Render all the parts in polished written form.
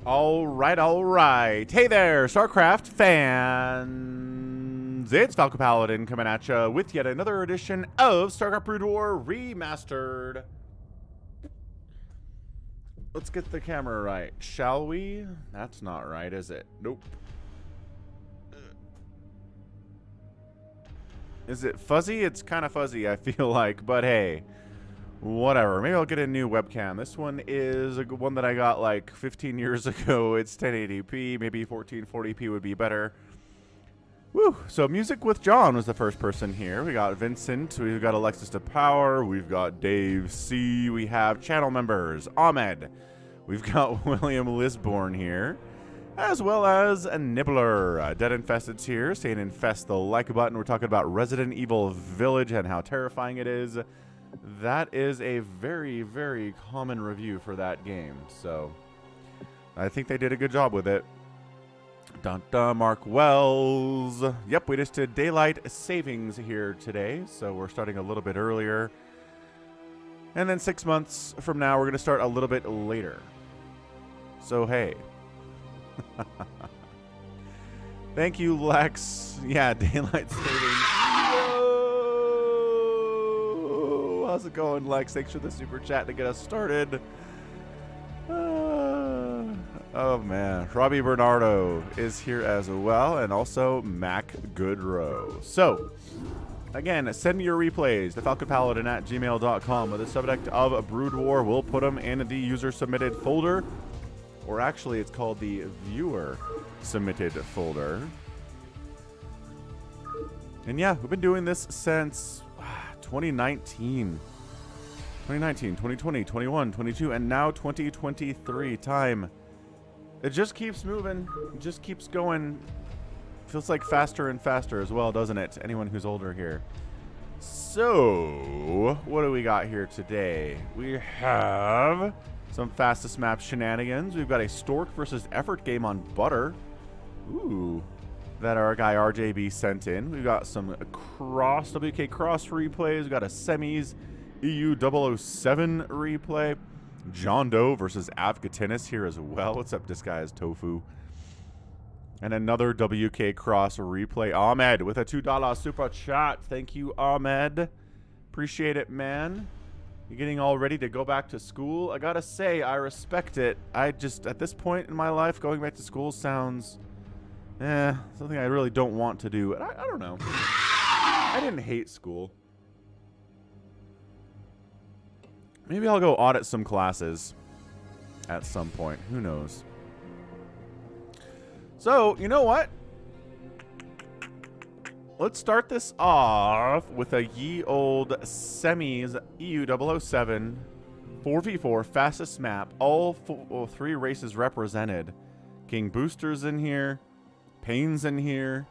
All right. Hey there, StarCraft fans. It's Falcon Paladin coming at you with yet another edition of StarCraft Brood War Remastered. Let's get the camera right, shall we? That's not right, is it? Nope. Is it fuzzy? It's kind of fuzzy, I feel like, but hey. Whatever. Maybe I'll get a new webcam. This one is a one that I got like 15 years ago. It's 1080p. Maybe 1440p would be better. Woo! So music with John was the first person here. We got Vincent. We've got Alexis to Power. We've got Dave C. We have channel members. Ahmed. We've got William Lisborn here. As well as a Nibbler. Dead Infested's here. Saying infest the like button. We're talking about Resident Evil Village and how terrifying it is. That is a very, very common review for that game, so I think they did a good job with it. Dun dun, Mark Wells. Yep, we just did daylight savings here today, so we're starting a little bit earlier. And then 6 months from now, we're going to start a little bit later. So, hey. Thank you, Lex. Yeah, daylight savings. How's it going, Lex? Thanks for the super chat to get us started. Oh, man. Robbie Bernardo is here as well, and also Mac Goodrow. So, again, send me your replays to falconpaladin@gmail.com with the subject of Brood War. We'll put them in the user-submitted folder, or actually, it's called the viewer-submitted folder. And yeah, we've been doing this since 2019, 2020, 21, 22, and now 2023. Time. It just keeps moving. It just keeps going. Feels like faster and faster as well, doesn't it? Anyone who's older here. So, what do we got here today? We have some fastest map shenanigans. We've got a Stork versus Effort game on Butter. Ooh. That our guy RJB sent in. We've got some Wk'Cross replays. We've got a semis EU007 replay. JohnDoe versus Avcatinus here as well. What's up, Disguised Tofu? And another Wk'Cross replay. Ahmed with a $2 super chat. Thank you, Ahmed. Appreciate it, man. You're getting all ready to go back to school. I gotta say, I respect it. I just, at this point in my life, going back to school sounds... something I really don't want to do. I don't know. I didn't hate school. Maybe I'll go audit some classes at some point. Who knows? So, you know what? Let's start this off with a ye old semis EU007 4v4 fastest map. All three races represented. King Booster's in here. Payne's in here.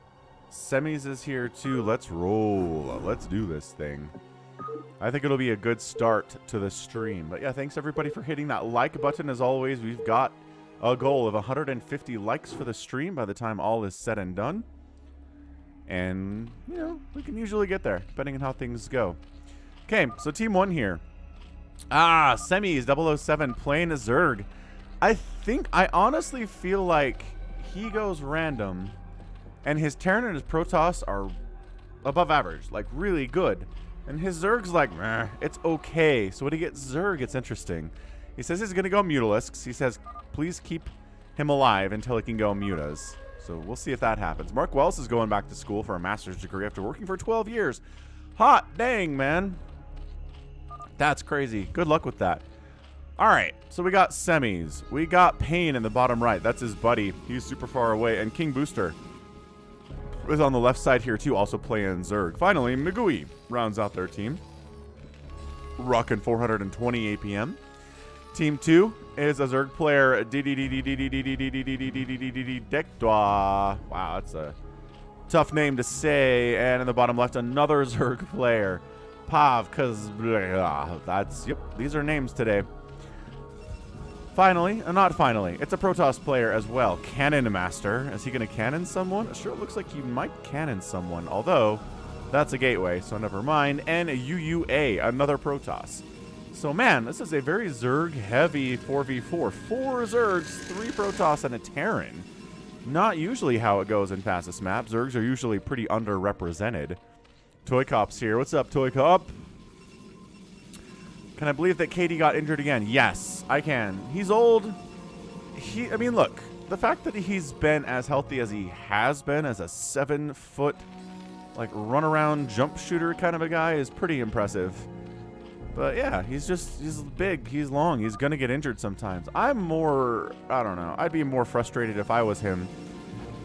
Semis is here too. Let's roll. Let's do this thing. I think it'll be a good start to the stream. But yeah, thanks everybody for hitting that like button. As always, we've got a goal of 150 likes for the stream by the time all is said and done. And, you know, we can usually get there, depending on how things go. Okay, so team one here. Semis 007 playing a Zerg. I honestly feel like he goes random, and his Terran and his Protoss are above average, like really good. And his Zerg's like, meh, it's okay. So when he gets Zerg, it's interesting. He says he's going to go Mutalisks. He says, please keep him alive until he can go Mutas. So we'll see if that happens. Mark Wells is going back to school for a master's degree after working for 12 years. Hot dang, man. That's crazy. Good luck with that. All right, so we got semis. We got Payne in the bottom right. That's his buddy. He's super far away. And King Booster is on the left side here, too, also playing Zerg. Finally, Migui rounds out their team. Rocking 420 APM. Team 2 is a Zerg player. Dekdwa. Wow, that's a tough name to say. And in the bottom left, another Zerg player. Pav, because that's, yep, these are names today. Finally, not finally, it's a Protoss player as well. Cannon Master. Is he going to cannon someone? Sure, it looks like he might cannon someone, although that's a gateway, so never mind. And UUA, another Protoss. So, man, this is a very Zerg-heavy 4v4. 4 Zergs, 3 Protoss, and a Terran. Not usually how it goes in fastest map. Zergs are usually pretty underrepresented. ToyCop's here. What's up, ToyCop? Can I believe that Katie got injured again? Yes, I can. He's old. I mean, look. The fact that he's been as healthy as he has been as a 7-foot, like, run-around jump shooter kind of a guy is pretty impressive. But, yeah, he's big. He's long. He's going to get injured sometimes. I don't know. I'd be more frustrated if I was him.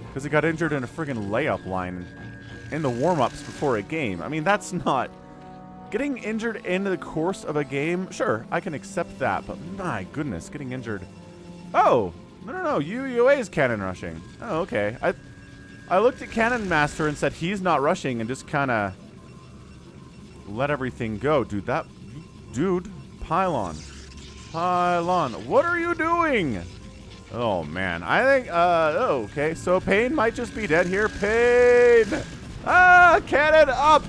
Because he got injured in a friggin' layup line in the warm-ups before a game. I mean, that's not... Getting injured in the course of a game, sure, I can accept that. But, my goodness, getting injured... Oh! No. UUA is cannon rushing. Oh, okay. I looked at Cannon Master and said he's not rushing and just kind of let everything go. Dude, Pylon. What are you doing? Oh, man. I think, okay. So Pain might just be dead here. Pain! Cannon up!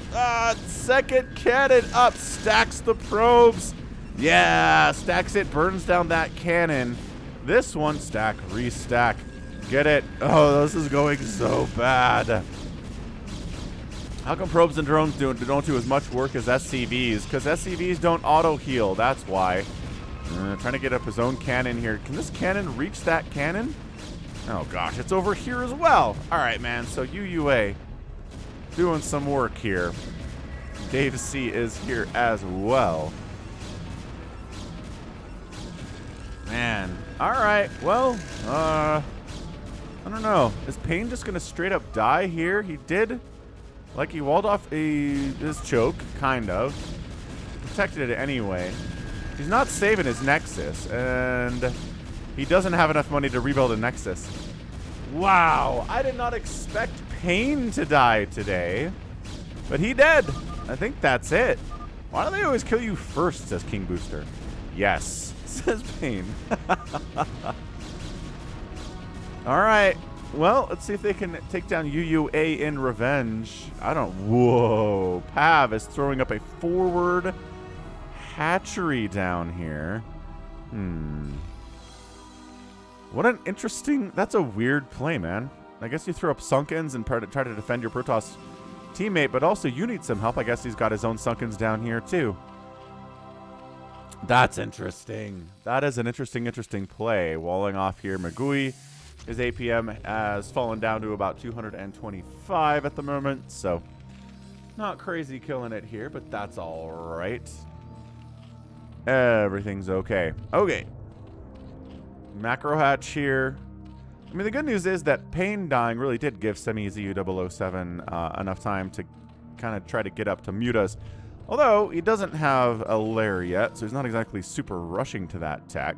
Second cannon up. Stacks the probes. Yeah, stacks it, burns down that cannon. This one, stack, restack. Get it? Oh, this is going so bad. How come probes and drones don't do as much work as SCVs? Because SCVs don't auto-heal, that's why. Trying to get up his own cannon here. Can this cannon reach that cannon? Oh gosh, it's over here as well. Alright, man, so UUA doing some work here. Dave C is here as well. Man. Alright, well, I don't know. Is Pain just going to straight up die here? He did... Like, he walled off his choke, kind of. Protected it anyway. He's not saving his Nexus, and he doesn't have enough money to rebuild a Nexus. Wow, I did not expect Pain to die today. But he did. I think that's it. Why do they always kill you first, says King Booster. Yes, says Pain. Alright. Well, let's see if they can take down UUA in revenge. Whoa. Pav is throwing up a forward hatchery down here. What an interesting... That's a weird play, man. I guess you throw up Sunkens and try to defend your Protoss teammate, but also you need some help. I guess he's got his own Sunkens down here, too. That's interesting. That is an interesting play. Walling off here, Magui. His APM has fallen down to about 225 at the moment, so not crazy killing it here, but that's all right. Everything's okay. Okay. Macro hatch here. I mean, the good news is that Pain dying really did give Semi-ZU007 enough time to kind of try to get up to Mutas. Although, he doesn't have a lair yet, so he's not exactly super rushing to that tech.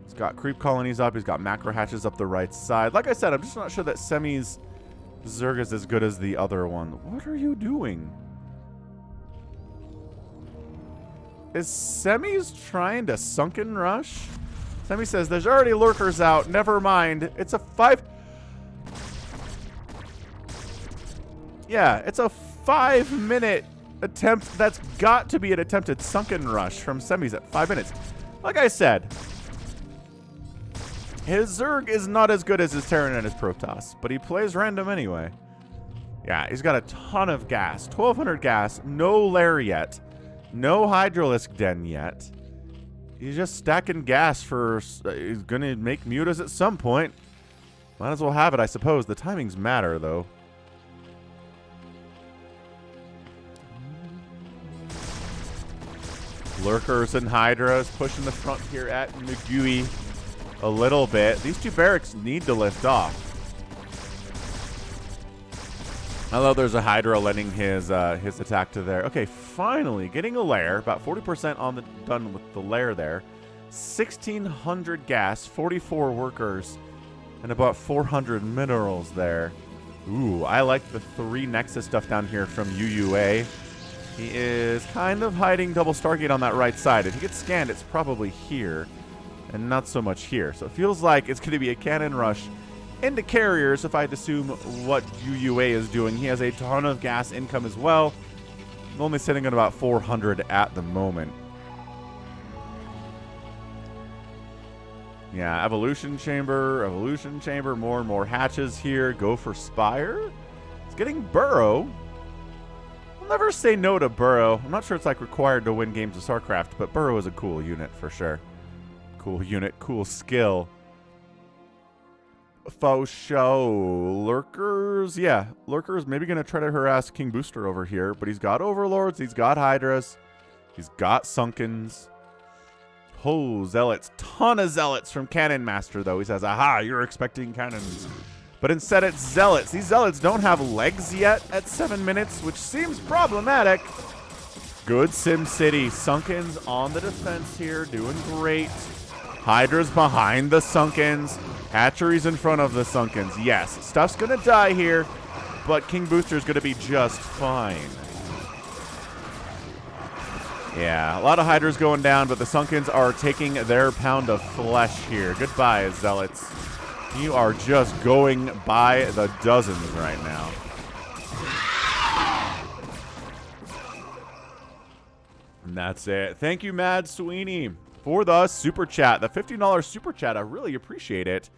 He's got creep colonies up. He's got macro hatches up the right side. Like I said, I'm just not sure that Semi's Zerg is as good as the other one. What are you doing? Is Semi's trying to sunken rush? Semi says, there's already lurkers out. Never mind. It's a 5... Yeah, it's a 5-minute attempt. That's got to be an attempted sunken rush from Semi's at 5 minutes. Like I said... His Zerg is not as good as his Terran and his Protoss, but he plays random anyway. Yeah, he's got a ton of gas. 1,200 gas, no lair yet. No Hydralisk Den yet. He's just stacking gas for... he's going to make Mutas at some point. Might as well have it, I suppose. The timings matter, though. Lurkers and Hydras pushing the front here at Magui. A little bit. These two barracks need to lift off. I love there's a Hydra letting his attack to there. Okay, finally getting a lair. About 40% done with the lair there. 1,600 gas, 44 workers, and about 400 minerals there. Ooh, I like the 3 Nexus stuff down here from UUA. He is kind of hiding double Stargate on that right side. If he gets scanned, it's probably here. And not so much here. So it feels like it's going to be a cannon rush into carriers if I had to assume what UUA is doing. He has a ton of gas income as well. Only sitting at about 400 at the moment. Yeah, evolution chamber, more and more hatches here. Go for Spire. It's getting Burrow. I'll never say no to Burrow. I'm not sure it's like required to win games of StarCraft, but Burrow is a cool unit for sure. Cool unit, cool skill. Faux show. Lurkers. Yeah, Lurkers maybe going to try to harass King Booster over here, but he's got Overlords, he's got Hydras, he's got Sunkens. Oh, Zealots. Ton of Zealots from Cannon Master, though. He says, aha, you're expecting cannons. But instead it's Zealots. These Zealots don't have legs yet at 7 minutes, which seems problematic. Good SimCity. Sunkens on the defense here, doing great. Hydra's behind the Sunkens. Hatchery's in front of the Sunkens. Yes, stuff's going to die here, but King Booster's going to be just fine. Yeah, a lot of Hydras going down, but the Sunkens are taking their pound of flesh here. Goodbye, Zealots. You are just going by the dozens right now. And that's it. Thank you, Mad Sweeney, for the super chat. The $15 super chat. I really appreciate it.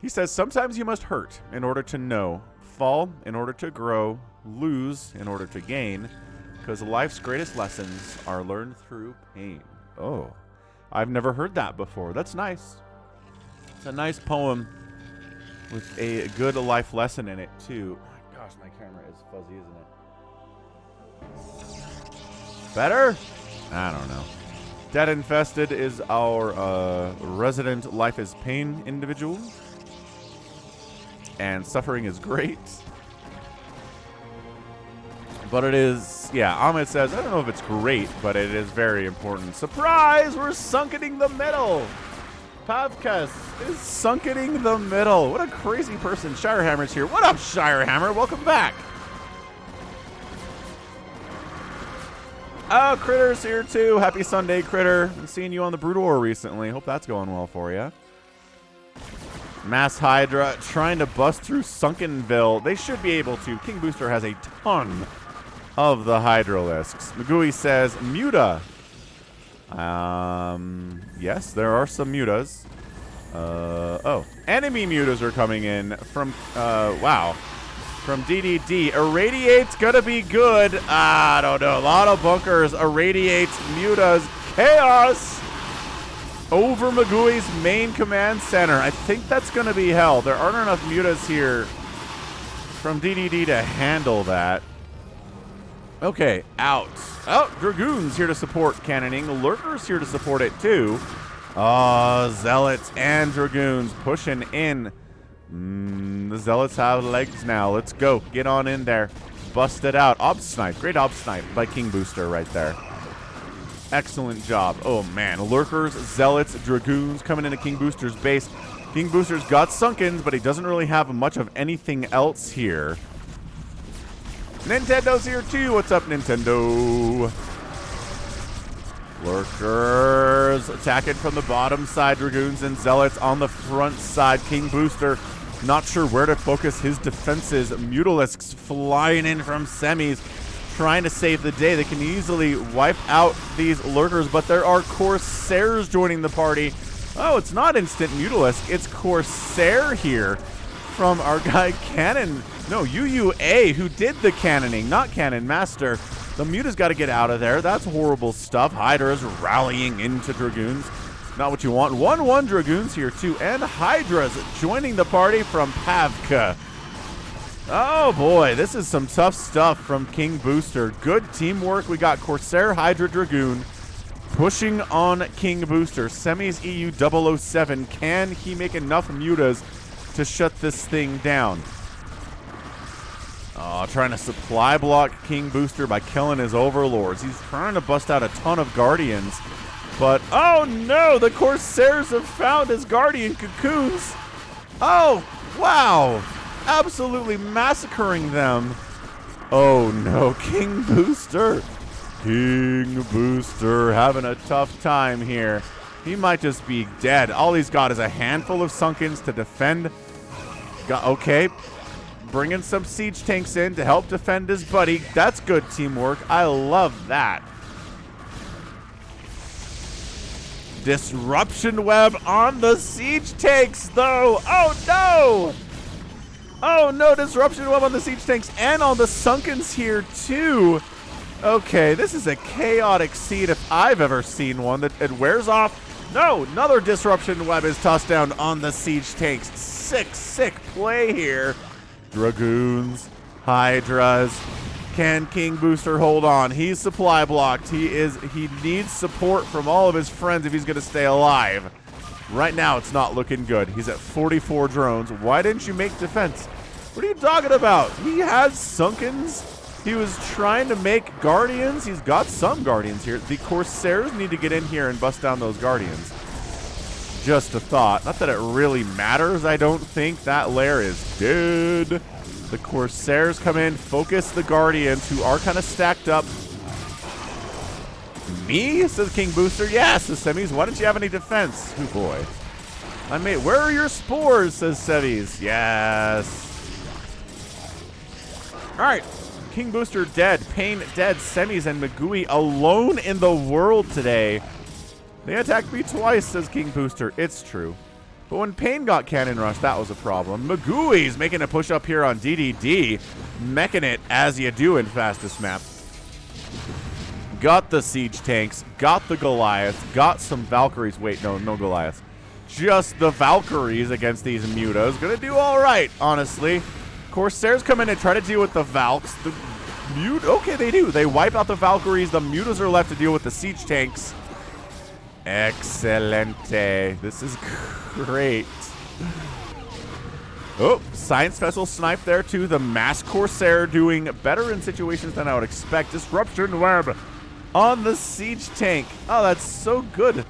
He says, sometimes you must hurt in order to know, fall in order to grow, lose in order to gain, because life's greatest lessons are learned through pain. Oh, I've never heard that before. That's nice. It's a nice poem with a good life lesson in it, too. Oh my gosh, my camera is fuzzy, isn't it? Better? I don't know. Dead Infested is our resident Life is Pain individual. And Suffering is great. But it is, yeah, Ahmed says, I don't know if it's great, but it is very important. Surprise! We're sunkening the middle! Pavkas is sunkening the middle. What a crazy person. Shirehammer's here. What up, Shirehammer? Welcome back. Oh, Critter's here too. Happy Sunday, Critter. Been seeing you on the Brood War recently. Hope that's going well for you. Mass Hydra trying to bust through Sunkenville. They should be able to. King Booster has a ton of the Hydralisks. Magui says, Muta. Yes, there are some Mutas. Oh, enemy Mutas are coming in from, wow. From DDD. Irradiate's gonna be good. I don't know. A lot of bunkers. Irradiates, Mutas, Chaos over Magui's main command center. I think that's gonna be hell. There aren't enough Mutas here from DDD to handle that. Okay, out. Oh, Dragoon's here to support cannoning. Lurker's here to support it too. Oh, Zealots and Dragoons pushing in. The Zealots have legs now. Let's go. Get on in there. Bust it out. Ob Snipe. Great Ob Snipe by King Booster right there. Excellent job. Oh, man. Lurkers, Zealots, Dragoons coming into King Booster's base. King Booster's got Sunkens, but he doesn't really have much of anything else here. Nintendo's here too. What's up, Nintendo? Lurkers attacking from the bottom side. Dragoons and Zealots on the front side. King Booster not sure where to focus his defenses. Mutalisks flying in from semis, trying to save the day. They can easily wipe out these Lurkers, but there are Corsairs joining the party. Oh, it's not instant Mutalisk. It's Corsair here from our guy Cannon. No, UUA, who did the cannoning, not Cannon Master. The Muta's got to get out of there. That's horrible stuff. Hydra's rallying into Dragoons. Not what you want. 1-1 Dragoons here, too. And Hydra's joining the party from Pavka. Oh, boy. This is some tough stuff from King Booster. Good teamwork. We got Corsair, Hydra, Dragoon pushing on King Booster. Semis EU 007. Can he make enough Mutas to shut this thing down? Oh, trying to supply block King Booster by killing his Overlords. He's trying to bust out a ton of Guardians. But, oh no, the Corsairs have found his Guardian cocoons. Oh, wow. Absolutely massacring them. Oh no, King Booster. King Booster having a tough time here. He might just be dead. All he's got is a handful of Sunkens to defend. Okay. bringing some siege tanks in to help defend his buddy. That's good teamwork. I love that. Disruption web on the siege tanks, though. Oh, no. Oh, no. Disruption web on the siege tanks and on the Sunkens here, too. Okay, this is a chaotic scene if I've ever seen one. That it wears off. No, another disruption web is tossed down on the siege tanks. Sick play here. Dragoons, Hydras. Can King Booster hold on? He's supply blocked. He needs support from all of his friends if he's going to stay alive. Right now, it's not looking good. He's at 44 drones. Why didn't you make defense? What are you talking about? He has Sunkens. He was trying to make Guardians. He's got some Guardians here. The Corsairs need to get in here and bust down those Guardians. Just a thought. Not that it really matters. I don't think that lair is dead. The Corsairs come in, focus the Guardians, who are kind of stacked up. Me? Says King Booster. Yes, says Semis. Why don't you have any defense? Oh, boy. Where are your spores? Says Sevis. Yes. All right. King Booster dead. Pain dead. Semis and Magui alone in the world today. They attacked me twice, says King Booster. It's true. But when Pain got Cannon Rush, that was a problem. Magui's making a push up here on DDD. Meching it as you do in fastest map. Got the siege tanks. Got the Goliaths. Got some Valkyries. Wait, no Goliaths. Just the Valkyries against these Mutas. Gonna do all right, honestly. Corsairs come in and try to deal with the Valks. The okay, they do. They wipe out the Valkyries. The Mutas are left to deal with the siege tanks. Excelente. This is great. Oh, Science Vessel snipe there too. The Mass Corsair doing better in situations than I would expect. Disruption web on the siege tank. Oh, that's so good.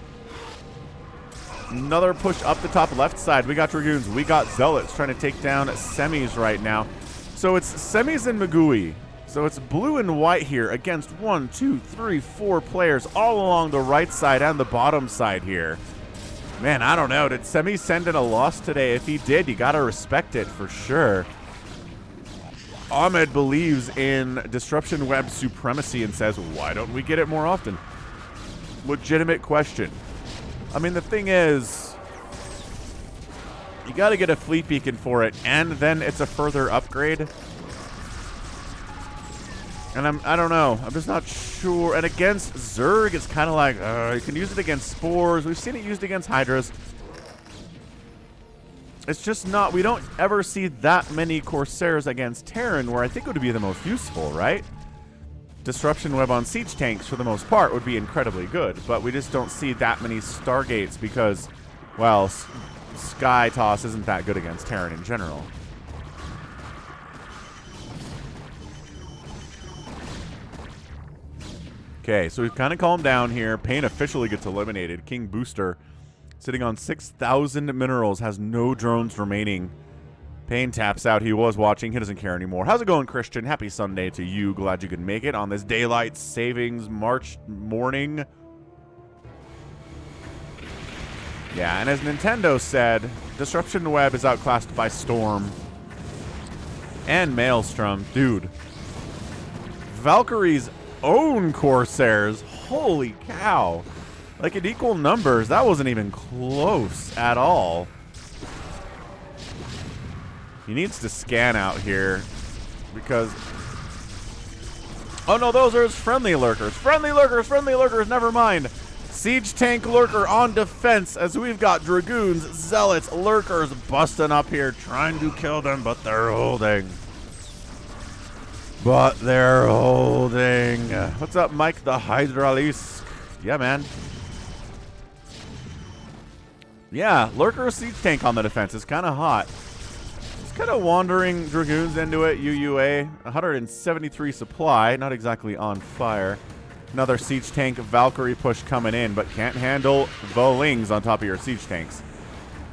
Another push up the top left side. We got Dragoons. We got Zealots trying to take down Semis right now. So it's Semis and Magui. So it's blue and white here against 1, 2, 3, 4 players all along the right side and the bottom side here. Man, I don't know. Did Semi send in a loss today? If he did, you got to respect it for sure. Ahmed believes in Disruption Web supremacy and says, why don't we get it more often? Legitimate question. I mean, the thing is, you got to get a fleet beacon for it, and then it's a further upgrade. And I don't know. I'm just not sure. And against Zerg, it's kind of like, you can use it against Spores. We've seen it used against Hydras. It's just not, we don't ever see that many Corsairs against Terran, where I think it would be the most useful, right? Disruption Web on siege tanks, for the most part, would be incredibly good. But we just don't see that many Stargates because, well, Sky Toss isn't that good against Terran in general. Okay, so we've kind of calmed down here. Pain officially gets eliminated. King Booster, sitting on 6,000 minerals, has no drones remaining. Pain taps out. He was watching. He doesn't care anymore. How's it going, Christian? Happy Sunday to you. Glad you could make it on this daylight savings March morning. Yeah, and as Nintendo said, Disruption Web is outclassed by Storm and Maelstrom. Dude, Valkyrie's own Corsairs. Holy cow. Like, in equal numbers, that wasn't even close at all. He needs to scan out here because... Oh, no, those are his friendly lurkers. Friendly lurkers, never mind. Siege tank lurker on defense as we've got Dragoons, Zealots, lurkers busting up here, trying to kill them, but they're holding. What's up, Mike the Hydralisk? Yeah, man. Yeah, lurker siege tank on the defense is kind of hot. It's kind of wandering Dragoons into it. UUA, 173 supply, not exactly on fire. Another siege tank Valkyrie push coming in, but can't handle the lings on top of your siege tanks.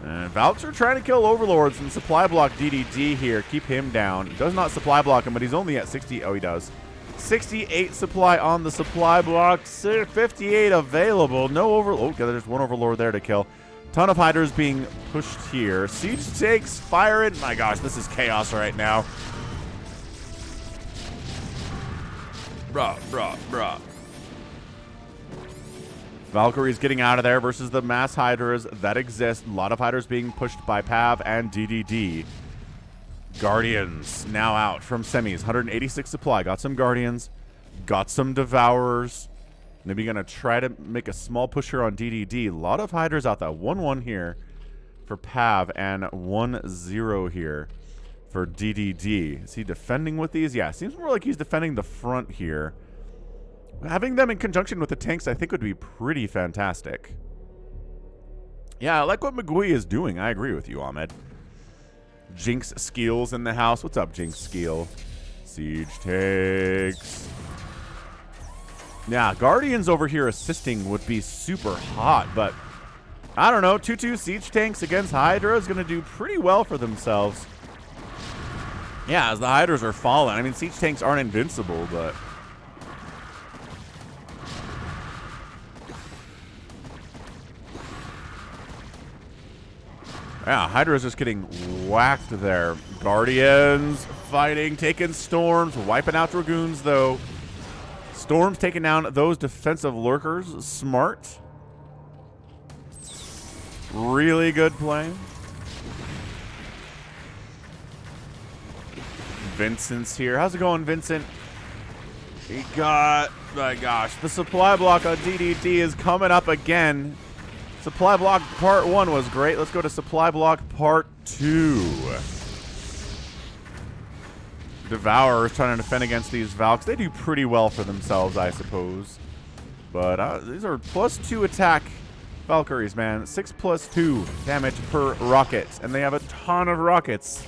And Valks are trying to kill Overlords and supply block DDD here. Keep him down. He does not supply block him, but he's only at 60. Oh, he does. 68 supply on the supply block. 58 available. No Overlord. Oh, there's one Overlord there to kill. Ton of Hydras being pushed here. Siege takes, fire it. My gosh, this is chaos right now. Bruh. Valkyrie's getting out of there versus the mass Hydras that exist. A lot of Hydras being pushed by Pav and DDD. Guardians now out from semis. 186 supply. Got some Guardians. Got some Devourers. Maybe going to try to make a small push here on DDD. A lot of Hydras out there. 1-1 here for Pav and 1-0 here for DDD. Is he defending with these? Yeah, seems more like he's defending the front here. Having them in conjunction with the tanks, I think, would be pretty fantastic. Yeah, I like what Magui is doing. I agree with you, Ahmed. Jinx Skills in the house. What's up, Jinx Skill? Siege takes. Yeah, Guardians over here assisting would be super hot, but I don't know. 2-2 Siege tanks against Hydra is going to do pretty well for themselves. Yeah, as the Hydras are falling. I mean, Siege tanks aren't invincible, but... yeah, Hydra's just getting whacked there. Guardians fighting, taking Storms, wiping out Dragoons, though. Storms taking down those defensive lurkers. Smart. Really good play. Vincent's here. How's it going, Vincent? He got... my gosh. The supply block on DDD is coming up again. Supply block part 1 was great. Let's go to supply block part 2. Devourers trying to defend against these Valks. They do pretty well for themselves, I suppose. But these are +2 attack Valkyries, man. 6+2 damage per rocket. And they have a ton of rockets.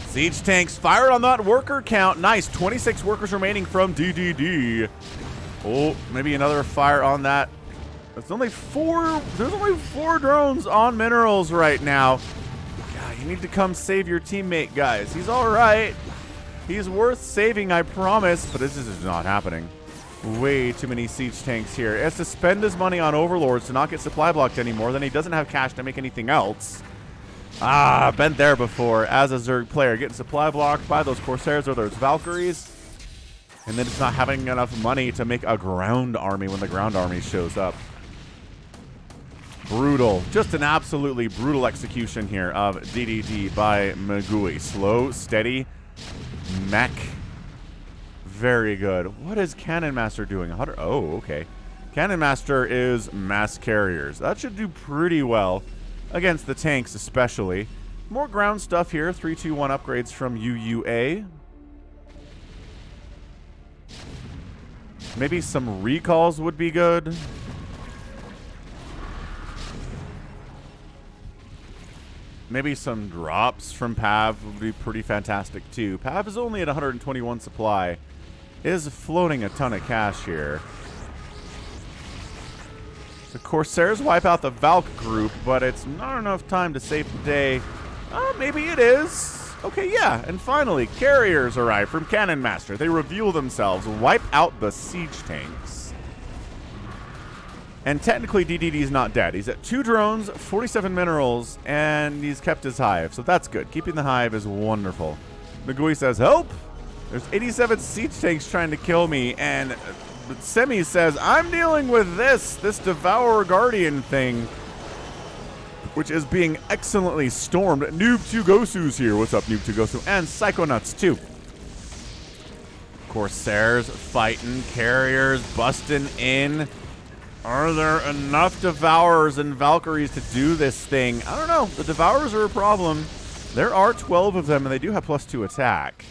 Siege tanks fired on that worker count. Nice. 26 workers remaining from DDD. Oh, maybe another fire on that. There's only 4 drones on minerals right now. God, you need to come save your teammate, guys. He's all right. He's worth saving, I promise. But this is not happening. Way too many siege tanks here. He has to spend his money on overlords to not get supply blocked anymore. Then he doesn't have cash to make anything else. Ah, been there before as a Zerg player. Getting supply blocked by those Corsairs or those Valkyries. And then it's not having enough money to make a ground army when the ground army shows up. Brutal. Just an absolutely brutal execution here of DDD by Magui. Slow, steady, mech. Very good. What is Cannon Master doing? Oh, okay. Cannon Master is mass carriers. That should do pretty well against the tanks especially. More ground stuff here. 3-2-1 upgrades from UUA. Maybe some recalls would be good. Maybe some drops from Pav would be pretty fantastic too. Pav is only at 121 supply. Is floating a ton of cash here. The Corsairs wipe out the Valk group, but it's not enough time to save the day. Maybe it is. Okay, yeah, and finally, carriers arrive from Cannon Master. They reveal themselves, wipe out the siege tanks. And technically, DDD's not dead. He's at 2 drones, 47 minerals, and he's kept his hive. So that's good. Keeping the hive is wonderful. Magui says, help! There's 87 siege tanks trying to kill me, and Semi says, I'm dealing with this Devourer Guardian thing, which is being excellently stormed. Noob2Gosu's here. What's up, Noob2Gosu? And Psychonuts, too. Corsairs fighting. Carriers busting in. Are there enough Devourers and Valkyries to do this thing? I don't know. The Devourers are a problem. There are 12 of them, and they do have +2 attack.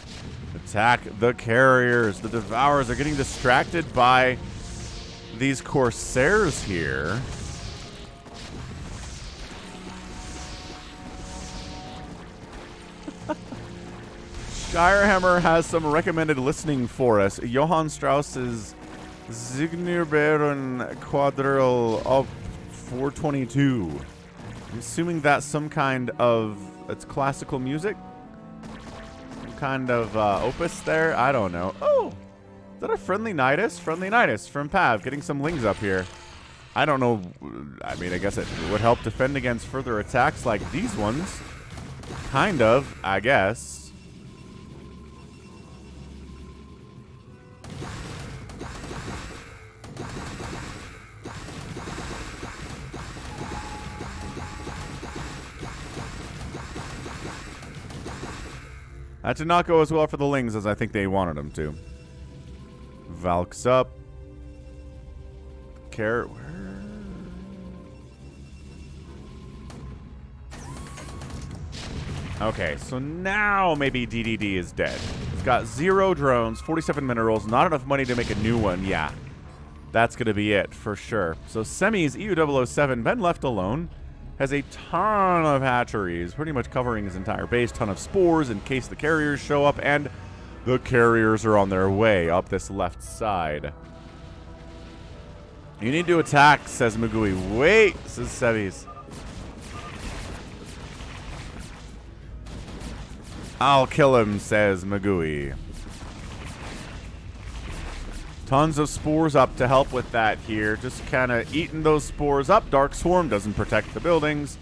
Attack the carriers. The Devourers are getting distracted by these Corsairs here. Shirehammer has some recommended listening for us. Johann Strauss's Zignerbären Quadrille of 422. I'm assuming that's some kind of... it's classical music? Some kind of opus there? I don't know. Oh! Is that a Friendly Nidus? Friendly Nidus from Pav. Getting some lings up here. I don't know. I mean, I guess it would help defend against further attacks like these ones. Kind of, I guess. That did not go as well for the Lings as I think they wanted them to. Wakes Up. Okay, so now maybe DDD is dead. It's got 0 drones, 47 minerals, not enough money to make a new one. Yeah, that's going to be it for sure. So Semi's EU007, been left alone, has a ton of hatcheries, pretty much covering his entire base, ton of spores in case the carriers show up, and the carriers are on their way up this left side. You need to attack, says Magui. Wait, says Sevi's. I'll kill him, says Magui. Tons of spores up to help with that here. Just kind of eating those spores up. Dark Swarm doesn't protect the buildings.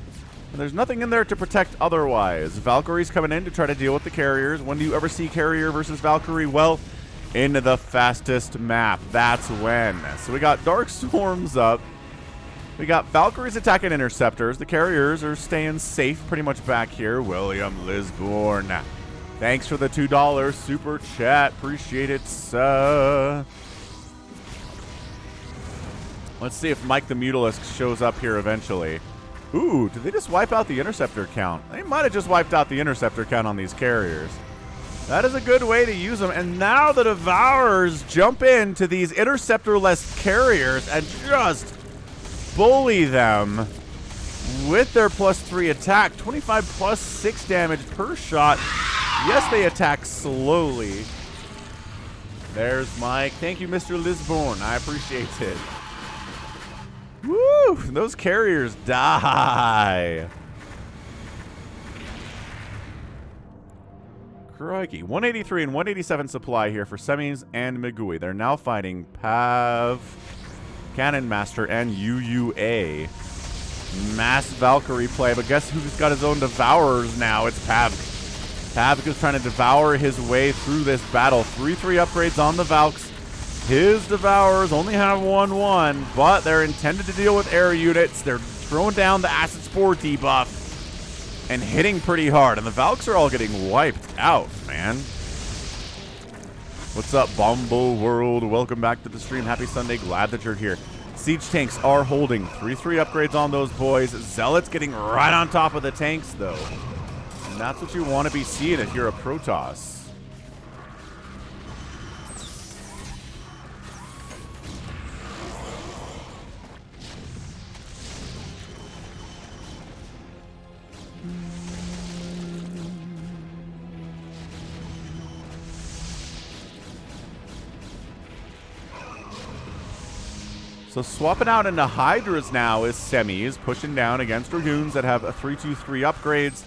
And there's nothing in there to protect otherwise. Valkyrie's coming in to try to deal with the carriers. When do you ever see carrier versus Valkyrie? Well, in the fastest map. That's when. So we got Dark Swarms up. We got Valkyries attacking interceptors. The carriers are staying safe pretty much back here. William Lisbourne. Thanks for the $2 super chat. Appreciate it, sir. Let's see if Mike the Mutalisk shows up here eventually. Ooh, did they just wipe out the interceptor count? They might have just wiped out the interceptor count on these carriers. That is a good way to use them. And now the Devourers jump into these interceptor-less carriers and just bully them with their +3 attack. 25 plus 6 damage per shot. Yes, they attack slowly. There's Mike. Thank you, Mr. Lisbourne. I appreciate it. Woo! Those carriers die. Crikey. 183 and 187 supply here for Semis and Magui. They're now fighting Pav, Cannon Master, and UUA. Mass Valkyrie play, but guess who's got his own Devourers now? It's Pav. Pav is trying to devour his way through this battle. 3-3 upgrades on the Valks. His Devourers only have 1-1, but they're intended to deal with air units. They're throwing down the Acid Spore debuff and hitting pretty hard. And the Valks are all getting wiped out, man. What's up, Bombo World? Welcome back to the stream. Happy Sunday. Glad that you're here. Siege tanks are holding. 3-3 upgrades on those boys. Zealots getting right on top of the tanks, though. And that's what you want to be seeing if you're a Protoss. So swapping out into Hydras now is Semis, pushing down against Dragoons that have a 3-2-3 upgrades.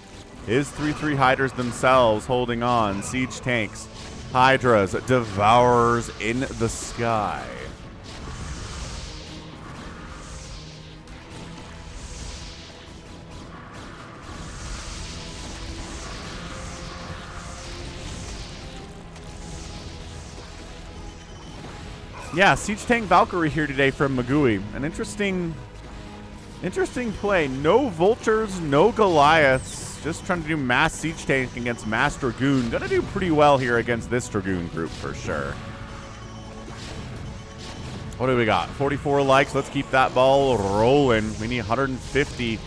Is 3-3 Hydras themselves holding on. Siege tanks, Hydras, Devourers in the sky. Yeah, Siege Tank Valkyrie here today from Magui. An interesting play. No Vultures, no Goliaths. Just trying to do mass Siege Tank against Mass Dragoon. Gonna do pretty well here against this Dragoon group for sure. What do we got? 44 likes. Let's keep that ball rolling. We need 150.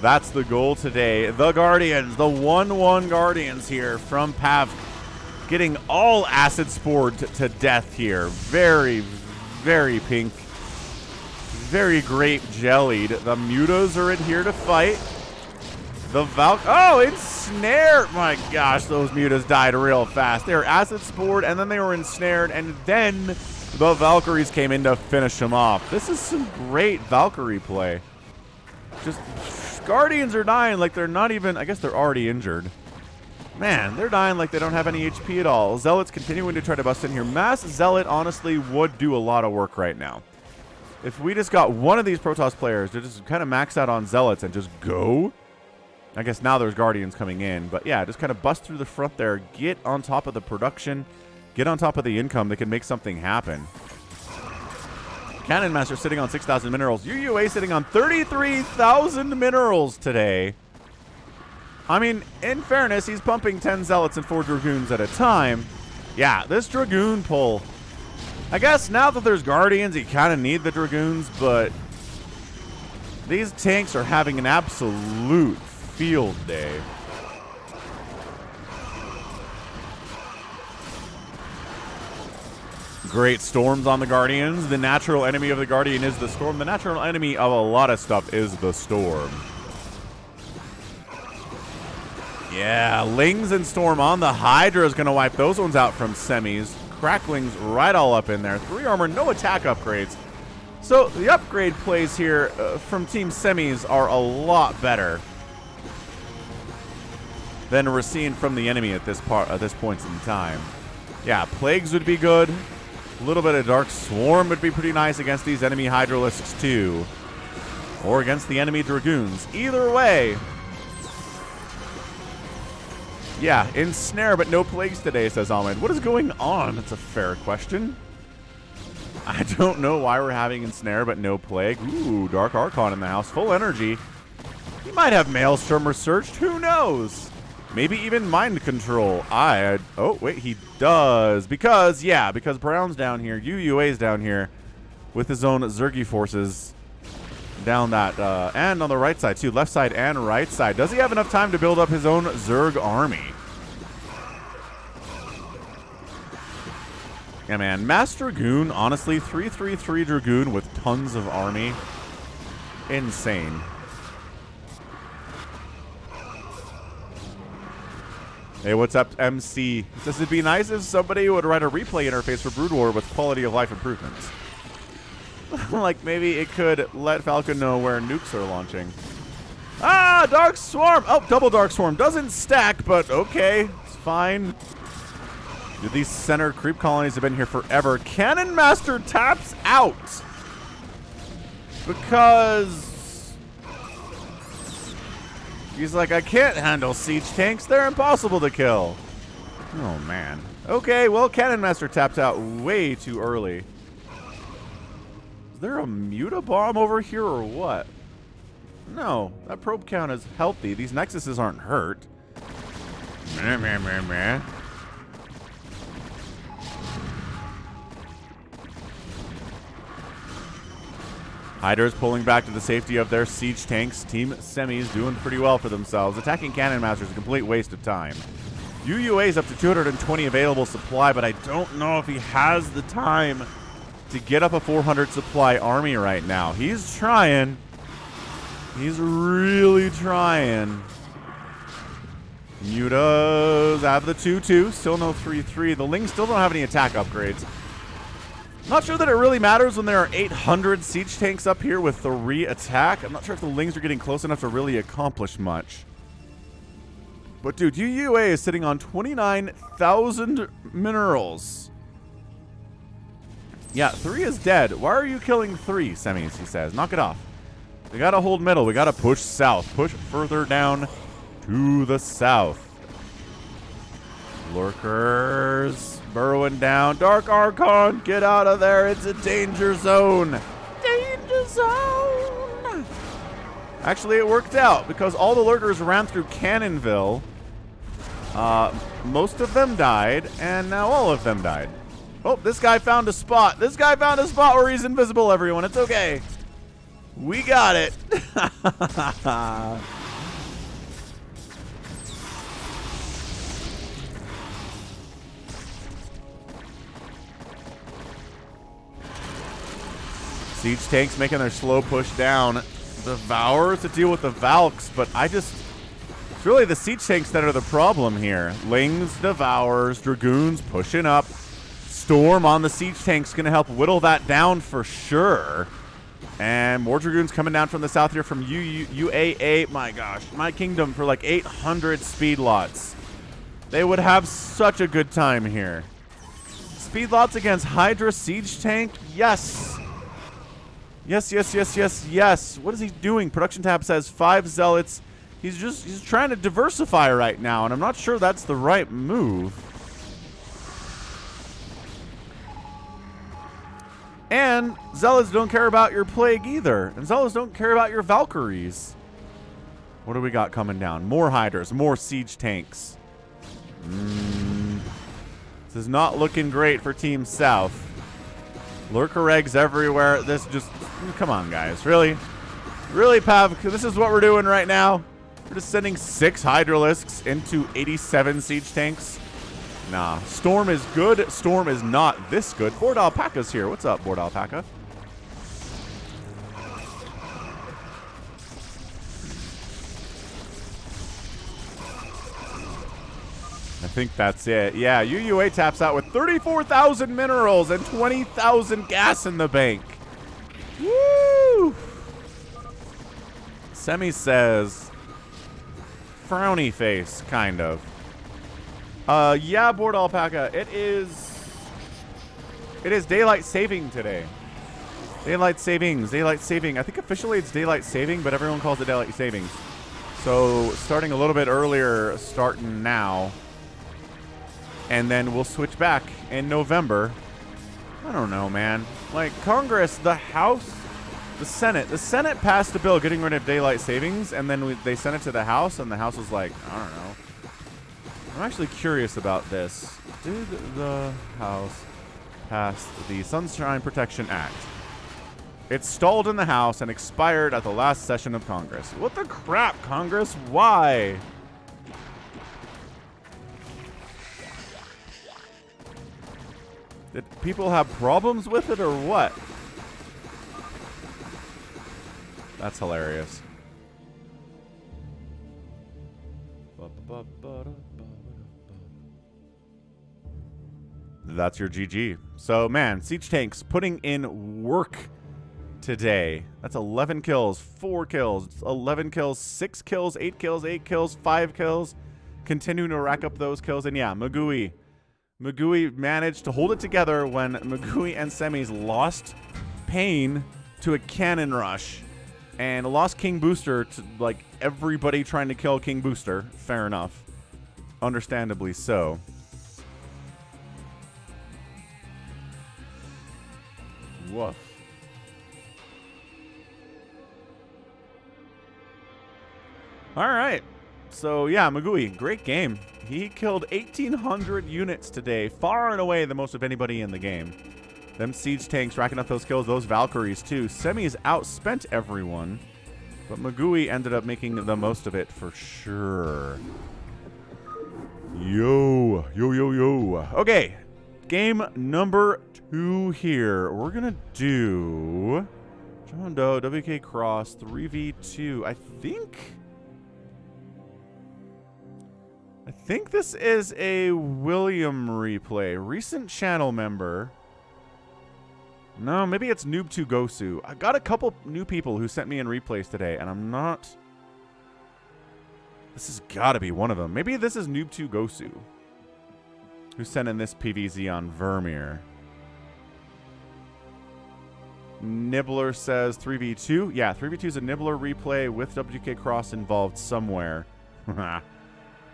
That's the goal today. The Guardians, the 1-1 Guardians here from Pav. Getting all acid spored to death here. Very, very pink. Very grape jellied. The Mutas are in here to fight. The Valk. Oh, ensnared. My gosh, those Mutas died real fast. They were acid spored and then they were ensnared. And then the Valkyries came in to finish them off. This is some great Valkyrie play. Just Guardians are dying like they're not even. I guess they're already injured. Man, they're dying like they don't have any HP at all. Zealots continuing to try to bust in here. Mass Zealot honestly would do a lot of work right now. If we just got one of these Protoss players to just kind of max out on Zealots and just go. I guess now there's Guardians coming in. But yeah, just kind of bust through the front there. Get on top of the production. Get on top of the income that can make something happen. Cannon Master sitting on 6,000 minerals. UUA sitting on 33,000 minerals today. I mean, in fairness, he's pumping 10 Zealots and 4 Dragoons at a time. Yeah, this Dragoon pull. I guess now that there's Guardians, you kind of need the Dragoons, but these tanks are having an absolute field day. Great storms on the Guardians. The natural enemy of the Guardian is the storm. The natural enemy of a lot of stuff is the storm. Yeah, Lings and Storm on the Hydra is going to wipe those ones out from semis. Cracklings right all up in there. 3 armor, no attack upgrades. So the upgrade plays here from Team Semis are a lot better than we're seeing from the enemy at this point in time. Yeah, Plagues would be good. A little bit of Dark Swarm would be pretty nice against these enemy Hydralisks too. Or against the enemy Dragoons. Either way. Yeah, Ensnare, but no Plagues today, says Ahmed. What is going on? That's a fair question. I don't know why we're having Ensnare, but no Plague. Ooh, Dark Archon in the house. Full energy. He might have Maelstrom researched. Who knows? Maybe even Mind Control. Oh, wait, he does. Because Brown's down here. UUA's down here with his own Zergy forces down that, and on the right side too, left side and right side. Does he have enough time to build up his own Zerg army? Yeah, man, Mass Dragoon, honestly, 333 Dragoon with tons of army. Insane. Hey, what's up, MC? Says it'd be nice if somebody would write a replay interface for Brood War with quality of life improvements. Like, maybe it could let Falcon know where nukes are launching. Ah, Dark Swarm! Oh, double Dark Swarm. Doesn't stack, but okay. It's fine. Dude, these center creep colonies have been here forever. Cannon Master taps out. Because he's like, I can't handle siege tanks. They're impossible to kill. Oh, man. Okay, well, Cannon Master tapped out way too early. Is there a Mutabomb over here or what? No, that probe count is healthy. These Nexuses aren't hurt. Meh, meh, meh, meh. Hydra's pulling back to the safety of their siege tanks. Team Semis doing pretty well for themselves. Attacking Cannon Master is a complete waste of time. UUA is up to 220 available supply, but I don't know if he has the time to get up a 400 supply army right now. He's trying. He's really trying. Mutas have the 2-2. Still no 3-3. The Lings still don't have any attack upgrades. Not sure that it really matters when there are 800 siege tanks up here with 3 attack. I'm not sure if the Lings are getting close enough to really accomplish much. But dude, UUA is sitting on 29,000 minerals. Yeah, 3 is dead. Why are you killing 3, Semis, he says. Knock it off. We gotta hold middle. We gotta push south. Push further down to the south. Lurkers burrowing down. Dark Archon, get out of there. It's a danger zone. Danger zone. Actually, it worked out because all the lurkers ran through Cannonville. Most of them died, and now all of them died. Oh, this guy found a spot. This guy found a spot where he's invisible, everyone. It's okay. We got it. Siege tanks making their slow push down. Devour to deal with the Valks, but it's really the siege tanks that are the problem here. Lings, Devours, Dragoons pushing up. Storm on the siege tank's going to help whittle that down for sure. And more Dragoons coming down from the south here from UAA. My gosh, my kingdom for like 800 speed lots. They would have such a good time here. Speed lots against Hydra siege tank? Yes. Yes, yes, yes, yes, yes. What is he doing? Production tab says 5 zealots. He's trying to diversify right now, and I'm not sure that's the right move. And zealots don't care about your plague either. And zealots don't care about your Valkyries. What do we got coming down? More hydras, more siege tanks. This is not looking great for Team South. Lurker eggs everywhere. This just, come on, guys. Really? Really, Pav? This is what we're doing right now? We're just sending 6 Hydralisks into 87 siege tanks? Nah. Storm is good. Storm is not this good. Board Alpaca's here. What's up, Board Alpaca? I think that's it. Yeah, UUA taps out with 34,000 minerals and 20,000 gas in the bank. Woo! Semi says, frowny face, kind of. Yeah, Board Alpaca, it is daylight saving today. Daylight savings, daylight saving. I think officially it's daylight saving, but everyone calls it daylight savings. So starting a little bit earlier, starting now. And then we'll switch back in November. I don't know, man. Like, Congress, the House, the Senate. The Senate passed a bill getting rid of daylight savings, and then they sent it to the House, and the House was like, I don't know. I'm actually curious about this. Did the House pass the Sunshine Protection Act? It stalled in the House and expired at the last session of Congress. What the crap, Congress? Why? Did people have problems with it or what? That's hilarious. That's your GG. So, man, siege tanks putting in work today. That's 11 kills, 4 kills, 11 kills, 6 kills, 8 kills, 8 kills, 5 kills. Continuing to rack up those kills. And yeah, Magui managed to hold it together when Magui and Semis lost Pain to a cannon rush and lost King Booster to, like, everybody trying to kill King Booster. Fair enough. Understandably so. Woof. All right. So, yeah, Magui, great game. He killed 1,800 units today, far and away the most of anybody in the game. Them siege tanks racking up those kills, those Valkyries too. Semis outspent everyone, but Magui ended up making the most of it for sure. Yo, yo, yo, yo. Okay, game number 2 here. We're gonna do JohnDoe, Wk'Cross, 3v2. I think this is a William replay. Recent channel member. No, maybe it's Noob2Gosu. I got a couple new people who sent me in replays today, and I'm not... This has got to be one of them. Maybe this is Noob2Gosu, who sent in this PVZ on Vermeer. Nibbler says 3v2. Yeah, 3v2 is a Nibbler replay with Wk'Cross involved somewhere.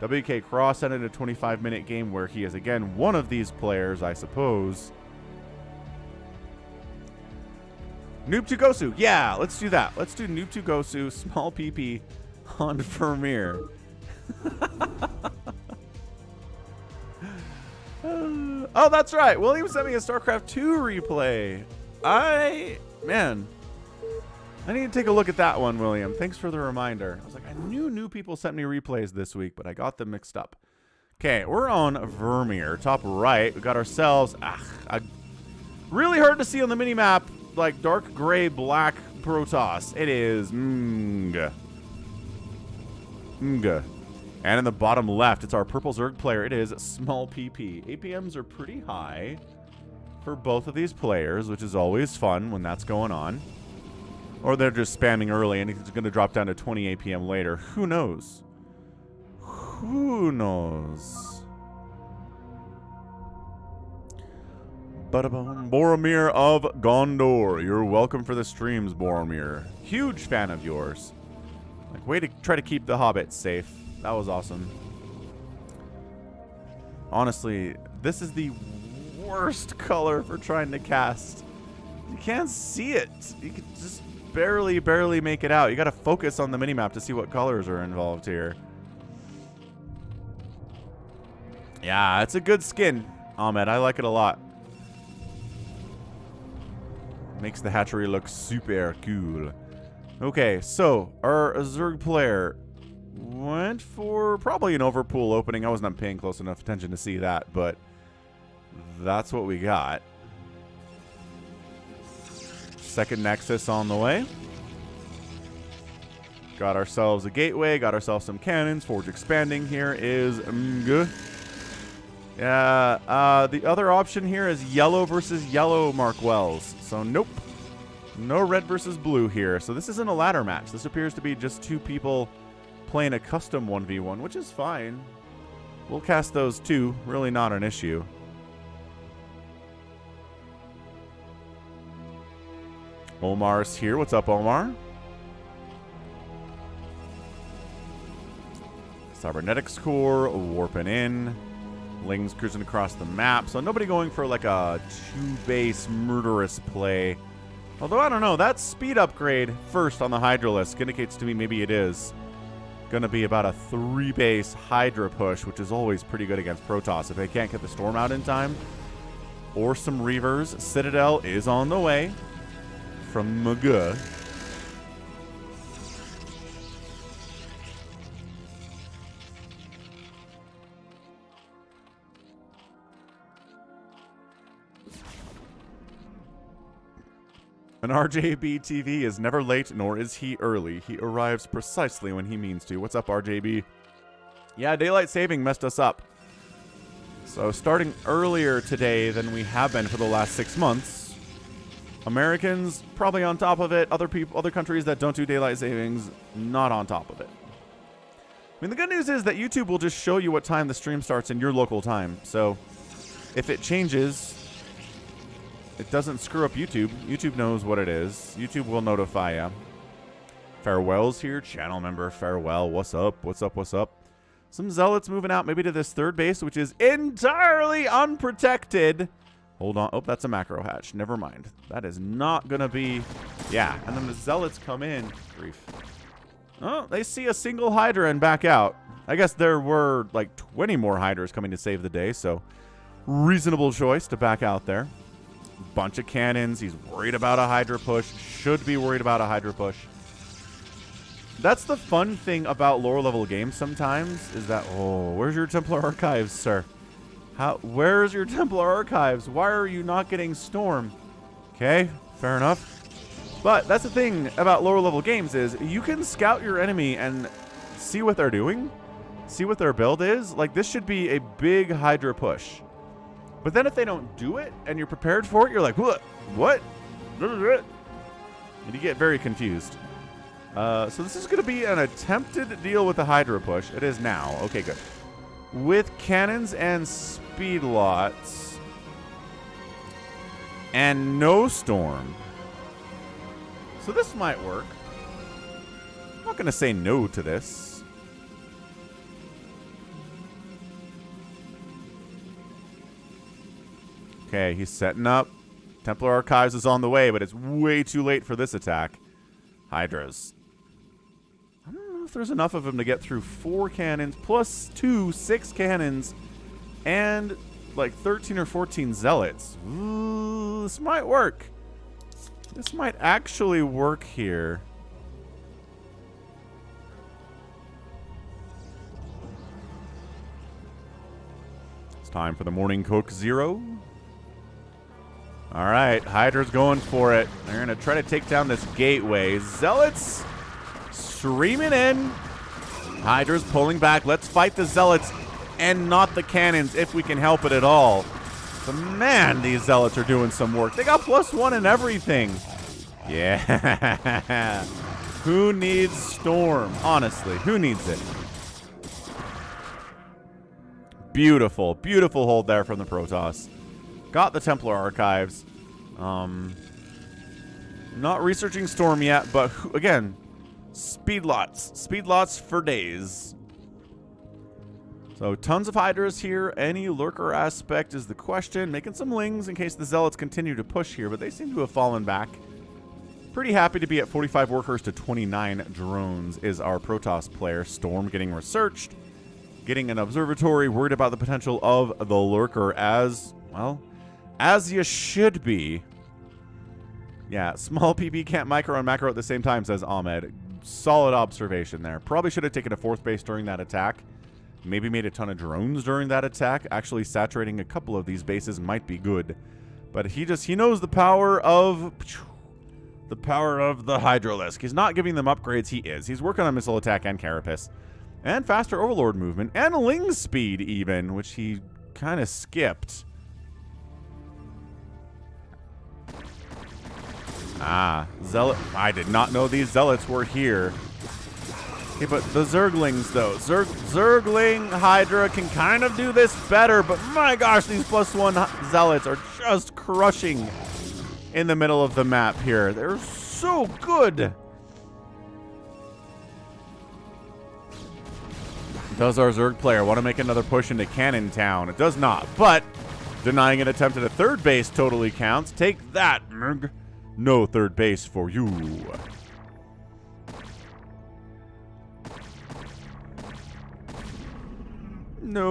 Wk'Cross ended a 25-minute game where he is, again, one of these players, I suppose. Noob2Gosu. Yeah, let's do that. Let's do Noob2Gosu, small PP on Vermeer. Oh, that's right. William sent me a StarCraft 2 replay. Man, I need to take a look at that one, William. Thanks for the reminder. I was like, I knew new people sent me replays this week, but I got them mixed up. Okay, we're on Vermeer. Top right, we got ourselves... really hard to see on the minimap, like dark gray, black Protoss. It is... And in the bottom left, it's our purple Zerg player. It is small PP. APMs are pretty high for both of these players, which is always fun when that's going on. Or they're just spamming early and it's going to drop down to 20 APM later. Who knows? Who knows? Boromir of Gondor. You're welcome for the streams, Boromir. Huge fan of yours. Like, way to try to keep the hobbits safe. That was awesome. Honestly, this is the worst color for trying to cast. You can't see it. You can just barely make it out. You gotta focus on the minimap to see what colors are involved here. Yeah, it's a good skin, Ahmed. I like it a lot. Makes the hatchery look super cool. Okay, so our Zerg player went for probably an overpool opening. I wasn't paying close enough attention to see that, but that's what we got. Second Nexus on the way. Got ourselves a gateway, got ourselves some cannons. Forge expanding here is good. Yeah, the other option here is yellow versus yellow Mark Wells. So nope. No red versus blue here. So this isn't a ladder match. This appears to be just two people playing a custom 1v1, which is fine. We'll cast those too. Really not an issue. Omar's here. What's up, Omar? Cybernetics core warping in. Lings cruising across the map. So nobody going for like a 2-base murderous play. Although, I don't know. That speed upgrade first on the Hydralisk indicates to me maybe it is going to be about a 3-base Hydra push, which is always pretty good against Protoss if they can't get the Storm out in time. Or some Reavers. Citadel is on the way from Mugu. An RJB TV is never late, nor is he early. He arrives precisely when he means to. What's up, RJB? Yeah, daylight saving messed us up. So starting earlier today than we have been for the last 6 months. Americans probably on top of it. Other countries that don't do daylight savings, not on top of it. I mean, the good news is that YouTube will just show you what time the stream starts in your local time. So if it changes, it doesn't screw up YouTube. YouTube knows what it is. YouTube will notify you. Farewell's here. Channel member Farewell. What's up? What's up? What's up? Some Zealots moving out maybe to this third base, which is entirely unprotected. Hold on. Oh, that's a macro hatch. Never mind. That is not going to be... Yeah, and then the Zealots come in. Grief. Oh, they see a single Hydra and back out. I guess there were like 20 more Hydras coming to save the day, so reasonable choice to back out there. Bunch of cannons. He's worried about a Hydra push. Should be worried about a Hydra push. That's the fun thing about lower level games sometimes is that... Oh, where's your Templar Archives, sir? Where's your Templar Archives? Why are you not getting Storm? Okay, fair enough. But that's the thing about lower level games is you can scout your enemy and see what they're doing. See what their build is. Like, this should be a big Hydra push. But then if they don't do it and you're prepared for it, you're like, what? What? And you get very confused. So this is going to be an attempted deal with the Hydra push. It is now. Okay, good. With cannons and speed lots. And no Storm. So this might work. I'm not going to say no to this. Okay, he's setting up. Templar Archives is on the way, but it's way too late for this attack. Hydras. I don't know if there's enough of them to get through 4 cannons, plus 6 cannons, and like 13 or 14 Zealots. Ooh, this might work. This might actually work here. It's time for the morning Coke Zero. All right, Hydra's going for it. They're going to try to take down this gateway. Zealots streaming in. Hydra's pulling back. Let's fight the Zealots and not the cannons if we can help it at all. But man, these Zealots are doing some work. They got +1 and everything. Yeah. Who needs Storm? Honestly, who needs it? Beautiful, beautiful hold there from the Protoss. Got the Templar Archives. Not researching Storm yet, but again, speed lots. Speed lots for days. So tons of Hydras here. Any Lurker aspect is the question. Making some Lings in case the Zealots continue to push here, but they seem to have fallen back. Pretty happy to be at 45 workers to 29 drones is our Protoss player. Storm getting researched. Getting an observatory. Worried about the potential of the Lurker as, well, as you should be. Yeah, small PP can't micro and macro at the same time, says Ahmed. Solid observation there. Probably should have taken a 4th base during that attack. Maybe made a ton of drones during that attack. Actually, saturating a couple of these bases might be good. But he knows the power of the Hydralisk. He's not giving them upgrades. He is. He's working on missile attack and carapace. And faster Overlord movement. And Ling speed even, which he kind of skipped. Ah, Zealot. I did not know these Zealots were here. Okay, but the Zerglings, though. Zergling Hydra can kind of do this better, but my gosh, these +1 Zealots are just crushing in the middle of the map here. They're so good. Does our Zerg player want to make another push into Cannon Town? It does not, but denying an attempt at a 3rd base totally counts. Take that, Merg. No 3rd base for you. No.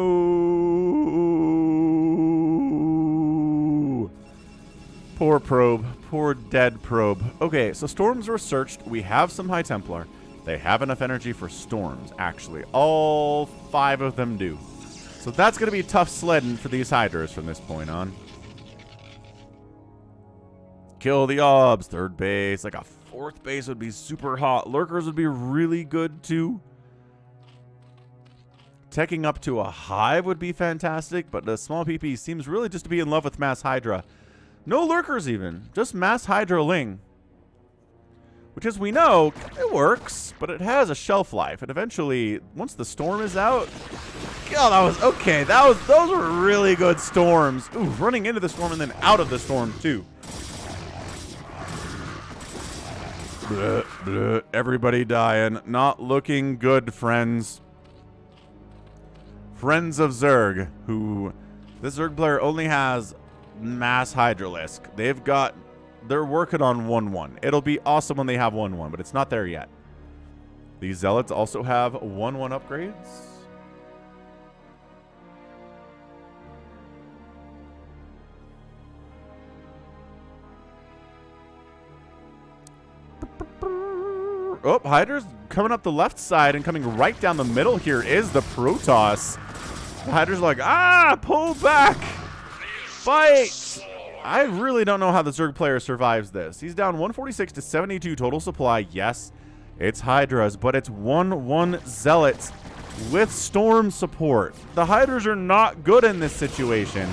Poor probe. Poor dead probe. Okay, so Storms researched. We have some High Templar. They have enough energy for Storms, actually. All 5 of them do. So that's going to be tough sledding for these Hydras from this point on. Kill the Obs. 3rd base. Like a 4th base would be super hot. Lurkers would be really good, too. Teching up to a Hive would be fantastic, but the small PP seems really just to be in love with Mass Hydra. No Lurkers even. Just Mass Hydra Ling. Which, as we know, it works, but it has a shelf life. And eventually, once the Storm is out... God, that was... Okay, those were really good Storms. Ooh, running into the Storm and then out of the Storm, too. Bleh, bleh, everybody dying. Not looking good, friends. Friends of Zerg, who... This Zerg player only has Mass Hydralisk. They're working on 1-1. It'll be awesome when they have 1-1, but it's not there yet. These Zealots also have 1-1 upgrades. Oh, Hydra's coming up the left side and coming right down the middle here is the Protoss. The Hydra's like, pull back. Fight. I really don't know how the Zerg player survives this. He's down 146 to 72 total supply. Yes, it's Hydras, but it's 1-1 Zealots with Storm support. The Hydras are not good in this situation.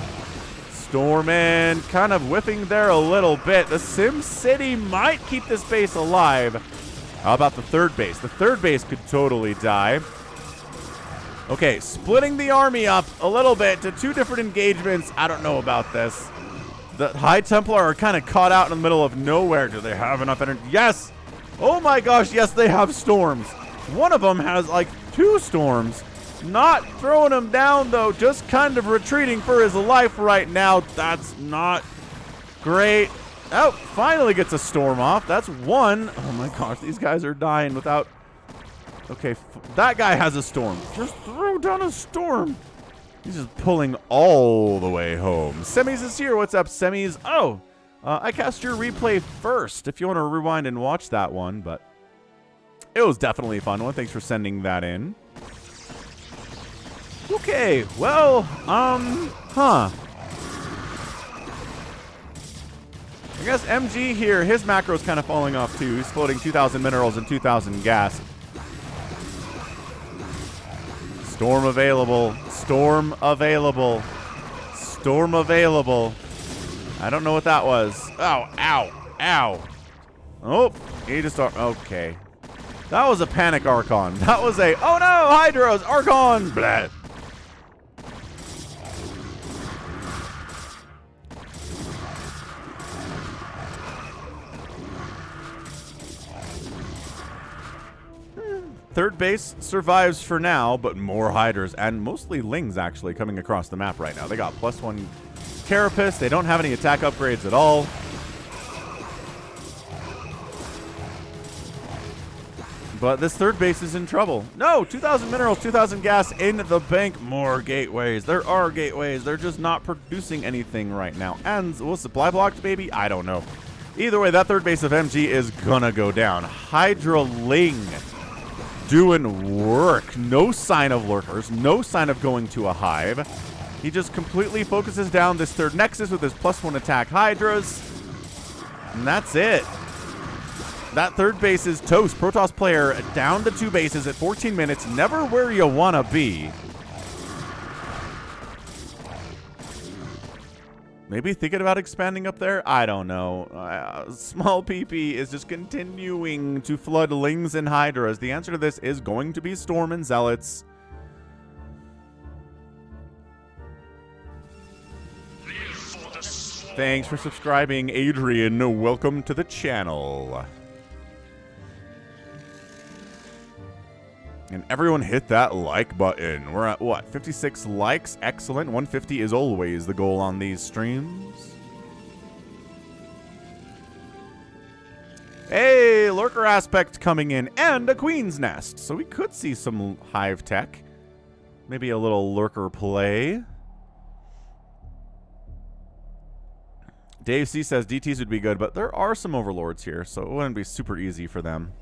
Stormin kind of whipping there a little bit. The Sim City might keep this base alive. How about the 3rd base? The 3rd base could totally die. Okay, splitting the army up a little bit to 2 different engagements. I don't know about this. The High Templar are kind of caught out in the middle of nowhere. Do they have enough energy? Yes! Oh my gosh, yes, they have Storms. One of them has like 2 Storms. Not throwing him down, though. Just kind of retreating for his life right now. That's not great. Oh, finally gets a Storm off. That's 1. Oh my gosh, these guys are dying without... Okay, that guy has a Storm. Just throw down a Storm. He's just pulling all the way home. Semis is here. What's up, Semis? Oh, I cast your replay first if you want to rewind and watch that one, but it was definitely a fun one. Thanks for sending that in. Okay, well, I guess MG here, his macro's kind of falling off too. He's floating 2,000 minerals and 2,000 gas. Storm available. Storm available. Storm available. I don't know what that was. Oh, ow. Ow. Oh, he just... Okay. That was a panic Archon. That was a... Oh no, Hydras! Archon! Blah. Third base survives for now, but more hydras and mostly lings actually coming across the map right now. They got +1 carapace. They don't have any attack upgrades at all. But this third base is in trouble. No, 2,000 minerals, 2,000 gas in the bank. More gateways. There are gateways. They're just not producing anything right now. And will supply blocked, maybe? I don't know. Either way, that third base of MG is gonna go down. Hydra Ling doing work. No sign of lurkers. No sign of going to a hive. He just completely focuses down this third nexus with his +1 attack hydras. And that's it. That third base is toast. Protoss player down to 2 bases at 14 minutes. Never where you want to be. Maybe thinking about expanding up there? I don't know. Small PP is just continuing to flood lings and hydras. The answer to this is going to be Storm and Zealots. Thanks for subscribing, Adrian. Welcome to the channel. And everyone hit that like button. We're at, what, 56 likes? Excellent. 150 is always the goal on these streams. Hey, lurker aspect coming in, and a queen's nest. So we could see some hive tech. Maybe a little lurker play. Dave C says DTs would be good, but there are some overlords here, so it wouldn't be super easy for them.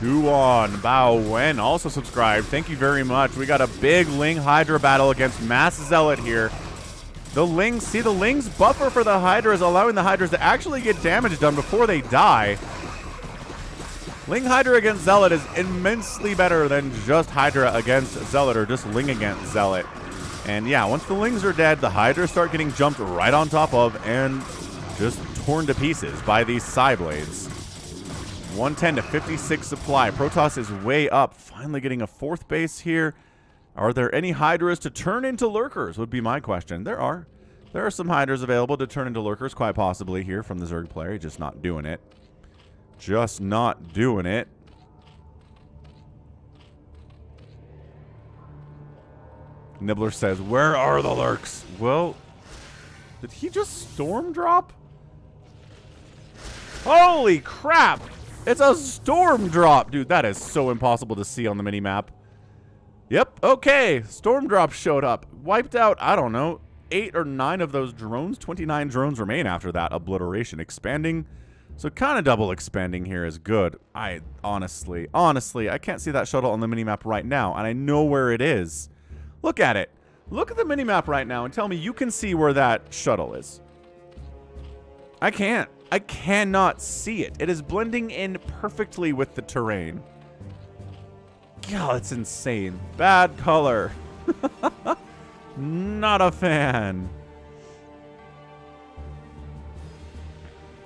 Tuan Bao Wen also subscribed. Thank you very much. We got a big Ling Hydra battle against Mass Zealot here. The Lings, see, the Lings buffer for the Hydras, allowing the Hydras to actually get damage done before they die. Ling Hydra against Zealot is immensely better than just Hydra against Zealot or just Ling against Zealot. And yeah, once the Lings are dead, the Hydras start getting jumped right on top of and just torn to pieces by these Psy Blades. 110 to 56 supply. Protoss is way up. Finally getting a 4th base here. Are there any Hydras to turn into lurkers would be my question. There are. There are some Hydras available to turn into lurkers quite possibly here from the Zerg player. Just not doing it. Just not doing it. Nibbler says, where are the lurks? Well, did he just storm drop? Holy crap! It's a storm drop! Dude, that is so impossible to see on the mini-map. Yep, okay. Storm drop showed up. Wiped out, I don't know, 8 or 9 of those drones. 29 drones remain after that obliteration. Expanding. So kind of double expanding here is good. I honestly, I can't see that shuttle on the mini-map right now, and I know where it is. Look at it. Look at the mini-map right now and tell me you can see where that shuttle is. I can't. I cannot see it. It is blending in perfectly with the terrain. God, it's insane. Bad color. Not a fan.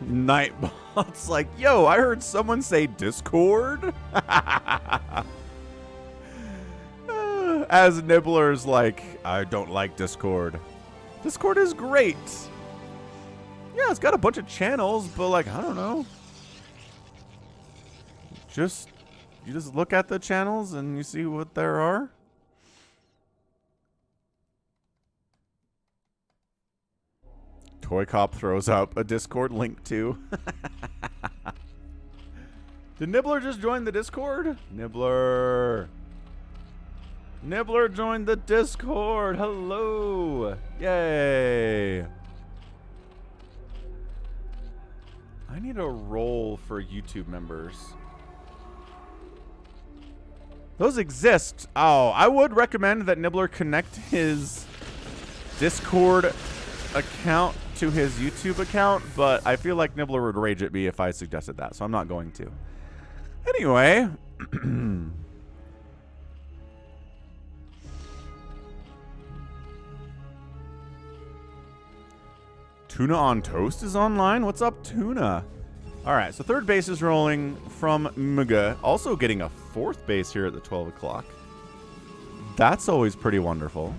Nightbot's like, yo, I heard someone say Discord. As Nibbler's like, I don't like Discord. Discord is great. Yeah, it's got a bunch of channels, but like, I don't know. You just look at the channels and you see what there are. ToyCop throws up a Discord link too. Did Nibbler just join the Discord? Nibbler. Nibbler joined the Discord. Hello. Yay. I need a role for YouTube members. Those exist. Oh, I would recommend that Nibbler connect his Discord account to his YouTube account, but I feel like Nibbler would rage at me if I suggested that, so I'm not going to. Anyway. Tuna on Toast is online. What's up, Tuna? All right, so third base is rolling from Mga. Also getting a 4th base here at the 12 o'clock. That's always pretty wonderful.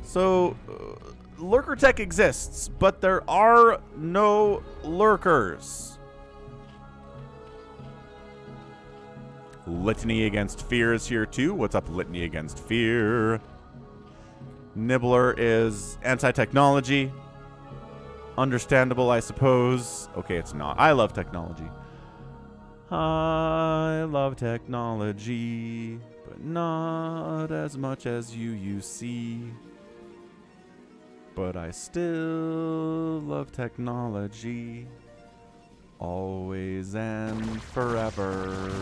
So, lurker tech exists, but there are no lurkers. Litany Against Fear is here too. What's up, Litany Against Fear? Nibbler is anti-technology. Understandable, I suppose. Okay, it's not. I love technology. I love technology, but not as much as you see. But I still love technology. Always and forever.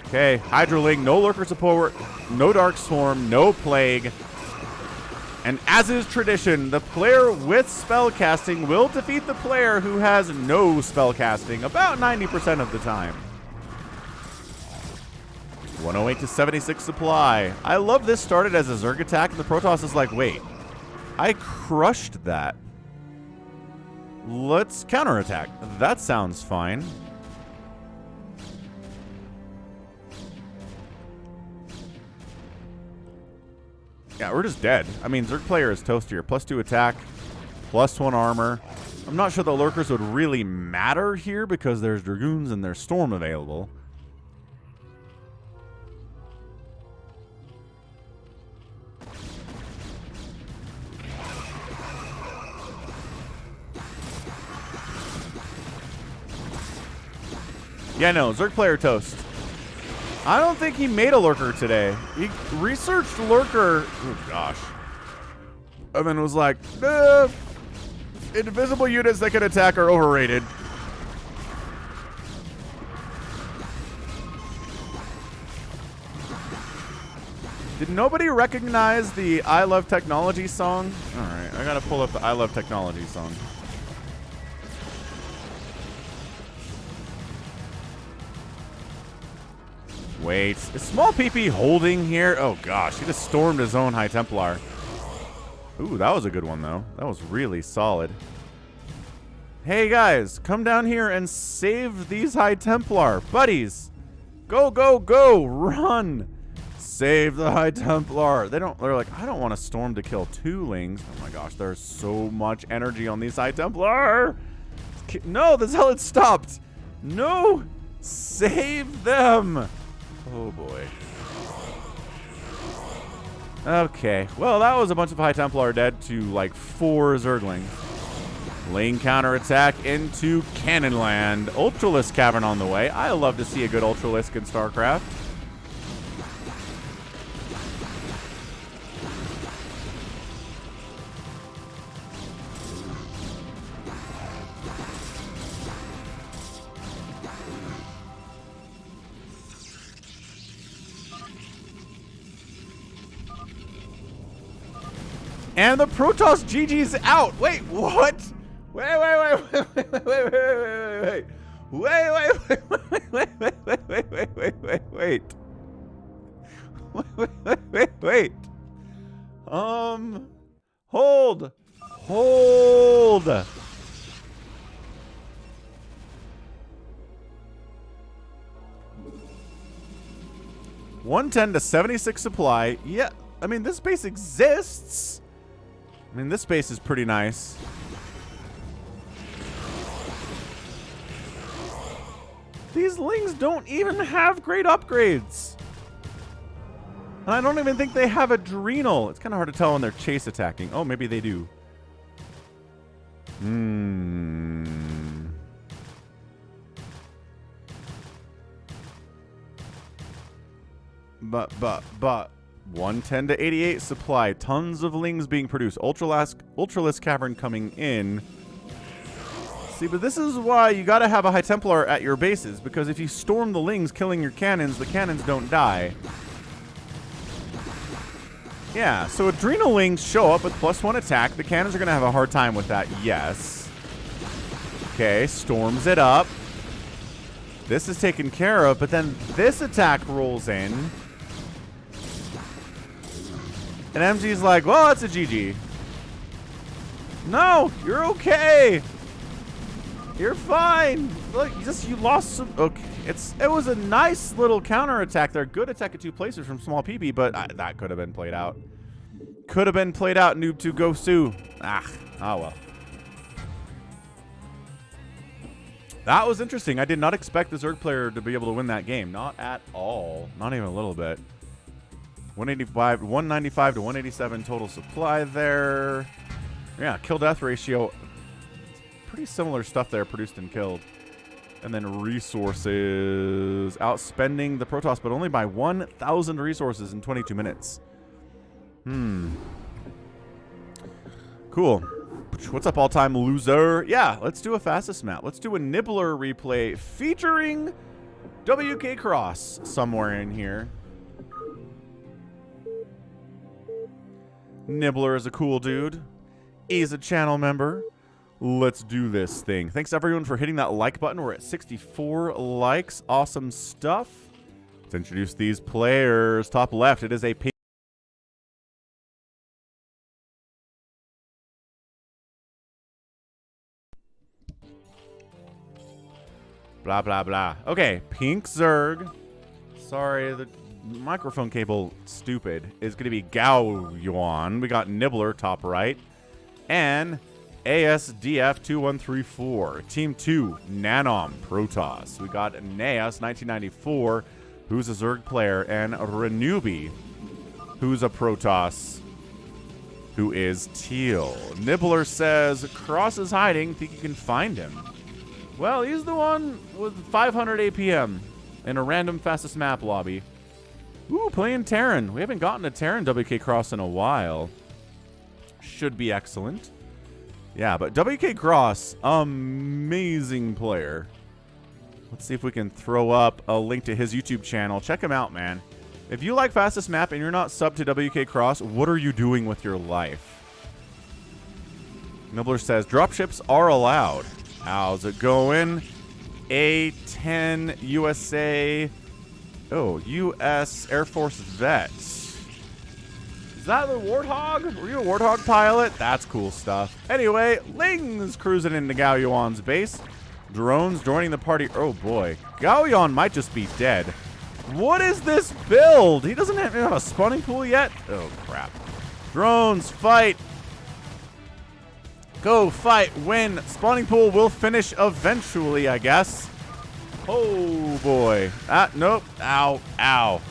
Okay, Hydroling, no Lurker support, no Dark Swarm, no Plague. And as is tradition, the player with spellcasting will defeat the player who has no spellcasting about 90% of the time. 108 to 76 supply. I love this started as a Zerg attack, and the Protoss is like, wait, I crushed that. Let's counterattack. That sounds fine. Yeah, we're just dead. I mean, Zerg player is toastier. +2 attack, +1 armor. I'm not sure the lurkers would really matter here because there's Dragoons and there's Storm available. Yeah, no, Zerg player toast. I don't think he made a lurker today. He researched lurker. Oh, gosh. And then was like, invisible units that can attack are overrated. Did nobody recognize the I Love Technology song? All right, I gotta pull up the I Love Technology song. Wait, is Small PP holding here? Oh gosh, he just stormed his own High Templar. Ooh, that was a good one though. That was really solid. Hey guys, come down here and save these High Templar. Buddies, go, go, go, run. Save the High Templar. They're like, I don't want to storm to kill 2 lings. Oh my gosh, there's so much energy on these High Templar. No, the Zealot stopped. No, save them. Oh boy. Okay, well that was a bunch of High Templar dead to like 4 Zerglings. Lane counterattack into Cannonland. Ultralisk Cavern on the way. I love to see a good Ultralisk in StarCraft. And the Protoss GG's out. Wait, what? Wait. Hold. 110 to 76 supply. Yeah, I mean, this base exists. I mean, this base is pretty nice. These lings don't even have great upgrades. And I don't even think they have Adrenal. It's kind of hard to tell when they're chase attacking. Oh, maybe they do. But 110 to 88 supply. Tons of lings being produced. Ultralisk Cavern coming in. See, but this is why you gotta have a High Templar at your bases, because if you storm the lings killing your cannons, the cannons don't die. Yeah, so Adrenal lings show up with +1 attack. The cannons are gonna have a hard time with that, yes. Okay, storms it up. This is taken care of, but then this attack rolls in. And MG's like, well, that's a GG. No, you're okay. You're fine. Look, you lost some. Okay, It was a nice little counterattack there. Good attack at 2 places from Small PP, but that could have been played out. Could have been played out, Noob 2 Go Sue. Oh well. That was interesting. I did not expect the Zerg player to be able to win that game. Not at all. Not even a little bit. 195 to 187 total supply there. Yeah, kill-death ratio. Pretty similar stuff there, produced and killed. And then resources. Outspending the Protoss, but only by 1,000 resources in 22 minutes. Cool. What's up, all-time loser? Yeah, let's do a fastest map. Let's do a Nibbler replay featuring Wk'Cross somewhere in here. Nibbler is a cool dude. He's a channel member. Let's do this thing. Thanks everyone for hitting that like button. We're at 64 likes. Awesome stuff. Let's introduce these players. Top left, it is a blah, blah, blah. Okay, Pink Zerg. Sorry, the microphone cable, stupid, is going to be Gao Yuan. We got Nibbler, top right. And ASDF2134. Team 2, Nanom, Protoss. We got Neas, 1994, who's a Zerg player. And Renubi, who's a Protoss, who is teal. Nibbler says, Cross is hiding. Think you can find him? Well, he's the one with 500 APM in a random fastest map lobby. Ooh, playing Terran. We haven't gotten a Terran Wk'Cross in a while. Should be excellent. Yeah, but Wk'Cross, amazing player. Let's see if we can throw up a link to his YouTube channel. Check him out, man. If you like fastest map and you're not subbed to Wk'Cross, what are you doing with your life? Nibbler says, dropships are allowed. How's it going? A10 USA. Oh, U.S. Air Force vet. Is that the Warthog? Were you a Warthog pilot? That's cool stuff. Anyway, Ling's cruising into Gao Yuan's base. Drones joining the party. Oh boy. Gao Yuan might just be dead. What is this build? He doesn't have a spawning pool yet? Oh crap. Drones, fight. Go, fight, win. Spawning pool will finish eventually, I guess. Oh, boy. Nope. Ow, ow.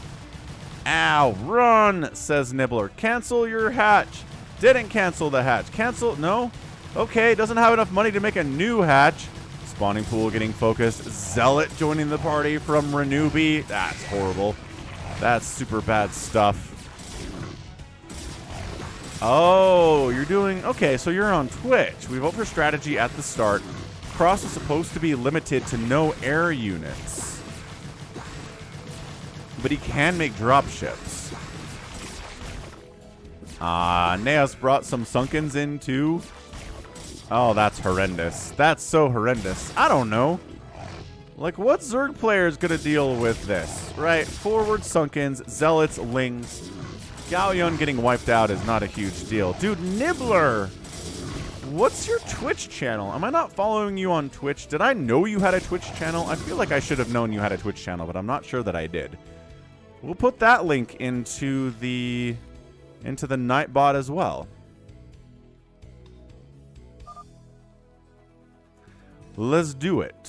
Ow, run, says Nibbler. Cancel your hatch. Didn't cancel the hatch. Cancel, no? Okay, doesn't have enough money to make a new hatch. Spawning pool getting focused. Zealot joining the party from Renubi. That's horrible. That's super bad stuff. Oh, you're doing... Okay, so you're on Twitch. We vote for strategy at the start. Cross is supposed to be limited to no air units. But he can make dropships. Neas brought some Sunkens in too. Oh, that's horrendous. That's so horrendous. I don't know. Like, what Zerg player is going to deal with this? Right? Forward Sunkens, Zealots, Lings. Gao Yuan getting wiped out is not a huge deal. Dude, Nibbler! What's your Twitch channel? Am I not following you on Twitch? Did I know you had a Twitch channel? I feel like I should have known you had a Twitch channel, but I'm not sure that I did. We'll put that link into the Nightbot as well. Let's do it.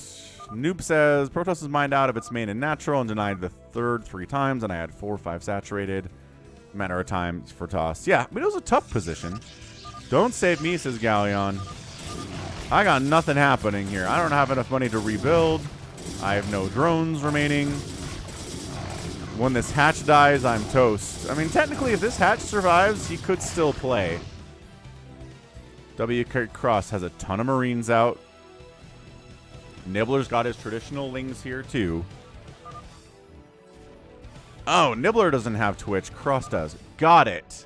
Noob says, Protoss is mined out of its main and natural and denied the third 3 times, and I had 4 or 5 saturated. Matter of time for toss. Yeah, but it was a tough position. Don't save me, says Gao Yuan. I got nothing happening here. I don't have enough money to rebuild. I have no drones remaining. When this hatch dies, I'm toast. I mean, technically, if this hatch survives, he could still play. Wk'Cross has a ton of Marines out. Nibbler's got his traditional Lings here, too. Oh, Nibbler doesn't have Twitch. Cross does. Got it.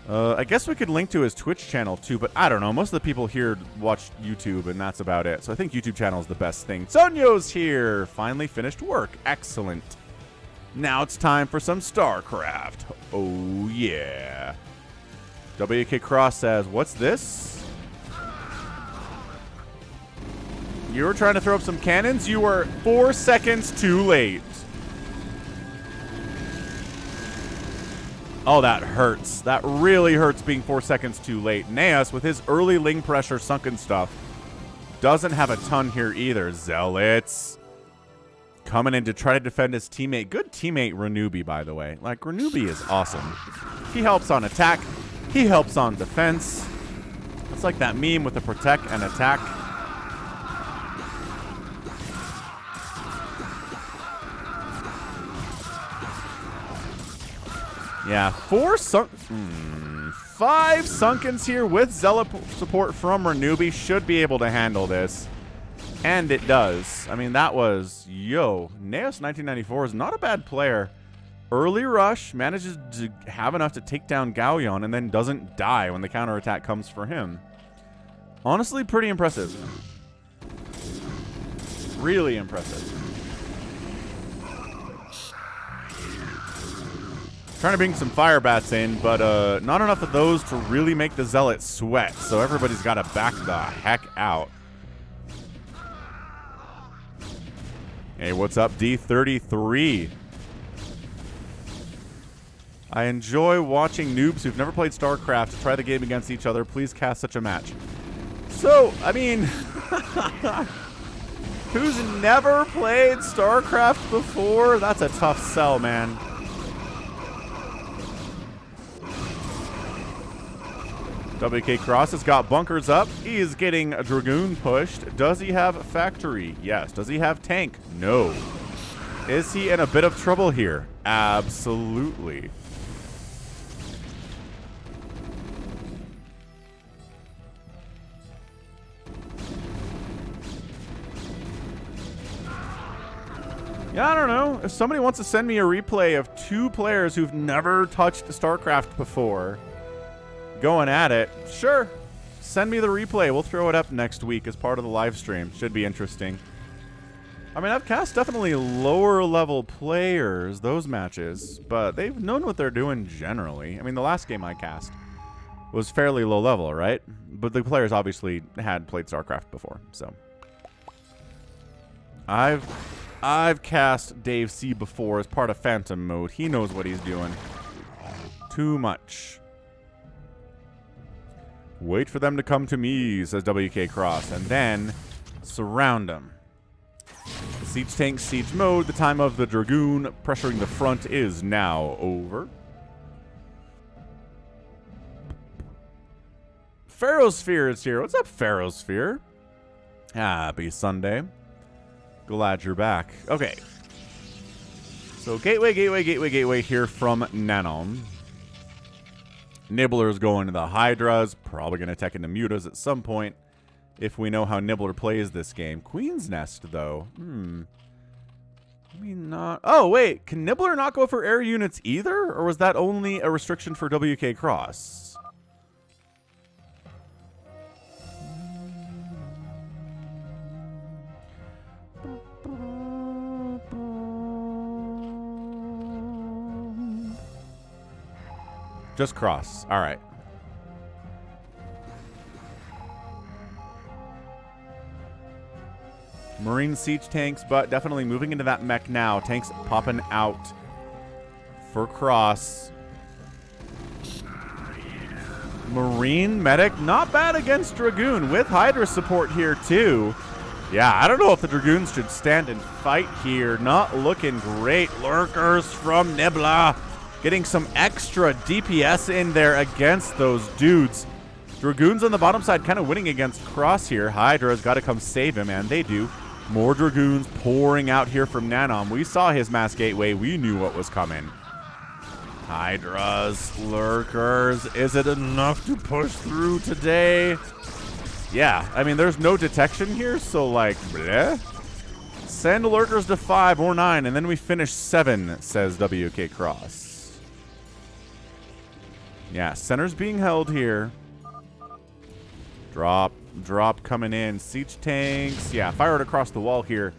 I guess we could link to his Twitch channel, too, but I don't know. Most of the people here watch YouTube, and that's about it. So I think YouTube channel is the best thing. Sonyo's here. Finally finished work. Excellent. Now it's time for some StarCraft. Oh, yeah. Wk'Cross says, what's this? You were trying to throw up some cannons. You were 4 seconds too late. Oh, that hurts. That really hurts being 4 seconds too late. Naeus, with his early Ling pressure sunken stuff, doesn't have a ton here either. Zealots coming in to try to defend his teammate. Good teammate, Renubi, by the way. Like, Renubi is awesome. He helps on attack. He helps on defense. It's like that meme with the protect and attack. Yeah, 5 Sunkens here with Zealot support from Renubi. Should be able to handle this. And it does. I mean, that was... Yo, Naeus 1994 is not a bad player. Early rush, manages to have enough to take down Gauyon, and then doesn't die when the counterattack comes for him. Honestly, pretty impressive. Really impressive. Trying to bring some fire bats in, but not enough of those to really make the Zealot sweat. So everybody's got to back the heck out. Hey, what's up, D33? I enjoy watching noobs who've never played StarCraft try the game against each other. Please cast such a match. So, I mean, who's never played StarCraft before? That's a tough sell, man. Wk'Cross has got bunkers up. He is getting a Dragoon pushed. Does he have factory? Yes. Does he have tank? No. Is he in a bit of trouble here? Absolutely. Yeah, I don't know. If somebody wants to send me a replay of 2 players who've never touched StarCraft before going at it, sure. Send me the replay. We'll throw it up next week as part of the live stream. Should be interesting. I mean, I've cast definitely lower level players, those matches, but they've known what they're doing generally. I mean, the last game I cast was fairly low level, right? But the players obviously had played StarCraft before, so. I've cast Dave C before as part of Phantom mode. He knows what he's doing. Too much. Wait for them to come to me, says Wk'Cross, and then surround them. Siege tank, siege mode. The time of the Dragoon pressuring the front is now over. Pharaohsphere is here. What's up, Pharaohsphere? Happy Sunday. Glad you're back. Okay. So gateway here from Nanom. Nibbler's going to the Hydras. Probably going to attack into Mutas at some point. If we know how Nibbler plays this game. Queen's Nest, though. Maybe not. Oh, wait. Can Nibbler not go for air units either? Or was that only a restriction for Wk'Cross? Just cross. All right. Marine siege tanks, but definitely moving into that mech now. Tanks popping out for cross. Marine medic, not bad against Dragoon with Hydra support here too. Yeah, I don't know if the Dragoons should stand and fight here. Not looking great. Lurkers from Nibbler. Getting some extra DPS in there against those dudes. Dragoons on the bottom side kind of winning against Cross here. Hydra's got to come save him, and they do. More Dragoons pouring out here from Nanom. We saw his mass gateway. We knew what was coming. Hydras, Lurkers. Is it enough to push through today? Yeah, I mean, there's no detection here, so like, bleh. Send Lurkers to 5 or 9, and then we finish 7, says Wk'Cross. Yeah, center's being held here. Drop coming in. Siege tanks. Yeah, fire it across the wall here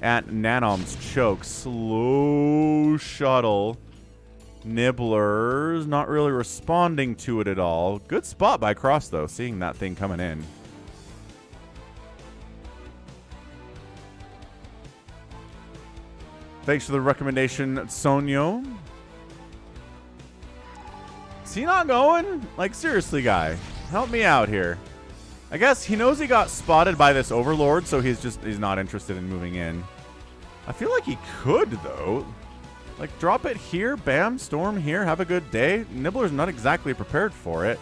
at Nanom's choke. Slow shuttle. Nibbler's not really responding to it at all. Good spot by Cross, though, seeing that thing coming in. Thanks for the recommendation, Sonyo. Is he not going? Like, seriously, guy. Help me out here. I guess he knows he got spotted by this overlord, so he's not interested in moving in. I feel like he could, though. Like, drop it here, bam, storm here, have a good day. Nibbler's not exactly prepared for it.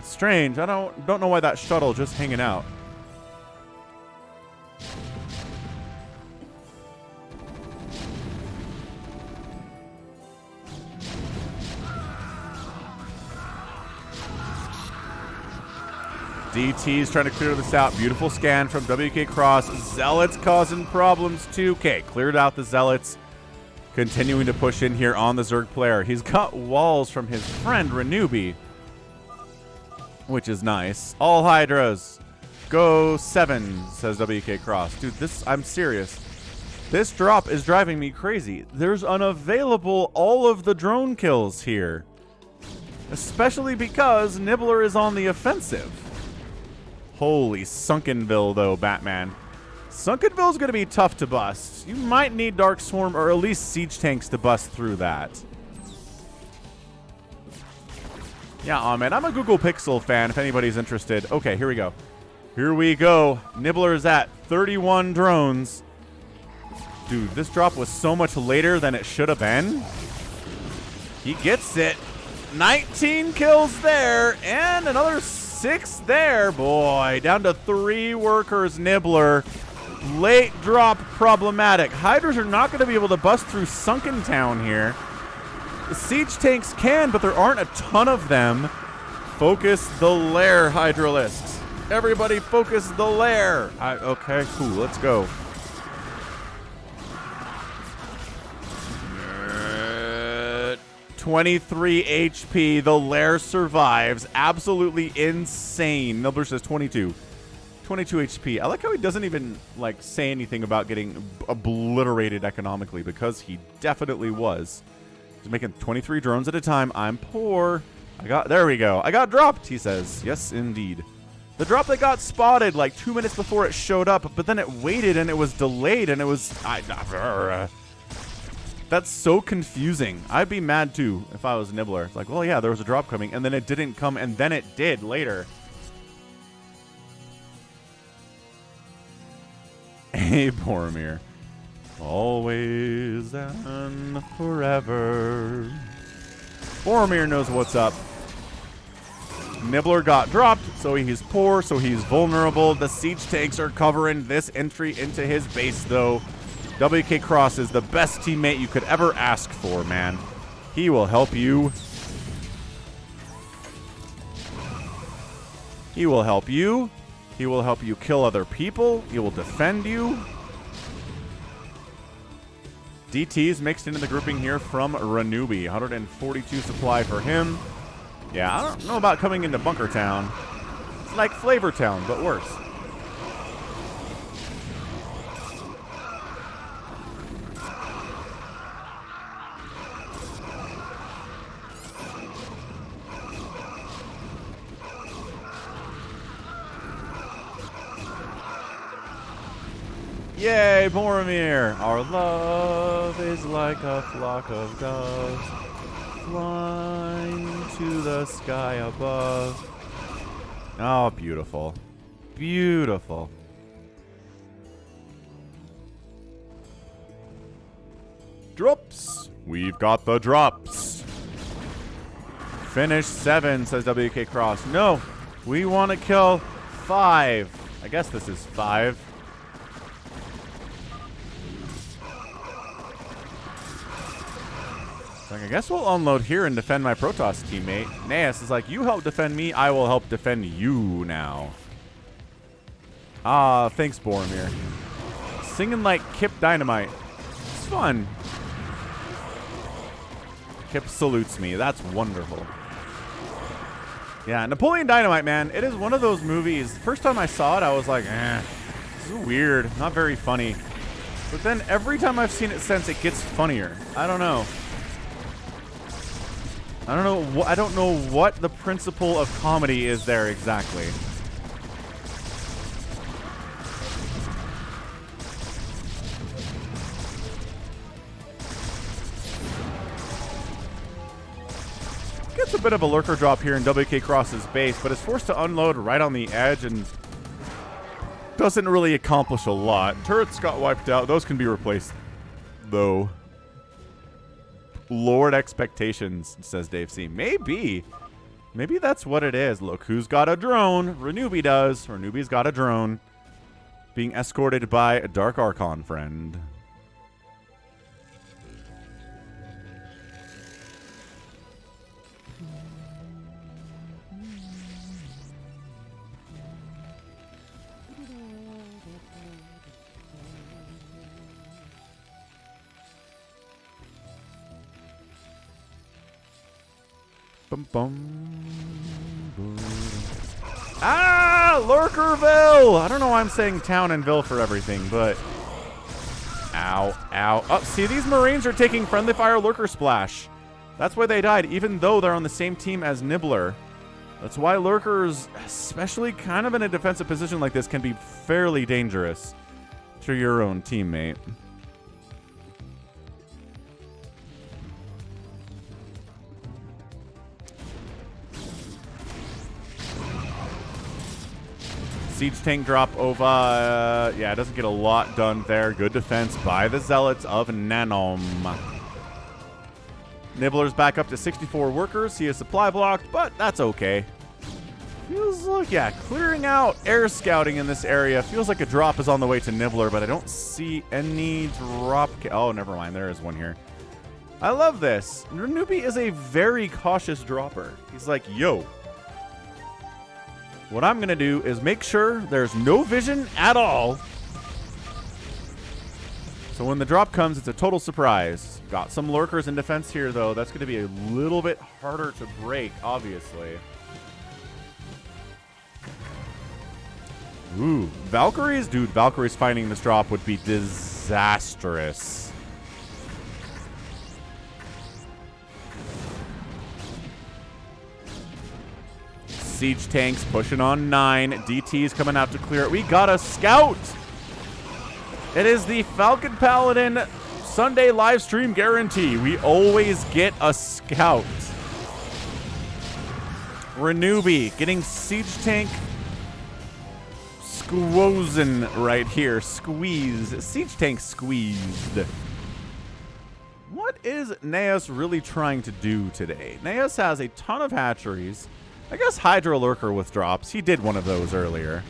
Strange. I don't know why that shuttle just hanging out. DT's trying to clear this out. Beautiful scan from Wk'Cross. Zealots causing problems too. Okay, cleared out the Zealots. Continuing to push in here on the Zerg player. He's got walls from his friend Renubi, which is nice. All Hydras. Go 7, says Wk'Cross. Dude, I'm serious. This drop is driving me crazy. There's unavailable all of the drone kills here. Especially because Nibbler is on the offensive. Holy Sunkenville, though, Batman. Sunkenville's going to be tough to bust. You might need Dark Swarm or at least siege tanks to bust through that. Yeah, Ahmed, I'm a Google Pixel fan if anybody's interested. Okay, here we go. Here we go. Nibbler's at 31 drones. Dude, this drop was so much later than it should have been. He gets it. 19 kills there and another 6 there. Boy, down to 3 workers, Nibbler. Late drop problematic. Hydras are not going to be able to bust through Sunken Town here. The siege tanks can, but there aren't a ton of them. Focus the lair, Hydralisks. Everybody focus the lair. Okay, cool. Let's go. 23 HP. The lair survives. Absolutely insane. Nibbler says 22. 22 HP. I like how he doesn't even like say anything about getting obliterated economically, because he definitely was. He's making 23 drones at a time. I'm poor. There we go. I got dropped, he says. Yes, indeed. The drop that got spotted like 2 minutes before it showed up, but then it waited and it was delayed and it was... That's so confusing. I'd be mad too if I was Nibbler. It's like, well, yeah, there was a drop coming and then it didn't come and then it did later. Hey, Vermeer. Always and forever. Vermeer knows what's up. Nibbler got dropped, so he's poor, so he's vulnerable. The siege tanks are covering this entry into his base, though. Wk'Cross is the best teammate you could ever ask for, man. He will help you. He will help you. He will help you kill other people. He will defend you. DT's mixed into the grouping here from Renubi. 142 supply for him. Yeah, I don't know about coming into Bunker Town. It's like Flavor Town, but worse. Yay, Vermeer! Our love is like a flock of doves flying to the sky above. Oh, beautiful. Beautiful. Drops. We've got the drops. Finish 7, says Wk'Cross. No, we want to kill 5. I guess this is 5. Like, I guess we'll unload here and defend my Protoss teammate. Naeus is like, you help defend me, I will help defend you now. Ah, thanks, Vermeer. Singing like Kip Dynamite. It's fun. Kip salutes me. That's wonderful. Yeah, Napoleon Dynamite, man. It is one of those movies. First time I saw it, I was like, this is weird. Not very funny. But then every time I've seen it since, it gets funnier. I don't know. I don't know what the principle of comedy is there exactly. gets a bit of a lurker drop here in Wk'Cross's base, but is forced to unload right on the edge and doesn't really accomplish a lot. Turrets got wiped out. Those can be replaced, though. Lord expectations, says Dave C. Maybe. Maybe that's what it is. Look who's got a drone. Renubi does. Renubi's got a drone. Being escorted by a Dark Archon friend. Bum, bum, boom. Ah! Lurkerville! I don't know why I'm saying town and ville for everything, but... Ow, ow. Oh, see, these Marines are taking friendly fire lurker splash. That's why they died, even though they're on the same team as Nibbler. That's why lurkers, especially kind of in a defensive position like this, can be fairly dangerous to your own teammate. Siege tank drop over. Yeah, it doesn't get a lot done there. Good defense by the Zealots of Nanom. Nibbler's back up to 64 workers. He is supply blocked, but that's okay. Feels like, yeah, clearing out air scouting in this area. Feels like a drop is on the way to Nibbler, but I don't see any drop. Oh, never mind. There is one here. I love this. Renubi is a very cautious dropper. He's like, yo. What I'm going to do is make sure there's no vision at all. So when the drop comes, it's a total surprise. Got some lurkers in defense here, though. That's going to be a little bit harder to break, obviously. Ooh, Valkyries? Dude, Valkyries finding this drop would be disastrous. Siege tanks pushing on 9. DT's coming out to clear it. We got a scout. It is the Falcon Paladin Sunday live stream guarantee. We always get a scout. Renubi getting siege tank squozen right here. Squeezed. Siege tank squeezed. What is Naeus really trying to do today? Naeus has a ton of hatcheries. I guess Hydro Lurker with drops. He did one of those earlier.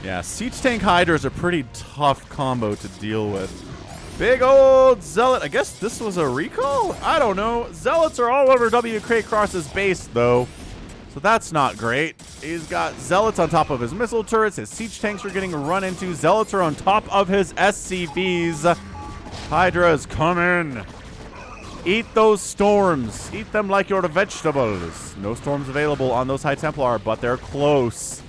Yeah, Siege Tank Hydra is a pretty tough combo to deal with. Big old Zealot. I guess this was a recall? I don't know. Zealots are all over Wk'Cross's base, though. So that's not great. He's got Zealots on top of his missile turrets. His siege tanks are getting run into. Zealots are on top of his SCVs. Hydras, come in. Eat those storms. Eat them like your vegetables. No storms available on those High Templar, but they're close.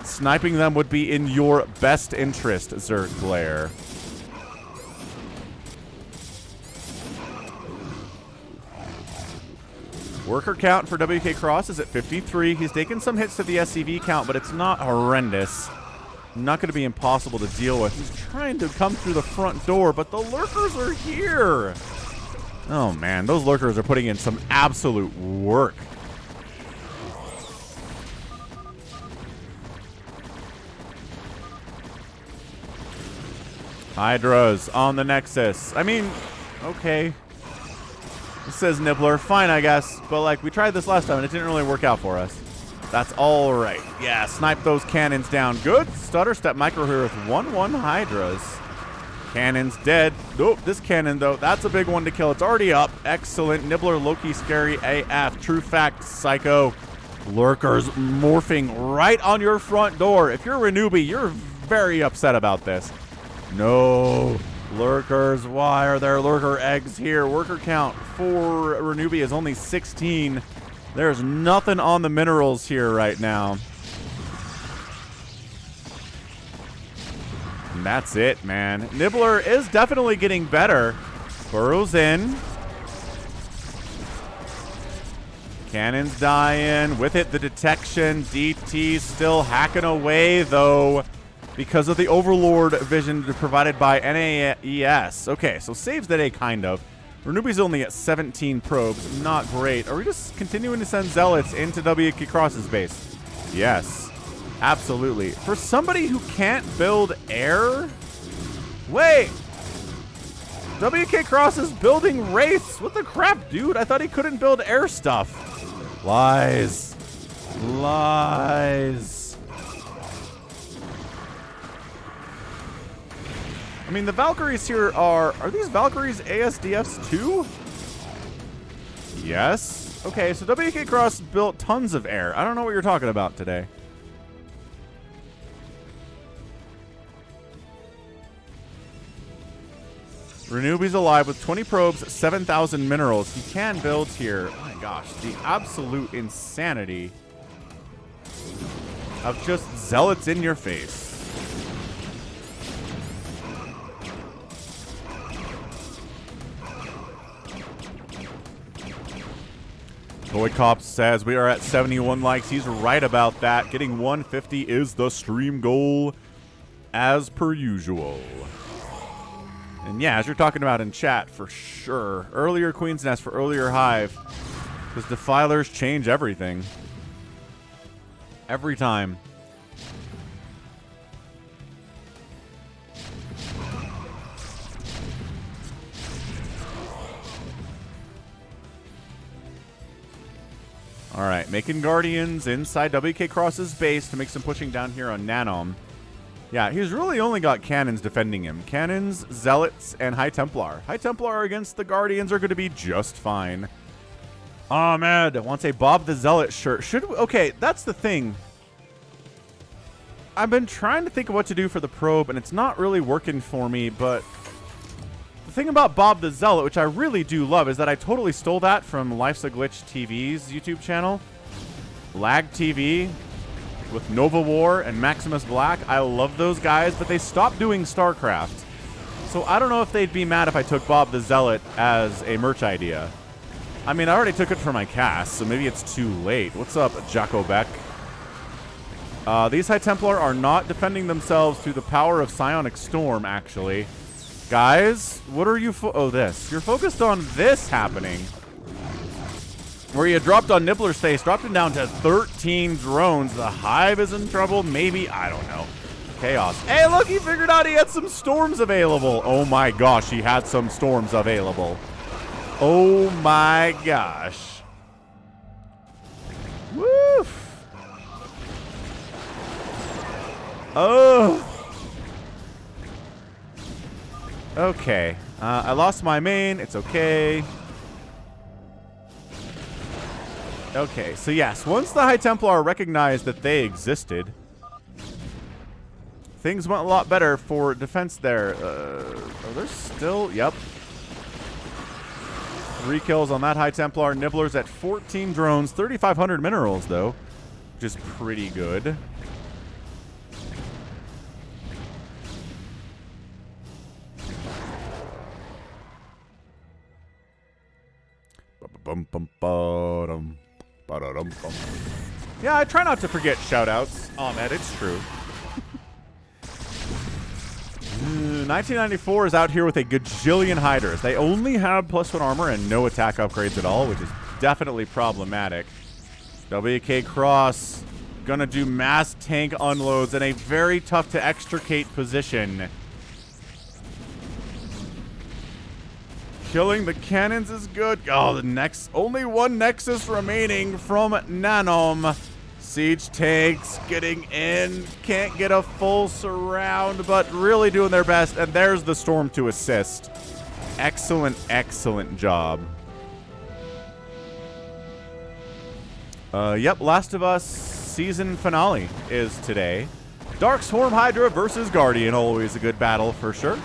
Sniping them would be in your best interest, Zerg Blair. Worker count for Wk'Cross is at 53. He's taken some hits to the SCV count, but it's not horrendous. Not going to be impossible to deal with. He's trying to come through the front door, but the lurkers are here. Oh, man. Those lurkers are putting in some absolute work. Hydras on the Nexus. I mean, okay. Says Nibbler. Fine, I guess. But, like, we tried this last time, and it didn't really work out for us. That's all right. Yeah, snipe those cannons down. Good. Stutter step micro here with 1-1 Hydras. Cannon's dead. Nope, this cannon, though, that's a big one to kill. It's already up. Excellent. Nibbler, Loki, scary AF. True fact, Psycho. Lurkers morphing right on your front door. If you're Renubi, you're very upset about this. No. Lurkers, why are there lurker eggs here? Worker count for Renubi is only 16. There's nothing on the minerals here right now. And that's it, man. Nibbler is definitely getting better. Burrows in. Cannons dying. With it, the detection. DT still hacking away, though. because of the Overlord vision provided by NAES. Okay, so saves the day, kind of. Renubi's only at 17 probes. Not great. Are we just continuing to send Zealots into Wk'Cross's base? Yes. Absolutely. For somebody who can't build air? Wait! Wk'Cross is building Wraiths! What the crap, dude? I thought he couldn't build air stuff. Lies. Lies. I mean, the Valkyries here are these Valkyries ASDFs too? Yes. Okay, so Wk'Cross built tons of air. I don't know what you're talking about today. Renubi's alive with 20 probes, 7,000 minerals. He can build here. Oh my gosh, the absolute insanity of just Zealots in your face. ToyCop says we are at 71 likes. He's right about that. Getting 150 is the stream goal, as per usual. And yeah, as you're talking about in chat, for sure. Earlier Queen's Nest for earlier Hive. Because Defilers change everything. Every time. Alright, making Guardians inside Wk'Cross's base to make some pushing down here on Nanom. Yeah, he's really only got cannons defending him. Cannons, Zealots, and High Templar. High Templar against the Guardians are going to be just fine. Ahmed wants a Bob the Zealot shirt. Should we? Okay, that's the thing. I've been trying to think of what to do for the probe, and it's not really working for me, but the thing about Bob the Zealot, which I really do love, is that I totally stole that from Life's a Glitch TV's YouTube channel. Lag TV with Nova War and Maximus Black. I love those guys, but they stopped doing StarCraft. So I don't know if they'd be mad if I took Bob the Zealot as a merch idea. I mean, I already took it for my cast, so maybe it's too late. What's up, Jacko Beck? These High Templar are not defending themselves through the power of Psionic Storm, actually. Guys, what are you oh, this. You're focused on this happening. Where you dropped on Nibbler's face, dropped him down to 13 drones. The Hive is in trouble, maybe? I don't know. Chaos. Hey, look, he figured out he had some storms available. Oh my gosh, he had some storms available. Oh my gosh. Woof. Oh. Okay. I lost my main. It's okay. Okay, so yes, once the High Templar recognized that they existed, things went a lot better for defense there. Are there still? Yep. 3 kills on that High Templar. Nibbler's at 14 drones, 3,500 minerals, though, which is pretty good. Yeah, I try not to forget shoutouts. Ahmed, it's true. 1994 is out here with a gajillion hiders. They only have +1 armor and no attack upgrades at all, which is definitely problematic. Wk'Cross gonna do mass tank unloads in a very tough to extricate position. Killing the cannons is good. Oh, the only one Nexus remaining from Nanom. Siege tanks getting in. Can't get a full surround, but really doing their best. And there's the Storm to assist. Excellent, excellent job. Yep, Last of Us season finale is today. Dark Swarm Hydra versus Guardian. Always a good battle for sure.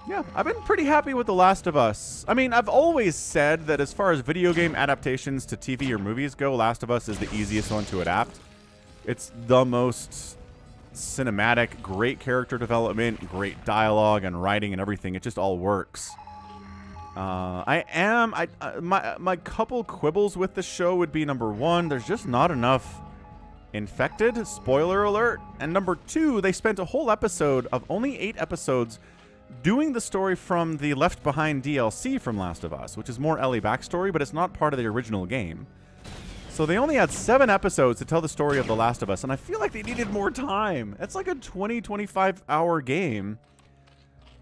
Yeah, I've been pretty happy with The Last of Us. I mean, I've always said that as far as video game adaptations to TV or movies go, Last of Us is the easiest one to adapt. It's the most cinematic, great character development, great dialogue and writing and everything. It just all works. My couple quibbles with the show would be, number one, there's just not enough infected, spoiler alert, and number two, they spent a whole episode of only 8 episodes doing the story from the Left Behind DLC from Last of Us, which is more Ellie backstory, but it's not part of the original game. So they only had 7 episodes to tell the story of The Last of Us, and I feel like they needed more time. It's like a 20-25 hour game.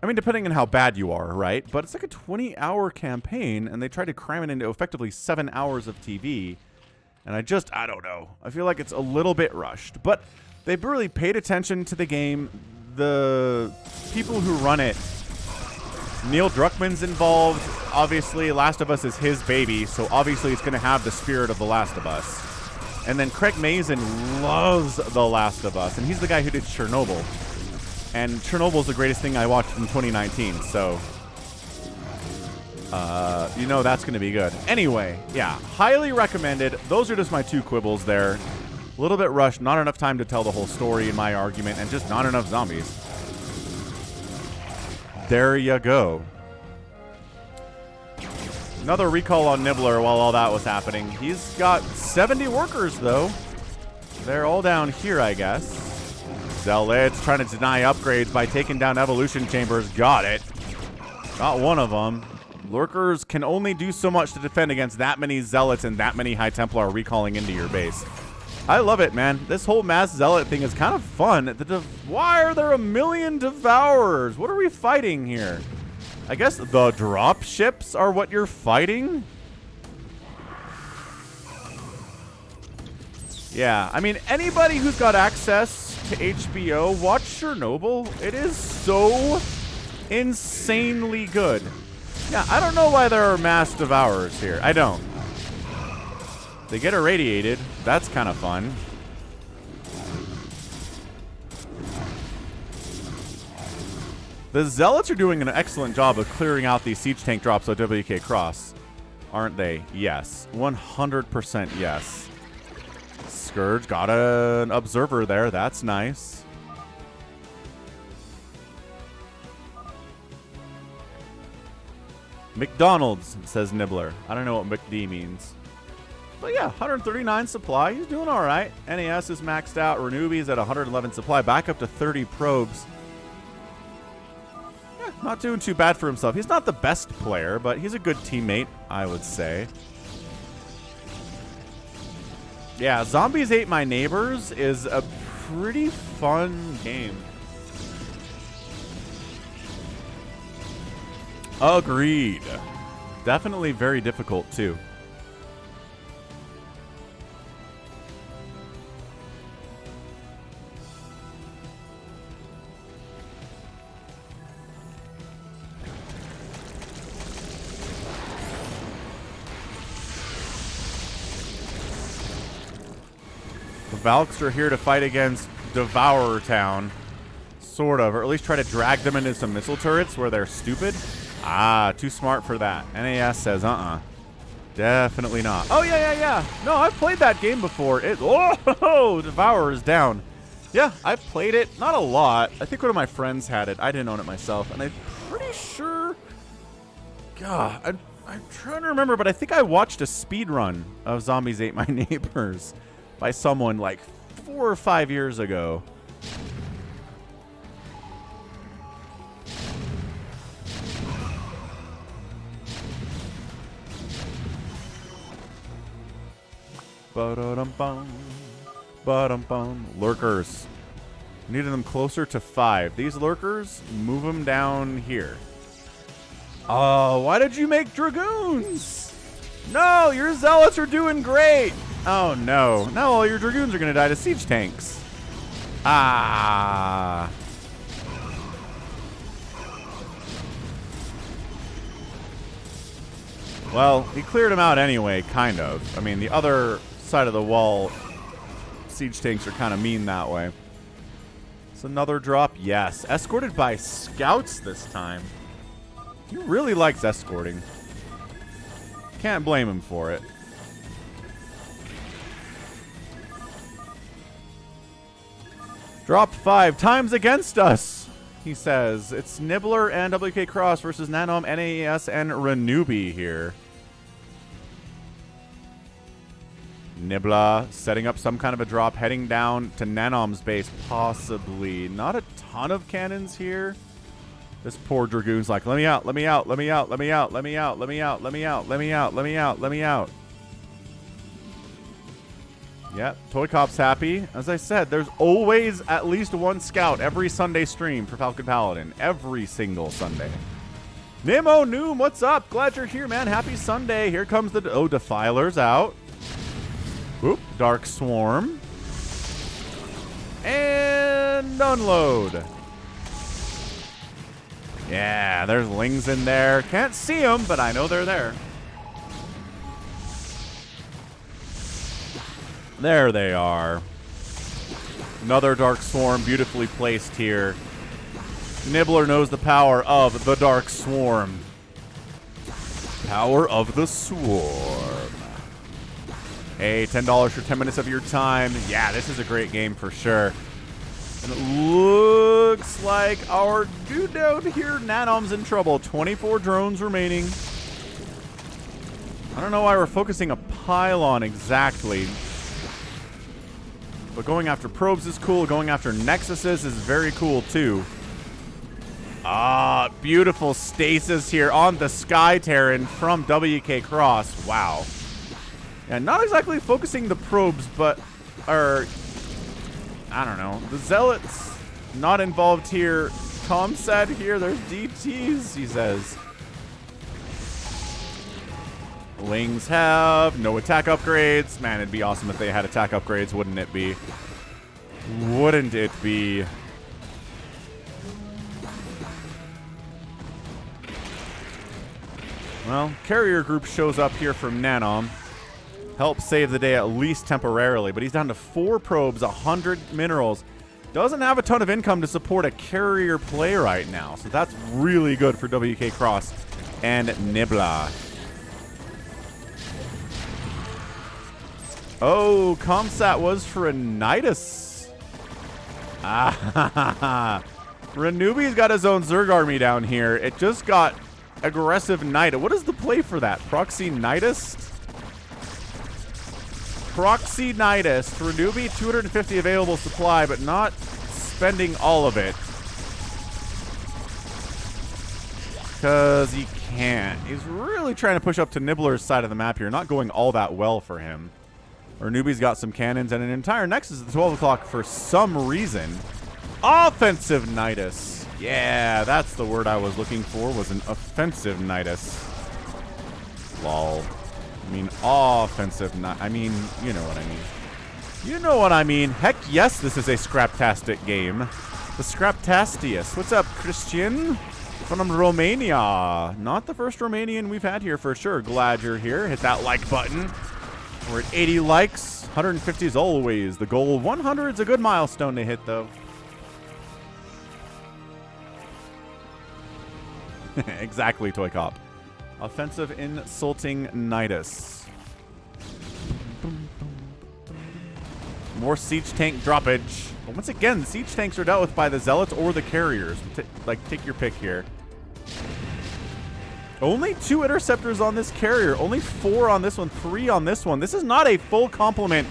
I mean, depending on how bad you are, right? But it's like a 20-hour campaign, and they tried to cram it into effectively 7 hours of TV. And I don't know. I feel like it's a little bit rushed. But they really paid attention to the game. The people who run it, Neil Druckmann's involved. Obviously, Last of Us is his baby, so obviously it's going to have the spirit of The Last of Us. And then Craig Mazin loves The Last of Us, and he's the guy who did Chernobyl. And Chernobyl's the greatest thing I watched in 2019, so you know that's going to be good. Anyway, yeah, highly recommended. Those are just my 2 quibbles there. A little bit rushed, not enough time to tell the whole story in my argument, and just not enough zombies. There you go. Another recall on Nibbler while all that was happening. He's got 70 workers, though. They're all down here, I guess. Zealots trying to deny upgrades by taking down evolution chambers. Got it. Got one of them. Lurkers can only do so much to defend against that many Zealots and that many High Templar recalling into your base. I love it, man. This whole mass Zealot thing is kind of fun. Why are there a million Devourers? What are we fighting here? I guess the drop ships are what you're fighting? Yeah, I mean, anybody who's got access to HBO, watch Chernobyl. It is so insanely good. Yeah, I don't know why there are mass Devourers here. I don't. They get irradiated. That's kind of fun. The Zealots are doing an excellent job of clearing out these siege tank drops with Wk'Cross, aren't they? Yes. 100% yes. Scourge got an observer there. That's nice. McDonald's, says Nibbler. I don't know what McD means. But yeah, 139 supply. He's doing all right. NAS is maxed out. Renubi's at 111 supply. Back up to 30 probes. Yeah, not doing too bad for himself. He's not the best player, but he's a good teammate, I would say. Yeah, Zombies Ate My Neighbors is a pretty fun game. Agreed. Definitely very difficult, too. The Valks are here to fight against Devourer Town. Sort of, or at least try to drag them into some missile turrets where they're stupid. Ah, too smart for that. NAS says, definitely not. Oh, yeah. No, I've played that game before. Oh, Devourer is down. Yeah, I've played it. Not a lot. I think one of my friends had it. I didn't own it myself. And I'm pretty sure... God, I'm trying to remember, but I think I watched a speed run of Zombies Ate My Neighbors by someone like 4 or 5 years ago. Ba-da-dum-bum. Ba-dum-bum. Lurkers. Needed them closer to 5. These lurkers, move them down here. Oh, why did you make Dragoons? No, your Zealots are doing great. Oh, no. Now all your Dragoons are going to die to siege tanks. Ah. Well, he cleared them out anyway, kind of. I mean, the other side of the wall, siege tanks are kind of mean that way. It's another drop. Yes. Escorted by scouts this time. He really likes escorting. Can't blame him for it. Drop 5 times against us. He says, it's Nibbler and Wk'Cross versus Nanom, NAES, and Renubi here. Nibbler setting up some kind of a drop, heading down to Nanom's base, possibly. Not a ton of cannons here. This poor Dragoon's like, let me out, let me out, let me out, let me out, let me out, let me out, let me out, let me out, let me out, let me out. Yep, ToyCop's happy. As I said, there's always at least one scout every Sunday stream for Falcon Paladin. Every single Sunday. Nemo Noom, what's up? Glad you're here, man. Happy Sunday. Here comes the... Oh, Defiler's out. Oop, Dark Swarm. And unload. Yeah, there's Lings in there. Can't see them, but I know they're there. There they are. Another Dark Swarm beautifully placed here. Nibbler knows the power of the Dark Swarm. Power of the Swarm. Hey, $10 for 10 minutes of your time. Yeah, this is a great game for sure. And it looks like our dude down here, Nanom's in trouble. 24 drones remaining. I don't know why we're focusing a pylon exactly. But going after probes is cool. Going after nexuses is very cool too. Ah, beautiful stasis here on the Sky Terran from Wk'Cross. Wow. Yeah, not exactly focusing the probes, but I don't know. The Zealots not involved here. Tom said here, there's DTs, he says. Lings have no attack upgrades. Man, it'd be awesome if they had attack upgrades, wouldn't it be? Wouldn't it be? Well, carrier group shows up here from Nanom. Helps save the day at least temporarily, but he's down to 4 probes, 100 minerals. Doesn't have a ton of income to support a carrier play right now, so that's really good for Wk'Cross and Nibbler. Oh, Comsat was for a Nidus. Ah, Renubi's got his own Zerg army down here. It just got aggressive Nidus. What is the play for that? Proxy Nidus? Proxy Nidus. Renubi, 250 available supply, but not spending all of it. Because he can't. He's really trying to push up to Nibbler's side of the map here. Not going all that well for him. Renubi's got some cannons and an entire Nexus at the 12 o'clock for some reason. Offensive Nidus. Yeah, that's the word I was looking for, was an offensive Nidus. Lol. I mean, offensive I mean, you know what I mean. You know what I mean. Heck yes, this is a Scraptastic game. The Scraptastius. What's up, Christian? From Romania. Not the first Romanian we've had here for sure. Glad you're here. Hit that like button. We're at 80 likes. 150 is always the goal. 100 is a good milestone to hit, though. Exactly, ToyCop. Offensive insulting Nidus. More siege tank droppage. But once again, the siege tanks are dealt with by the Zealots or the carriers. Take your pick here. Only 2 interceptors on this carrier. Only 4 on this one. 3 on this one. This is not a full complement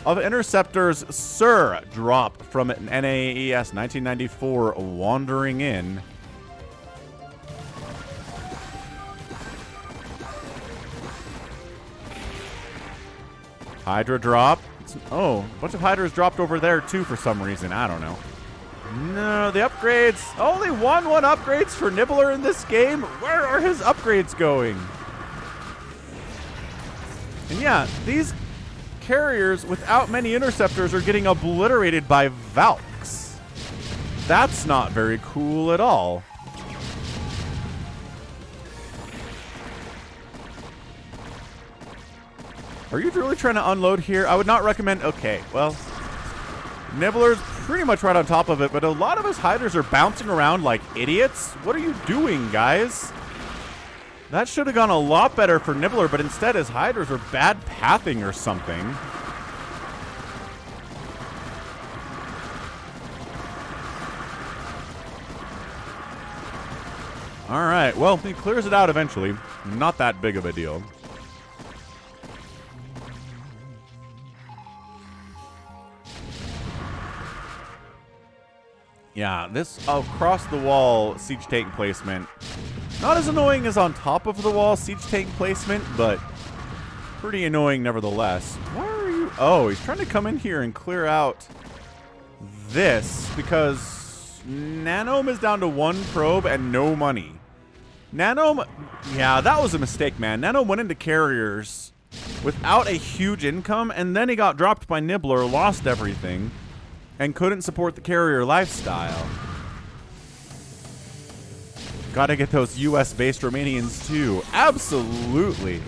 of interceptors, sir. Drop from NAES 1994 wandering in. Hydra drop. Oh, a bunch of Hydras dropped over there too for some reason. I don't know. No, the upgrades. Only 1 upgrades for Nibbler in this game. Where are his upgrades going? And yeah, these carriers without many interceptors are getting obliterated by Valks. That's not very cool at all. Are you really trying to unload here? I would not recommend... Okay, well... Nibbler's pretty much right on top of it, but a lot of his Hydras are bouncing around like idiots. What are you doing, guys? That should have gone a lot better for Nibbler, but instead his Hydras are bad pathing or something. All right. Well, he clears it out eventually. Not that big of a deal. Yeah, this across the wall siege tank placement. Not as annoying as on top of the wall siege tank placement, but pretty annoying nevertheless. Why are you... Oh, he's trying to come in here and clear out this because Nanome is down to 1 probe and no money. Nanome... Yeah, that was a mistake, man. Nanome went into carriers without a huge income, and then he got dropped by Nibbler, lost everything, and couldn't support the carrier lifestyle. Gotta get those US-based Romanians too. Absolutely.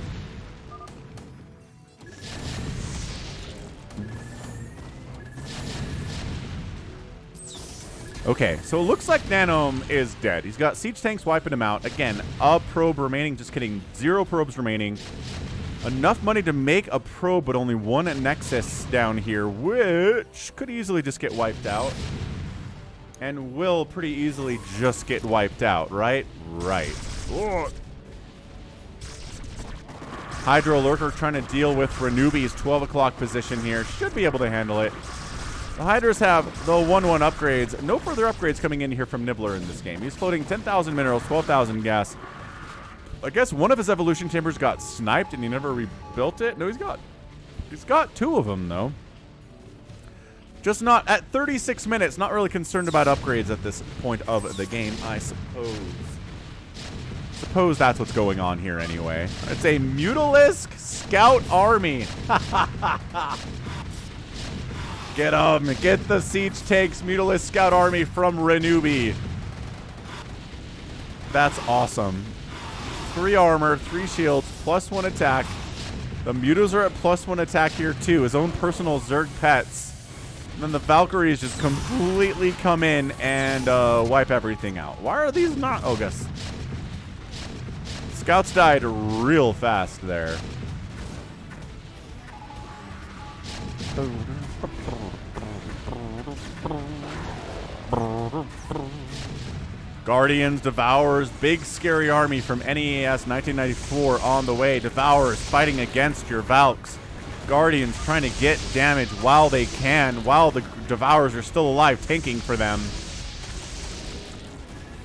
Okay, so it looks like Nanome is dead. He's got siege tanks wiping him out. Again, a probe remaining. Just kidding. 0 probes remaining. Enough money to make a probe, but only 1 Nexus down here, which could easily just get wiped out. And will pretty easily just get wiped out, right? Right. Ugh. Hydro Lurker trying to deal with Renubi's 12 o'clock position here. Should be able to handle it. The Hydras have the 1-1 upgrades. No further upgrades coming in here from Nibbler in this game. He's floating 10,000 minerals, 12,000 gas. I guess one of his evolution chambers got sniped and he never rebuilt it. No, he's got 2 of them though. Just not at 36 minutes. Not really concerned about upgrades at this point of the game, I suppose. Suppose that's what's going on here anyway. It's a Mutalisk Scout Army. Get him. Get the siege tanks Mutalisk Scout Army from Renubi. That's awesome. 3 armor, 3 shields, +1 attack. The Mutas are at +1 attack here too. His own personal Zerg pets. And then the Valkyries just completely come in and wipe everything out. Why are these not? Oh, guess. Scouts died real fast there. Guardians, Devourers, big scary army from NEAS 1994 on the way. Devourers fighting against your Valks. Guardians trying to get damage while they can, while the Devourers are still alive, tanking for them.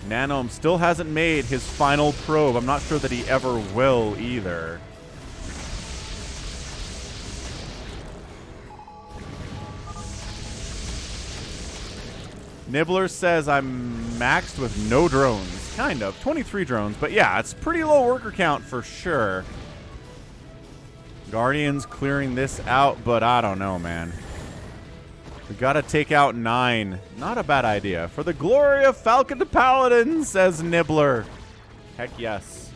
Nanome still hasn't made his final probe. I'm not sure that he ever will either. Nibbler says I'm maxed with no drones. Kind of. 23 drones. But yeah, it's pretty low worker count for sure. Guardians clearing this out, but I don't know, man. We gotta take out 9. Not a bad idea. For the glory of falconpaladin, says Nibbler. Heck yes.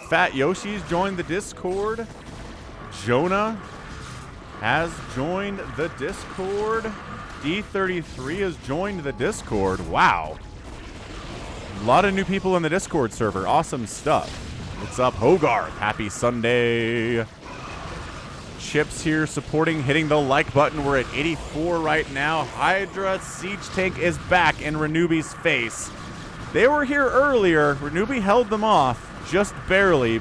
Fat Yoshi's joined the Discord. Jonah has joined the Discord. D33 has joined the Discord. Wow. A lot of new people in the Discord server. Awesome stuff. What's up, Hogarth? Happy Sunday. Chips here supporting, hitting the like button. We're at 84 right now. Hydra Siege Tank is back in Renubi's face. They were here earlier. Renubi held them off, just barely.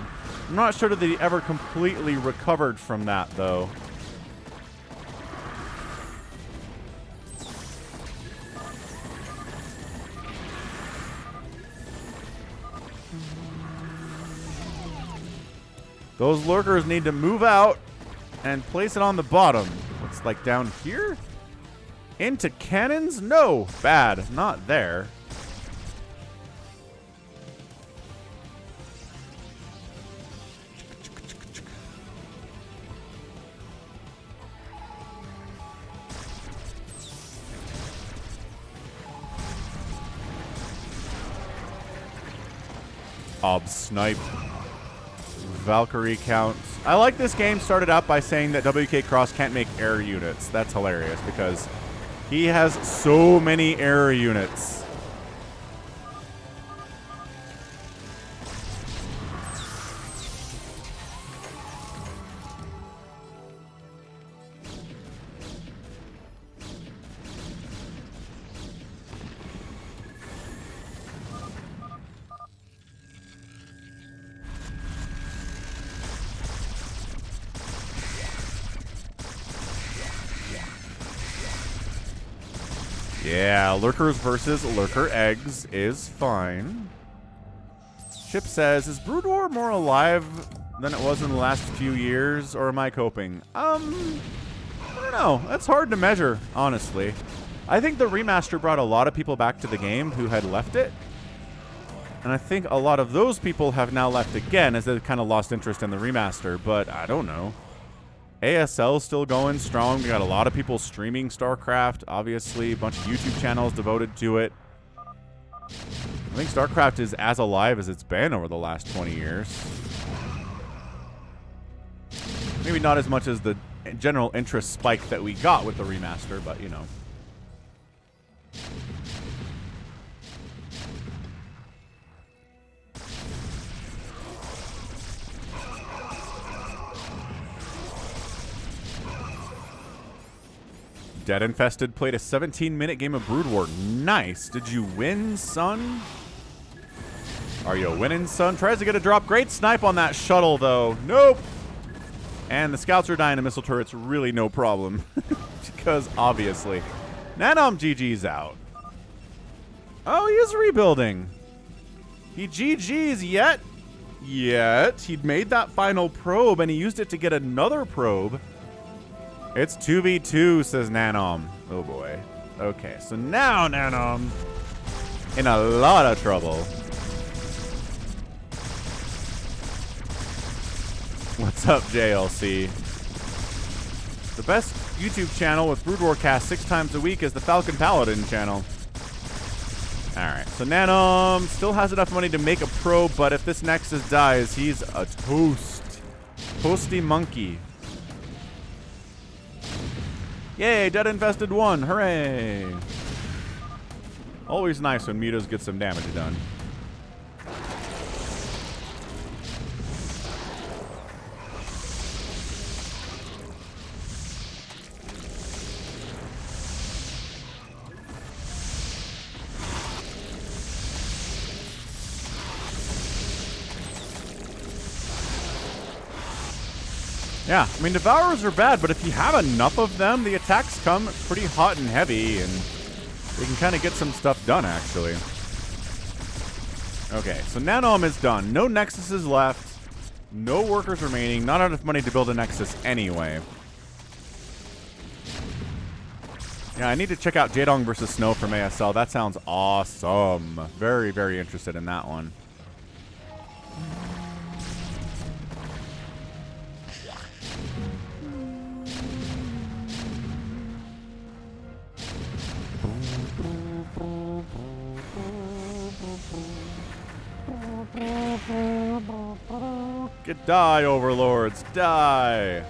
I'm not sure that they ever completely recovered from that, though. Those lurkers need to move out and place it on the bottom. Looks like down here? Into cannons? No. Bad. Not there. Snipe. Valkyrie count. I like this game started out by saying that Wk'Cross can't make air units. That's hilarious because he has so many air units. Yeah, lurkers versus lurker eggs is fine. Chip says, is Brood War more alive than it was in the last few years, or am I coping? I don't know. That's hard to measure, honestly. I think the remaster brought a lot of people back to the game who had left it. And I think a lot of those people have now left again as they've kind of lost interest in the remaster, but I don't know. ASL's still going strong. We got a lot of people streaming StarCraft, obviously. A bunch of YouTube channels devoted to it. I think StarCraft is as alive as it's been over the last 20 years. Maybe not as much as the general interest spike that we got with the remaster, but you know. Dead Infested played a 17-minute game of Brood War. Nice. Did you win, son? Are you winning, son? Tries to get a drop. Great snipe on that shuttle, though. Nope. And the scouts are dying to missile turrets. Really no problem. Because, obviously. Nanom GG's out. Oh, he is rebuilding. He GG's yet. He'd made that final probe, and he used it to get another probe. It's 2v2, says Nanom. Oh, boy. Okay, so now Nanom in a lot of trouble. What's up, JLC? The best YouTube channel with Brood War cast 6 times a week is the Falcon Paladin channel. Alright, so Nanom still has enough money to make a probe, but if this Nexus dies, he's a toast. Toasty monkey. Yay, Dead Infested 1. Hooray. Always nice when mutas get some damage done. Yeah, I mean, Devourers are bad, but if you have enough of them, the attacks come pretty hot and heavy, and they can kind of get some stuff done, actually. Okay, so Nanom is done. No Nexuses left. No workers remaining. Not enough money to build a Nexus anyway. Yeah, I need to check out Jaedong versus Snow from ASL. That sounds awesome. Very, very interested in that one. Get die, overlords, die.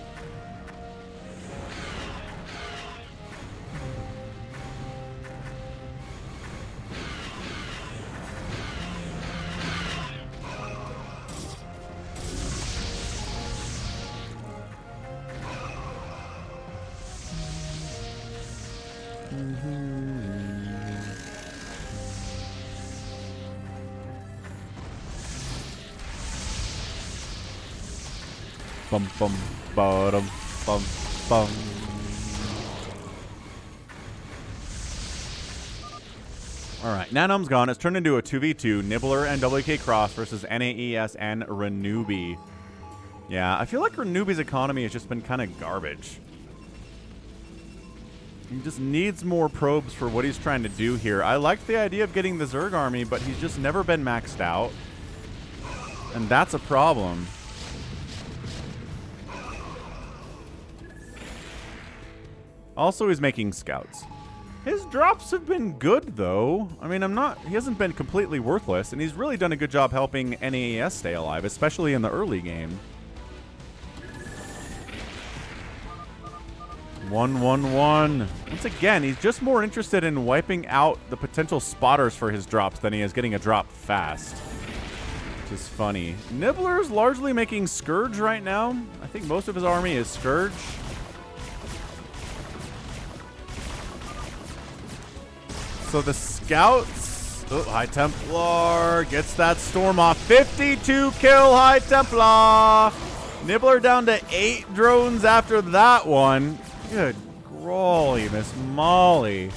Bum bum bum bum bum. Alright, Nanom's gone. It's turned into a 2v2. Nibbler and Wk'Cross versus NAES and Renubi. Yeah, I feel like Renubi's economy has just been kind of garbage. He just needs more probes for what he's trying to do here. I liked the idea of getting the Zerg army, but he's just never been maxed out. And that's a problem. Also, he's making scouts. His drops have been good, though. I mean, he hasn't been completely worthless, and he's really done a good job helping NAES stay alive, especially in the early game. 1-1-1. Once again, he's just more interested in wiping out the potential spotters for his drops than he is getting a drop fast. Which is funny. Nibbler's largely making Scourge right now. I think most of his army is Scourge. So the scouts, oh, High Templar gets that storm off. 52 kill High Templar. Nibbler down to 8 drones after that one. Good golly, Miss Molly.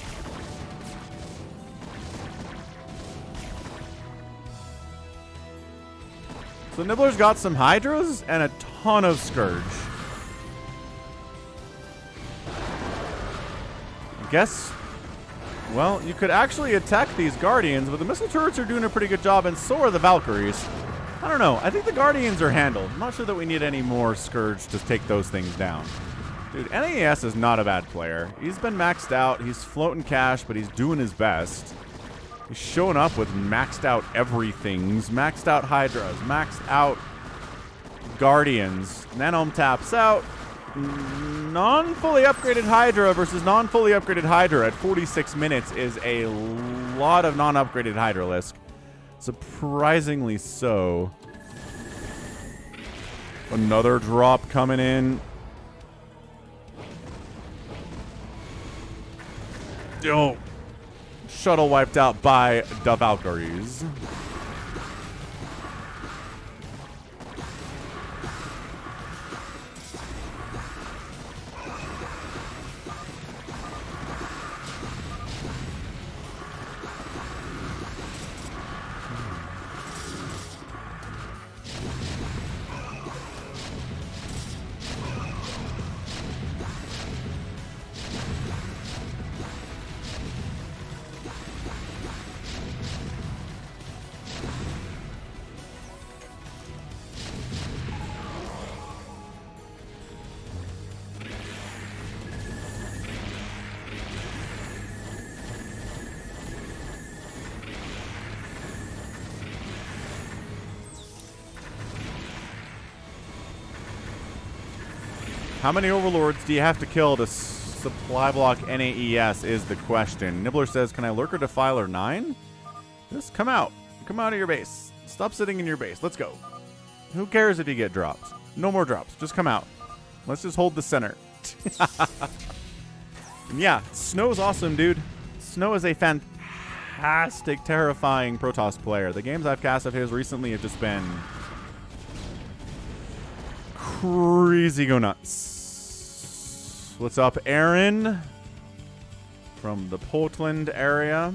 So Nibbler's got some Hydras and a ton of Scourge. I guess, well, you could actually attack these Guardians, but the missile turrets are doing a pretty good job, and so are the Valkyries. I don't know. I think the Guardians are handled. I'm not sure that we need any more Scourge to take those things down. Dude, NAS is not a bad player. He's been maxed out. He's floating cash, but he's doing his best. He's showing up with maxed out everythings. Maxed out Hydras. Maxed out Guardians. Nanom taps out. Non-fully upgraded Hydra versus non-fully upgraded Hydra at 46 minutes is a lot of non-upgraded Hydralisk. Surprisingly so. Another drop coming in. Oh. Shuttle wiped out by the Valkyries. How many Overlords do you have to kill to supply block NAES is the question. Nibbler says, can I Lurker Defiler 9? Just come out. Come out of your base. Stop sitting in your base. Let's go. Who cares if you get drops? No more drops. Just come out. Let's just hold the center. Yeah, Snow's awesome, dude. Snow is a fantastic, terrifying Protoss player. The games I've cast of his recently have just been crazy go nuts. What's up, Aaron? From the Portland area.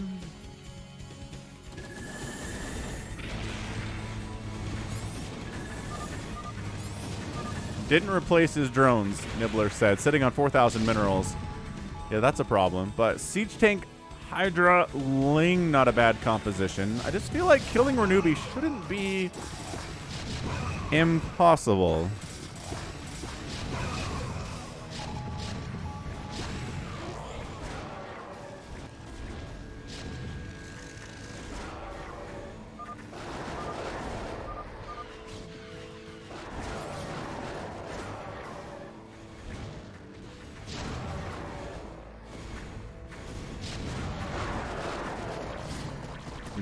Didn't replace his drones, Nibbler said. Sitting on 4,000 minerals. Yeah, that's a problem. But Siege Tank, Hydra, Ling, not a bad composition. I just feel like killing Renubi shouldn't be impossible.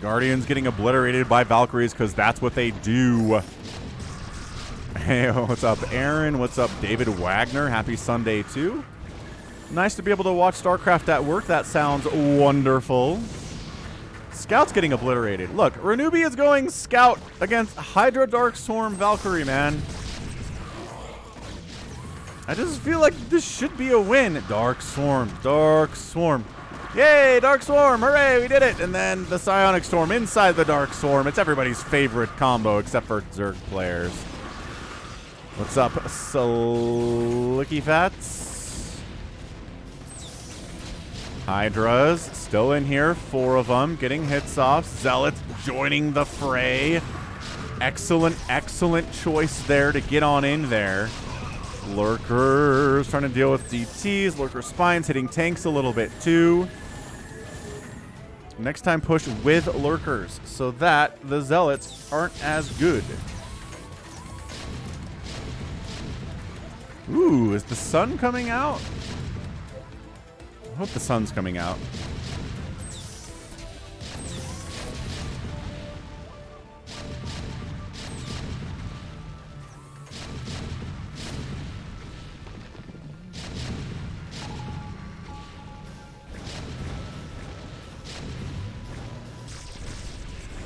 Guardians getting obliterated by Valkyries because that's what they do. Hey, what's up, Aaron? What's up, David Wagner? Happy Sunday, too. Nice to be able to watch StarCraft at work. That sounds wonderful. Scout's getting obliterated. Look, Renubi is going Scout against Hydra Dark Swarm Valkyrie, man. I just feel like this should be a win. Dark Swarm. Dark Swarm. Yay, Dark Swarm, hooray, we did it. And then the Psionic Storm inside the Dark Swarm. It's everybody's favorite combo except for Zerg players. What's up, Slicky Fats? Hydras still in here, 4 of them, getting hits off. Zealots joining the fray. Excellent, excellent choice there to get on in there. Lurkers trying to deal with DTs. Lurker Spines hitting tanks a little bit too. Next time push with Lurkers so that the Zealots aren't as good. Ooh, is the sun coming out? I hope the sun's coming out.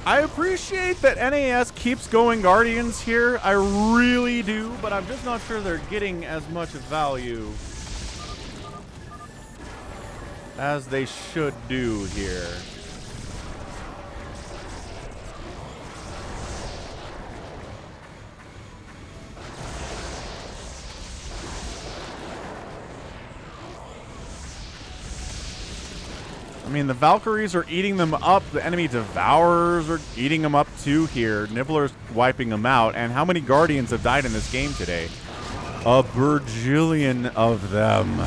I appreciate that NAS keeps going Guardians here. I really do, but I'm just not sure they're getting as much value as they should do here. I mean, the Valkyries are eating them up. The enemy Devourers are eating them up too here. Nibbler's wiping them out. And how many Guardians have died in this game today? A bajillion of them.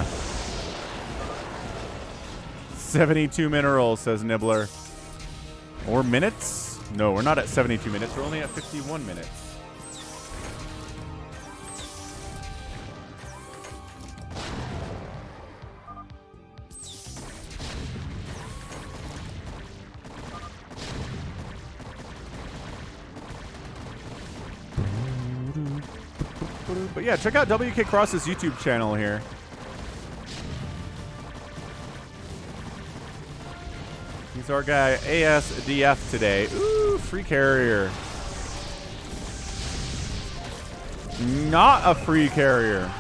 72 minerals, says Nibbler. Or minutes? No, we're not at 72 minutes. We're only at 51 minutes. But yeah, check out Wk'Cross's YouTube channel here. He's our guy, ASDF today. Ooh, free carrier. Not a free carrier.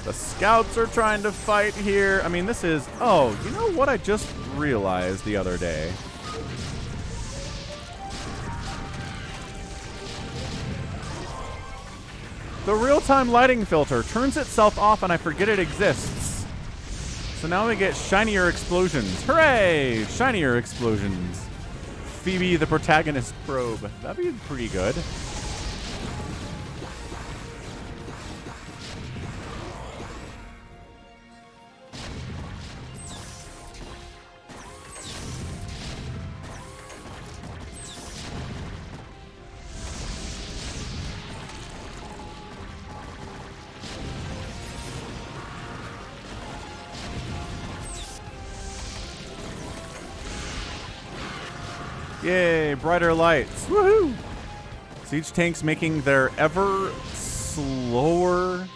The scouts are trying to fight here. I mean, this is... Oh, you know what I just realized the other day? The real-time lighting filter turns itself off and I forget it exists. So now we get shinier explosions. Hooray! Shinier explosions. Phoebe the protagonist probe. That'd be pretty good. Yay, brighter lights. Woohoo! Siege tanks making their ever slower...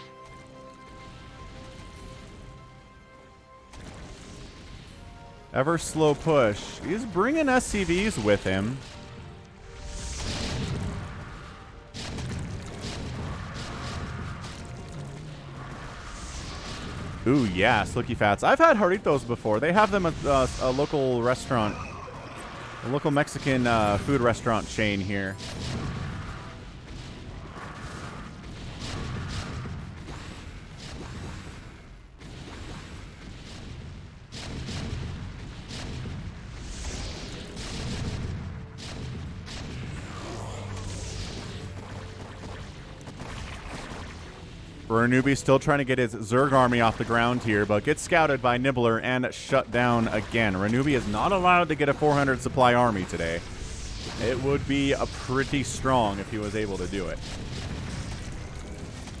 Ever slow push. He's bringing SCVs with him. Ooh, yeah, Slicky Fats. I've had Jarritos before. They have them at a local restaurant. A local Mexican food restaurant chain here. Ranubi still trying to get his Zerg army off the ground here, but gets scouted by Nibbler and shut down again. Ranubi is not allowed to get a 400 supply army today. It would be a pretty strong if he was able to do it.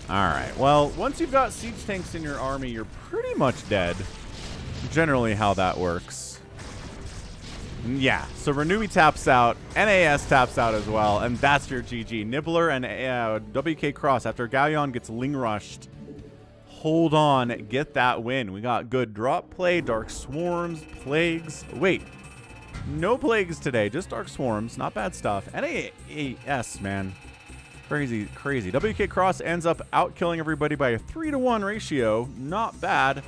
Alright, well, once you've got siege tanks in your army, you're pretty much dead. Generally how that works. Yeah, so Ranubi taps out, NAS taps out as well, and that's your GG. Nibbler and Wk'Cross, after Galleon gets Ling Rushed, hold on, get that win. We got good drop play, Dark Swarms, Plagues. Wait, no Plagues today, just Dark Swarms. Not bad stuff. NAS, man. Crazy, crazy. Wk'Cross ends up out-killing everybody by a 3-to-1 ratio. Not bad.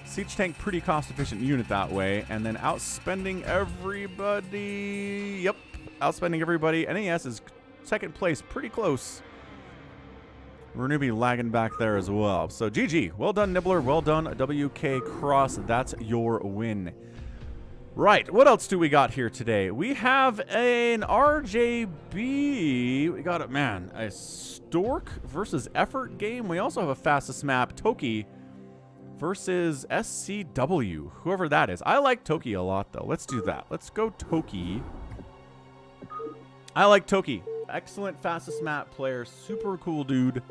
Siege tank, pretty cost-efficient unit that way. And then outspending everybody. Yep, outspending everybody. NAS is second place, pretty close. Ranubi lagging back there as well. So GG. Well done, Nibbler. Well done, Wk'Cross. That's your win. Right, what else do we got here today? We have an RJB. We got it, man. A Stork versus Effort game. We also have a fastest map, Toki versus SCW, whoever that is. I like Toki a lot, though. Let's do that. Let's go Toki. I like Toki. Excellent fastest map player. Super cool dude.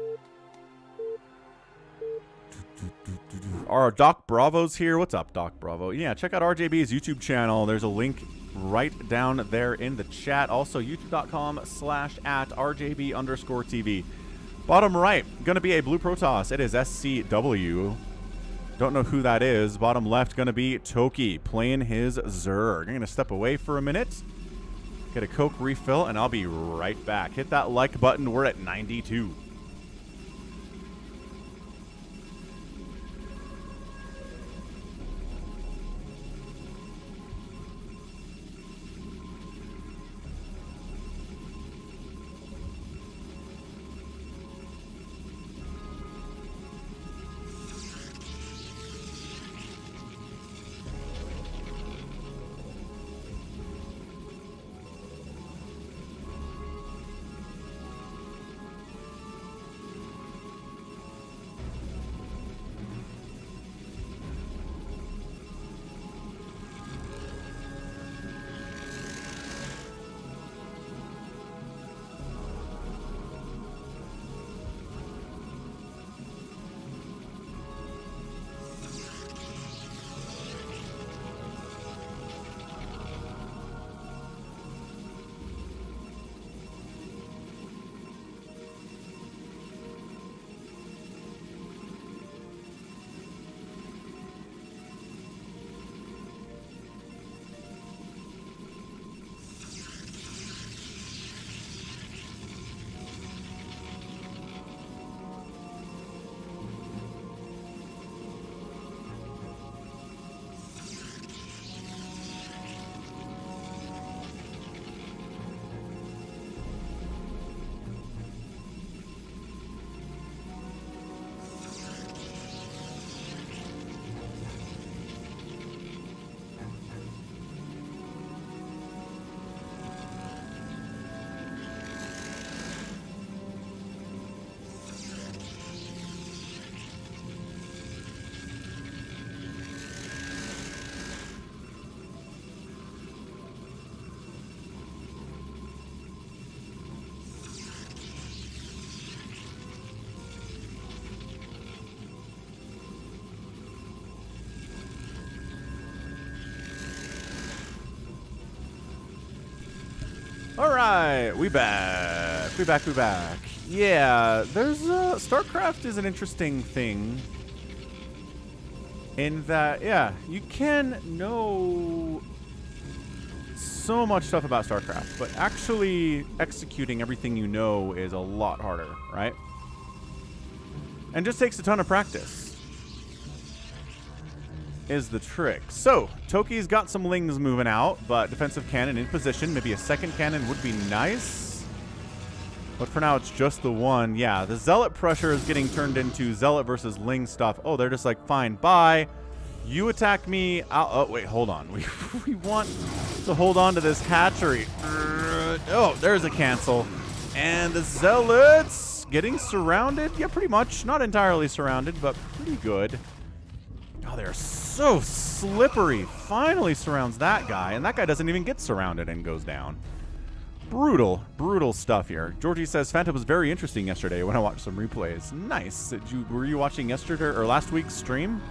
Our Doc Bravo's here. What's up, Doc Bravo? Yeah, check out RJB's YouTube channel. There's a link right down there in the chat. Also, youtube.com/@RJB_TV. Bottom right, going to be a blue Protoss. It is SCW. Don't know who that is. Bottom left, going to be Toki playing his Zerg. I'm going to step away for a minute, get a Coke refill, and I'll be right back. Hit that like button. We're at 92. Alright, we back. We back. Yeah, there's StarCraft is an interesting thing. In that, yeah, you can know so much stuff about StarCraft, but actually executing everything you know is a lot harder, right? And just takes a ton of practice. Is the trick. So, Toki's got some lings moving out, but defensive cannon in position. Maybe a second cannon would be nice. But for now, it's just the one. Yeah, the Zealot pressure is getting turned into Zealot versus Ling stuff. Oh, they're just like, fine, bye. You attack me. Oh, wait, hold on. We want to hold on to this hatchery. Oh, there's a cancel. And the Zealots getting surrounded. Yeah, pretty much. Not entirely surrounded, but pretty good. Oh, they're so slippery. Finally surrounds that guy, and that guy doesn't even get surrounded and goes down. Brutal, brutal stuff here. Georgie says, Phantom was very interesting yesterday when I watched some replays. Nice. Were you watching yesterday or last week's stream?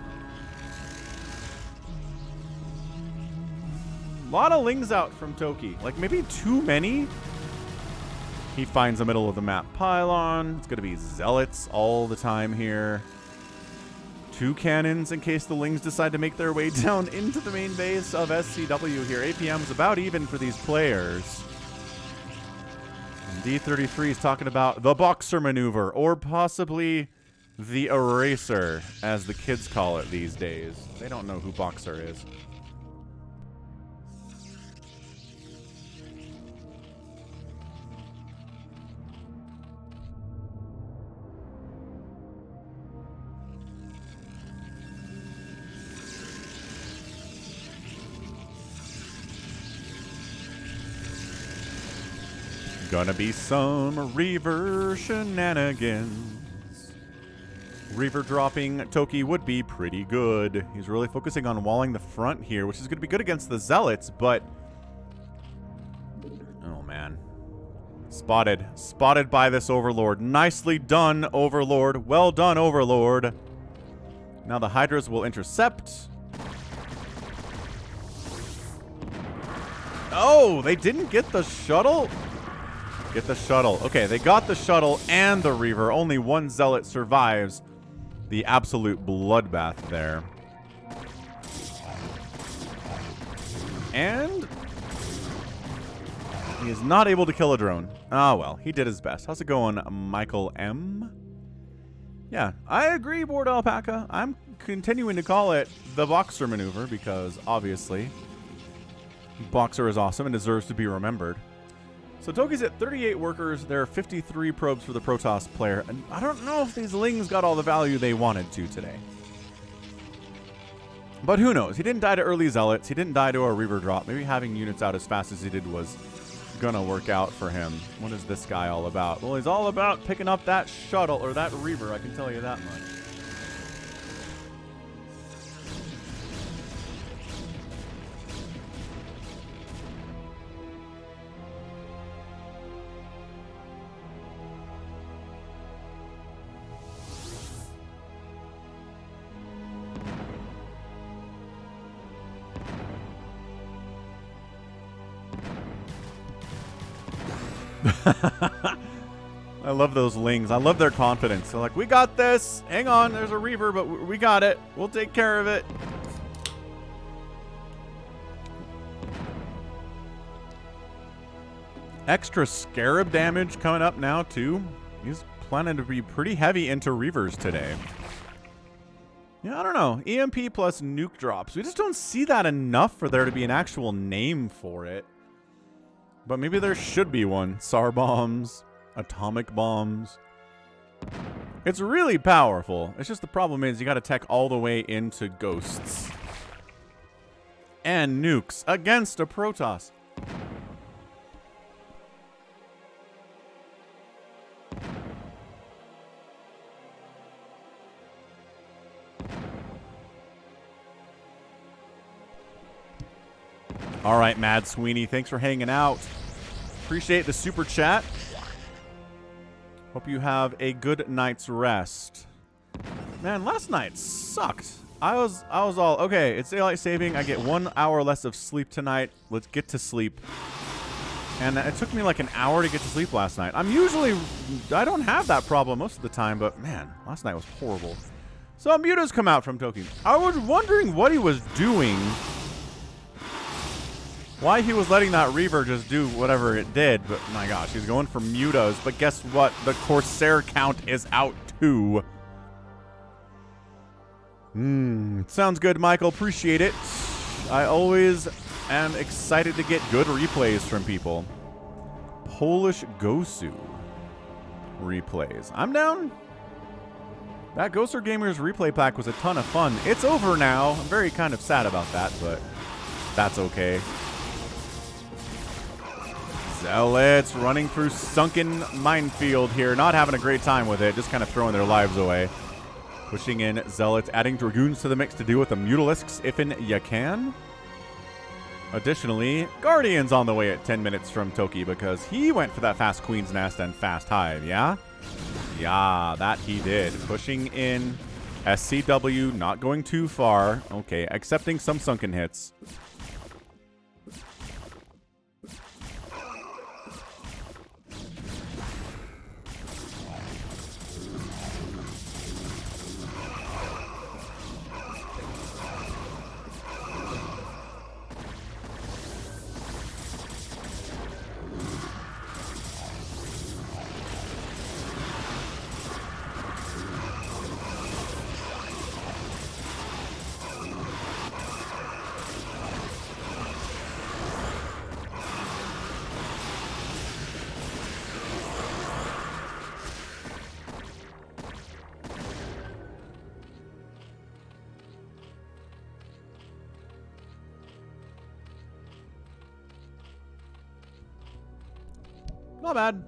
A lot of lings out from Toki. Like, maybe too many. He finds the middle of the map pylon. It's going to be Zealots all the time here. 2 cannons in case the lings decide to make their way down into the main base of SCW here. APM's about even for these players. And D33 is talking about the boxer maneuver, or possibly the eraser, as the kids call it these days. They don't know who boxer is. Gonna be some Reaver shenanigans. Reaver dropping Toki would be pretty good. He's really focusing on walling the front here, which is going to be good against the Zealots, but... oh, man. Spotted. Spotted by this Overlord. Nicely done, Overlord. Well done, Overlord. Now the Hydras will intercept. Oh, they didn't get the shuttle? Get the shuttle. Okay, they got the shuttle and the Reaver. Only one Zealot survives the absolute bloodbath there. And he is not able to kill a drone. Ah, well, he did his best. How's it going, Michael M? Yeah, I agree, Board Alpaca. I'm continuing to call it the Boxer maneuver because, obviously, Boxer is awesome and deserves to be remembered. So Toki's at 38 workers. There are 53 probes for the Protoss player. And I don't know if these lings got all the value they wanted to today. But who knows? He didn't die to early Zealots. He didn't die to a Reaver drop. Maybe having units out as fast as he did was gonna work out for him. What is this guy all about? Well, he's all about picking up that shuttle, or that Reaver, I can tell you that much. I love those lings. I love their confidence. They're like, we got this. Hang on, there's a Reaver, but we got it. We'll take care of it. Extra Scarab damage coming up now, too. He's planning to be pretty heavy into Reavers today. Yeah, I don't know. EMP plus nuke drops. We just don't see that enough for there to be an actual name for it. But maybe there should be one. SAR bombs, atomic bombs. It's really powerful. It's just the problem is you got to tech all the way into ghosts. And nukes against a Protoss. All right, Mad Sweeney, thanks for hanging out. Appreciate the super chat. Hope you have a good night's rest. Man, last night sucked. I was all, okay, it's daylight saving. I get 1 hour less of sleep tonight. Let's get to sleep. And it took me like an hour to get to sleep last night. I don't have that problem most of the time, but man, last night was horrible. So Muta's come out from Toki. I was wondering what he was doing. Why he was letting that Reaver just do whatever it did, but my gosh, he's going for Mutas. But guess what? The Corsair count is out too. Sounds good, Michael. Appreciate it. I always am excited to get good replays from people. Polish Gosu replays. I'm down. That Ghoster Gamers replay pack was a ton of fun. It's over now. I'm very kind of sad about that, but that's okay. Zealots running through sunken minefield here. Not having a great time with it. Just kind of throwing their lives away. Pushing in Zealots, adding Dragoons to the mix to deal with the Mutalisks if you can. Additionally, Guardians on the way at 10 minutes from Toki because he went for that fast Queen's Nest and fast Hive, yeah? Yeah, that he did. Pushing in SCW, not going too far. Okay, accepting some sunken hits. Not bad.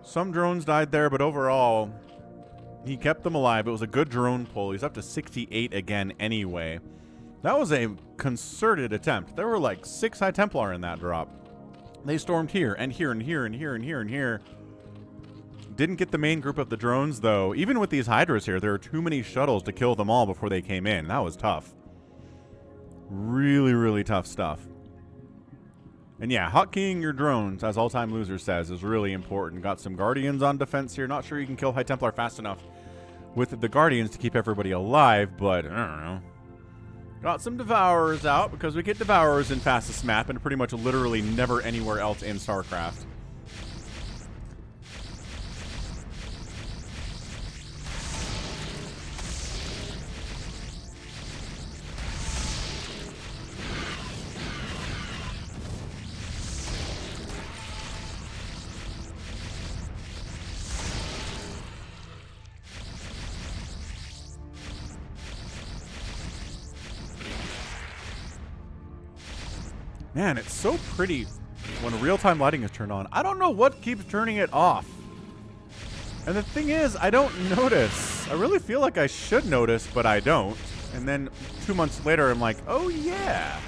Some drones died there, but overall, he kept them alive. It was a good drone pull. He's up to 68 again anyway. That was a concerted attempt. There were like 6 High Templar in that drop. They stormed here, and here, and here, and here, and here, and here. Didn't get the main group of the drones, though. Even with these Hydras here, there were too many shuttles to kill them all before they came in. That was tough. Really, really tough stuff. And yeah, hotkeying your drones, as All Time Loser says, is really important. Got some Guardians on defense here. Not sure you can kill High Templar fast enough with the Guardians to keep everybody alive, but I don't know. Got some Devourers out, because we get Devourers in fastest map and pretty much literally never anywhere else in StarCraft. Man, it's so pretty when real-time lighting is turned on. I don't know what keeps turning it off. And the thing is, I don't notice. I really feel like I should notice, but I don't. And then 2 months later, I'm like, oh yeah.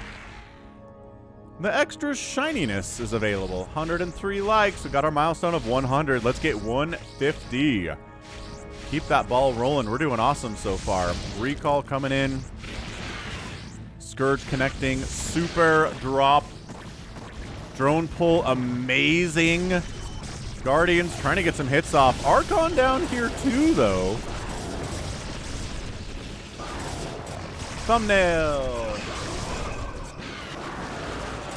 The extra shininess is available. 103 likes. We got our milestone of 100. Let's get 150. Keep that ball rolling. We're doing awesome so far. Recall coming in. Scourge connecting, super drop, drone pull, amazing. Guardians trying to get some hits off. Archon down here too, though. Thumbnail.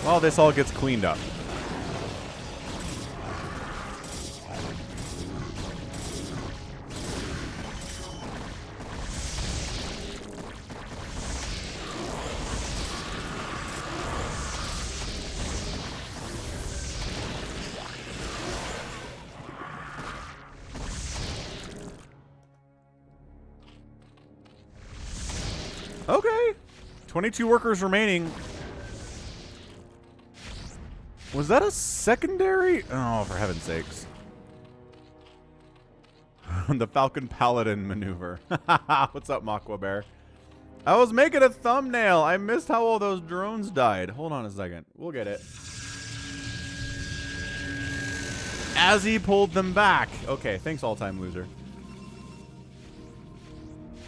Well, this all gets cleaned up. Okay. 22 workers remaining. Was that a secondary? Oh, for heaven's sakes. The Falcon Paladin maneuver. What's up, Makwa Bear? I was making a thumbnail. I missed how all those drones died. Hold on a second. We'll get it. As he pulled them back. Okay, thanks, All Time Loser.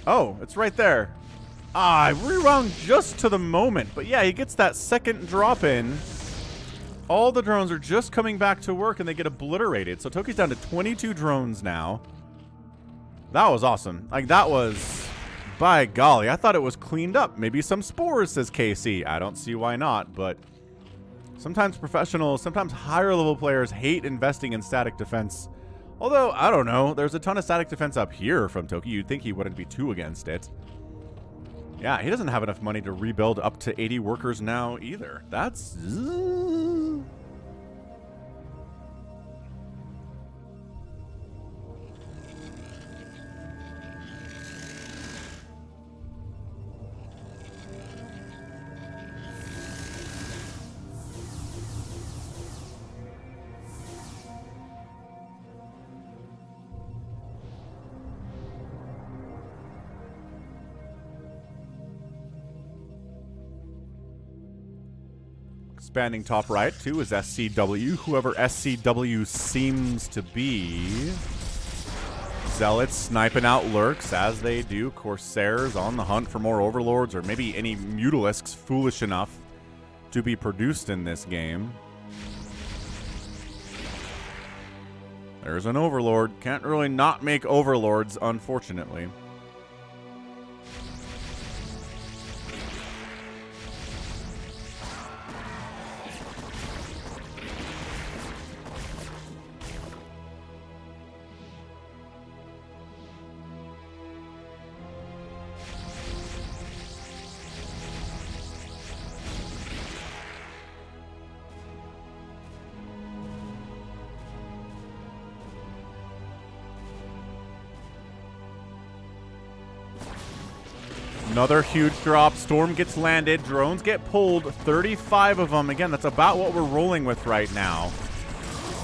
Oh, it's right there. I rewound just to the moment. But yeah, he gets that second drop in. All the drones are just coming back to work and they get obliterated. So Toki's down to 22 drones now. That was awesome. Like, that was, by golly, I thought it was cleaned up. Maybe some spores, says KC. I don't see why not, but sometimes professionals, sometimes higher level players hate investing in static defense. Although, I don't know, there's a ton of static defense up here from Toki. You'd think he wouldn't be too against it. Yeah, he doesn't have enough money to rebuild up to 80 workers now either. That's... Expanding top right, too, is SCW. Whoever SCW seems to be. Zealots sniping out lurks, as they do. Corsairs on the hunt for more overlords, or maybe any mutalisks foolish enough to be produced in this game. There's an overlord. Can't really not make overlords, unfortunately. Another huge drop. Storm gets landed. Drones get pulled. 35 of them. Again, that's about what we're rolling with right now.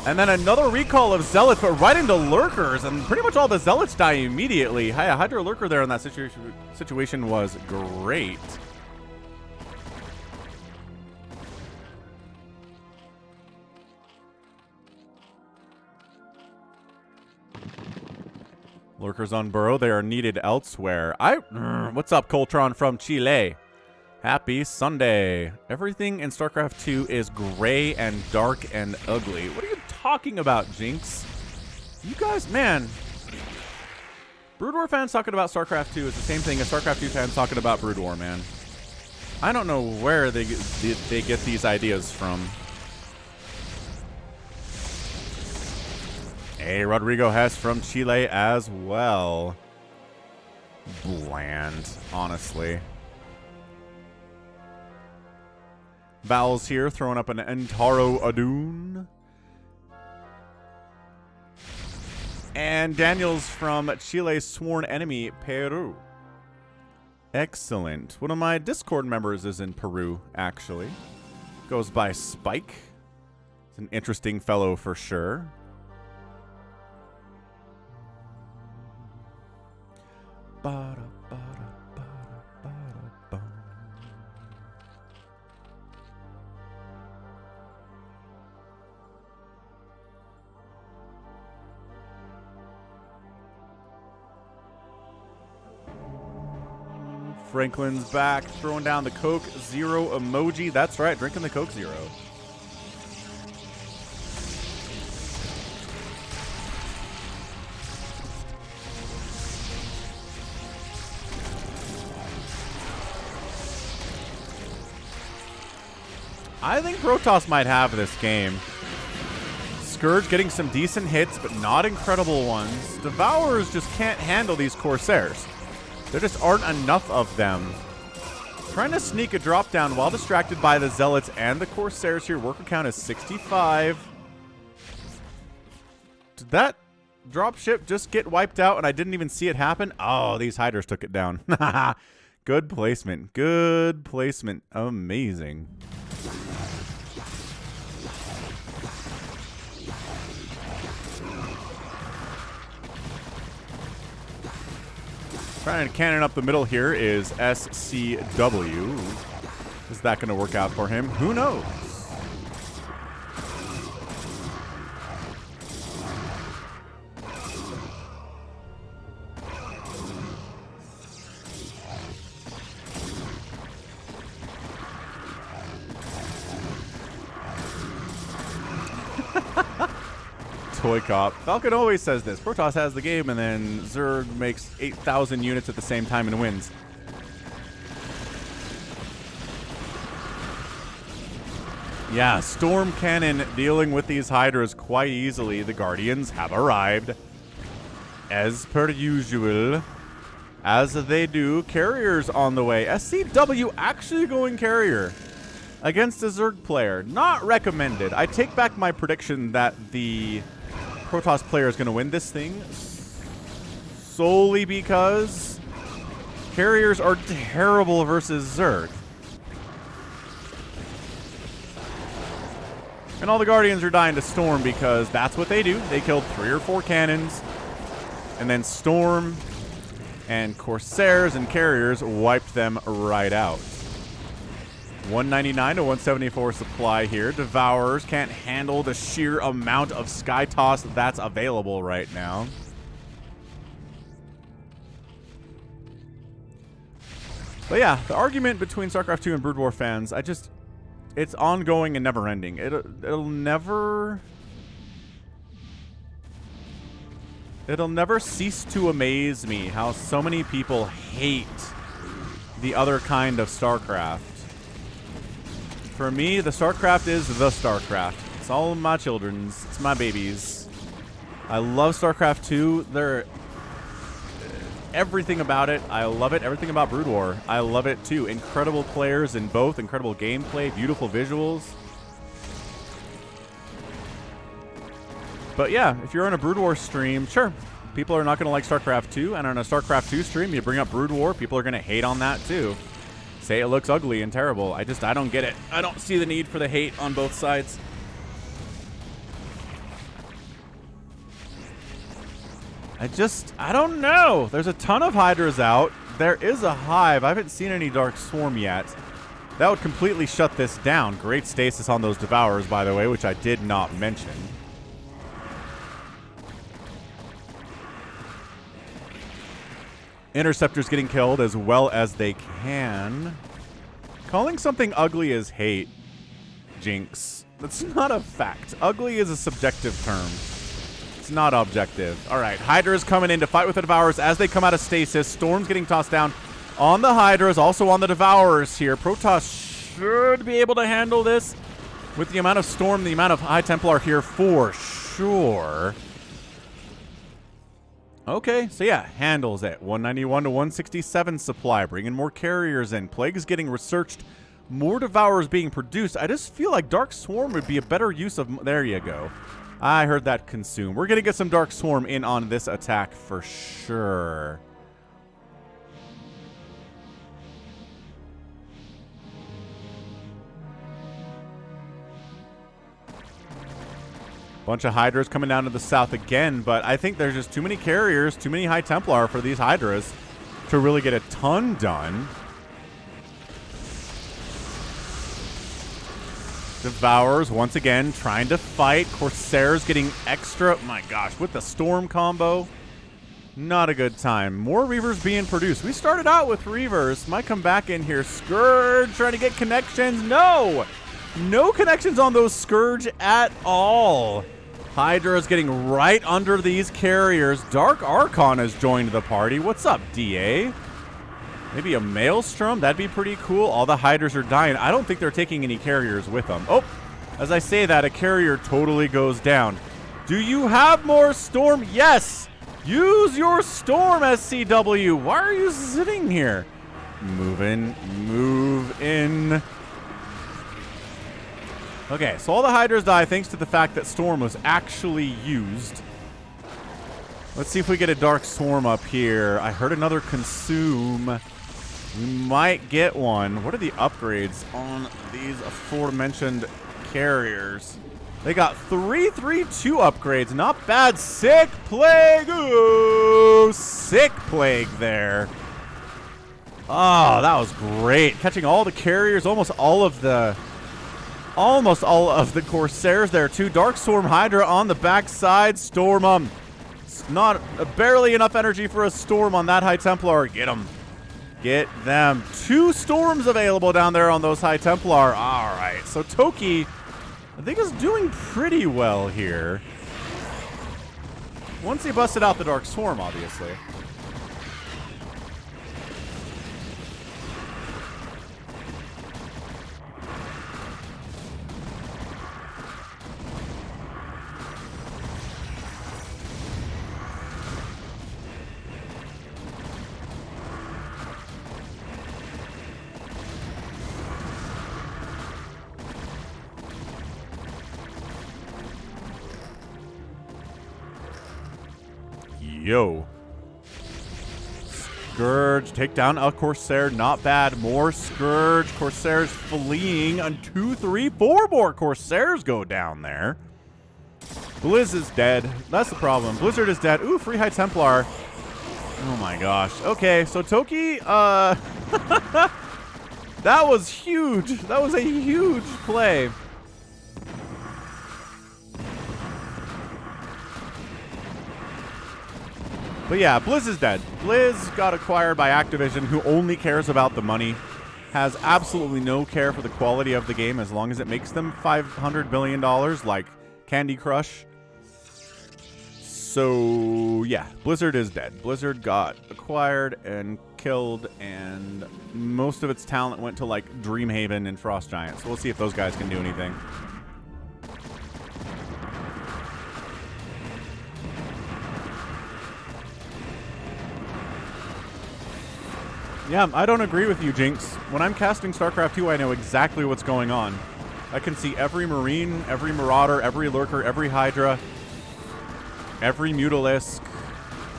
And then another recall of Zealots, but right into Lurkers. And pretty much all the Zealots die immediately. Hey, a Hydra Lurker there in that situation was great. Lurkers on burrow. They are needed elsewhere. What's up, Coltron from Chile? Happy Sunday. Everything in StarCraft 2 is gray and dark and ugly. What are you talking about, Jinx? You guys, man. Brood War fans talking about StarCraft 2 is the same thing as StarCraft 2 fans talking about Brood War, man. I don't know where they get these ideas from. Hey, Rodrigo Hess from Chile as well. Bland, honestly. Val's here, throwing up an Entaro Adun. And Daniel's from Chile's sworn enemy, Peru. Excellent. One of my Discord members is in Peru, actually. Goes by Spike. It's an interesting fellow for sure. Franklin's back, throwing down the Coke Zero emoji. That's right, drinking the Coke Zero. I think Protoss might have this game. Scourge getting some decent hits, but not incredible ones. Devourers just can't handle these Corsairs. There just aren't enough of them. Trying to sneak a drop down while distracted by the Zealots and the Corsairs here. Worker count is 65. Did that dropship just get wiped out and I didn't even see it happen? Oh, these Hydras took it down. Good placement. Good placement. Amazing. Trying to cannon up the middle here is SCW. Is that going to work out for him? Who knows? ToyCop. Falcon always says this. Protoss has the game, and then Zerg makes 8,000 units at the same time and wins. Yeah, Storm Cannon dealing with these Hydras quite easily. The Guardians have arrived. As per usual. As they do. Carriers on the way. SCW actually going carrier against a Zerg player. Not recommended. I take back my prediction that the Protoss player is going to win this thing solely because carriers are terrible versus Zerg. And all the Guardians are dying to Storm because that's what they do. They killed 3 or 4 cannons. And then Storm and Corsairs and Carriers wiped them right out. 199 to 174 supply here. Devourers can't handle the sheer amount of Sky Toss that's available right now. But yeah, the argument between StarCraft 2 and Brood War fans, it's ongoing and never ending. It'll never cease to amaze me how so many people hate the other kind of StarCraft. For me, the StarCraft is the StarCraft. It's all my children's. It's my babies. I love StarCraft 2. Everything about it, I love it. Everything about Brood War, I love it too. Incredible players in both, incredible gameplay, beautiful visuals. But yeah, if you're on a Brood War stream, sure, people are not going to like StarCraft 2, and on a StarCraft 2 stream, you bring up Brood War, people are going to hate on that too. Say it looks ugly and terrible. I don't get it. I don't see the need for the hate on both sides. I don't know. There's a ton of Hydras out. There is a Hive. I haven't seen any Dark Swarm yet. That would completely shut this down. Great stasis on those Devourers, by the way, which I did not mention. Interceptors getting killed as well as they can. Calling something ugly is hate, Jinx. That's not a fact. Ugly is a subjective term. It's not objective. All right, Hydra's coming in to fight with the Devourers as they come out of stasis. Storm's getting tossed down on the Hydras, also on the Devourers here. Protoss should be able to handle this with the amount of Storm, the amount of High Templar here for sure. Okay, so yeah, handles it. 191 to 167 supply, bringing more carriers in. Plague's getting researched, more Devourers being produced. I just feel like Dark Swarm would be a better use of... There you go. I heard that consume. We're going to get some Dark Swarm in on this attack for sure. Bunch of Hydras coming down to the south again, but I think there's just too many carriers, too many High Templar for these Hydras to really get a ton done. Devourers once again trying to fight. Corsairs getting extra. My gosh, with the Storm combo. Not a good time. More Reavers being produced. We started out with Reavers. Might come back in here. Scourge trying to get connections. No! No connections on those Scourge at all. Hydra is getting right under these carriers. Dark Archon has joined the party. What's up, DA? Maybe a Maelstrom? That'd be pretty cool. All the Hydras are dying. I don't think they're taking any carriers with them. Oh, as I say that, a carrier totally goes down. Do you have more Storm? Yes! Use your Storm, SCW. Why are you sitting here? Move in. Move in. Okay, so all the Hydras die thanks to the fact that Storm was actually used. Let's see if we get a Dark Swarm up here. I heard another consume. We might get one. What are the upgrades on these aforementioned carriers? They got 332 upgrades. Not bad. Sick Plague. Ooh, Sick Plague there. Oh, that was great. Catching all the carriers, almost all of the Corsairs there too. Dark Storm Hydra on the backside. Storm not barely enough energy for a Storm on that High Templar. Get them. Get them. 2 Storms available down there on those High Templar. All right. So Toki, I think, is doing pretty well here. Once he busted out the Dark Swarm, obviously. Yo. Scourge, take down a Corsair, not bad. More Scourge, Corsairs fleeing, and 2, 3, 4 more Corsairs go down there. Blizz is dead. That's the problem. Blizzard is dead. Ooh, Free High Templar. Oh my gosh. Okay, so Toki, that was huge. That was a huge play. But yeah, Blizz is dead. Blizz got acquired by Activision, who only cares about the money, has absolutely no care for the quality of the game as long as it makes them $500 billion like Candy Crush. So yeah, Blizzard is dead. Blizzard got acquired and killed, and most of its talent went to like Dreamhaven and Frost Giant. So we'll see if those guys can do anything. Yeah, I don't agree with you, Jinx. When I'm casting StarCraft 2, I know exactly what's going on. I can see every Marine, every Marauder, every Lurker, every Hydra, every Mutalisk.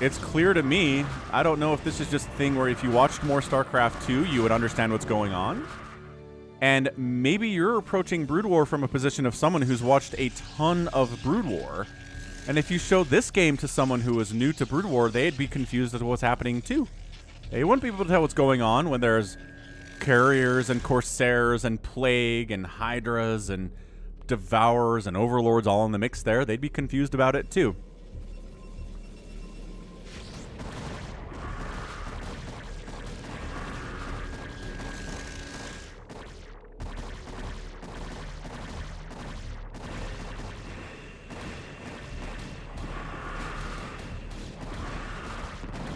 It's clear to me. I don't know if this is just a thing where if you watched more StarCraft 2, you would understand what's going on. And maybe you're approaching Brood War from a position of someone who's watched a ton of Brood War. And if you showed this game to someone who is new to Brood War, they'd be confused as to what's happening too. They wouldn't be able to tell what's going on when there's Carriers and Corsairs and Plague and Hydras and Devourers and Overlords all in the mix there. They'd be confused about it too.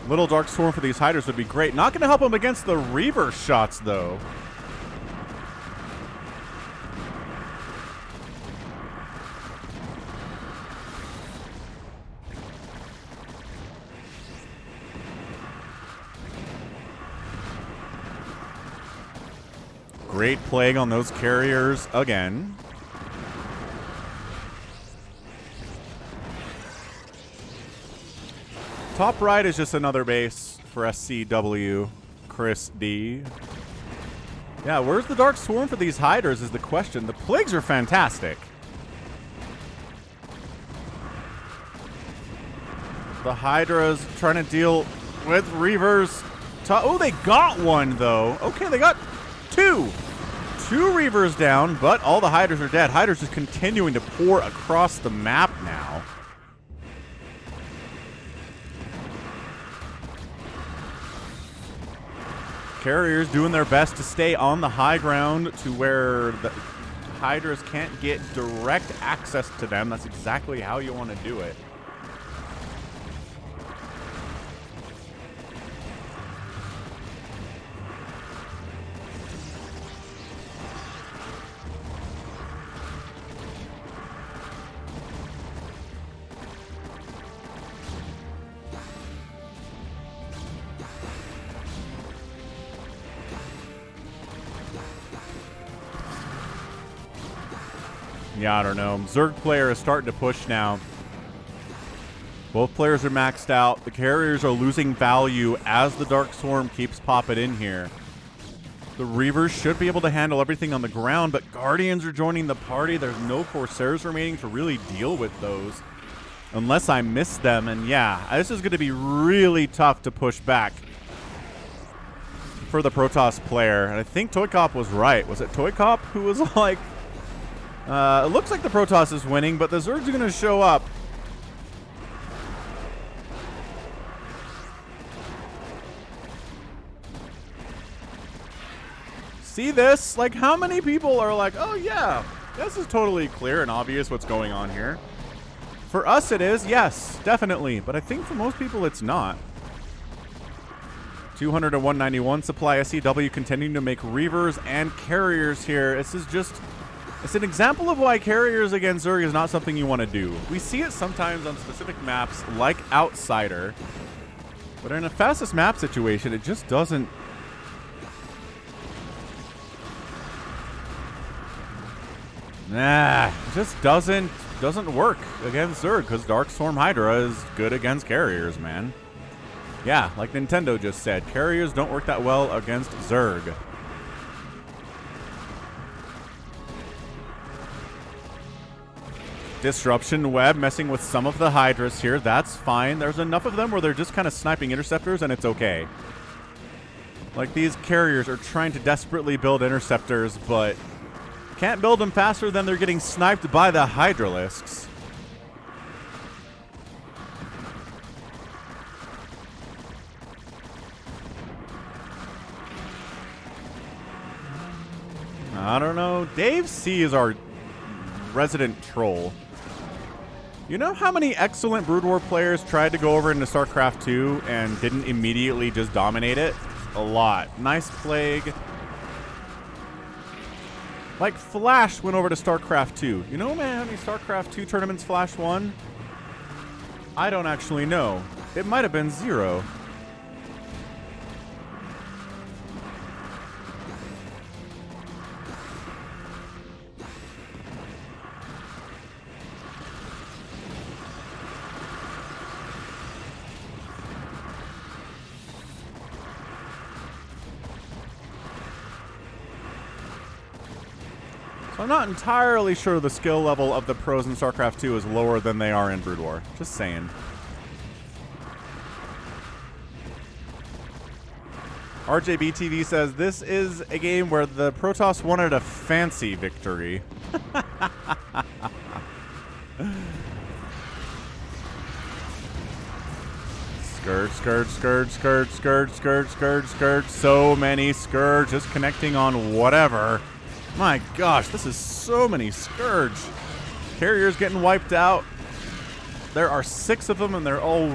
Little Dark Swarm for these Hydras would be great. Not going to help them against the Reaver shots, though. Great Plague on those Carriers again. Top right is just another base for SCW, Chris D. Yeah, where's the Dark Swarm for these Hydras is the question. The Plagues are fantastic. The Hydras trying to deal with Reavers. Oh, they got one, though. Okay, they got two. Two Reavers down, but all the Hydras are dead. Hydras just continuing to pour across the map now. Carriers doing their best to stay on the high ground to where the Hydras can't get direct access to them. That's exactly how you want to do it. Yeah, I don't know. Zerg player is starting to push now. Both players are maxed out. The Carriers are losing value as the Dark Swarm keeps popping in here. The Reavers should be able to handle everything on the ground, but Guardians are joining the party. There's no Corsairs remaining to really deal with those. Unless I miss them. And yeah, this is going to be really tough to push back for the Protoss player. And I think ToyCop was right. Was it ToyCop who was like... it looks like the Protoss is winning, but the Zergs are going to show up. See this? Like, how many people are like, oh yeah, this is totally clear and obvious what's going on here. For us it is, yes, definitely. But I think for most people it's not. 200 to 191 supply. SCW continuing to make Reavers and Carriers here. This is just... It's an example of why Carriers against Zerg is not something you want to do. We see it sometimes on specific maps like Outsider. But in a fastest map situation, it just doesn't... Nah, it just doesn't work against Zerg because Dark Storm Hydra is good against Carriers, man. Yeah, like Nintendo just said, Carriers don't work that well against Zerg. Disruption Web messing with some of the Hydras here. That's fine. There's enough of them where they're just kind of sniping Interceptors and it's okay. Like these Carriers are trying to desperately build Interceptors, but can't build them faster than they're getting sniped by the Hydralisks. I don't know. Dave C is our resident troll. You know how many excellent Brood War players tried to go over into StarCraft 2 and didn't immediately just dominate it? A lot. Nice Plague. Like Flash went over to StarCraft 2. You know, man, how many StarCraft 2 tournaments Flash won? I don't actually know. It might have been 0. I'm not entirely sure the skill level of the pros in StarCraft 2 is lower than they are in Brood War. Just saying. RJBTV says, this is a game where the Protoss wanted a fancy victory. Scourge, Scourge, Scourge, Scourge, Scourge, Scourge, Scourge, Scourge. So many Scourge just connecting on whatever. My gosh, this is so many Scourge. Carriers getting wiped out. There are 6 of them, and they're all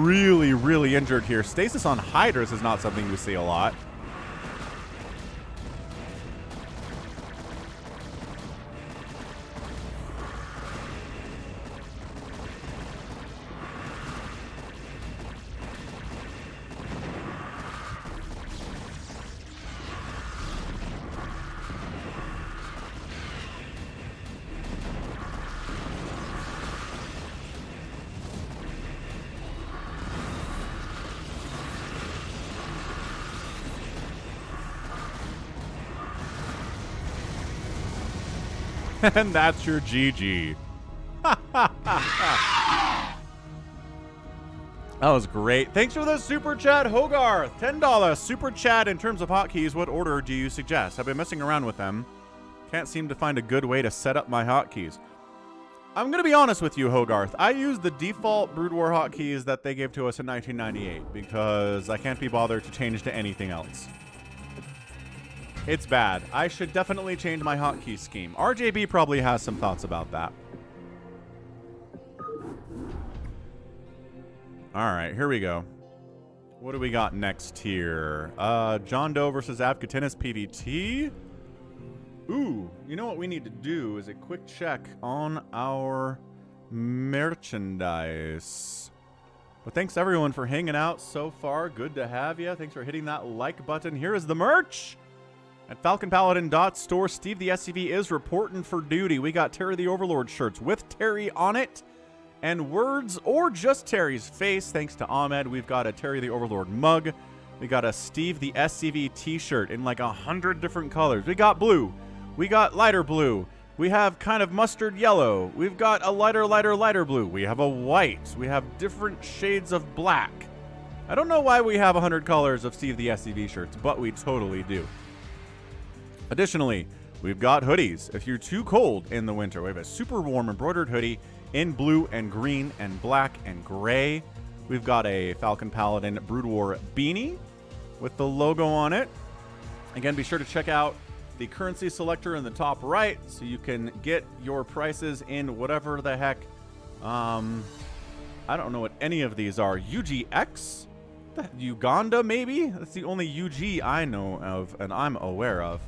really, really injured here. Stasis on Hydras is not something we see a lot. And that's your GG. That was great. Thanks for the super chat, Hogarth. $10 super chat. In terms of hotkeys, what order do you suggest? I've been messing around with them. Can't seem to find a good way to set up my hotkeys. I'm going to be honest with you, Hogarth. I use the default Brood War hotkeys that they gave to us in 1998 because I can't be bothered to change to anything else. It's bad. I should definitely change my hotkey scheme. RJB probably has some thoughts about that. Alright, here we go. What do we got next here? JohnDoe versus Avcatinus PvT. Ooh, you know what we need to do is a quick check on our merchandise. But thanks everyone for hanging out so far. Good to have you. Thanks for hitting that like button. Here is the merch. At falconpaladin.store, Steve the SCV is reporting for duty. We got Terry the Overlord shirts with Terry on it and words or just Terry's face. Thanks to Ahmed, we've got a Terry the Overlord mug. We got a Steve the SCV t-shirt in like 100 different colors. We got blue. We got lighter blue. We have kind of mustard yellow. We've got a lighter blue. We have a white. We have different shades of black. I don't know why we have 100 colors of Steve the SCV shirts, but we totally do. Additionally, we've got hoodies. If you're too cold in the winter, we have a super warm embroidered hoodie in blue and green and black and gray. We've got a Falcon Paladin Brood War beanie with the logo on it. Again, be sure to check out the currency selector in the top right so you can get your prices in whatever the heck I don't know what any of these are. UGX? Uganda, maybe? That's the only UG I know of and I'm aware of.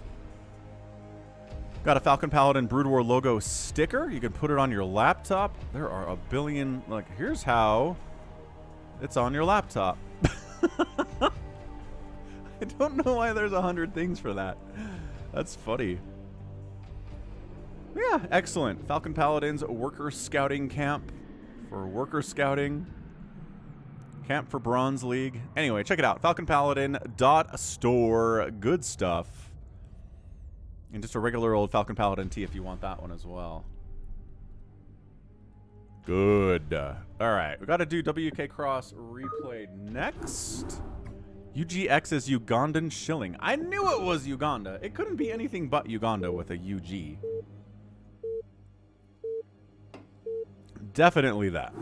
Got a Falcon Paladin Brood War logo sticker. You can put it on your laptop. There are a billion. Like, here's how it's on your laptop. I don't know why there's 100 things for that. That's funny. Yeah, excellent. Falcon Paladin's worker scouting camp for worker scouting. Camp for Bronze League. Anyway, check it out. FalconPaladin.store. Good stuff. And just a regular old Falcon Paladin tee if you want that one as well. Good. All right. We got to do Wk'Cross replay next. UGX is Ugandan shilling. I knew it was Uganda. It couldn't be anything but Uganda with a UG. Definitely that.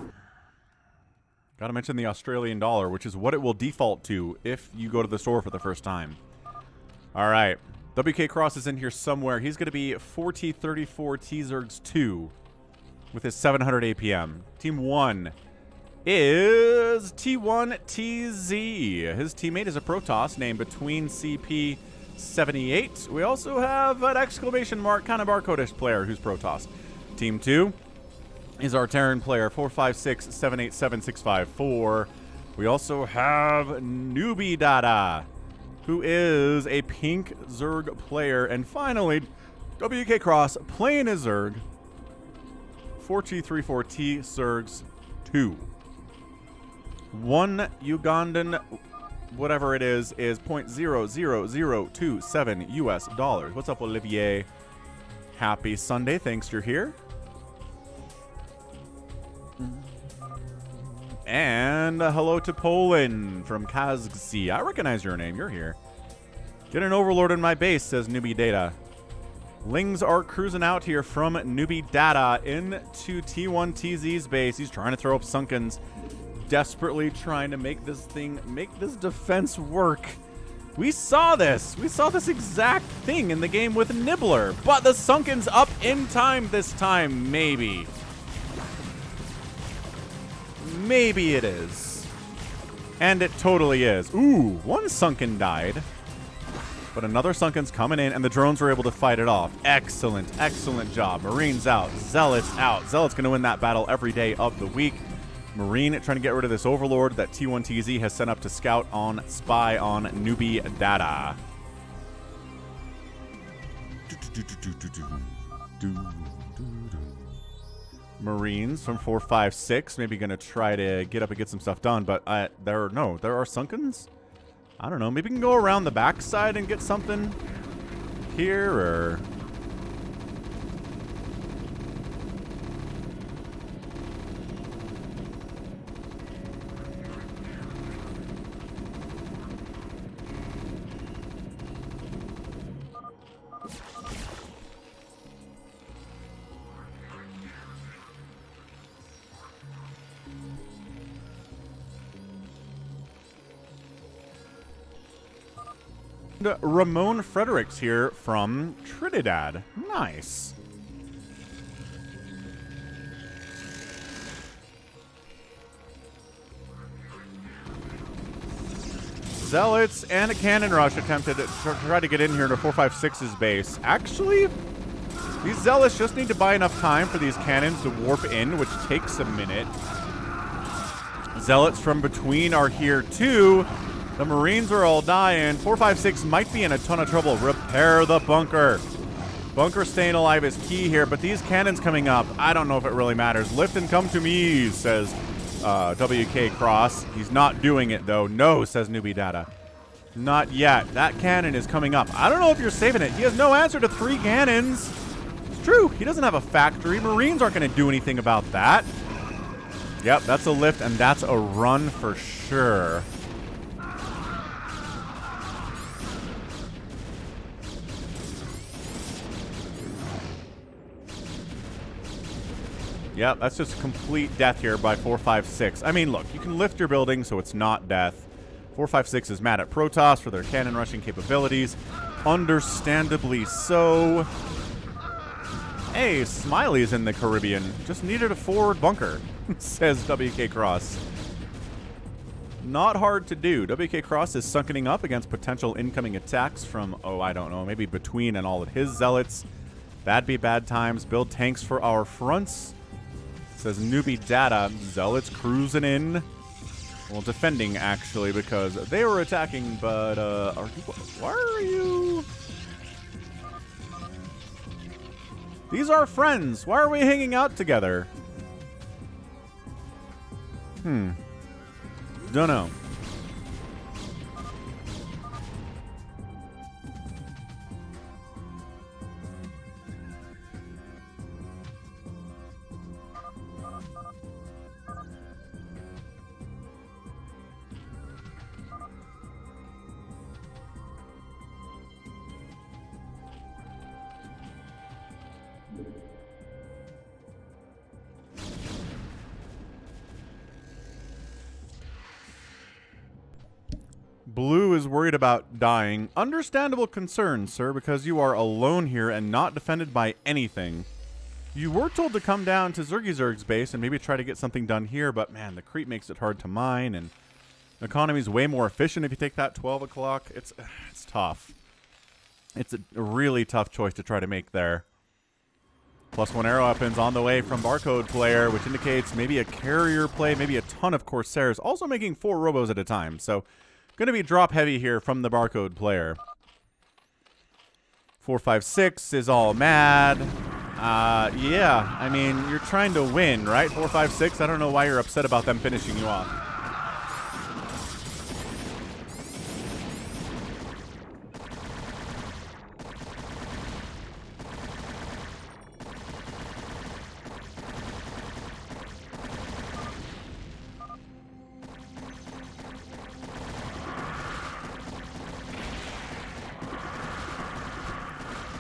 Got to mention the Australian dollar, which is what it will default to if you go to the store for the first time. All right. Wk'Cross is in here somewhere. He's going to be 4T34 TZZvPPZ 2 with his 700 APM. Team 1 is T1TZ. His teammate is a Protoss named Between CP78. We also have an exclamation mark kind of barcode-ish player who's Protoss. Team 2 is our Terran player 456787654. We also have Newbie Dada, who is a pink Zerg player. And finally, Wk'Cross playing his Zerg. 4T34T Zergs 2. One Ugandan, whatever it is $0.00027 US dollars. What's up, Olivier? Happy Sunday. Thanks you're here. And hello to Poland from Kazgsi. I recognize your name. You're here. Get an overlord in my base, says Newbie Data. Lings are cruising out here from Newbie Data into T1TZ's base. He's trying to throw up Sunkens. Desperately trying to make this defense work. We saw this. We saw this exact thing in the game with Nibbler. But the Sunken's up in time this time, maybe. Maybe it is. And it totally is. Ooh, one Sunken died. But another Sunken's coming in, and the drones were able to fight it off. Excellent, excellent job. Marines out. Zealots out. Zealots going to win that battle every day of the week. Marine trying to get rid of this Overlord that T1TZ has sent up to scout on, spy on Newbie Data. Marines from 456 maybe going to try to get up and get some stuff done, but there are Sunkens. I don't know. Maybe we can go around the backside and get something here, or... Ramon Fredericks here from Trinidad. Nice. Zealots and a cannon rush attempted to try to get in here to 456's base. Actually, these Zealots just need to buy enough time for these cannons to warp in, which takes a minute. Zealots from between are here too. The Marines are all dying. 456 might be in a ton of trouble. Repair the bunker. Bunker staying alive is key here, but these cannons coming up, I don't know if it really matters. Lift and come to me, says Wk'Cross. He's not doing it, though. No, says Newbie Data. Not yet. That cannon is coming up. I don't know if you're saving it. He has no answer to 3 cannons. It's true. He doesn't have a factory. Marines aren't going to do anything about that. Yep, that's a lift, and that's a run for sure. Yep, that's just complete death here by 456. I mean, look, you can lift your building so it's not death. 456 is mad at Protoss for their cannon rushing capabilities. Understandably so. Hey, Smiley's in the Caribbean. Just needed a forward bunker, says Wk'Cross. Not hard to do. Wk'Cross is sunkening up against potential incoming attacks from, oh, I don't know, maybe between and all of his zealots. That'd be bad times. Build tanks for our fronts. Says newbie data. Zealots cruising in. Well, defending, actually, because they were attacking, but, why are you... These are friends. Why are we hanging out together? Don't know. Blue is worried about dying. Understandable concern, sir, because you are alone here and not defended by anything. You were told to come down to Zerg's base and maybe try to get something done here, but man, the creep makes it hard to mine, and the economy's way more efficient if you take that 12 o'clock. It's tough. It's a really tough choice to try to make there. +1 arrow weapons on the way from Barcode player, which indicates maybe a carrier play, maybe a ton of Corsairs, also making 4 robos at a time, so... Going to be drop heavy here from the Barcode player. 456 is all mad. Yeah, I mean, you're trying to win, right? 456, I don't know why you're upset about them finishing you off.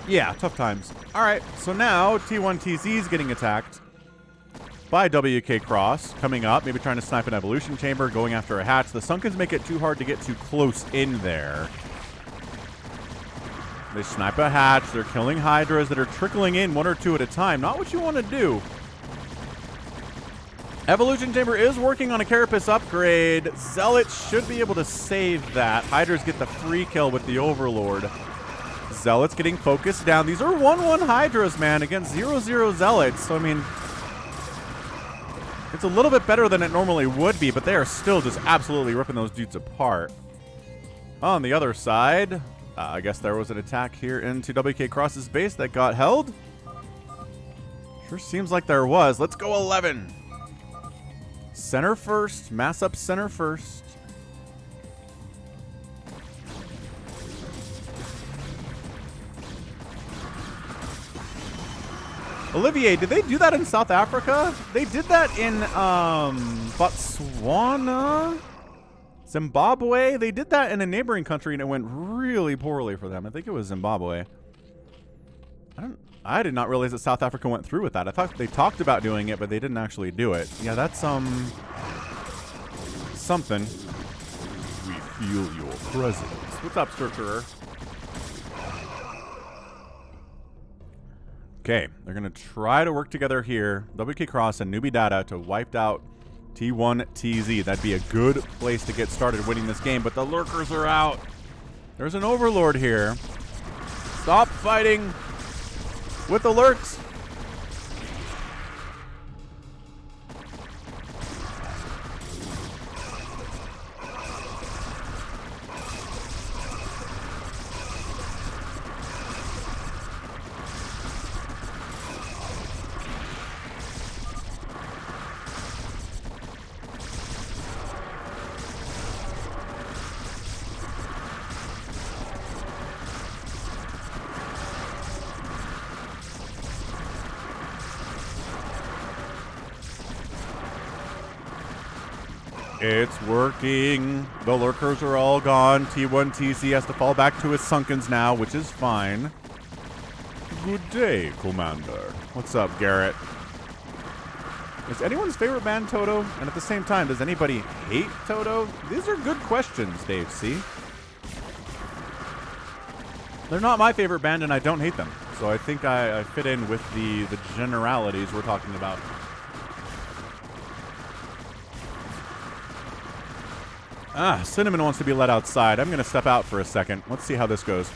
Yeah, tough times. All right, so now T1TZ is getting attacked by Wk'Cross, coming up, maybe trying to snipe an evolution chamber, going after a hatch. The Sunkens make it too hard to get too close in there. They snipe a hatch. They're killing Hydras that are trickling in 1 or 2 at a time. Not what you want to do. Evolution chamber is working on a Carapace upgrade. Zealots should be able to save that. Hydras get the free kill with the Overlord. Zealots getting focused down. These are 1-1 Hydras, man, against 0-0 Zealots. So, I mean, it's a little bit better than it normally would be, but they are still just absolutely ripping those dudes apart. On the other side, I guess there was an attack here into Wk'Cross's base that got held. Sure seems like there was. Let's go 11. Center first. Mass up center first. Olivier, did they do that in South Africa? They did that in Botswana? Zimbabwe? They did that in a neighboring country and it went really poorly for them. I think it was Zimbabwe. I did not realize that South Africa went through with that. I thought they talked about doing it, but they didn't actually do it. Yeah, that's something. We feel your presence. What's up, Sorcerer? Okay, they're going to try to work together here. Wk'Cross and Newbie Data to wipe out T1TZ. That'd be a good place to get started winning this game, but the lurkers are out. There's an Overlord here. Stop fighting with the lurks. It's working. The lurkers are all gone. T1TZ has to fall back to his Sunkens now, which is fine. Good day, Commander. What's up, Garrett? Is anyone's favorite band Toto? And at the same time, does anybody hate Toto? These are good questions, Dave C. They're not my favorite band, and I don't hate them. So I think I fit in with the generalities we're talking about. Cinnamon wants to be let outside. I'm going to step out for a second. Let's see how this goes.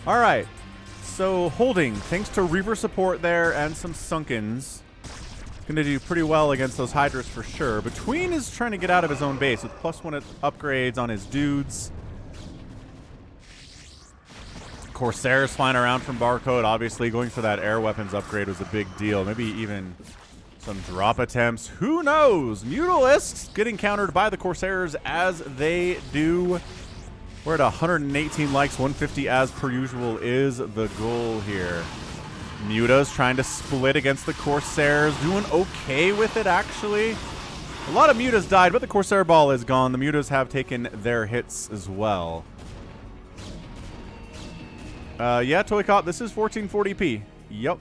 All right, so holding, thanks to Reaver support there and some Sunkens, gonna do pretty well against those Hydras for sure. Between is trying to get out of his own base with +1 upgrades on his dudes. Corsair's flying around from Barcode, obviously going for that air weapons upgrade was a big deal. Maybe even some drop attempts. Who knows? Mutalisks getting countered by the Corsairs as they do. We're at 118 likes, 150 as per usual is the goal here. Muta's trying to split against the Corsairs. Doing okay with it, actually. A lot of Mutas died, but the Corsair ball is gone. The Mutas have taken their hits as well. Yeah, ToyCop, this is 1440p. Yep.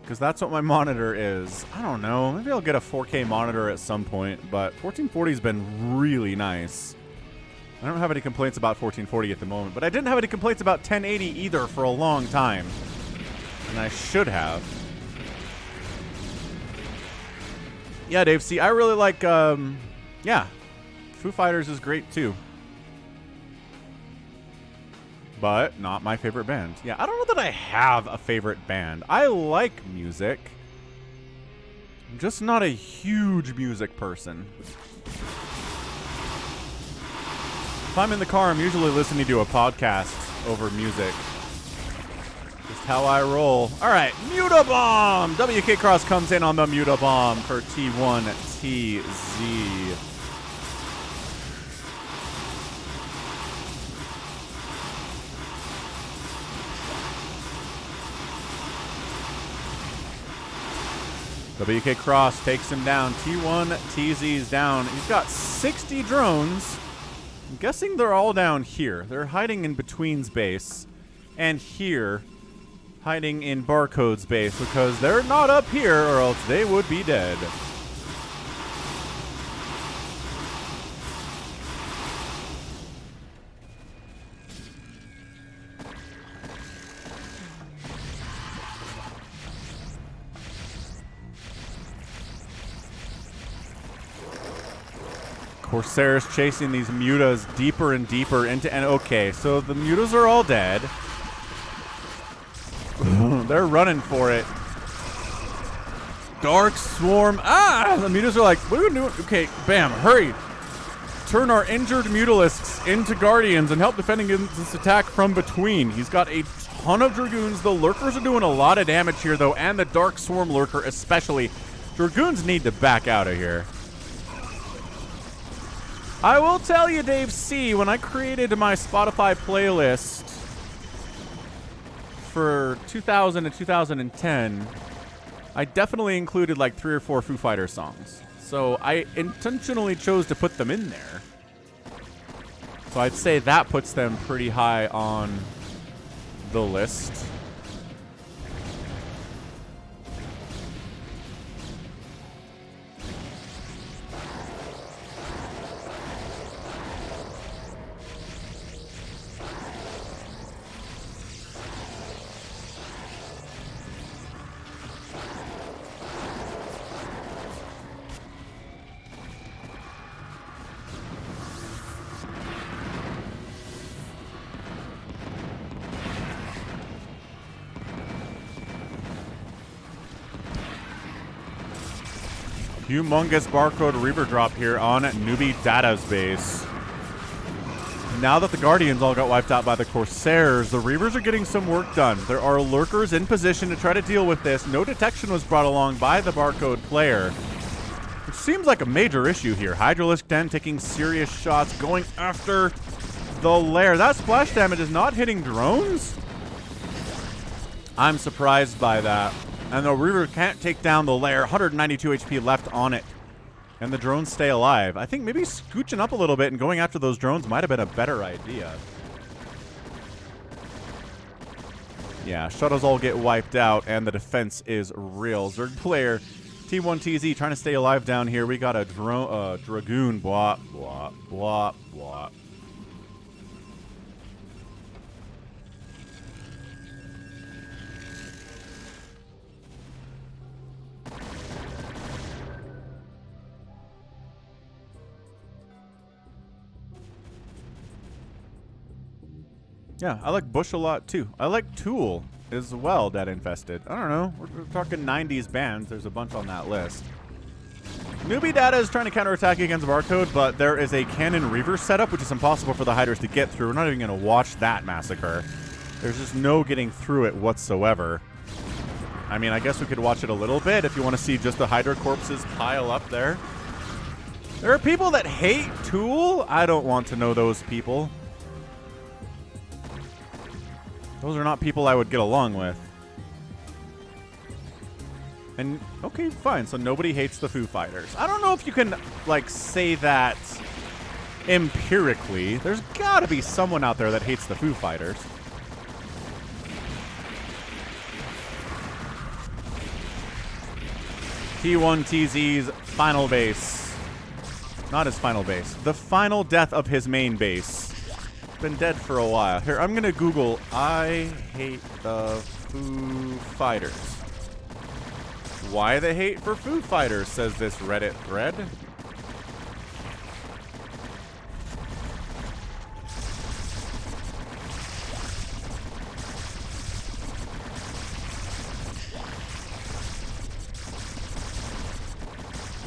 Because that's what my monitor is. I don't know. Maybe I'll get a 4K monitor at some point, but 1440's been really nice. I don't have any complaints about 1440 at the moment, but I didn't have any complaints about 1080 either for a long time. And I should have. Yeah, Dave, see, I really like, yeah. Foo Fighters is great, too. But not my favorite band. Yeah, I don't know that I have a favorite band. I like music. I'm just not a huge music person. If I'm in the car, I'm usually listening to a podcast over music. Just how I roll. All right, Mutabomb! Wk'Cross comes in on the Mutabomb for T1TZ. Wk'Cross takes him down. T1TZ's down. He's got 60 drones. I'm guessing they're all down here. They're hiding in Between's base. And here, hiding in Barcode's base, because they're not up here or else they would be dead. Corsair's chasing these Mutas deeper and deeper into... And okay, so the Mutas are all dead. They're running for it. Dark Swarm. Ah! The Mutas are like, what are we doing? Okay, bam, hurry. Turn our injured Mutalisks into Guardians and help defending against this attack from Between. He's got a ton of Dragoons. The Lurkers are doing a lot of damage here, though, and the Dark Swarm Lurker especially. Dragoons need to back out of here. I will tell you, Dave C., when I created my Spotify playlist for 2000 and 2010, I definitely included like 3 or 4 Foo Fighters songs. So I intentionally chose to put them in there. So I'd say that puts them pretty high on the list. Humongous barcode Reaver drop here on Newbie Data's base. Now that the Guardians all got wiped out by the Corsairs, the Reavers are getting some work done. There are lurkers in position to try to deal with this. No detection was brought along by the barcode player, which seems like a major issue here. Hydralisk Den taking serious shots, going after the lair. That splash damage is not hitting drones? I'm surprised by that. And the Reaver can't take down the lair. 192 HP left on it. And the drones stay alive. I think maybe scooching up a little bit and going after those drones might have been a better idea. Yeah, shuttles all get wiped out, and the defense is real. Zerg player T1TZ trying to stay alive down here. We got a Dragoon. Blah, blah, blah, blah. Yeah, I like Bush a lot too. I like Tool as well, Dead Infested. I don't know. We're talking 90s bands. There's a bunch on that list. Newbie Data is trying to counterattack against Barcode, but there is a Cannon Reaver setup, which is impossible for the Hydras to get through. We're not even going to watch that massacre. There's just no getting through it whatsoever. I mean, I guess we could watch it a little bit if you want to see just the Hydra corpses pile up there. There are people that hate Tool. I don't want to know those people. Those are not people I would get along with. And, okay, fine. So nobody hates the Foo Fighters. I don't know if you can, like, say that empirically. There's got to be someone out there that hates the Foo Fighters. T1TZ's final base. Not his final base. The final death of his main base. Been dead for a while. Here, I'm gonna Google I hate the Foo Fighters. Why the hate for Foo Fighters, says this Reddit thread.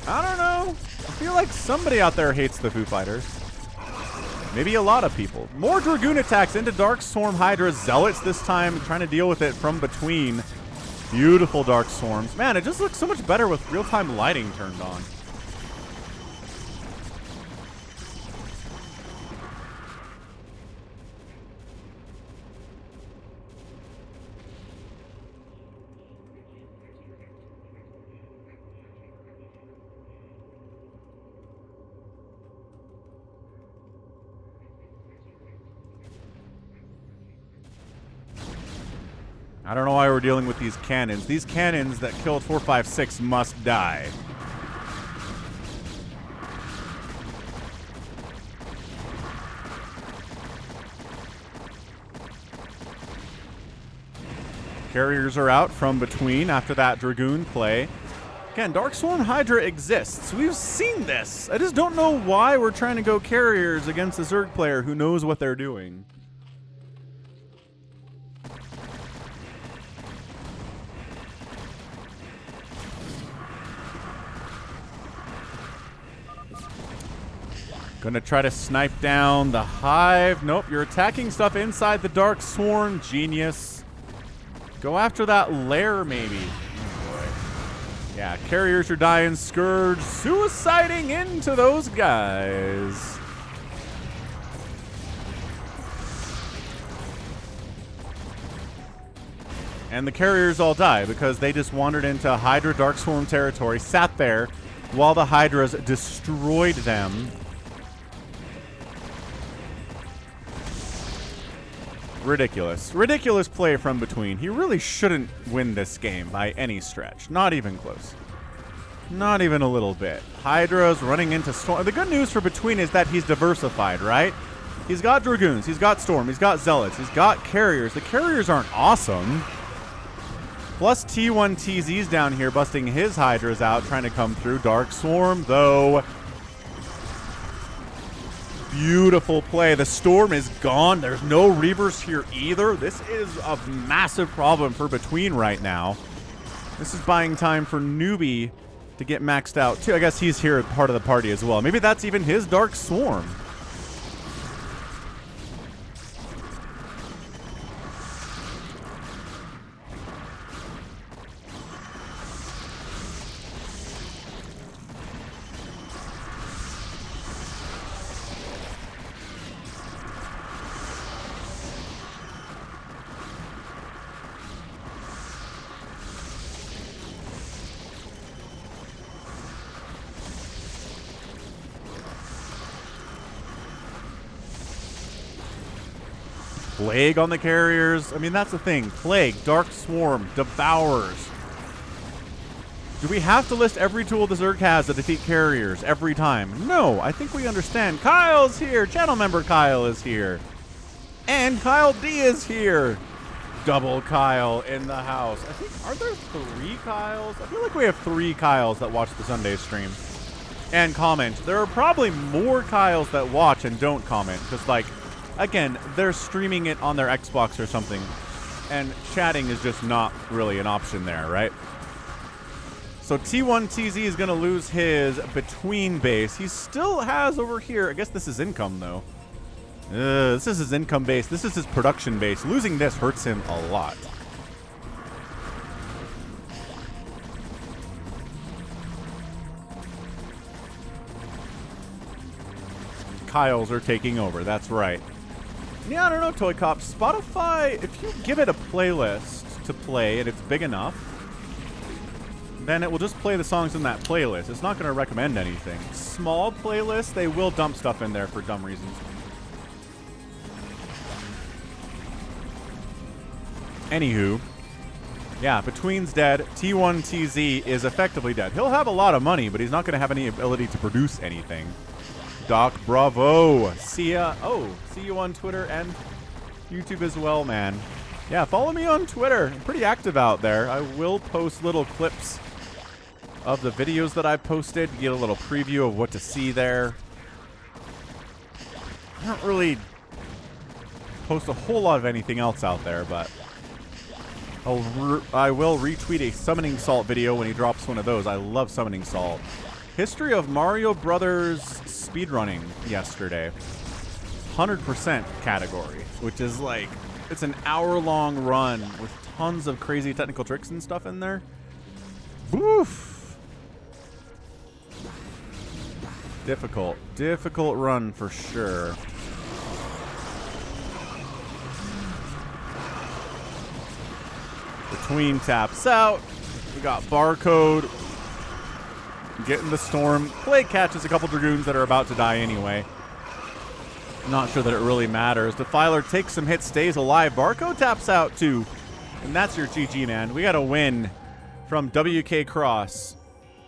I don't know. I feel like somebody out there hates the Foo Fighters. Maybe a lot of people. More Dragoon attacks into Dark Swarm Hydra. Zealots this time trying to deal with it from between. Beautiful Dark Swarms. Man, it just looks so much better with real-time lighting turned on. I don't know why we're dealing with these cannons. These cannons that killed 456 must die. Carriers are out from between after that Dragoon play. Again, Dark Swarm Hydra exists. We've seen this. I just don't know why we're trying to go carriers against a Zerg player who knows what they're doing. Gonna try to snipe down the Hive. Nope, you're attacking stuff inside the Dark Swarm. Genius. Go after that lair, maybe. Oh boy. Yeah, carriers are dying. Scourge suiciding into those guys. And the carriers all die because they just wandered into Hydra Dark Swarm territory, sat there while the Hydras destroyed them. Ridiculous. Ridiculous play from between. He really shouldn't win this game by any stretch. Not even close. Not even a little bit. Hydra's running into Storm. The good news for between is that he's diversified, right? He's got Dragoons. He's got Storm. He's got Zealots. He's got Carriers. The Carriers aren't awesome. Plus T1TZ's down here busting his Hydras out, trying to come through. Dark Swarm, though. Beautiful play. The Storm is gone. There's no Reavers here either. This is a massive problem for between right now. This is buying time for Newbie to get maxed out too. I guess he's here part of the party as well. Maybe that's even his Dark Swarm. Plague on the carriers. I mean, that's the thing. Plague, Dark Swarm, Devours. Do we have to list every tool the Zerg has to defeat carriers every time? No, I think we understand. Kyle's here. Channel member Kyle is here. And Kyle D is here. Double Kyle in the house. I think, are there 3 Kyles? I feel like we have 3 Kyles that watch the Sunday stream and comment. There are probably more Kyles that watch and don't comment because, like, again, they're streaming it on their Xbox or something, and chatting is just not really an option there, right? So T1TZ is going to lose his between base. He still has over here, I guess this is income, though. This is his income base. This is his production base. Losing this hurts him a lot. Kyles are taking over, that's right. Yeah, I don't know, ToyCop. Spotify, if you give it a playlist to play and it's big enough, then it will just play the songs in that playlist. It's not going to recommend anything. Small playlists, they will dump stuff in there for dumb reasons. Anywho, yeah, Between's dead. T1TZ is effectively dead. He'll have a lot of money, but he's not going to have any ability to produce anything. Doc Bravo. See ya. Oh, see you on Twitter and YouTube as well, man. Yeah, follow me on Twitter. I'm pretty active out there. I will post little clips of the videos that I posted. Get a little preview of what to see there. I don't really post a whole lot of anything else out there, but I will retweet a Summoning Salt video when he drops one of those. I love Summoning Salt. History of Mario Brothers speedrunning yesterday. 100% category, which is like, it's an hour-long run with tons of crazy technical tricks and stuff in there. Woof. Difficult run for sure. Between taps out. We got Barcode. Getting the Storm. Plague catches a couple Dragoons that are about to die anyway. Not sure that it really matters. Defiler takes some hits, stays alive. Barcode taps out too. And that's your GG, man. We got a win from Wk'Cross,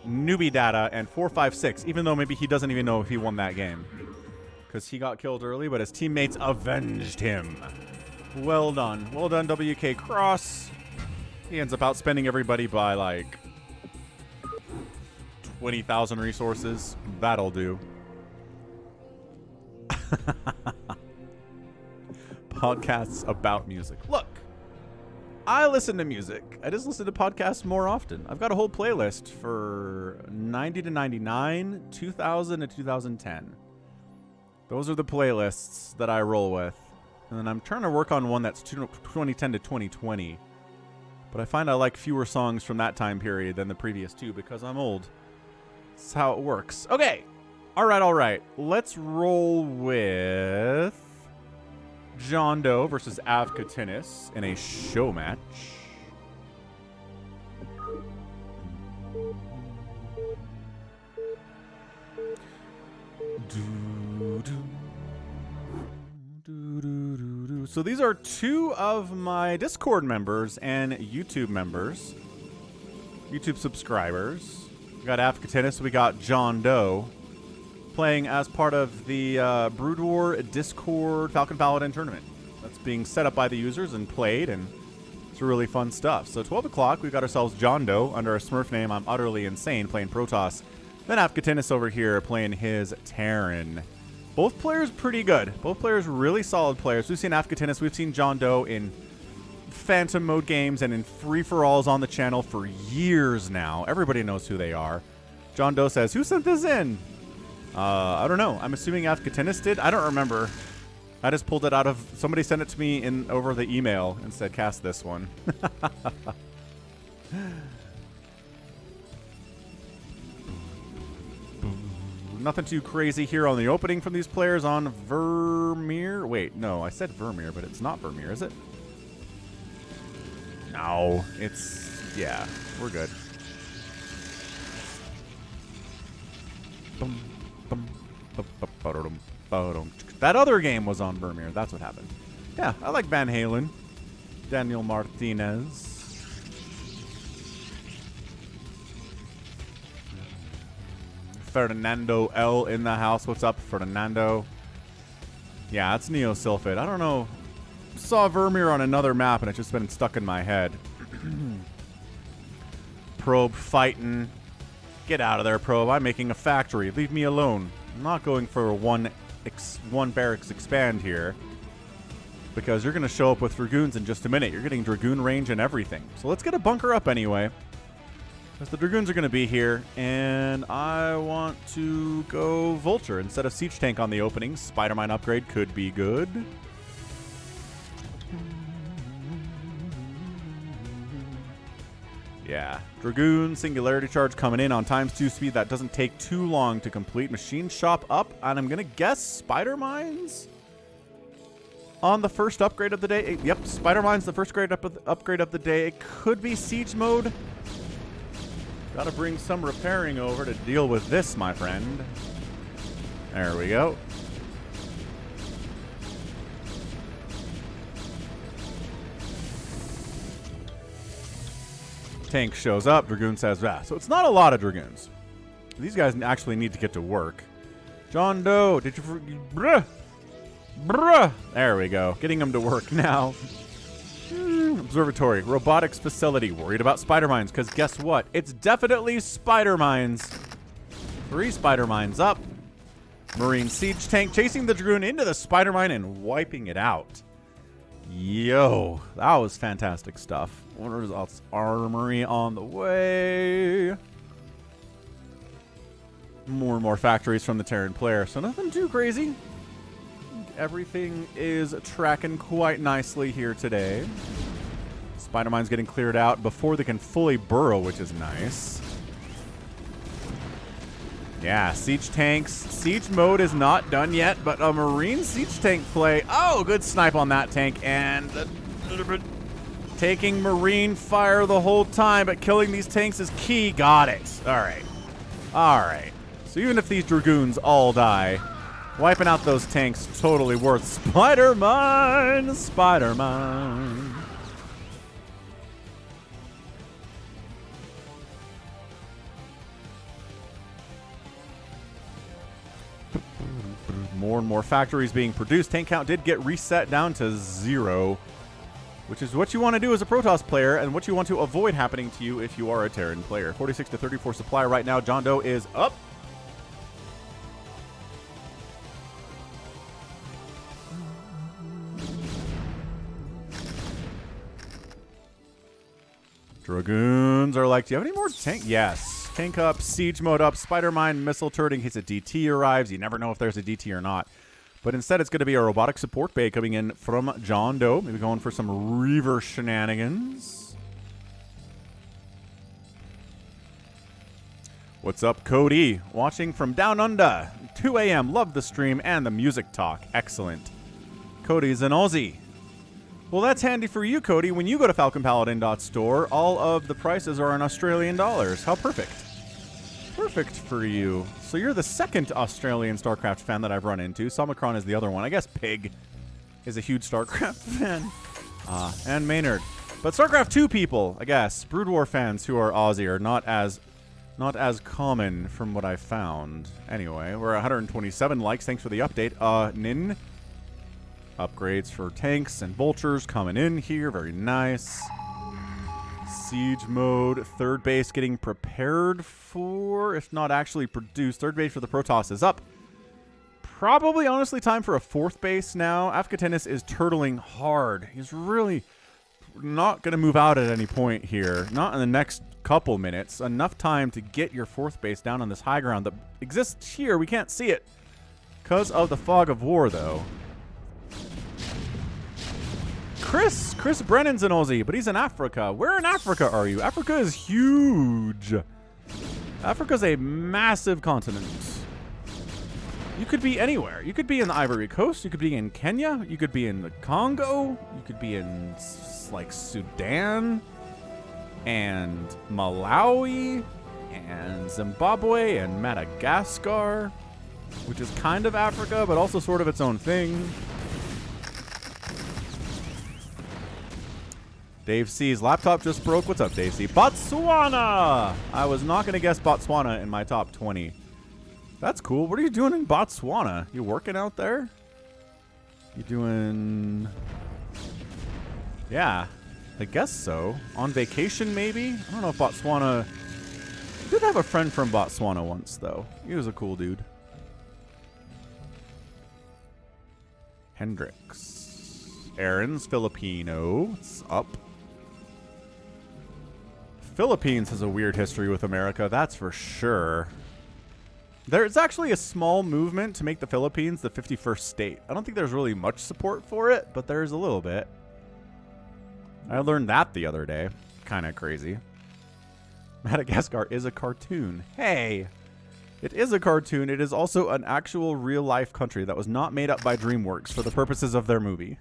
Newbie Data, and 456, even though maybe he doesn't even know if he won that game. Because he got killed early, but his teammates avenged him. Well done. Well done, Wk'Cross. He ends up outspending everybody by like 20,000 resources. That'll do. Podcasts about music. Look, I listen to music. I just listen to podcasts more often. I've got a whole playlist for 90 to 99, 2000 to 2010. Those are the playlists that I roll with. And then I'm trying to work on one that's 2010 to 2020. But I find I like fewer songs from that time period than the previous two because I'm old. That's how it works. Okay. All right. Let's roll with JohnDoe versus Avcatinus in a show match. So these are two of my Discord members and YouTube members, YouTube subscribers. We got Avcatinus, we got JohnDoe playing as part of the Brood War Discord Falcon Paladin tournament. That's being set up by the users and played, and it's really fun stuff. So 12 o'clock, we've got ourselves JohnDoe under a Smurf name. I'm utterly insane playing Protoss. Then Avcatinus over here playing his Terran. Both players pretty good. Both players really solid players. We've seen Avcatinus, we've seen JohnDoe in Phantom mode games and in free-for-alls on the channel for years now. Everybody knows who they are. JohnDoe says, who sent this in? I don't know. I'm assuming Avcatinus did. I don't remember. I just pulled it out of... Somebody sent it to me over the email and said, cast this one. Nothing too crazy here on the opening from these players on Vermeer. Wait, no, I said Vermeer, but it's not Vermeer, is it? No, it's... Yeah, we're good. That other game was on Vermeer. That's what happened. Yeah, I like Van Halen. Daniel Martinez. Fernando L in the house. What's up, Fernando? Yeah, it's Neo Sylphid. I don't know. Saw Vermeer on another map and it's just been stuck in my head. Probe fighting. Get out of there, Probe. I'm making a factory. Leave me alone. I'm not going for a one barracks expand here. Because you're going to show up with Dragoons in just a minute. You're getting Dragoon range and everything. So let's get a bunker up anyway. Because the Dragoons are going to be here. And I want to go Vulture instead of Siege Tank on the opening. Spider-Mine upgrade could be good. Yeah. Dragoon, Singularity Charge coming in on ×2 speed. That doesn't take too long to complete. Machine Shop up. And I'm going to guess Spider-Mines on the first upgrade of the day. Yep, Spider-Mine's the first upgrade of the day. It could be Siege Mode. Gotta bring some repairing over to deal with this, my friend. There we go. Tank shows up. Dragoon says, ah. So it's not a lot of Dragoons. These guys actually need to get to work. JohnDoe, did you... Bruh. Bruh. There we go. Getting them to work now. Observatory. Robotics facility. Worried about Spider-Mines, because guess what? It's definitely Spider-Mines. 3 Spider-Mines up. Marine Siege Tank chasing the Dragoon into the Spider-Mine and wiping it out. Yo, that was fantastic stuff. What results? Armory on the way. More and more factories from the Terran player, so nothing too crazy. Everything is tracking quite nicely here today. Spider-Mine's getting cleared out before they can fully burrow, which is nice. Yeah, Siege Tanks. Siege mode is not done yet, but a Marine Siege Tank play. Oh, good snipe on that tank. And taking Marine fire the whole time, but killing these tanks is key. Got it. All right. All right. So even if these Dragoons all die, wiping out those tanks totally worth. Spider-Mine, Spider-Mine. More and more factories being produced. Tank count did get reset down to 0, which is what you want to do as a Protoss player and what you want to avoid happening to you if you are a Terran player. 46 to 34 supply right now. JohnDoe is up. Dragoons are like, do you have any more tank? Yes. Tank up, siege mode up, Spider-Mine missile turret in case a DT arrives. You never know if there's a DT or not. But instead, it's going to be a robotic support bay coming in from JohnDoe. Maybe going for some Reaver shenanigans. What's up, Cody? Watching from down under. 2 a.m. Love the stream and the music talk. Excellent. Cody's an Aussie. Well, that's handy for you, Cody. When you go to falconpaladin.store, all of the prices are in Australian dollars. How perfect. Perfect for you. So you're the second Australian StarCraft fan that I've run into. Somicron is the other one. I guess Pig is a huge StarCraft fan. And Maynard. But StarCraft 2 people, I guess, Brood War fans who are Aussie are not as common from what I found. Anyway, we're 127 likes. Thanks for the update. Nin. Upgrades for tanks and vultures coming in here. Very nice. Siege mode. Third base getting prepared for, if not actually produced. Third base for the Protoss is up. Probably, honestly, time for a fourth base now. Avcatinus is turtling hard. He's really not going to move out at any point here. Not in the next couple minutes. Enough time to get your 4th base down on this high ground that exists here. We can't see it because of the fog of war, though. Chris Brennan's an Aussie, but he's in Africa. Where in Africa are you? Africa is huge. Africa's a massive continent. You could be anywhere. You could be in the Ivory Coast. You could be in Kenya. You could be in the Congo. You could be in, like, Sudan and Malawi and Zimbabwe and Madagascar, which is kind of Africa, but also sort of its own thing. Dave C's laptop just broke. What's up, Dave C? Botswana! I was not going to guess Botswana in my top 20. That's cool. What are you doing in Botswana? You working out there? You doing... Yeah, I guess so. On vacation, maybe? I don't know if Botswana... I did have a friend from Botswana once, though. He was a cool dude. Hendrix. Aaron's Filipino. What's up? Philippines has a weird history with America, that's for sure. There's actually a small movement to make the Philippines the 51st state. I don't think there's really much support for it, but there's a little bit. I learned that the other day. Kind of crazy. Madagascar is a cartoon. Hey! It is a cartoon. It is also an actual real-life country that was not made up by DreamWorks for the purposes of their movie.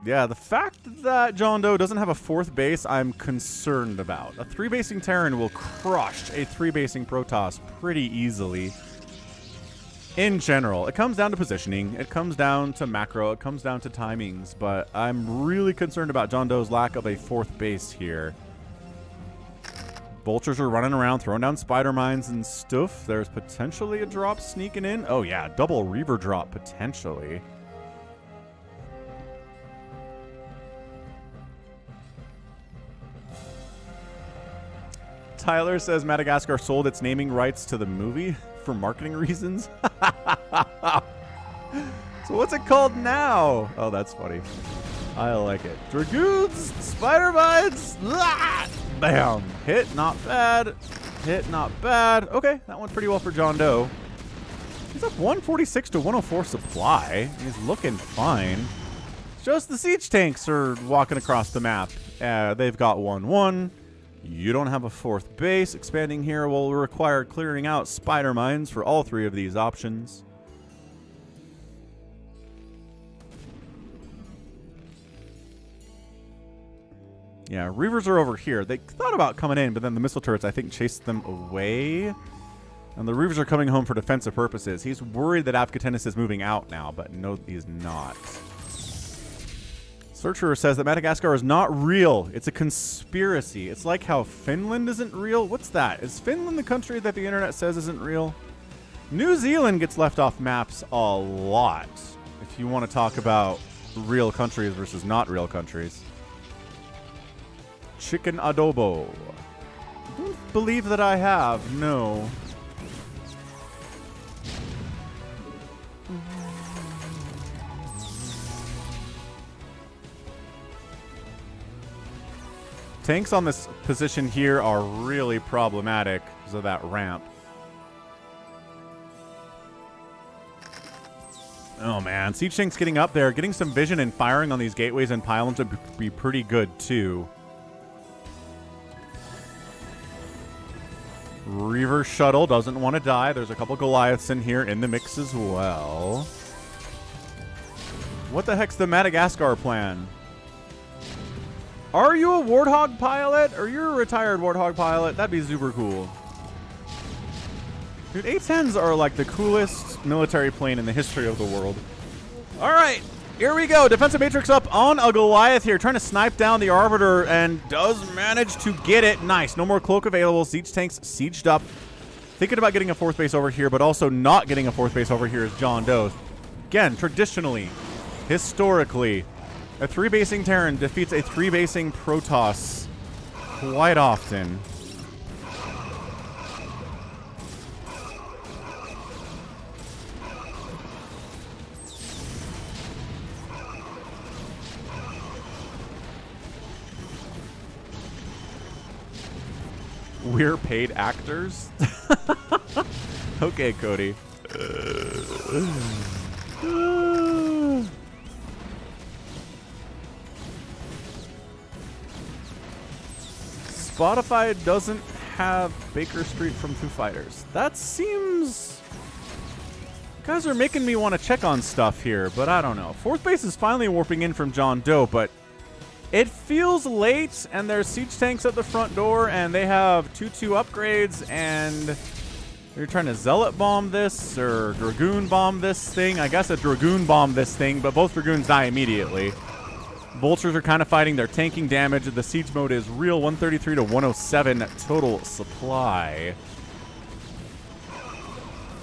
Yeah, the fact that JohnDoe doesn't have a 4th base, I'm concerned about. A 3-basing Terran will crush a 3-basing Protoss pretty easily. In general, it comes down to positioning, it comes down to macro, it comes down to timings, but I'm really concerned about JohnDoe's lack of a 4th base here. Vultures are running around, throwing down spider mines and stuff. There's potentially a drop sneaking in. Oh yeah, double Reaver drop, potentially. Tyler says Madagascar sold its naming rights to the movie for marketing reasons. So what's it called now? Oh, that's funny. I like it. Dragoons, spider mines, bam. Hit, not bad. Hit, not bad. Okay, that went pretty well for JohnDoe. He's up 146 to 104 supply. He's looking fine. Just the siege tanks are walking across the map. They've got 1-1. You don't have a 4th base. Expanding here will require clearing out spider mines for all 3 of these options. Yeah, Reavers are over here. They thought about coming in, but then the missile turrets, I think, chased them away. And the Reavers are coming home for defensive purposes. He's worried that Avcatinus is moving out now, but no, he's not. Searcher says that Madagascar is not real. It's a conspiracy. It's like how Finland isn't real. What's that? Is Finland the country that the internet says isn't real? New Zealand gets left off maps a lot. If you want to talk about real countries versus not real countries. Chicken adobo. I don't believe that I have. No. Tanks on this position here are really problematic because of that ramp. Oh man, siege tanks getting up there, getting some vision and firing on these gateways and pylons would be pretty good too. Reaver shuttle doesn't want to die. There's a couple Goliaths in here in the mix as well. What the heck's the Madagascar plan? Are you a Warthog pilot? Or you're a retired Warthog pilot? That'd be super cool. Dude, A-10s are like the coolest military plane in the history of the world. All right, here we go. Defensive Matrix up on a Goliath here, trying to snipe down the Arbiter, and does manage to get it. Nice. No more cloak available. Siege tanks sieged up. Thinking about getting a 4th base over here, but also not getting a 4th base over here is JohnDoe. Again, traditionally, historically, a 3-basing Terran defeats a 3-basing Protoss quite often. We're paid actors? Okay, Cody. Spotify doesn't have Baker Street from Foo Fighters. That seems... You guys are making me want to check on stuff here, but I don't know. Fourth base is finally warping in from JohnDoe, but it feels late, and there's siege tanks at the front door, and they have 2-2 upgrades, and they're trying to Zealot bomb this, or Dragoon bomb this thing. I guess a Dragoon bomb this thing, but both Dragoons die immediately. Vultures are kind of fighting. They're tanking damage. The siege mode is real. 133 to 107 total supply.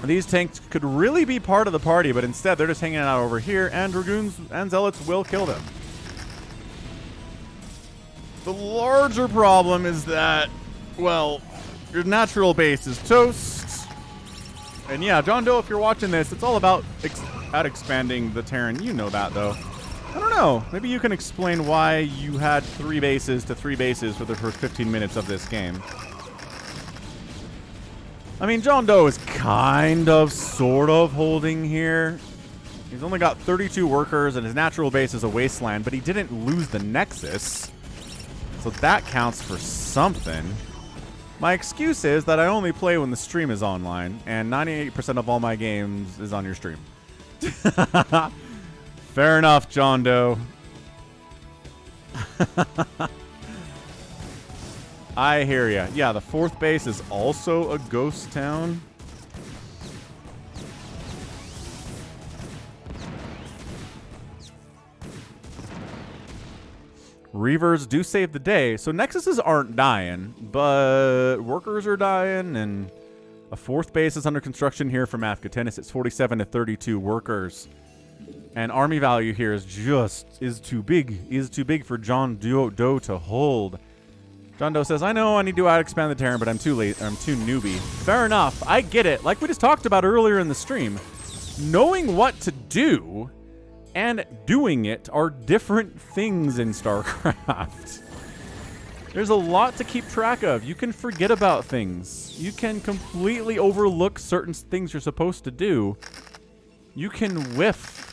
These tanks could really be part of the party, but instead they're just hanging out over here, and Dragoons and Zealots will kill them. The larger problem is that, well, your natural base is toast. And yeah, JohnDoe, if you're watching this, it's all about expanding the Terran. You know that, though. I don't know. Maybe you can explain why you had 3 bases to 3 bases for the first 15 minutes of this game. I mean, JohnDoe is kind of, sort of holding here. He's only got 32 workers, and his natural base is a wasteland, but he didn't lose the Nexus. So that counts for something. My excuse is that I only play when the stream is online, and 98% of all my games is on your stream. Fair enough, JohnDoe. I hear ya. Yeah, the fourth base is also a ghost town. Reavers do save the day, so Nexuses aren't dying, but workers are dying, and a fourth base is under construction here from Avcatinus. It's 47 to 32 workers. And army value here is too big for JohnDoe to hold. JohnDoe says, I know I need to out-expand the Terran, but I'm too late. I'm too newbie. Fair enough. I get it. Like we just talked about earlier in the stream, knowing what to do and doing it are different things in StarCraft. There's a lot to keep track of. You can forget about things. You can completely overlook certain things you're supposed to do. You can whiff.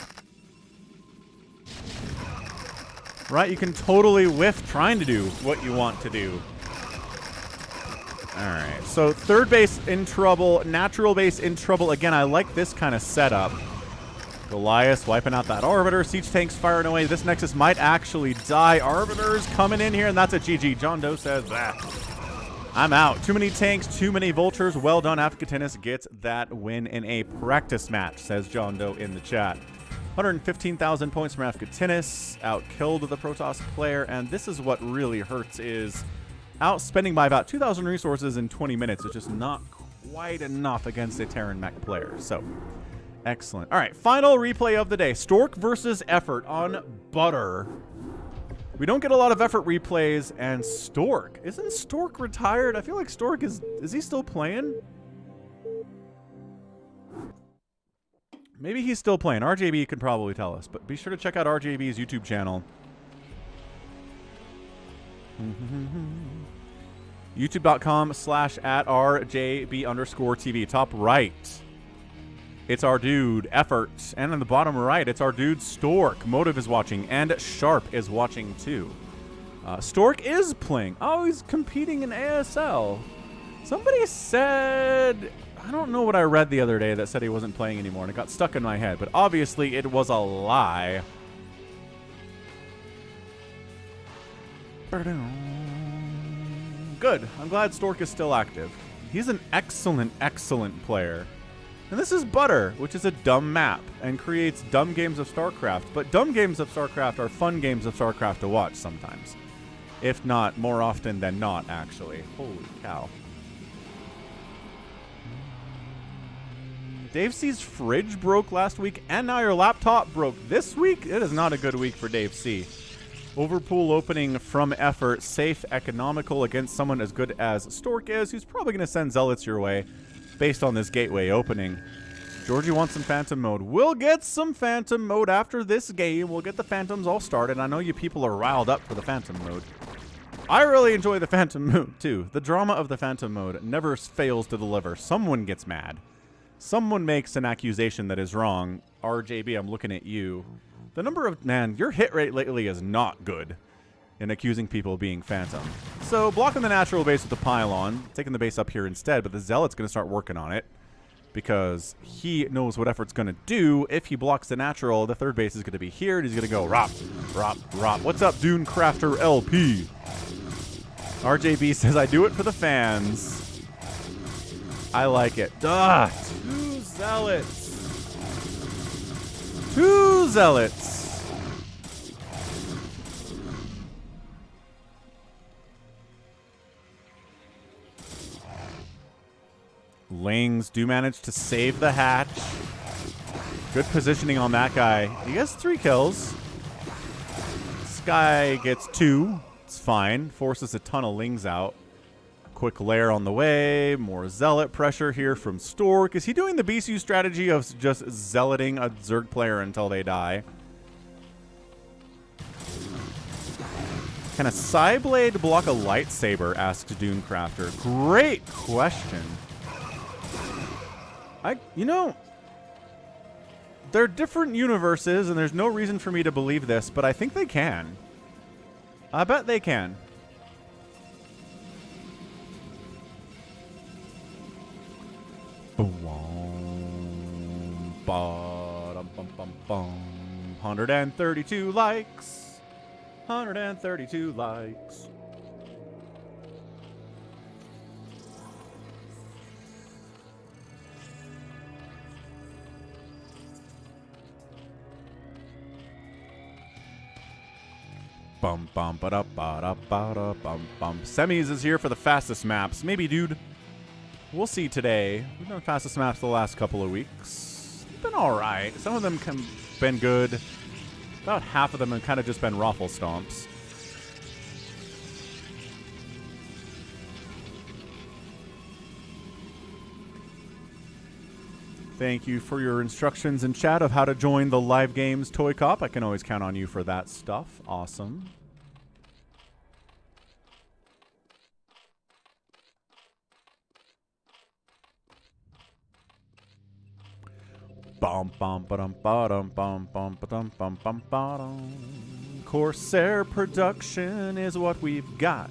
Right? You can totally whiff trying to do what you want to do. Alright, so third base in trouble, natural base in trouble. Again, I like this kind of setup. Goliath wiping out that Arbiter. Siege tanks firing away. This Nexus might actually die. Arbiter's coming in here, and that's a GG. JohnDoe says that. I'm out. Too many tanks, too many vultures. Well done. Avcatinus gets that win in a practice match, says JohnDoe in the chat. 115,000 points from Avcatinus. Outkilled the Protoss player, and this is what really hurts is outspending by about 2,000 resources in 20 minutes, which is not quite enough against a Terran mech player. So, excellent. All right, final replay of the day. Stork versus Effort on Butter. We don't get a lot of Effort replays, and Stork. Isn't Stork retired? I feel like Stork is he still playing? Maybe he's still playing. RJB can probably tell us, but be sure to check out RJB's YouTube channel. YouTube.com/@RJB_TV. Top right, it's our dude, Effort. And on the bottom right, it's our dude, Stork. Motive is watching, and Sharp is watching too. Stork is playing. Oh, he's competing in ASL. Somebody said... I don't know what I read the other day that said he wasn't playing anymore, and it got stuck in my head, but obviously it was a lie. Good. I'm glad Stork is still active. He's an excellent, excellent player. And this is Butter, which is a dumb map, and creates dumb games of StarCraft, but dumb games of StarCraft are fun games of StarCraft to watch sometimes. If not, more often than not, actually. Holy cow. Dave C's fridge broke last week, and now your laptop broke this week? It is not a good week for Dave C. Overpool opening from Effort. Safe, economical against someone as good as Stork is, who's probably going to send Zealots your way based on this gateway opening. Georgie wants some Phantom mode. We'll get some Phantom mode after this game. We'll get the Phantoms all started. I know you people are riled up for the Phantom mode. I really enjoy the Phantom mode, too. The drama of the Phantom mode never fails to deliver. Someone gets mad. Someone makes an accusation that is wrong. RJB, I'm looking at you. The number of... Man, your hit rate lately is not good in accusing people of being Phantom. So, blocking the natural base with the Pylon, taking the base up here instead, but the Zealot's going to start working on it because he knows what Effort's going to do. If he blocks the natural, the third base is going to be here, and he's going to go Rop, Rop, Rop. What's up, Dune Crafter LP? RJB says, I do it for the fans. I like it. Duh! Two Zealots! Two Zealots! Lings do manage to save the hatch. Good positioning on that guy. He gets 3 kills. This guy gets 2. It's fine. Forces a ton of Lings out. Quick lair on the way. More Zealot pressure here from Stork. Is he doing the BCU strategy of just Zealoting a Zerg player until they die? Can a Psyblade block a lightsaber? Asks Dunecrafter. Great question. You know, they're different universes, and there's no reason for me to believe this, but I think they can. I bet they can. Boom, ba-dum, bum, bum, bum. 132 likes. 132 likes. Bum bum ba da ba da ba da bum bum. Semis is here for the fastest maps. Maybe, dude. We'll see today. We've done fastest maps the last couple of weeks. Been all right. Some of them have been good. About half of them have kind of just been raffle stomps. Thank you for your instructions in chat of how to join the live games, ToyCop. I can always count on you for that stuff. Awesome. Bum bum ba-dum ba-dum bum bum ba-dum bum bum ba-dum. Corsair production is what we've got.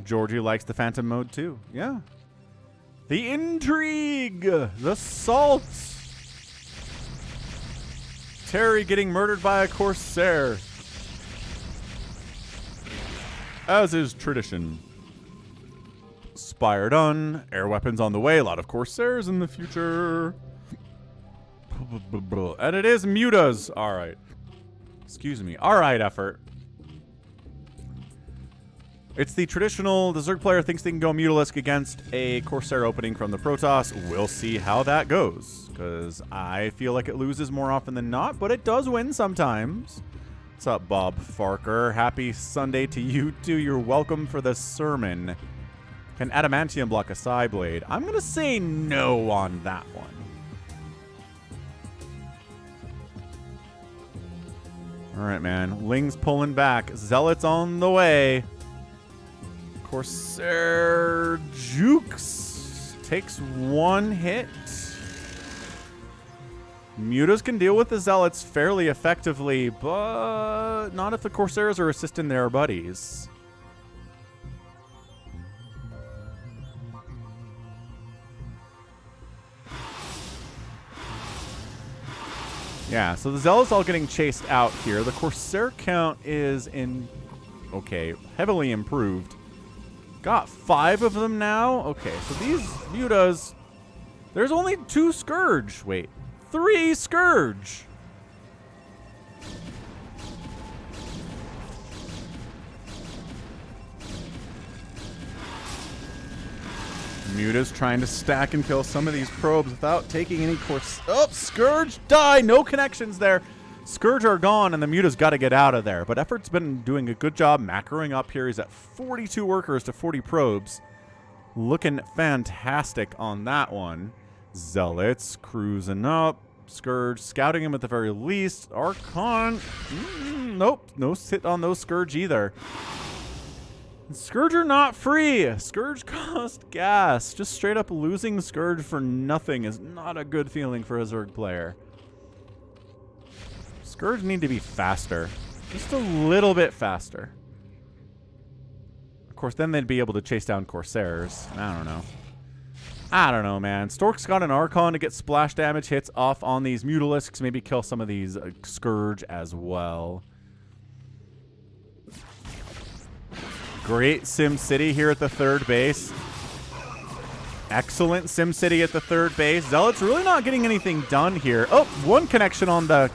Georgie likes the Phantom mode too. Yeah. The intrigue. The salt. Terry getting murdered by a Corsair. As is tradition. Spire done. Air weapons on the way. A lot of Corsairs in the future. And it is mutas. All right. Excuse me. All right, effort. It's the traditional, the Zerg player thinks they can go Mutalisk against a Corsair opening from the Protoss. We'll see how that goes, because I feel like it loses more often than not, but it does win sometimes. What's up, Bob Farker? Happy Sunday to you, too. You're welcome for the sermon. Can Adamantium block a Psyblade? I'm going to say no on that one. All right, man. Ling's pulling back. Zealots on the way. Corsair jukes. Takes 1 hit. Mutas can deal with the Zealots fairly effectively, but not if the Corsairs are assisting their buddies. Yeah, so the Zealots all getting chased out here. The Corsair count is heavily improved. Got 5 of them now. Okay, so these mutas, there's only 2 Scourge. Wait, 3 Scourge. Muta's trying to stack and kill some of these probes without taking any course. Oh, Scourge die. No connections there. Scourge are gone, and the Muta's got to get out of there. But Effort's been doing a good job macroing up here. He's at 42 workers to 40 probes. Looking fantastic on that one. Zealots cruising up. Scourge. Scouting him at the very least. Archon. Nope. No sit on those Scourge either. Scourge are not free. Scourge cost gas. Just straight up losing Scourge for nothing is not a good feeling for a Zerg player. Scourge need to be faster. Just a little bit faster. Of course, then they'd be able to chase down Corsairs. I don't know, man. Stork's got an Archon to get splash damage hits off on these Mutalisks. Maybe kill some of these Scourge as well. Great SimCity here at the third base. Excellent SimCity at the third base. Zealot's really not getting anything done here. Oh, one connection on the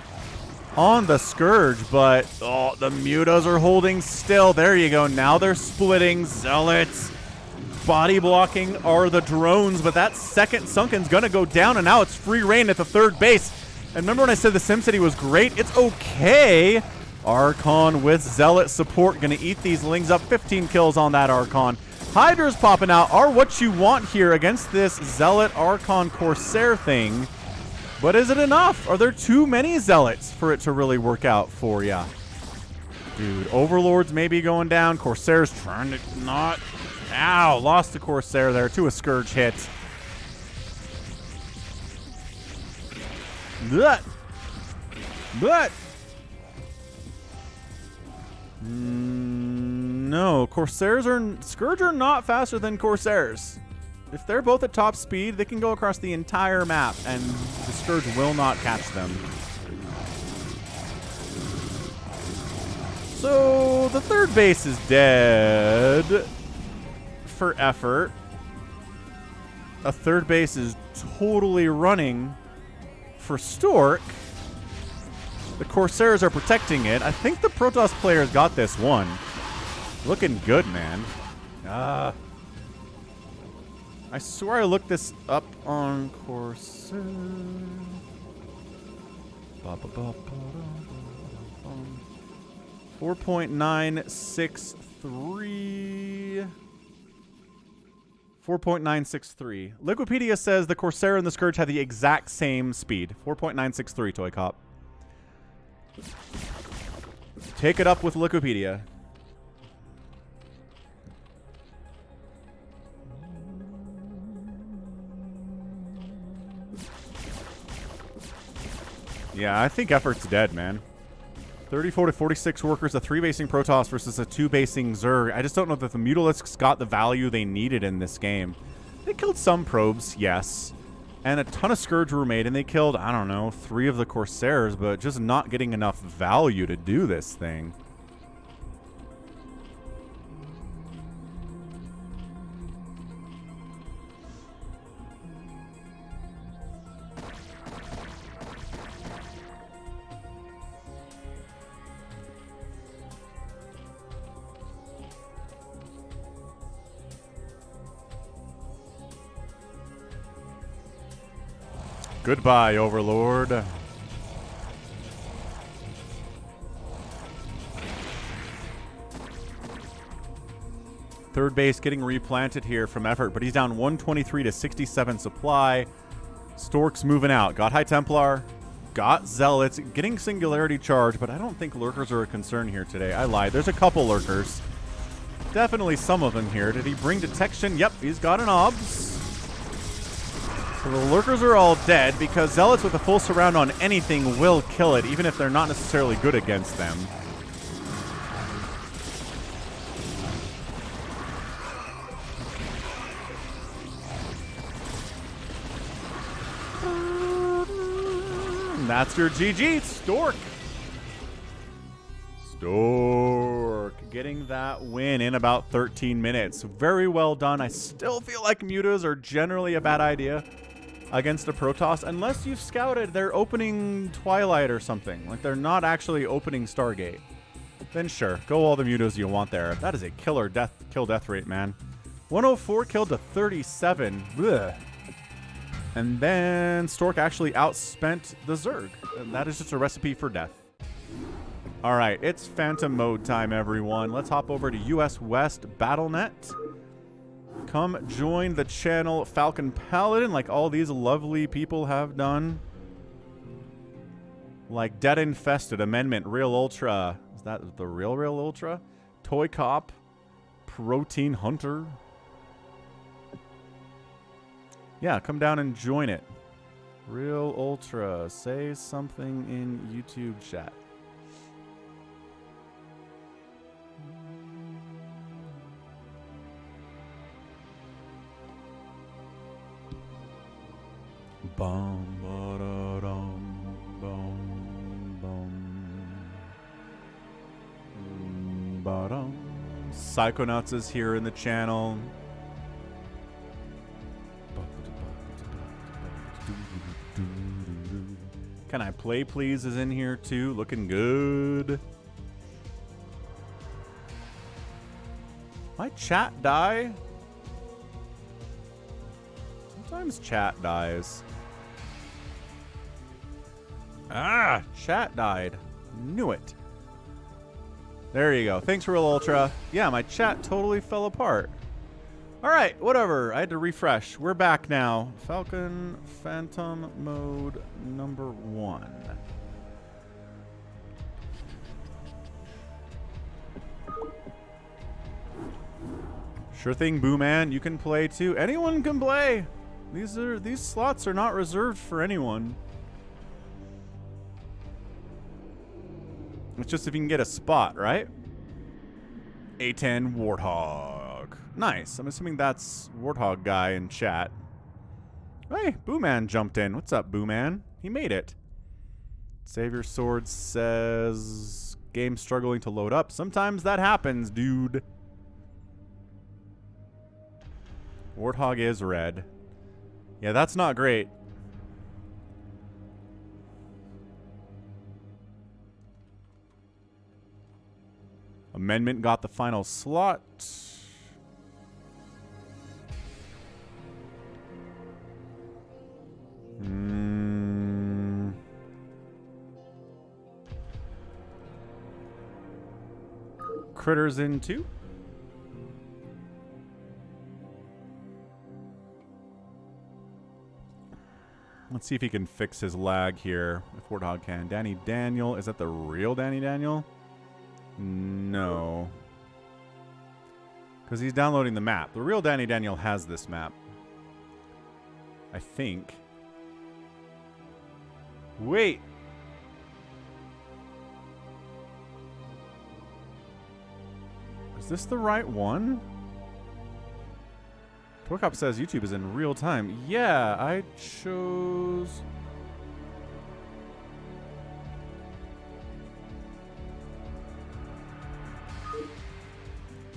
Scourge, but oh, the Mutas are holding still. There you go. Now they're splitting. Zealots body blocking are the drones, but that second Sunken's gonna go down, and now it's free reign at the third base. And remember when I said the SimCity was great? It's okay. Archon with Zealot support gonna eat these Lings up. 15 kills on that Archon. Hydras popping out are what you want here against this Zealot Archon Corsair thing. But is it enough? Are there too many Zealots for it to really work out for ya? Dude, Overlords may be going down. Corsair's trying to not... Ow, lost the Corsair there to a Scourge hit. Blech. Blech. No, Scourge are not faster than Corsairs. If they're both at top speed, they can go across the entire map, and the Scourge will not catch them. So, the third base is dead for effort. A third base is totally running for Stork. The Corsairs are protecting it. I think the Protoss players got this one. Looking good, man. I swear I looked this up on Corsair. 4.963. 4.963. Liquipedia says the Corsair and the Scourge have the exact same speed. 4.963, ToyCop. Take it up with Wikipedia. Yeah, I think effort's dead, man. 34 to 46 workers, a 3-basing Protoss versus a 2-basing Zerg. I just don't know that the Mutalisks got the value they needed in this game. They killed some probes, yes. And a ton of Scourge were made, and they killed, I don't know, 3 of the Corsairs, but just not getting enough value to do this thing. Goodbye, Overlord. Third base getting replanted here from effort, but he's down 123 to 67 supply. Stork's moving out. Got High Templar. Got Zealots. Getting Singularity Charge, but I don't think Lurkers are a concern here today. I lied. There's a couple Lurkers. Definitely some of them here. Did he bring Detection? Yep, he's got an Obs. So the Lurkers are all dead because Zealots with a full surround on anything will kill it, even if they're not necessarily good against them. And that's your GG, Stork. Stork getting that win in about 13 minutes. Very well done. I still feel like mutas are generally a bad idea against a Protoss, unless you've scouted they're opening Twilight or something. Like they're not actually opening Stargate. Then sure, go all the mutas you want there. That is a killer kill death rate, man. 104 killed to 37. Blech. And then Stork actually outspent the Zerg. And that is just a recipe for death. All right, it's Phantom mode time, everyone. Let's hop over to US West BattleNet. Come join the channel Falcon Paladin like all these lovely people have done. Like Dead Infested, Amendment, Realultra. Is that the Realultra? ToyCop, Protein Hunter. Yeah, come down and join it. Realultra, say something in YouTube chat. Bum, ba-da-dum, bum, bum. Ba-dum. Psychonuts is here in the channel. Can I play please is in here too, looking good. My chat die? Sometimes chat dies. Ah, chat died. Knew it. There you go. Thanks, Realultra. Yeah, my chat totally fell apart. All right, whatever. I had to refresh. We're back now. Falcon Phantom mode number 1. Sure thing, Boo Man. You can play too. Anyone can play. These slots are not reserved for anyone. It's just if you can get a spot, right? A10 Warthog. Nice. I'm assuming that's Warthog guy in chat. Hey, Boo Man jumped in. What's up, Boo Man? He made it. SaviorSword says game struggling to load up. Sometimes that happens, dude. Warthog is red. Yeah, that's not great. Amendment got the final slot. Critters in too. Let's see if he can fix his lag here. If Warthog can. Danny Daniel. Is that the real Danny Daniel? No. Because he's downloading the map. The real Danny Daniel has this map. I think. Wait. Is this the right one? ToyCop says YouTube is in real time. Yeah, I chose...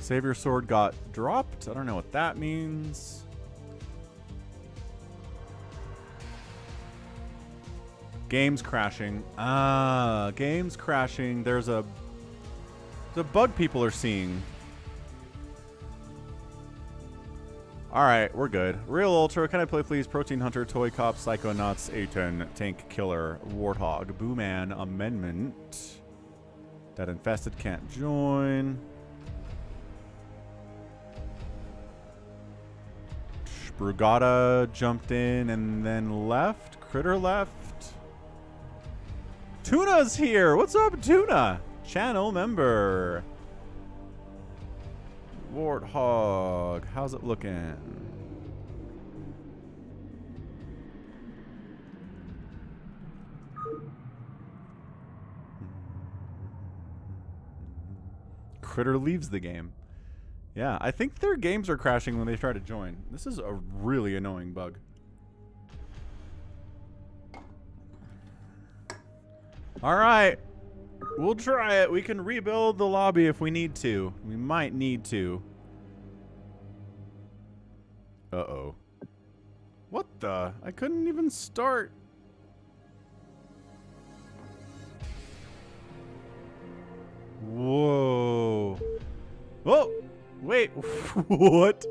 SaviorSword got dropped. I don't know what that means. Game's crashing. Ah, game's crashing. There's a bug people are seeing. All right, we're good. Realultra, can I play please? Protein Hunter, ToyCop, Psychonuts, A10, Tank Killer, Warthog, Boo Man, Amendment. Dead Infested can't join. Brugada jumped in and then left. Critter left. Tuna's here. What's up, Tuna? Channel member. Warthog. How's it looking? Critter leaves the game. Yeah, I think their games are crashing when they try to join. This is a really annoying bug. All right. We'll try it. We can rebuild the lobby if we need to. We might need to. Uh-oh. What the? I couldn't even start. Whoa. Oh! Wait, what?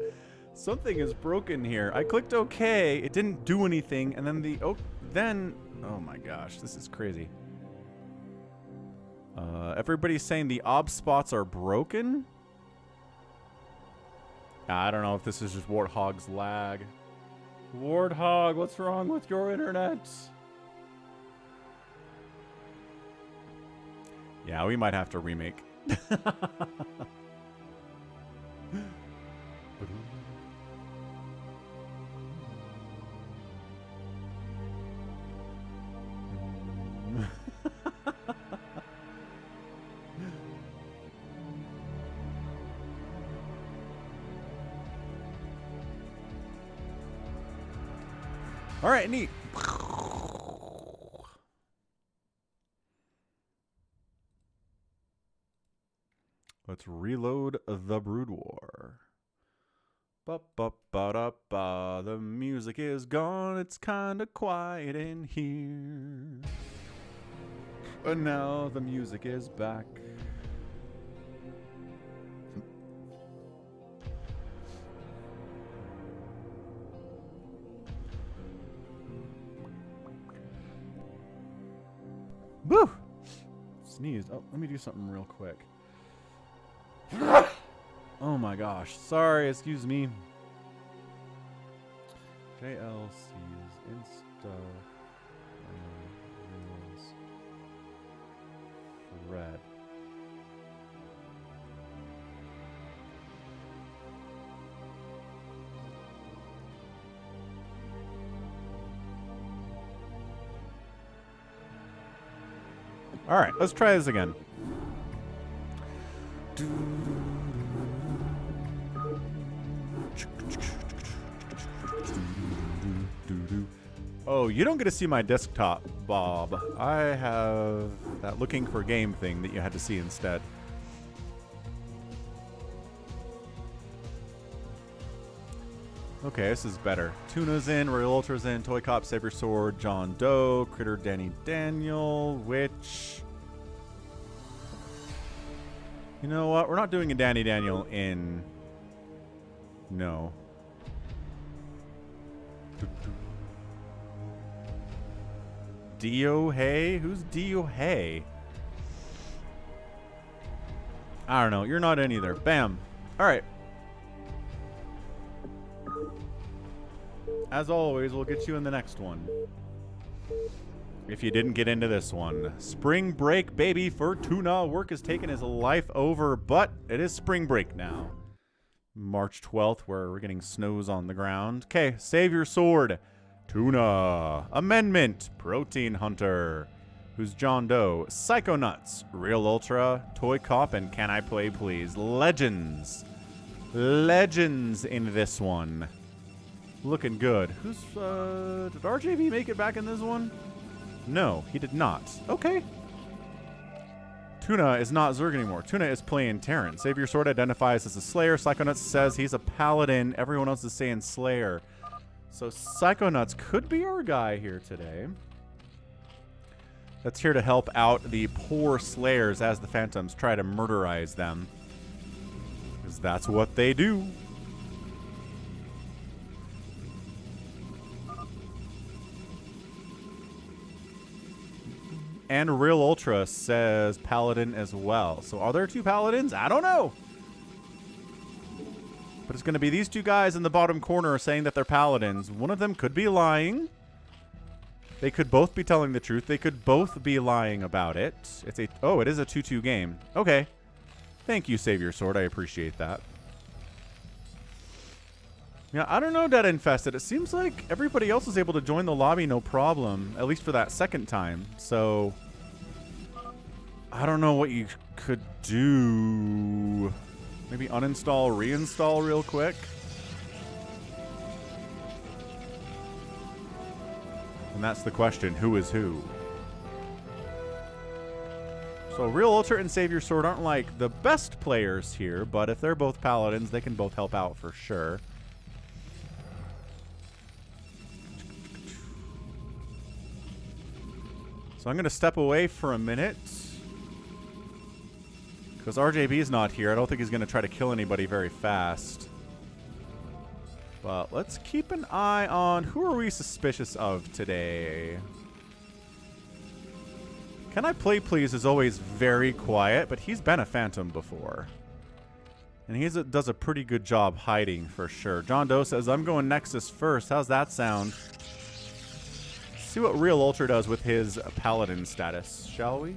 Something is broken here. I clicked OK. It didn't do anything. And then oh my gosh, this is crazy. Everybody's saying the ob spots are broken. I don't know if this is just Warthog's lag. Warthog, what's wrong with your internet? Yeah, we might have to remake. All right, neat. Let's reload the Brood War. Ba-ba-ba-da-ba. The music is gone. It's kind of quiet in here. And now the music is back. Woo! Sneezed. Oh, let me do something real quick. Oh my gosh. Sorry, excuse me. JLC's Insta Reels thread. All right, let's try this again. Oh, you don't get to see my desktop, Bob. I have that looking for game thing that you had to see instead. Okay, this is better. Tuna's in, Realultra's in, ToyCop, SaviorSword, JohnDoe, Critter Danny Daniel, which... You know what? We're not doing a Danny Daniel in... No. Dio Hay? Who's Dio Hay? I don't know. You're not in either. Bam. All right. As always, we'll get you in the next one. If you didn't get into this one. Spring break, baby, for Tuna. Work has taken his life over, but it is spring break now. March 12th, where we're getting snows on the ground. Okay, SaviorSword. Tuna. Amendment. Protein Hunter. Who's JohnDoe? Psychonuts. Realultra. ToyCop, and CanIplayplz. Legends. Legends in this one. Looking good. Who's, did RJV make it back in this one? No, he did not. Okay. Tuna is not Zerg anymore. Tuna is playing Terran. SaviorSword identifies as a Slayer. Psychonuts says he's a Paladin. Everyone else is saying Slayer. So Psychonuts could be our guy here today. That's here to help out the poor Slayers as the Phantoms try to murderize them. Because that's what they do. And Realultra says Paladin as well. So are there two Paladins? I don't know. But it's going to be these two guys in the bottom corner saying that they're Paladins. One of them could be lying. They could both be telling the truth. They could both be lying about it. It's a... Oh, it is a 2-2 game. Okay. Thank you, SaviorSword. I appreciate that. Yeah, I don't know, Dead Infested. It seems like everybody else was able to join the lobby no problem, at least for that second time. So, I don't know what you could do. Maybe uninstall, reinstall real quick. And that's the question, who is who? So, Realultra and SaviorSword aren't like the best players here, but if they're both Paladins, they can both help out for sure. So I'm going to step away for a minute. Because RJB is not here. I don't think he's going to try to kill anybody very fast. But let's keep an eye on who are we suspicious of today. CanIplayplz is always very quiet, but he's been a Phantom before. And he does a pretty good job hiding for sure. JohnDoe says, I'm going Nexus first. How's that sound? See what Realultra does with his Paladin status, shall we?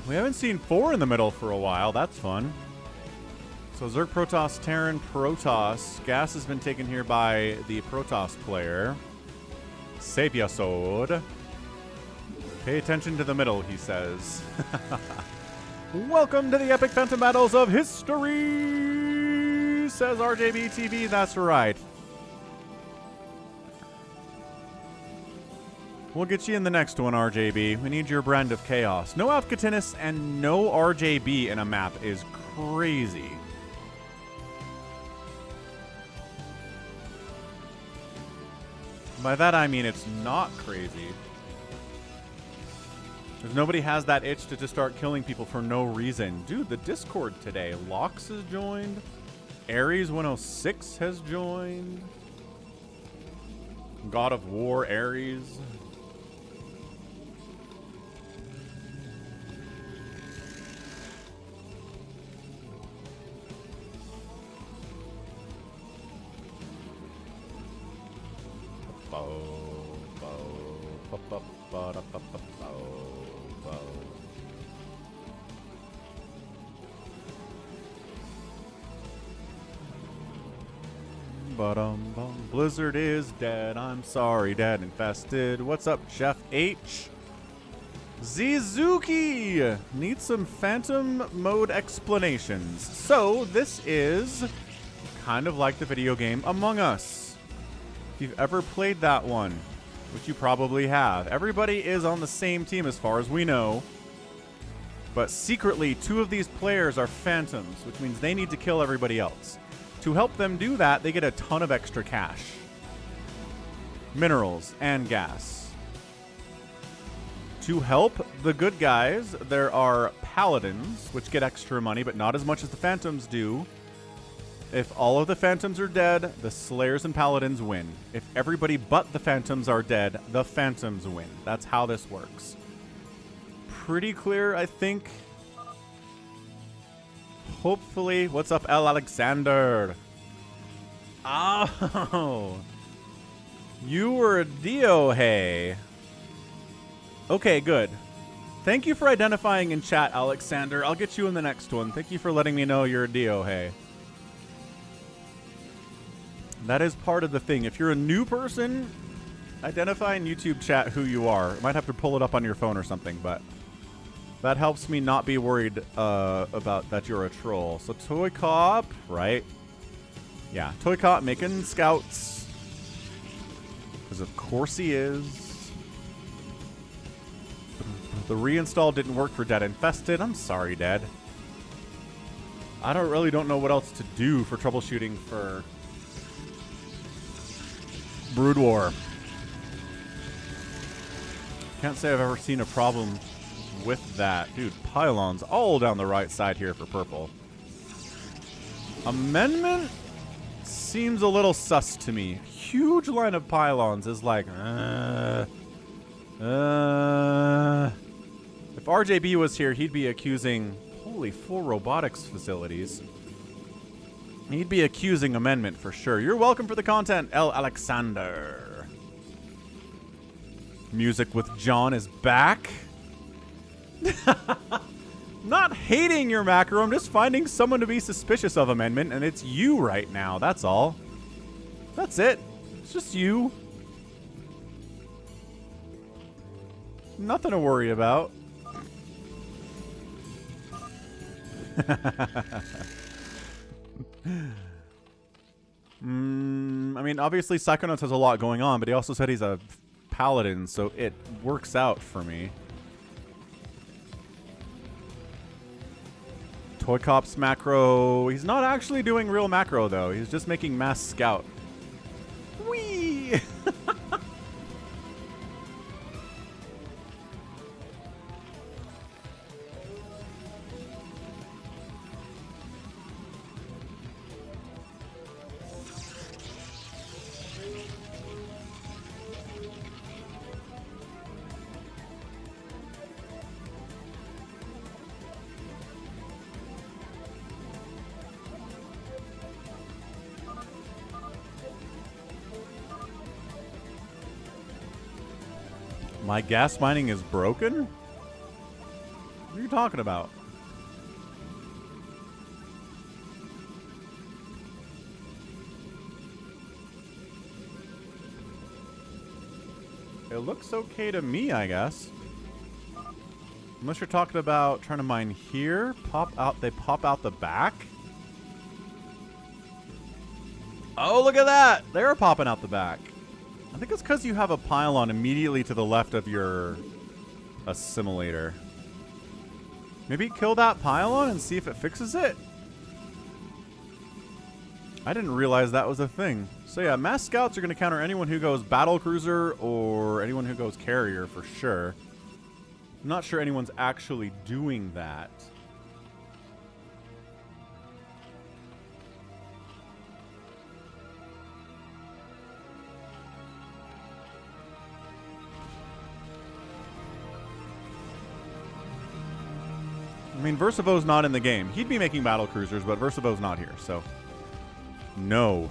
We haven't seen 4 in the middle for a while. That's fun. So Zerg, Protoss, Terran, Protoss. Gas has been taken here by the Protoss player. SaviorSword. Pay attention to the middle, he says. Welcome to the epic phantom battles of history, says RJB TV. That's right. We'll get you in the next one, RJB. We need your brand of chaos. No Avcatinus and no RJB in a map is crazy. By that I mean it's not crazy. Because nobody has that itch to just start killing people for no reason. Dude, the Discord today. Lox has joined. Ares 106 has joined. God of War Ares. Blizzard is dead. I'm sorry, Dad infested. What's up, Chef H? Zizuki needs some phantom mode explanations. So this is kind of like the video game Among Us. If you've ever played that one, which you probably have, everybody is on the same team as far as we know. But secretly, 2 of these players are phantoms, which means they need to kill everybody else. To help them do that, they get a ton of extra cash. Minerals and gas. To help the good guys, there are paladins, which get extra money, but not as much as the phantoms do. If all of the phantoms are dead, the slayers and paladins win. If everybody but the phantoms are dead, the phantoms win. That's how this works. Pretty clear, I think. Hopefully. What's up, L. Alexander? Oh. You were a Dio, hey. Okay, good. Thank you for identifying in chat, Alexander. I'll get you in the next one. Thank you for letting me know you're a Dio, hey. That is part of the thing. If you're a new person, identify in YouTube chat who you are. I might have to pull it up on your phone or something, but that helps me not be worried about that you're a troll. So ToyCop, right? Yeah, ToyCop making scouts. Because of course he is. The reinstall didn't work for Dead Infested. I'm sorry, Dead. I don't know what else to do for troubleshooting for Brood War. Can't say I've ever seen a problem with that. Dude, pylons all down the right side here for purple. Amendment seems a little sus to me. Huge line of pylons is like, if RJB was here, he'd be accusing, holy, 4 robotics facilities. He'd be accusing amendment for sure. You're welcome for the content, L. Alexander. Music with John is back. Not hating your macro, I'm just finding someone to be suspicious of amendment, and it's you right now, that's all. That's it. It's just you. Nothing to worry about. I mean, obviously Psychonuts has a lot going on, but he also said he's a paladin, so it works out for me. ToyCop's macro. He's not actually doing real macro, though. He's just making mass scout. Whee! My gas mining is broken? What are you talking about? It looks okay to me, I guess. Unless you're talking about trying to mine here. They pop out the back. Oh, look at that! They're popping out the back. I think it's because you have a pylon immediately to the left of your assimilator. Maybe kill that pylon and see if it fixes it? I didn't realize that was a thing. So yeah, mass scouts are going to counter anyone who goes battle cruiser or anyone who goes carrier for sure. I'm not sure anyone's actually doing that. I mean, Verszivo's not in the game. He'd be making battle cruisers, but Verszivo's not here, so... No.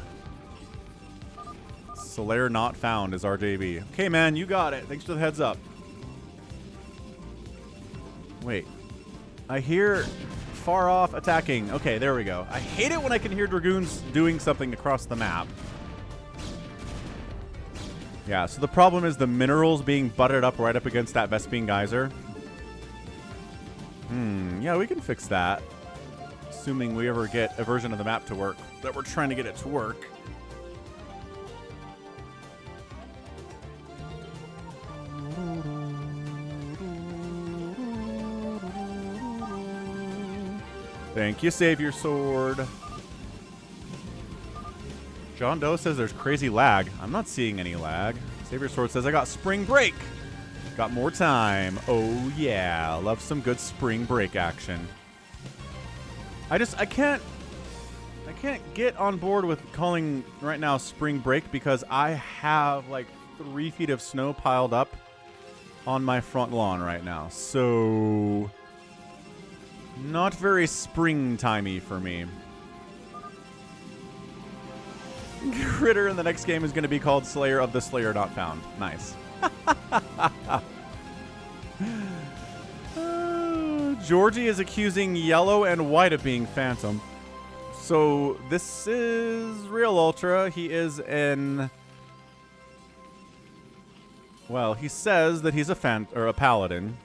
Solaire not found is RJB. Okay, man, you got it. Thanks for the heads up. Wait. I hear far off attacking. Okay, there we go. I hate it when I can hear Dragoons doing something across the map. Yeah, so the problem is the minerals being butted up right up against that Vespine geyser. Yeah, we can fix that. Assuming we ever get a version of the map to work. That we're trying to get it to work. Thank you, SaviorSword. JohnDoe says there's crazy lag. I'm not seeing any lag. SaviorSword says I got spring break. Got more time. Oh yeah, love some good spring break action. I can't get on board with calling right now spring break because I have like 3 feet of snow piled up on my front lawn right now. So not very springtimey for me. Critter in the next game is going to be called Slayer of the Slayer Not Found. Nice. Georgie is accusing yellow and white of being phantom. So this is Realultra. He is in... Well, he says that he's a paladin.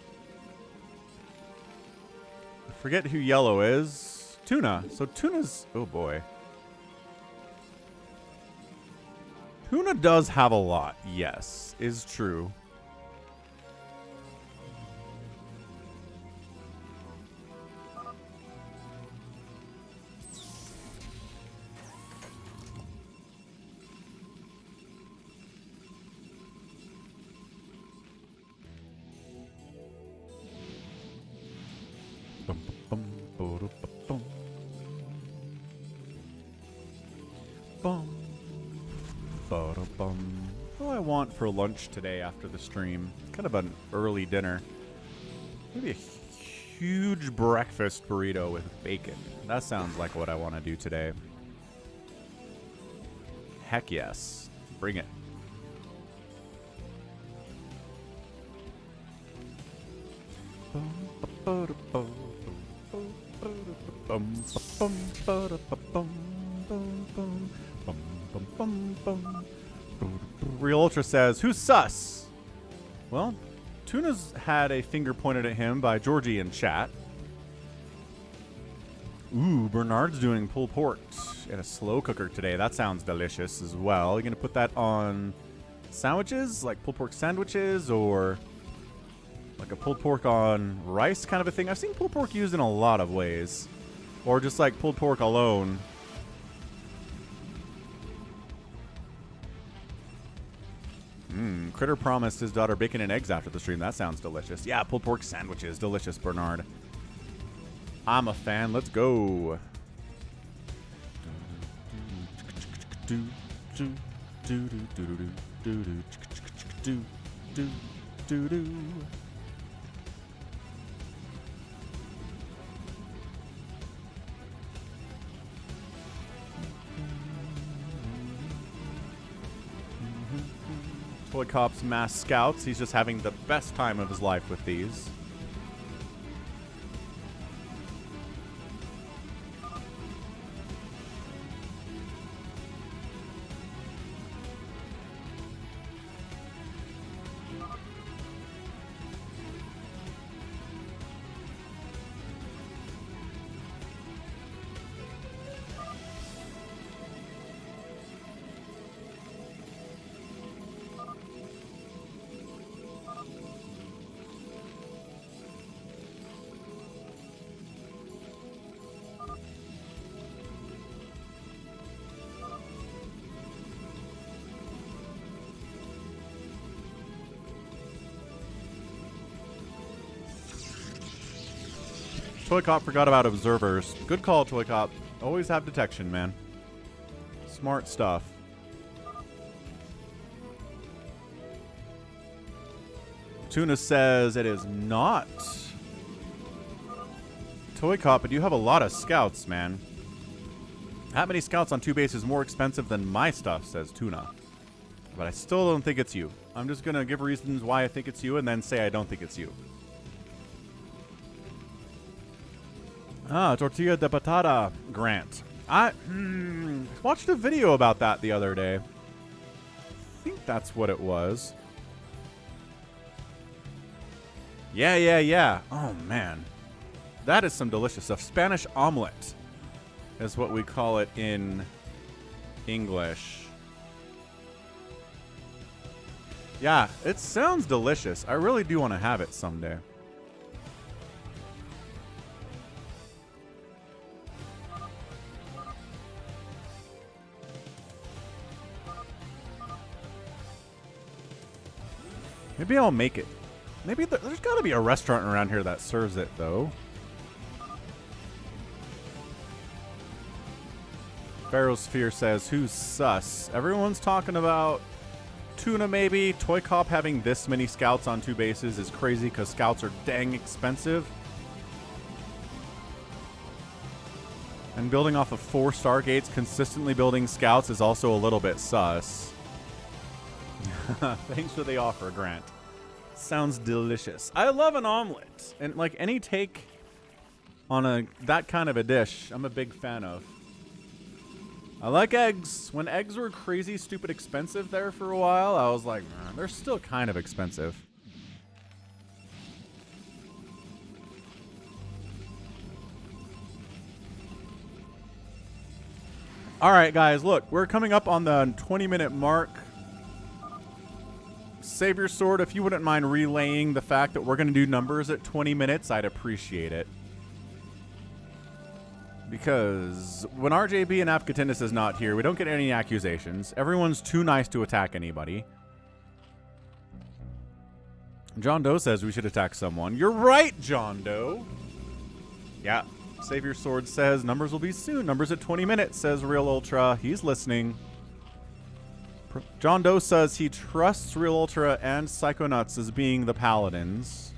I forget who yellow is. Tuna. So Tuna's... Oh boy. Tuna does have a lot. Yes, is true. What do I want for lunch today after the stream? Kind of an early dinner. Maybe a huge breakfast burrito with bacon. That sounds like what I want to do today. Heck yes. Bring it. Realultra says, who's sus? Well, Tuna's had a finger pointed at him by Georgie in chat. Ooh, Bernard's doing pulled pork in a slow cooker today. That sounds delicious as well. You gonna put that on sandwiches, like pulled pork sandwiches, or like a pulled pork on rice kind of a thing? I've seen pulled pork used in a lot of ways. Or just like pulled pork alone. Critter promised his daughter bacon and eggs after the stream. That sounds delicious. Yeah, pulled pork sandwiches. Delicious, Bernard. I'm a fan. Let's go. ToyCop's mass scouts. He's just having the best time of his life with these. ToyCop forgot about observers. Good call, ToyCop. Always have detection, man. Smart stuff. Tuna says it is not. ToyCop, but you have a lot of scouts, man. That many scouts on 2 base is more expensive than my stuff, says Tuna. But I still don't think it's you. I'm just going to give reasons why I think it's you and then say I don't think it's you. Ah, tortilla de patata, Grant. I watched a video about that the other day. I think that's what it was. Yeah. Oh, man. That is some delicious stuff. Spanish omelet is what we call it in English. Yeah, it sounds delicious. I really do want to have it someday. Maybe I'll make it. Maybe there's got to be a restaurant around here that serves it, though. Pharaoh's Fear says, who's sus? Everyone's talking about Tuna, maybe. ToyCop having this many scouts on 2 bases is crazy because scouts are dang expensive. And building off of 4 Stargates, consistently building scouts is also a little bit sus. Thanks for the offer, Grant. Sounds delicious. I love an omelet. And like any take on that kind of a dish, I'm a big fan of. I like eggs. When eggs were crazy, stupid expensive there for a while, I was like, man, they're still kind of expensive. All right, guys, look, we're coming up on the 20-minute mark. SaviorSword, if you wouldn't mind relaying the fact that we're going to do numbers at 20 minutes, I'd appreciate it. Because when RJB and Avcatinus is not here, we don't get any accusations. Everyone's too nice to attack anybody. JohnDoe says we should attack someone. You're right, JohnDoe. Yeah. SaviorSword says numbers will be soon. Numbers at 20 minutes, says Realultra. He's listening. JohnDoe says he trusts Realultra and Psychonuts as being the paladins.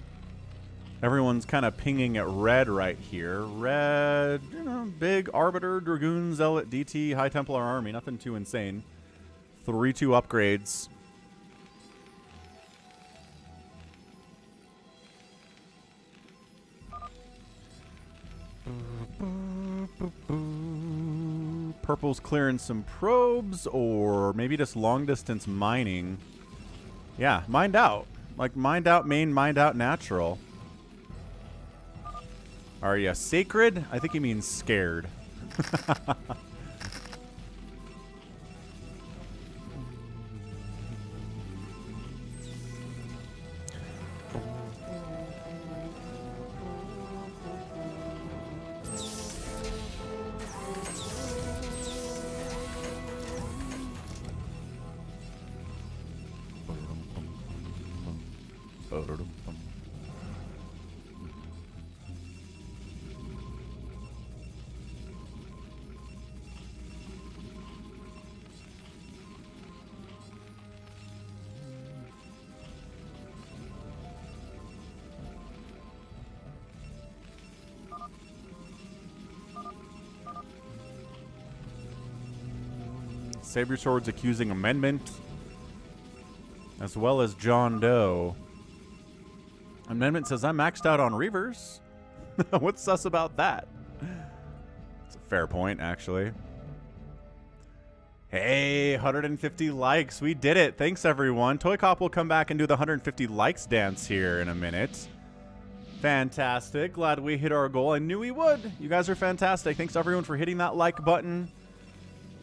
Everyone's kind of pinging at red right here. Red, you know, big Arbiter, Dragoon, Zealot, DT, High Templar Army. Nothing too insane. 3-2 upgrades. Purple's clearing some probes, or maybe just long distance mining. Yeah, mined out. Like mined out main, mined out natural. Are you sacred? I think he means scared. SaviorSword's accusing Amendment, as well as JohnDoe. Amendment says, I'm maxed out on Reavers. What's sus about that? It's a fair point, actually. Hey, 150 likes. We did it. Thanks, everyone. ToyCop will come back and do the 150 likes dance here in a minute. Fantastic. Glad we hit our goal. I knew we would. You guys are fantastic. Thanks, everyone, for hitting that like button.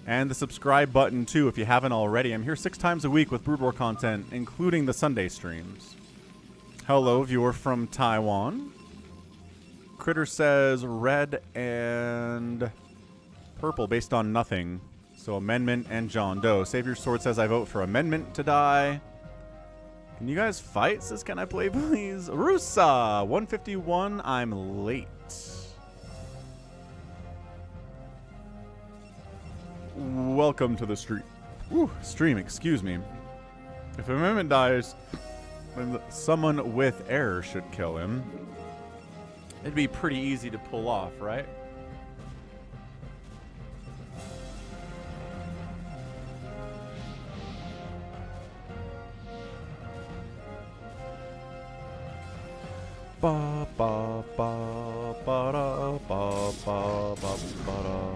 And the subscribe button, too, if you haven't already. I'm here 6 times a week with Brood War content, including the Sunday streams. Hello, viewer from Taiwan. Critter says red and purple based on nothing. So Amendment and JohnDoe. SaviorSword says I vote for Amendment to die. Can you guys fight? Says, can I play, please? Rusa, 151. I'm late. welcome to the stream. Stream, excuse me. If amendment dies, then someone with error should kill him. It'd be pretty easy to pull off, right? Ba ba ba ba da ba ba ba ba da.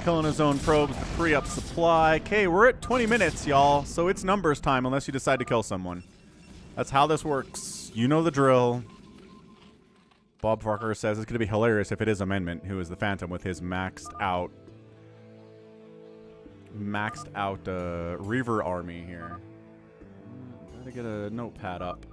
Killing his own probes to free up supply. Okay, we're at 20 minutes, y'all. So it's numbers time unless you decide to kill someone. That's how this works. You know the drill. Bob Farker says it's going to be hilarious if it is Amendment, who is the Phantom with his maxed out Reaver army here. Gotta get a notepad up.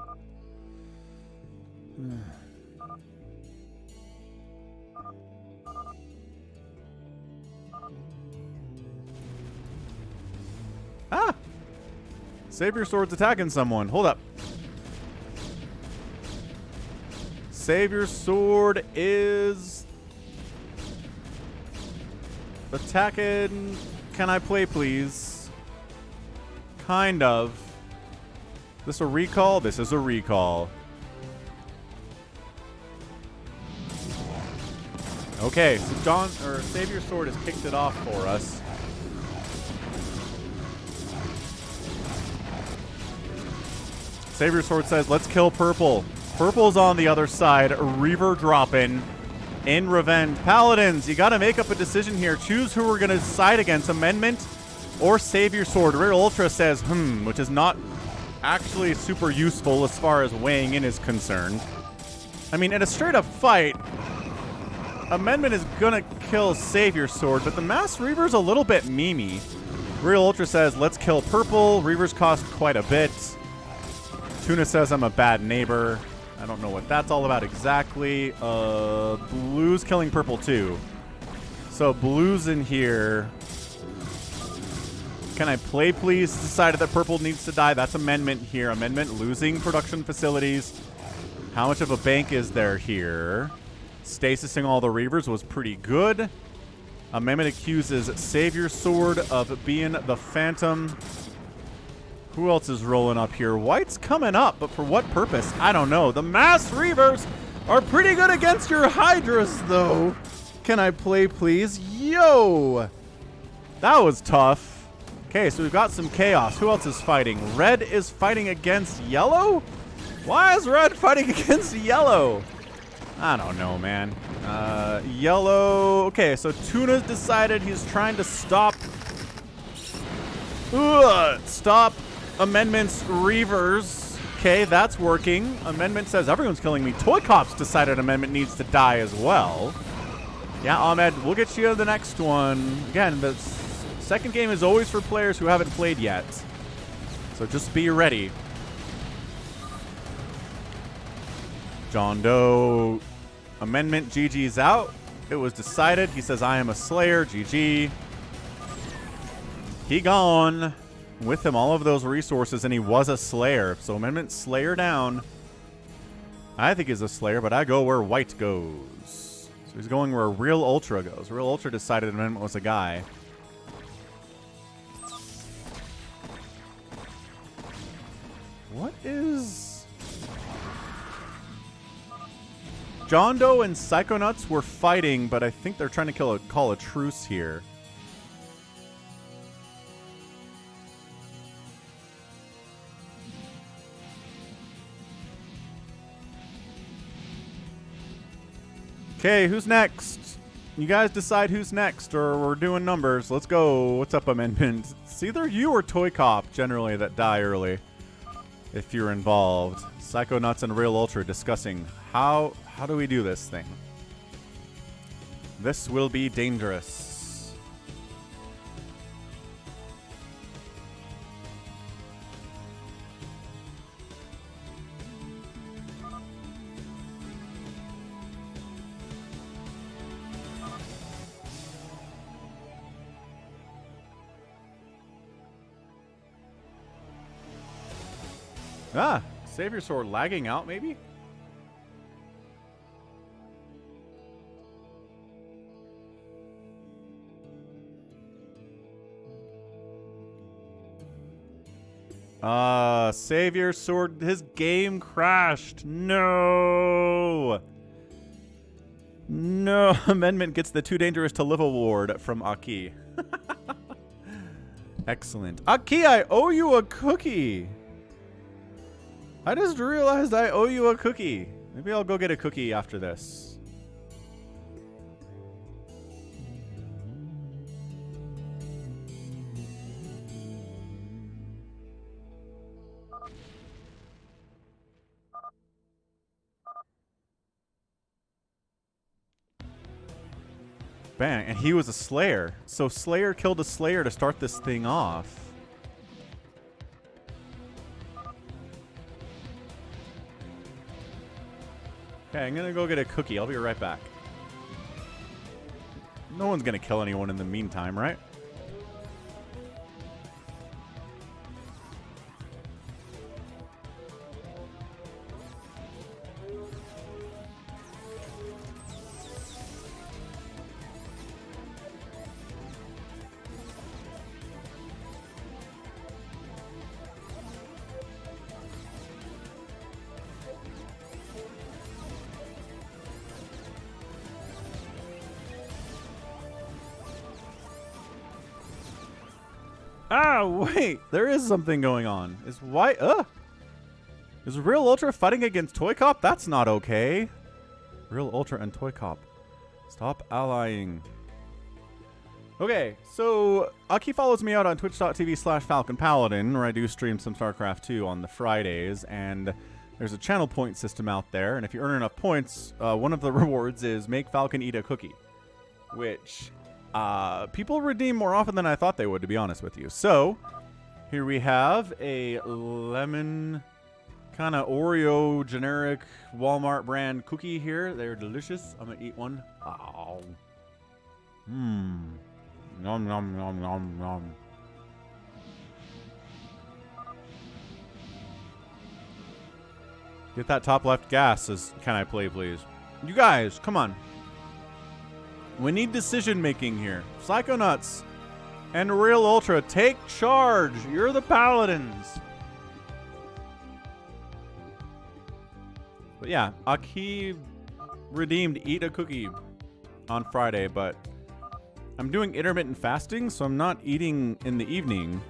Ah! SaviorSword's attacking someone. Hold up. SaviorSword is attacking. Can I play, please? Kind of. This a recall? This is a recall. Okay, so SaviorSword has kicked it off for us. SaviorSword says, let's kill Purple. Purple's on the other side. Reaver dropping in revenge. Paladins, you got to make up a decision here. Choose who we're going to side against, Amendment or SaviorSword. Realultra says, which is not actually super useful as far as weighing in is concerned. I mean, in a straight-up fight, Amendment is going to kill SaviorSword, but the Mass Reaver's a little bit memey. Realultra says, let's kill Purple. Reavers cost quite a bit. Tuna says I'm a bad neighbor. I don't know what that's all about exactly. Blue's killing Purple too. So Blue's in here. Can I play, please? Decided that Purple needs to die. That's Amendment here. Amendment losing production facilities. How much of a bank is there here? Stasising all the Reavers was pretty good. Amendment accuses SaviorSword of being the Phantom. Who else is rolling up here? White's coming up, but for what purpose? I don't know. The Mass Reavers are pretty good against your Hydras, though. Can I play, please? Yo! That was tough. Okay, so we've got some chaos. Who else is fighting? Red is fighting against yellow? Why is red fighting against yellow? I don't know, man. Yellow. Okay, so Tuna's decided he's trying to stop Amendment's Reavers. Okay, that's working. Amendment says everyone's killing me. ToyCop's decided Amendment needs to die as well. Yeah, Ahmed, we'll get you the next one. Again, the second game is always for players who haven't played yet. So just be ready. JohnDoe. Amendment GG's out. It was decided. He says, I am a Slayer. GG. He gone. With him all of those resources, and he was a Slayer. So Amendment Slayer down. I think he's a Slayer, but I go where White goes. So he's going where Realultra goes. Realultra decided Amendment was a guy. What is... JohnDoe and Psychonuts were fighting, but I think they're trying to call a truce here. Okay, who's next? You guys decide who's next, or we're doing numbers. Let's go. What's up, Amendment? It's either you or ToyCop, generally, that die early, if you're involved. Psychonuts and Realultra discussing how do we do this thing? This will be dangerous. Ah, SaviorSword lagging out, maybe? SaviorSword, his game crashed. No. No. Amendment gets the too dangerous to live award from Aki. Excellent. Aki, I owe you a cookie. I just realized I owe you a cookie. Maybe I'll go get a cookie after this. Bang, and he was a Slayer. So Slayer killed a Slayer to start this thing off. Okay, I'm gonna go get a cookie. I'll be right back. No one's gonna kill anyone in the meantime, right? Ah, wait. There is something going on. Is Realultra fighting against ToyCop? That's not okay. Realultra and ToyCop. Stop allying. Okay, so Aki follows me out on twitch.tv/falconpaladin, where I do stream some StarCraft 2 on the Fridays, and there's a channel point system out there, and if you earn enough points, one of the rewards is make Falcon eat a cookie, which people redeem more often than I thought they would, to be honest with you. So here we have a lemon kind of Oreo generic Walmart brand cookie here. They're delicious. I'm gonna eat one. Oh. Mmm. Nom nom nom nom nom. Get that top left gas, says Can I Play Please? You guys, come on. We need decision making here. Psychonuts and Realultra, take charge. You're the paladins. But yeah, Aki redeemed eat a cookie on Friday, but I'm doing intermittent fasting, so I'm not eating in the evening.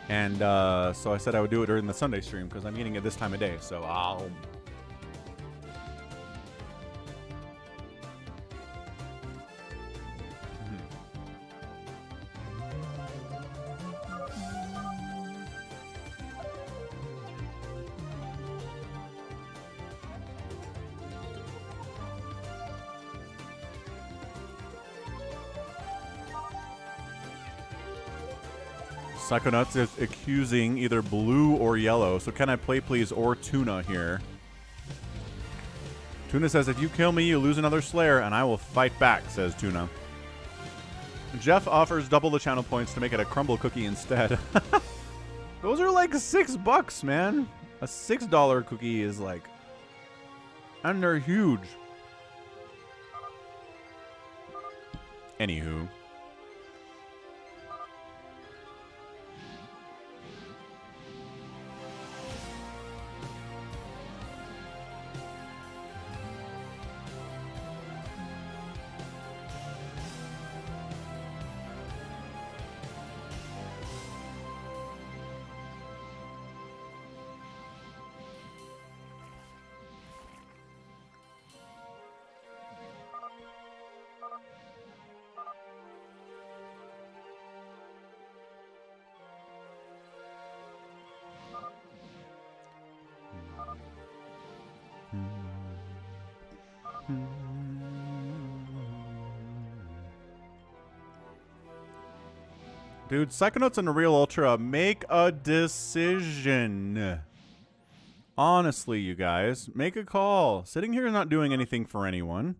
And so I said I would do it during the Sunday stream because I'm eating at this time of day. So I'll... Psychonuts is accusing either blue or yellow. So can I play please or Tuna here? Tuna says, if you kill me, you lose another Slayer, and I will fight back, says Tuna. Jeff offers double the channel points to make it a crumble cookie instead. Those are like $6, man. A $6 cookie is like... And they're huge. Anywho. Dude, Psychonuts and Realultra, make a decision. Honestly, you guys, make a call. Sitting here not doing anything for anyone.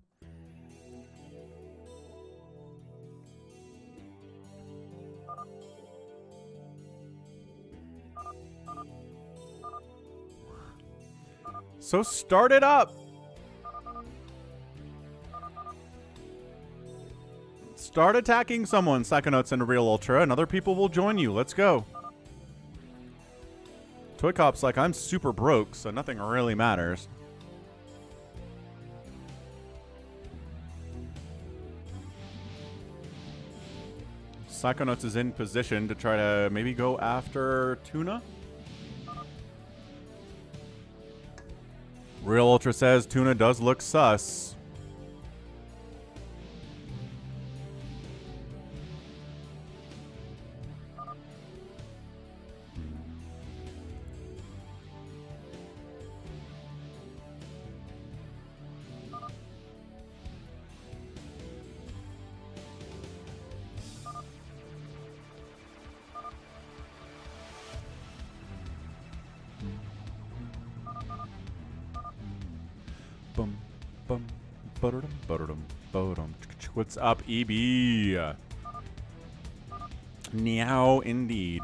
So start it up. Start attacking someone, Psychonuts and Realultra, and other people will join you. Let's go. ToyCop's like, I'm super broke, so nothing really matters. Psychonuts is in position to try to maybe go after Tuna. Realultra says Tuna does look sus. What's up, EB? Meow, indeed.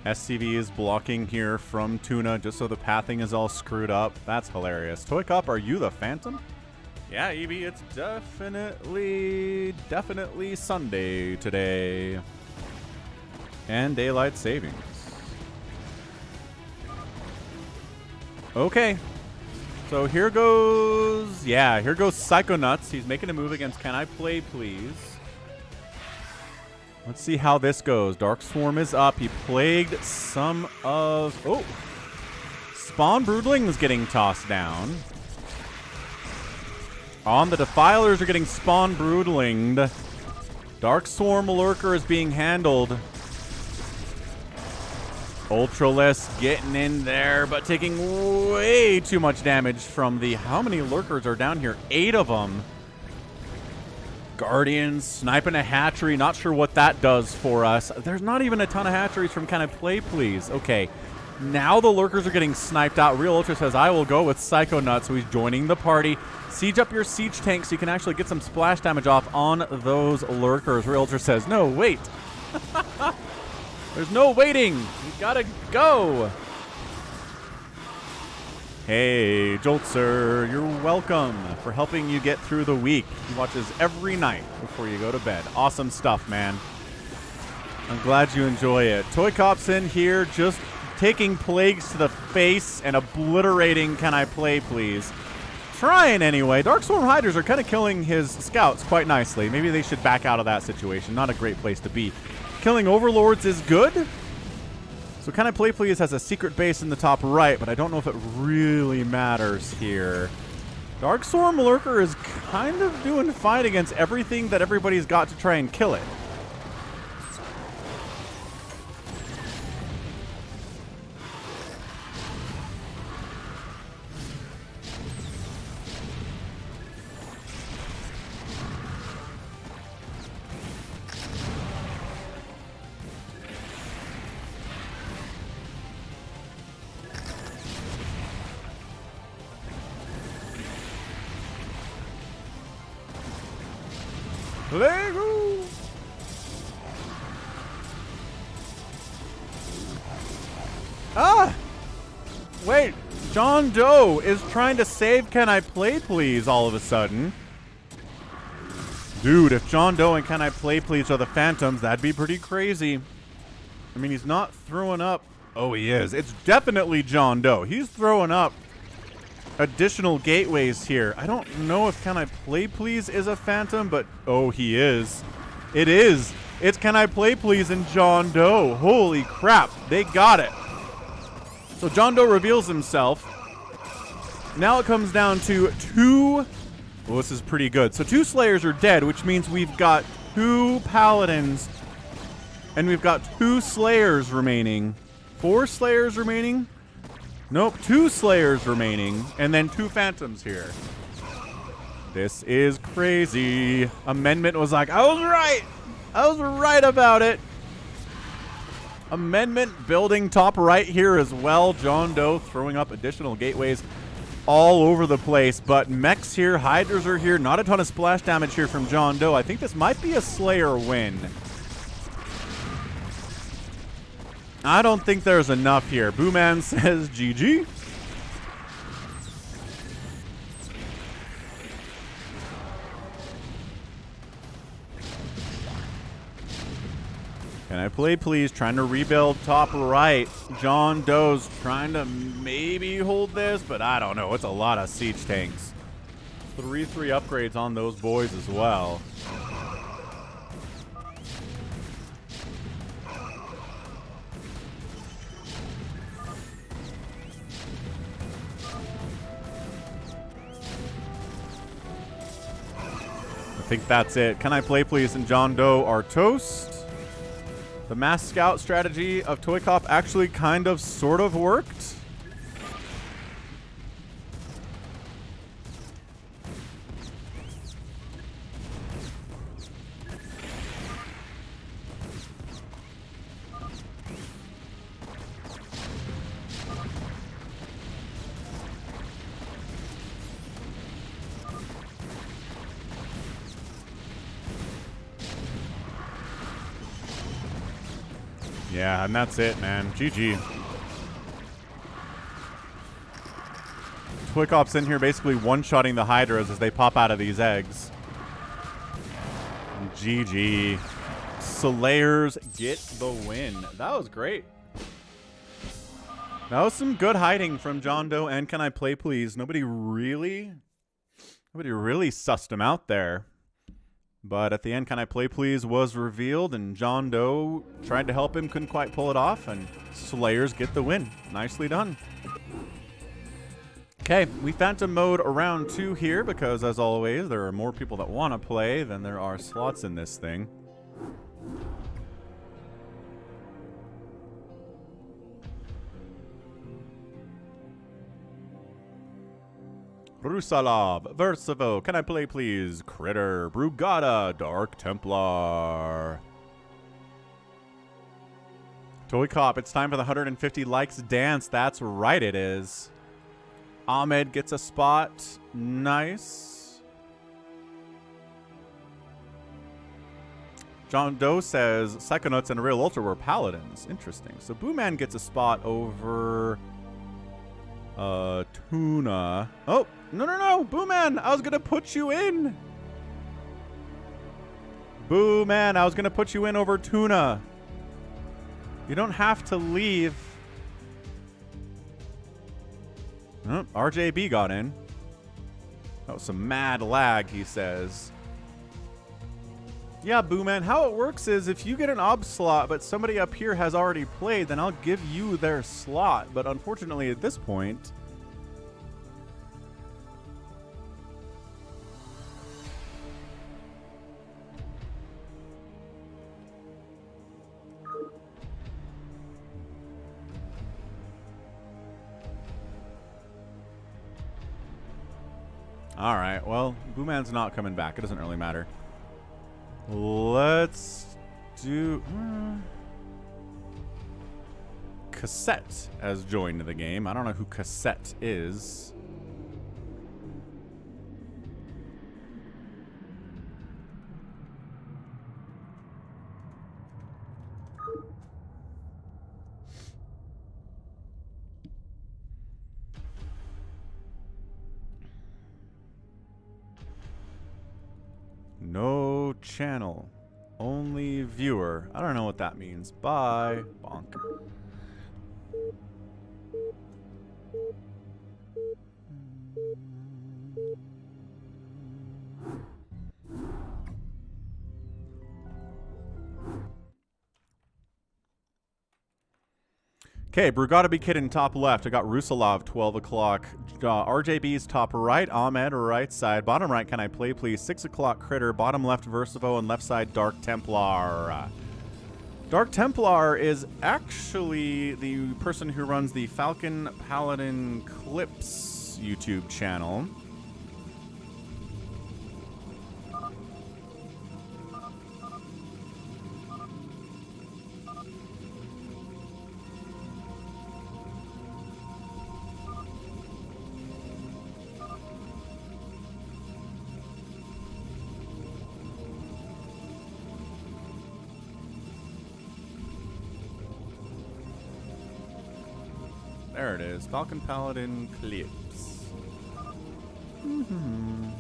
SCV is blocking here from Tuna just so the pathing is all screwed up. That's hilarious. ToyCop, are you the Phantom? Yeah, EB, it's definitely Sunday today. And daylight savings. Okay. So here goes, here goes Psychonuts. He's making a move against CanIplayplz. Let's see how this goes. Dark Swarm is up. He plagued some of... Oh! Spawn Broodlings getting tossed down. On the Defilers are getting Spawn Broodlinged. Dark Swarm Lurker is being handled. Ultralisk getting in there, but taking way too much damage from the... How many Lurkers are down here? 8 of them. Guardians sniping a hatchery. Not sure what that does for us. There's not even a ton of hatcheries from CanIplayplz. Okay. Now the lurkers are getting sniped out. Realultra says, I will go with Psychonuts. So he's joining the party. Siege up your siege tank so you can actually get some splash damage off on those lurkers. Realultra says, no, wait. There's no waiting. You gotta go. Hey, Joltzer, you're welcome for helping you get through the week. He watches every night before you go to bed. Awesome stuff, man. I'm glad you enjoy it. ToyCop's in here just taking plagues to the face and obliterating CanIplayplz. Trying anyway. Dark Swarm Hydras are kind of killing his scouts quite nicely. Maybe they should back out of that situation. Not a great place to be. Killing Overlords is good. So CanIplayplz has a secret base in the top right, but I don't know if it really matters here. Dark Swarm Lurker is kind of doing fine against everything that everybody's got to try and kill it. Lego! Ah! Wait, JohnDoe is trying to save CanIplayplz all of a sudden. Dude, if JohnDoe and CanIplayplz are the Phantoms, that'd be pretty crazy. I mean, he's not throwing up. Oh, he is. It's definitely JohnDoe. He's throwing up additional gateways here. I don't know if CanIplayplz is a Phantom, but oh, he is. It is. It's CanIplayplz and JohnDoe. Holy crap. They got it. So JohnDoe reveals himself. Now it comes down to two. Well, this is pretty good. So 2 Slayers are dead, which means we've got 2 Paladins and we've got 2 Slayers remaining. 4 Slayers remaining? Nope, 2 Slayers remaining, and then 2 Phantoms here. This is crazy. Amendment was like, I was right. I was right about it. Amendment building top right here as well. JohnDoe throwing up additional gateways all over the place, but mechs here, Hydras are here. Not a ton of splash damage here from JohnDoe. I think this might be a Slayer win. I don't think there's enough here. Booman says GG. Can I play, please? Trying to rebuild top right. JohnDoe's trying to maybe hold this, but I don't know. It's a lot of siege tanks. 3-3 upgrades on those boys as well. I think that's it. Can I play, please? And JohnDoe are toast. The mass scout strategy of ToyCop actually kind of sort of worked. Yeah, and that's it, man. GG. ToyCop's in here basically one-shotting the Hydras as they pop out of these eggs. GG. Slayers get the win. That was great. That was some good hiding from JohnDoe and Can I Play Please. Nobody really sussed him out there. But at the end, Can I Play Please was revealed, and JohnDoe tried to help him, couldn't quite pull it off, and Slayers get the win. Nicely done. Okay, we Phantom mode around 2 here, because as always, there are more people that want to play than there are slots in this thing. Rusalov, Verszivo, Can I Play Please, Critter, Brugada, Dark Templar. ToyCop, it's time for the 150 likes dance. That's right, it is. Ahmed gets a spot. Nice. JohnDoe says Psychonuts and Realultra were paladins. Interesting. So Booman gets a spot over Tuna. Oh, no, Booman, I was gonna put you in. Booman, I was gonna put you in over Tuna. You don't have to leave. Oh, RJB got in. That was some mad lag, he says. Yeah, Booman, how it works is if you get an ob slot, but somebody up here has already played, then I'll give you their slot. But unfortunately, at this point... Alright, well, Booman's not coming back. It doesn't really matter. Let's do... Cassette has joined the game. I don't know who Cassette is. No channel. Only viewer. I don't know what that means. Bye. Bonk. Okay, Brugada be kidding top left. I got Rusalov 12 o'clock. RJB's top right. Ahmed right side. Bottom right, Can I Play Please? 6 o'clock Critter. Bottom left Verszivo and left side Dark Templar. Dark Templar is actually the person who runs the Falcon Paladin Clips YouTube channel. There it is. Falcon Paladin Clips. Mm-hmm.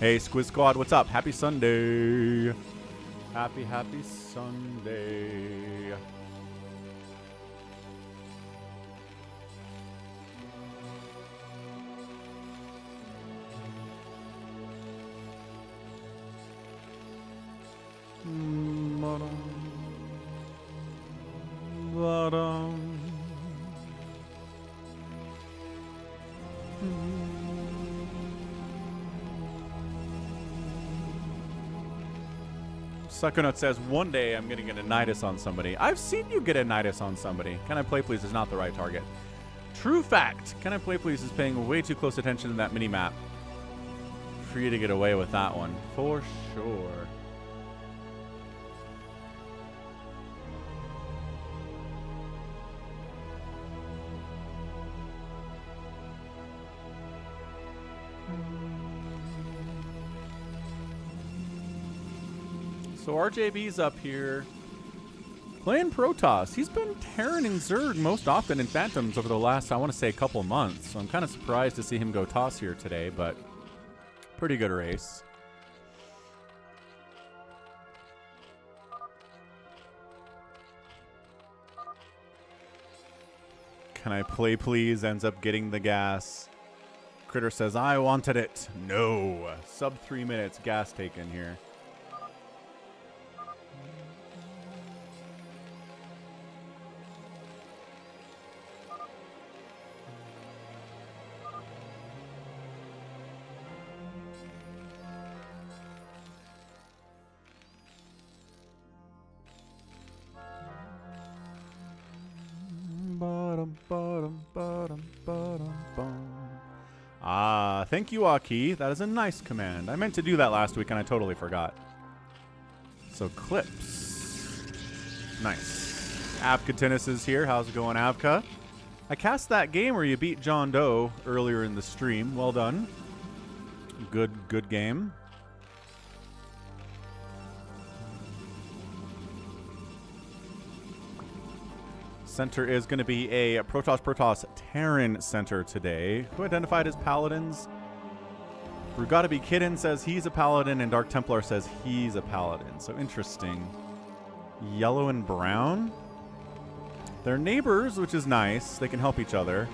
Hey, Squiz Squad, what's up? Happy Sunday. Happy Sunday. Psychonuts says, one day I'm going to get a nidus on somebody. I've seen you get a nidus on somebody. CanIplayplz is not the right target. True fact. CanIplayplz is paying way too close attention to that mini-map for you to get away with that one. For sure. So RJB's up here playing Protoss. He's been tearing in Zerg most often in Phantoms over the last, I want to say, couple months. So I'm kind of surprised to see him go Toss here today, but pretty good race. CanIplayplz ends up getting the gas. Critter says, I wanted it. No. Sub 3 minutes gas taken here. Thank you, Aki. That is a nice command. I meant to do that last week and I totally forgot. So clips. Nice. Avcatinus is here. How's it going, Avca? I cast that game where you beat JohnDoe earlier in the stream. Well done. Good game. Center is going to be a Protoss Terran center today. Who identified as paladins? Brugada be kiddin' says he's a paladin, and Dark Templar says he's a paladin. So interesting. Yellow and brown. They're neighbors, which is nice. They can help each other.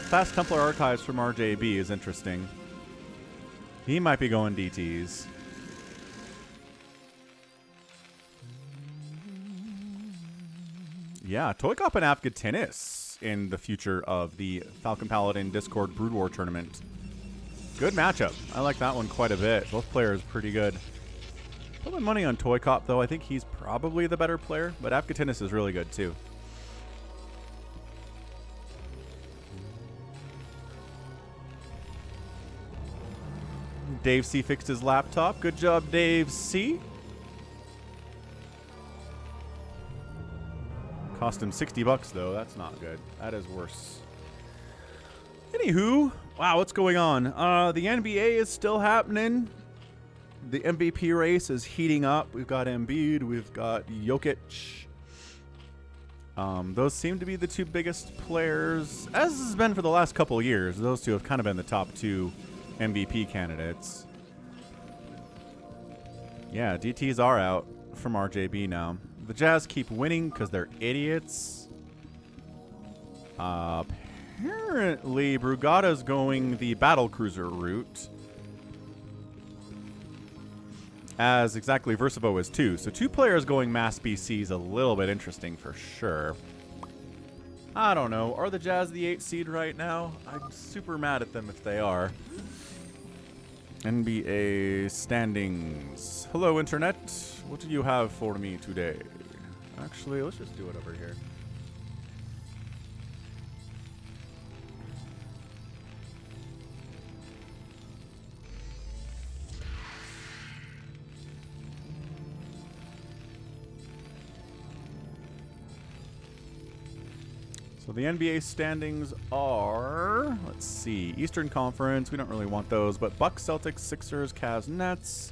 Fast Templar Archives from RJB is interesting. He might be going DTs. Yeah, ToyCop and Avcatinus in the future of the Falcon Paladin Discord Brood War tournament. Good matchup. I like that one quite a bit. Both players pretty good. Put my money on ToyCop, though. I think he's probably the better player, but Avcatinus is really good, too. Dave C fixed his laptop. Good job, Dave C. Cost him $60, though. That's not good. That is worse. Anywho, wow, what's going on? The NBA is still happening. The MVP race is heating up. We've got Embiid. We've got Jokic. Those seem to be the two biggest players, as has been for the last couple of years. Those two have kind of been the top two MVP candidates. Yeah, DTs are out from RJB now. The Jazz keep winning because they're idiots. Apparently, Brugada's going the battle cruiser route. as exactly Verszivo is too. So 2 players going mass BC is a little bit interesting for sure. I don't know. Are the Jazz the 8th seed right now? I'm super mad at them if they are. NBA standings. Hello, Internet. What do you have for me today? Actually, let's just do it over here. So the NBA standings are, let's see, Eastern Conference, we don't really want those, but Bucks, Celtics, Sixers, Cavs, Nets.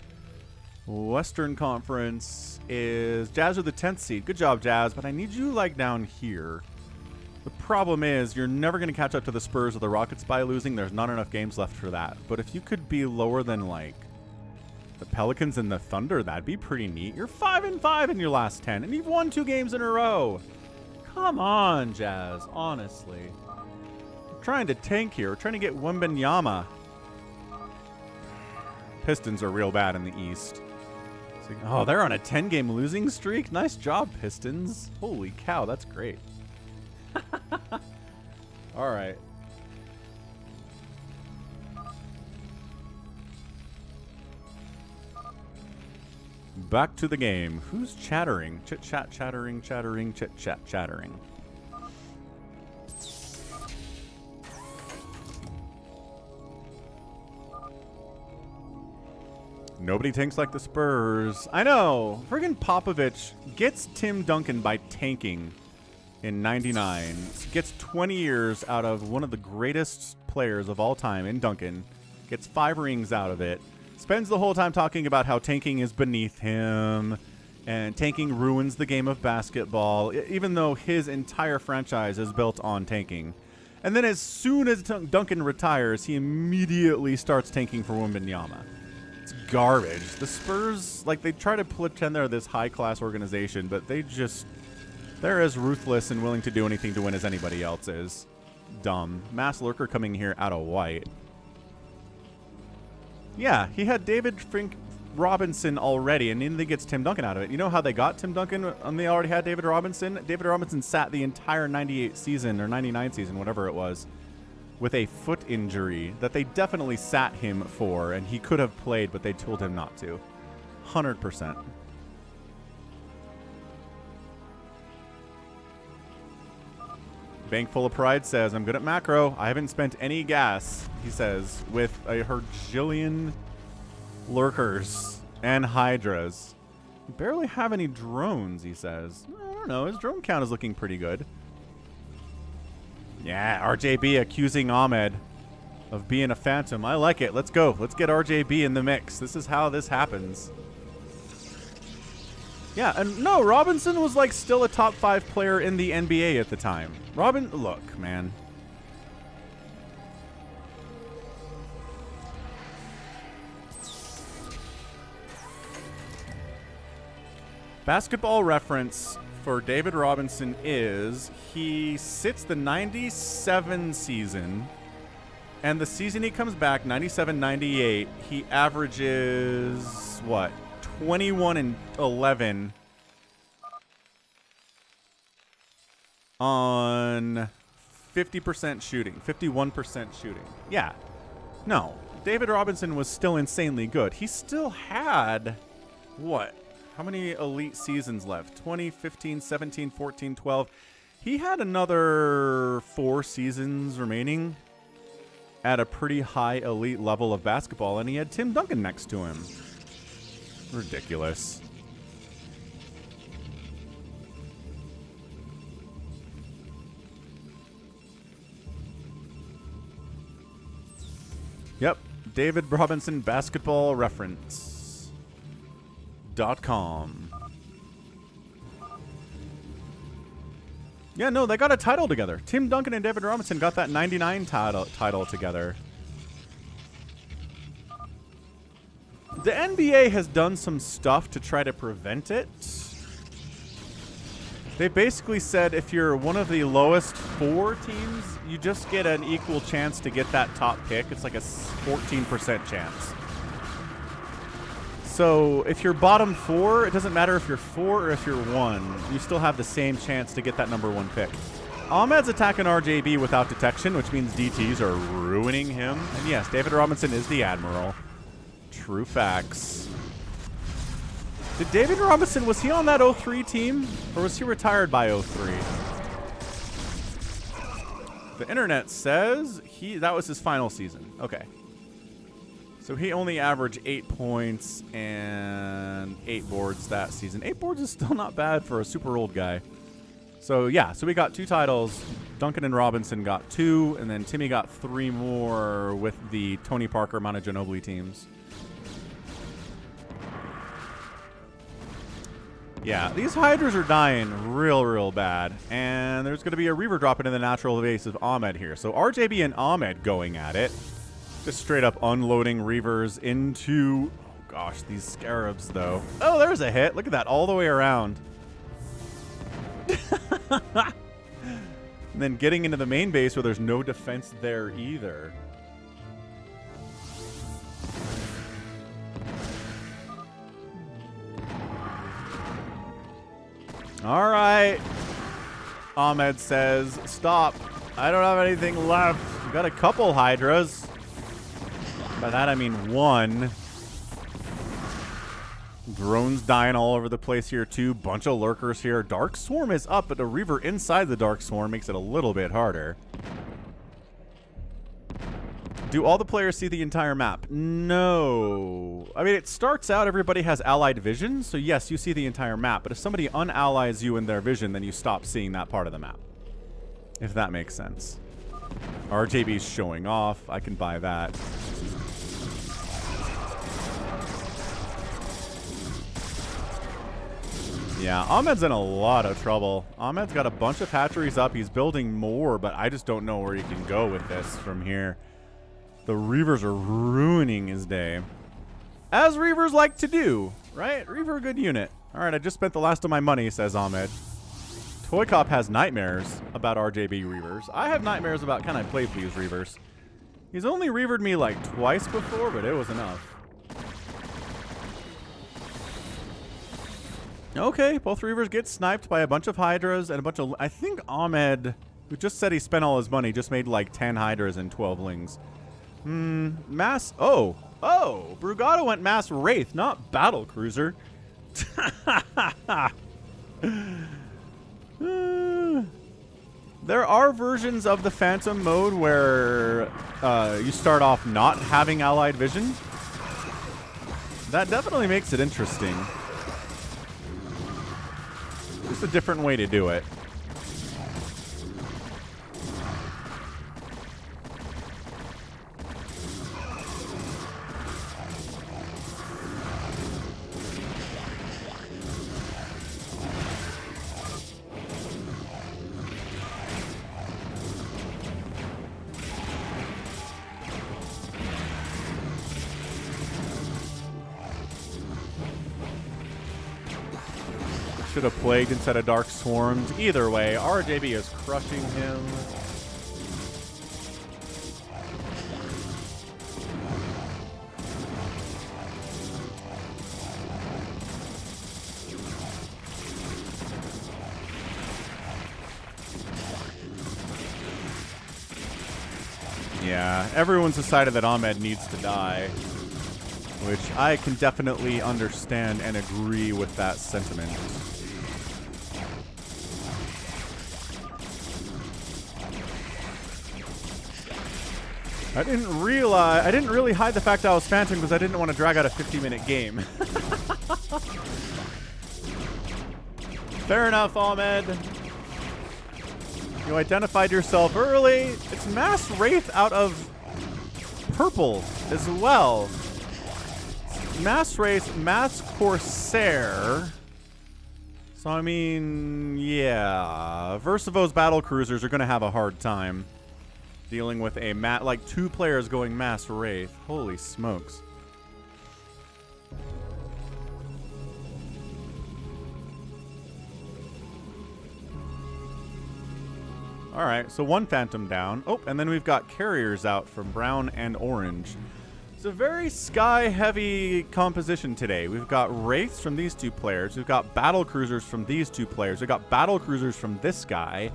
Western Conference is Jazz are the 10th seed. Good job, Jazz, but I need you like down here. The problem is you're never going to catch up to the Spurs or the Rockets by losing. There's not enough games left for that. But if you could be lower than like the Pelicans and the Thunder, that'd be pretty neat. You're 5-5 in your last 10, and you've won 2 games in a row. Come on, Jazz, honestly. I'm trying to tank here. We're trying to get Wembanyama. Pistons are real bad in the East. So, oh, they're on a 10-game losing streak? Nice job, Pistons. Holy cow, that's great. All right. Back to the game. Who's chattering? Chit-chat, chattering, chattering, chit-chat, chattering. Nobody tanks like the Spurs. I know. Friggin' Popovich gets Tim Duncan by tanking in 99. Gets 20 years out of one of the greatest players of all time in Duncan. Gets 5 rings out of it. Spends the whole time talking about how tanking is beneath him and tanking ruins the game of basketball, even though his entire franchise is built on tanking. And then as soon as Duncan retires, he immediately starts tanking for Wembanyama. It's garbage. The Spurs, like, they try to pretend they're this high-class organization, but they're as ruthless and willing to do anything to win as anybody else is. Dumb. Mass Lurker coming here out of white. Yeah, he had David Robinson already, and then he gets Tim Duncan out of it. You know how they got Tim Duncan and they already had David Robinson? David Robinson sat the entire 98 season, or 99 season, whatever it was, with a foot injury that they definitely sat him for, and he could have played, but they told him not to. 100%. Bank Full of Pride says, I'm good at macro. I haven't spent any gas, he says, with a herjillion lurkers and hydras. Barely have any drones, he says. I don't know. His drone count is looking pretty good. Yeah, RJB accusing Ahmed of being a phantom. I like it. Let's go. Let's get RJB in the mix. This is how this happens. Yeah, and no, Robinson was like still a top 5 player in the NBA at the time. Look, man. Basketball reference for David Robinson is he sits the 97 season, and the season he comes back, 97-98, he averages, what, 21-11 on 50% shooting, 51% shooting. Yeah. No. David Robinson was still insanely good. He still had, what? How many elite seasons left? 2015, 17, 14, 12. He had another 4 seasons remaining at a pretty high elite level of basketball, and he had Tim Duncan next to him. Ridiculous. Yep. David Robinson basketball reference.com. Yeah, no, they got a title together. Tim Duncan and David Robinson got that 99 title together. The NBA has done some stuff to try to prevent it. They basically said if you're one of the lowest 4 teams, you just get an equal chance to get that top pick. It's like a 14% chance. So if you're bottom 4, it doesn't matter if you're 4 or if you're 1. You still have the same chance to get that number 1 pick. Ahmed's attacking RJB without detection, which means DTs are ruining him. And yes, David Robinson is the Admiral. True facts. Did David Robinson, was he on that 03 team? Or was he retired by 03? The internet says that was his final season. Okay. So he only averaged 8 points and 8 boards that season. 8 boards is still not bad for a super old guy. So yeah, so we got 2 titles. Duncan and Robinson got 2, and then Timmy got 3 more with the Tony Parker, Manu Ginobili teams. Yeah, these Hydras are dying real bad. And there's going to be a Reaver dropping in the natural base of Ahmed here. So RJB and Ahmed going at it. Just straight up unloading Reavers into... Oh gosh, these Scarabs though. Oh, there's a hit. Look at that, all the way around. And then getting into the main base where there's no defense there either. All right. Ahmed says, stop. I don't have anything left. We've got a couple Hydras. By that I mean 1. Drones dying all over the place here too. Bunch of lurkers here. Dark Swarm is up, but the Reaver inside the Dark Swarm makes it a little bit harder. Do all the players see the entire map? No. I mean, it starts out everybody has allied vision, so yes, you see the entire map. But if somebody unallies you in their vision, then you stop seeing that part of the map. If that makes sense. RJB's showing off. I can buy that. Yeah, Ahmed's in a lot of trouble. Ahmed's got a bunch of hatcheries up. He's building more, but I just don't know where he can go with this from here. The Reavers are ruining his day. As Reavers like to do, right? Reaver, a good unit. All right, I just spent the last of my money, says Ahmed. ToyCop has nightmares about RJB Reavers. I have nightmares about CanIplayplz Reavers. He's only Reavered me like twice before, but it was enough. Okay, both Reavers get sniped by a bunch of Hydras and a bunch of... I think Ahmed, who just said he spent all his money, just made like 10 Hydras and 12 Lings. Mass... Oh! Oh! Brugada went Mass Wraith, not Battle Cruiser. There are versions of the Phantom mode where you start off not having allied vision. That definitely makes it interesting. Just a different way to do it. Should have plagued instead of Dark Swarmed. Either way, RJB is crushing him. Yeah, everyone's decided that Ahmed needs to die, which I can definitely understand and agree with that sentiment. I didn't really hide the fact that I was Phantom because I didn't want to drag out a 50-minute game. Fair enough, Ahmed. You identified yourself early. It's Mass Wraith out of purple as well. Mass Wraith, Mass Corsair. So, I mean, yeah. Versivo's battle cruisers are going to have a hard time dealing with a like 2 players going Mass Wraith. Holy smokes. Alright, so 1 Phantom down. Oh, and then we've got carriers out from brown and orange. It's a very sky-heavy composition today. We've got Wraiths from these two players. We've got Battle Cruisers from these two players. We've got Battle Cruisers from this guy.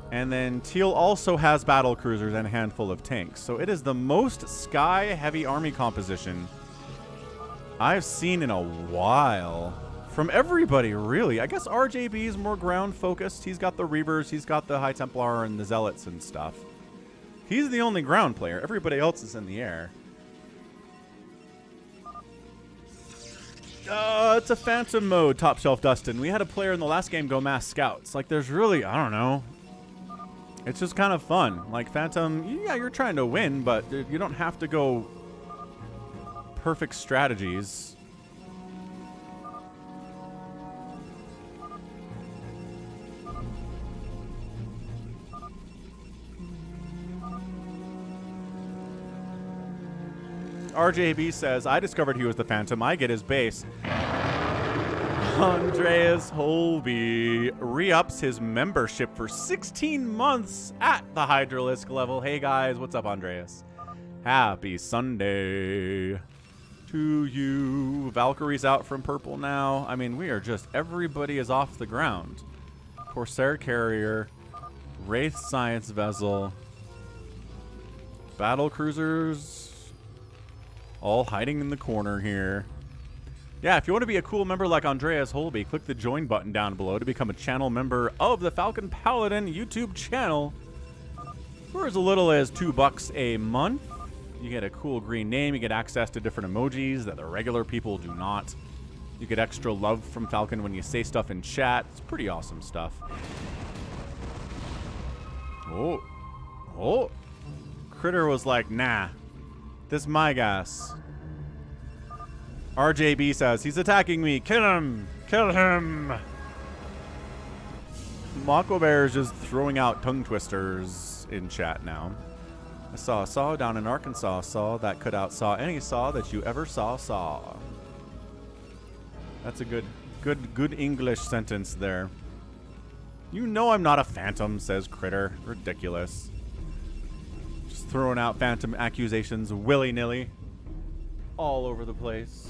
And then Teal also has Battle Cruisers and a handful of tanks. So it is the most sky-heavy army composition I've seen in a while. From everybody, really. I guess RJB is more ground-focused. He's got the Reavers, he's got the High Templar and the Zealots and stuff. He's the only ground player. Everybody else is in the air. It's a Phantom mode, Top Shelf Dustin. We had a player in the last game go Mass Scouts. Like, there's really, I don't know. It's just kind of fun. Like, Phantom, yeah, you're trying to win, but you don't have to go perfect strategies. RJB says, I discovered he was the Phantom. I get his base. Andreas Holby re-ups his membership for 16 months at the Hydralisk level. Hey guys, what's up, Andreas? Happy Sunday to you. Valkyrie's out from purple now. I mean, we are just, everybody is off the ground. Corsair Carrier, Wraith Science Vessel, Battle Cruisers, all hiding in the corner here. Yeah, if you want to be a cool member like Andreas Holby, click the join button down below to become a channel member of the Falcon Paladin YouTube channel. For as little as $2 a month, you get a cool green name, you get access to different emojis that the regular people do not. You get extra love from Falcon when you say stuff in chat. It's pretty awesome stuff. Oh. Critter was like, nah. This is my gas. RJB says, he's attacking me. Kill him. Kill him. Mako Bear is just throwing out tongue twisters in chat now. I saw a saw down in Arkansas. Saw that could outsaw any saw that you ever saw. That's a good English sentence there. You know I'm not a Phantom, says Critter. Ridiculous. Throwing out Phantom accusations willy-nilly all over the place.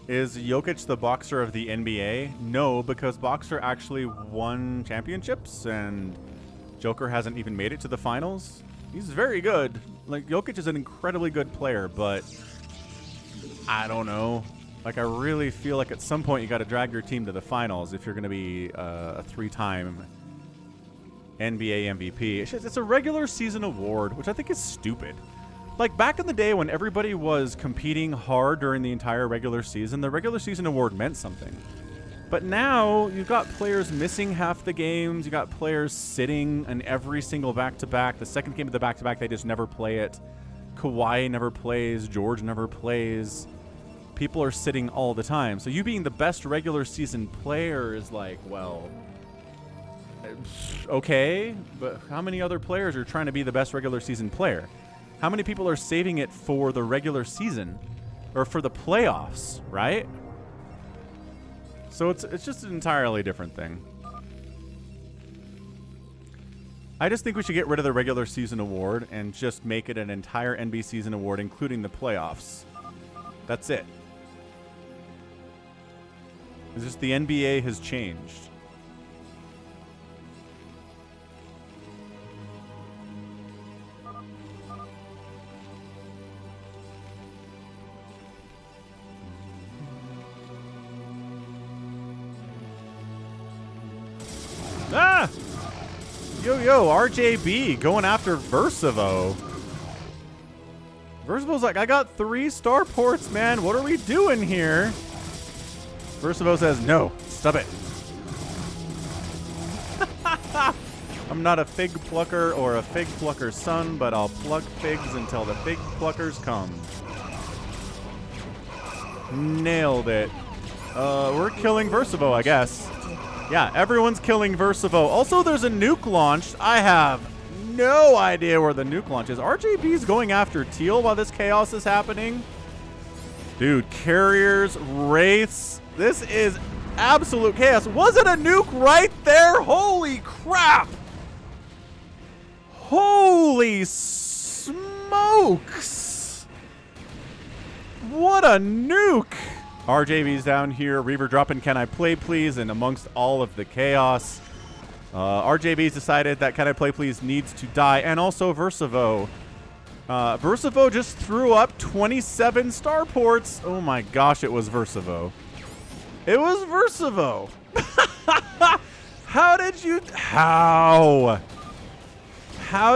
Is Jokic the boxer of the NBA? No, because Boxer actually won championships and Joker hasn't even made it to the finals. He's very good. Like, Jokic is an incredibly good player, but I don't know. Like, I really feel like at some point you got to drag your team to the finals if you're going to be a 3-time NBA MVP. It's a regular season award, which I think is stupid. Like, back in the day when everybody was competing hard during the entire regular season, the regular season award meant something. But now, you've got players missing half the games, you got players sitting in every single back-to-back. The second game of the back-to-back, they just never play it. Kawhi never plays, George never plays. People are sitting all the time. So you being the best regular season player is like, well, okay, but how many other players are trying to be the best regular season player? How many people are saving it for the regular season or for the playoffs, right? So it's just an entirely different thing. I just think we should get rid of the regular season award and just make it an entire NBA season award, including the playoffs. That's it. It's just the NBA has changed. Yo, RJB going after Verszivo. Versivo's like, I got 3 starports, man. What are we doing here? Verszivo says, no, stop it. I'm not a fig plucker or a fig plucker's son, but I'll pluck figs until the fig pluckers come. Nailed it. We're killing Verszivo, I guess. Yeah, everyone's killing Verszivo. Also, there's a nuke launched. I have no idea where the nuke launch is. RJB's going after Teal while this chaos is happening. Dude, carriers, wraiths. This is absolute chaos. Was it a nuke right there? Holy crap! Holy smokes! What a nuke! RJB's down here. Reaver dropping Can I Play Please? And amongst all of the chaos, RJB's decided that Can I Play Please needs to die. And also Verszivo. Verszivo just threw up 27 starports. Oh my gosh, it was Verszivo. It was Verszivo. How did you... How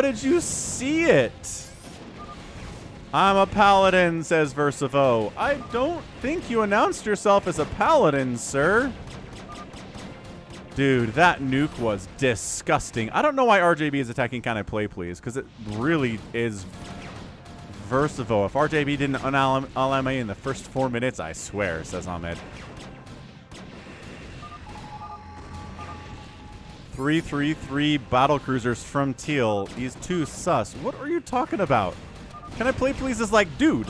did you see it? I'm a paladin, says Verszivo. I don't think you announced yourself as a paladin, sir. Dude, that nuke was disgusting. I don't know why RJB is attacking Can I Play Please, because it really is Verszivo. If RJB didn't un-LMA in the first 4 minutes, I swear, says Ahmed. 333 battle cruisers from Teal. He's too sus. What are you talking about? Can I Play Please is like, dude.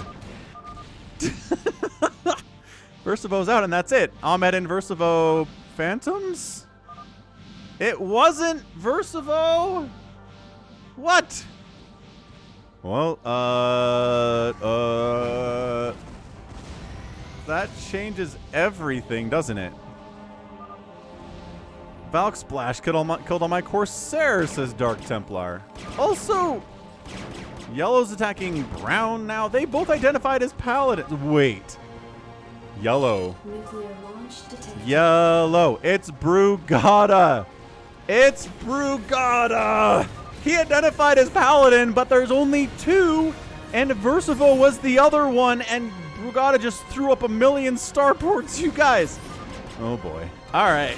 Verszivo's out and that's it. Ahmed and Verszivo Phantoms? It wasn't Verszivo? What? Well, that changes everything, doesn't it? Valk Splash killed all my Corsairs, says Dark Templar. Also, Yellow's attacking Brown now. They both identified as Paladin. Wait. Yellow. Yellow. It's Brugada. It's Brugada. He identified as Paladin, but there's only 2, and Verszivo was the other one, and Brugada just threw up a million starports, you guys. Oh boy. All right.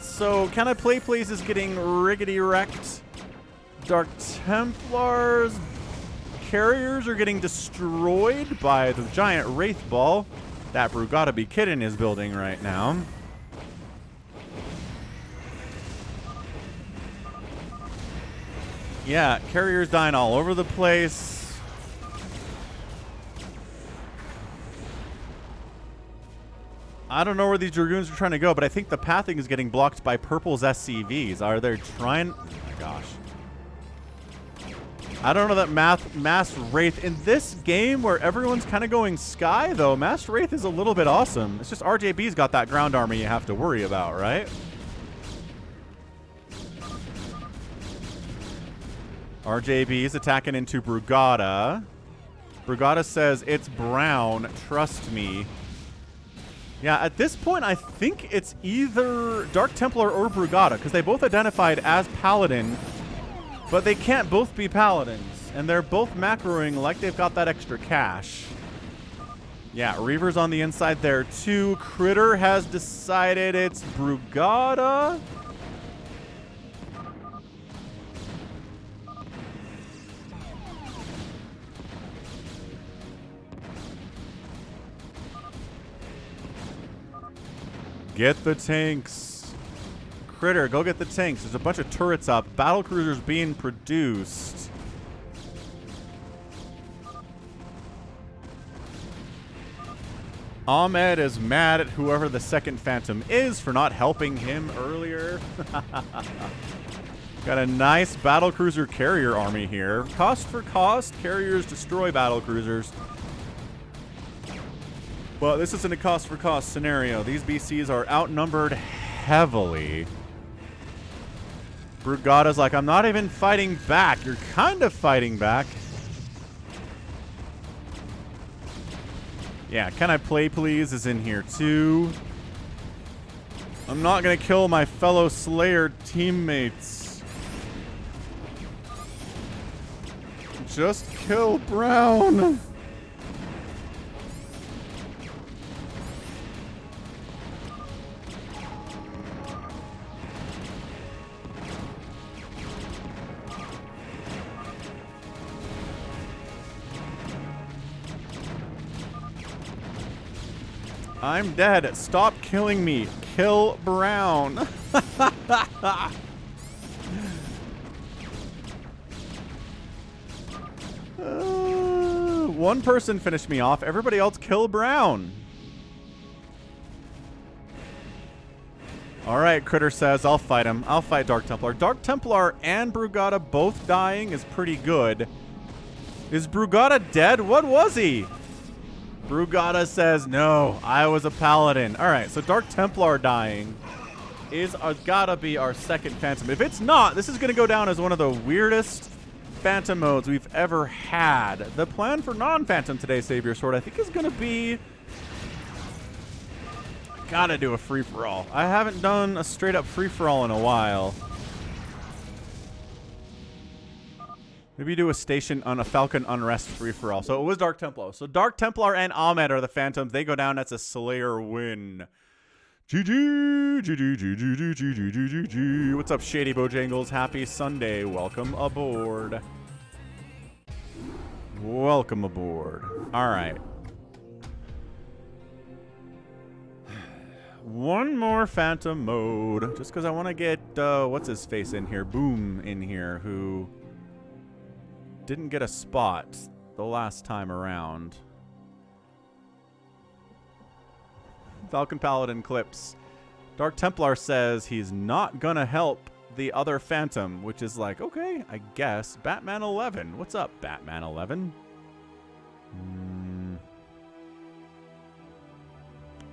So Can I Play Please is getting riggedy wrecked. Dark Templars carriers are getting destroyed by the giant Wraith Ball that Brugada be kidding is building right now. Yeah, carriers dying all over the place. I don't know where these Dragoons are trying to go, but I think the pathing is getting blocked by Purple's SCVs. Are they trying? Oh my gosh. I don't know that Mass Wraith in this game where everyone's kind of going Sky, though. Mass Wraith is a little bit awesome. It's just RJB's got that ground army you have to worry about, right? RJB is attacking into Brugada. Brugada says, it's Brown, trust me. Yeah, at this point, I think it's either Dark Templar or Brugada, because they both identified as Paladin, but they can't both be Paladins, and they're both macroing like they've got that extra cash. Yeah, Reaver's on the inside there, too. Critter has decided it's Brugada. Get the tanks. Critter, go get the tanks. There's a bunch of turrets up. Battle cruisers being produced. Ahmed is mad at whoever the second Phantom is for not helping him earlier. Got a nice battle cruiser carrier army here. Cost for cost, carriers destroy battle cruisers. But this isn't a cost for cost scenario. These BCs are outnumbered heavily. Brugada's like, I'm not even fighting back. You're kind of fighting back. Yeah, Can I Play Please is in here too. I'm not going to kill my fellow Slayer teammates. Just kill Brown. I'm dead. Stop killing me. Kill Brown. One person finished me off. Everybody else kill Brown. All right, Critter says, I'll fight him. I'll fight Dark Templar. Dark Templar and Brugada both dying is pretty good. Is Brugada dead? What was he? Brugada says, no, I was a paladin. All right, so Dark Templar dying is gotta be our second Phantom. If it's not, this is going to go down as one of the weirdest Phantom modes we've ever had. The plan for non-Phantom today, SaviorSword, I think is going to be... Gotta do a free-for-all. I haven't done a straight-up free-for-all in a while. Maybe do a station on a Falcon Unrest free-for-all. So it was Dark Templar. So Dark Templar and Ahmed are the Phantoms. They go down. That's a Slayer win. GG, GG, GG, GG, GG, GG. What's up, Shady Bojangles? Happy Sunday. Welcome aboard. Welcome aboard. All right. One more Phantom mode. Just because I want to get, what's his face in here? Boom in here, who... didn't get a spot the last time around. Falcon Paladin clips. Dark Templar says he's not gonna help the other Phantom, which is like, okay, I guess. Batman 11. What's up, Batman 11?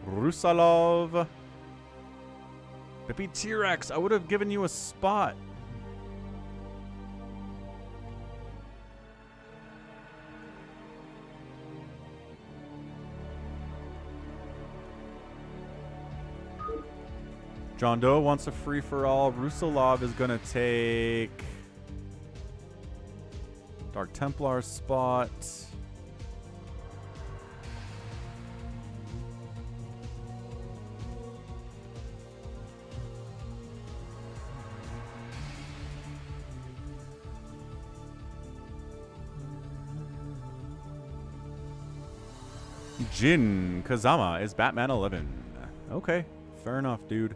Rusalov. Baby T-Rex, I would have given you a spot. JohnDoe wants a free-for-all. Rusalov is going to take Dark Templar's spot. Jin Kazama is Batman 11. Okay, fair enough, dude.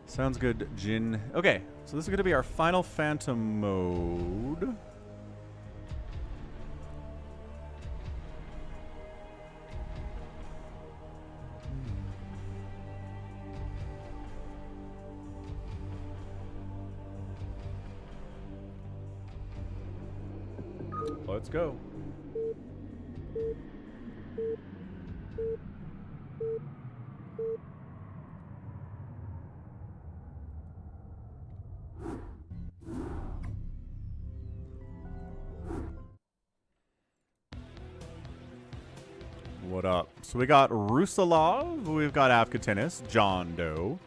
Sounds good, Jin. Okay, so this is going to be our final Phantom mode. Let's go. What up? So we got Rusalov, we've got Avcatinus, JohnDoe,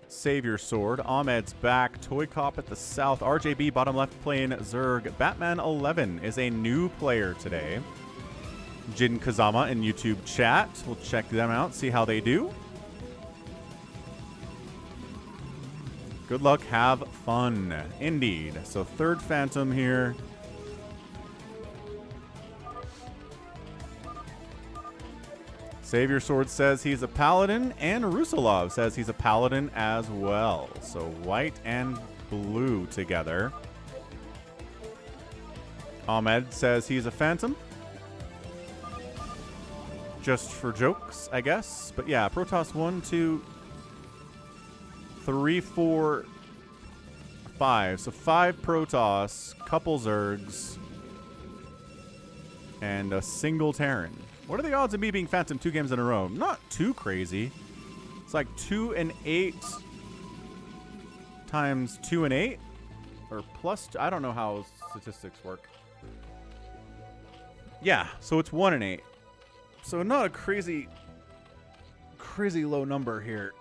SaviorSword, Ahmed's back, ToyCop at the south, RJB bottom left playing Zerg. Batman 11 is a new player today. Jin Kazama in YouTube chat. We'll check them out, see how they do. Good luck, have fun. Indeed. So third Phantom here. SaviorSword says he's a paladin, and Rusalov says he's a paladin as well. So white and blue together. Ahmed says he's a Phantom. Just for jokes, I guess. But yeah, Protoss 1, 2, 3, 4, 5. So 5 Protoss, couple Zergs, and a single Terran. What are the odds of me being Phantom 2 games in a row? Not too crazy. It's like 2 and 8 times 2 and 8. Or plus, I don't know how statistics work. Yeah, so it's 1 and 8. So not a crazy low number here.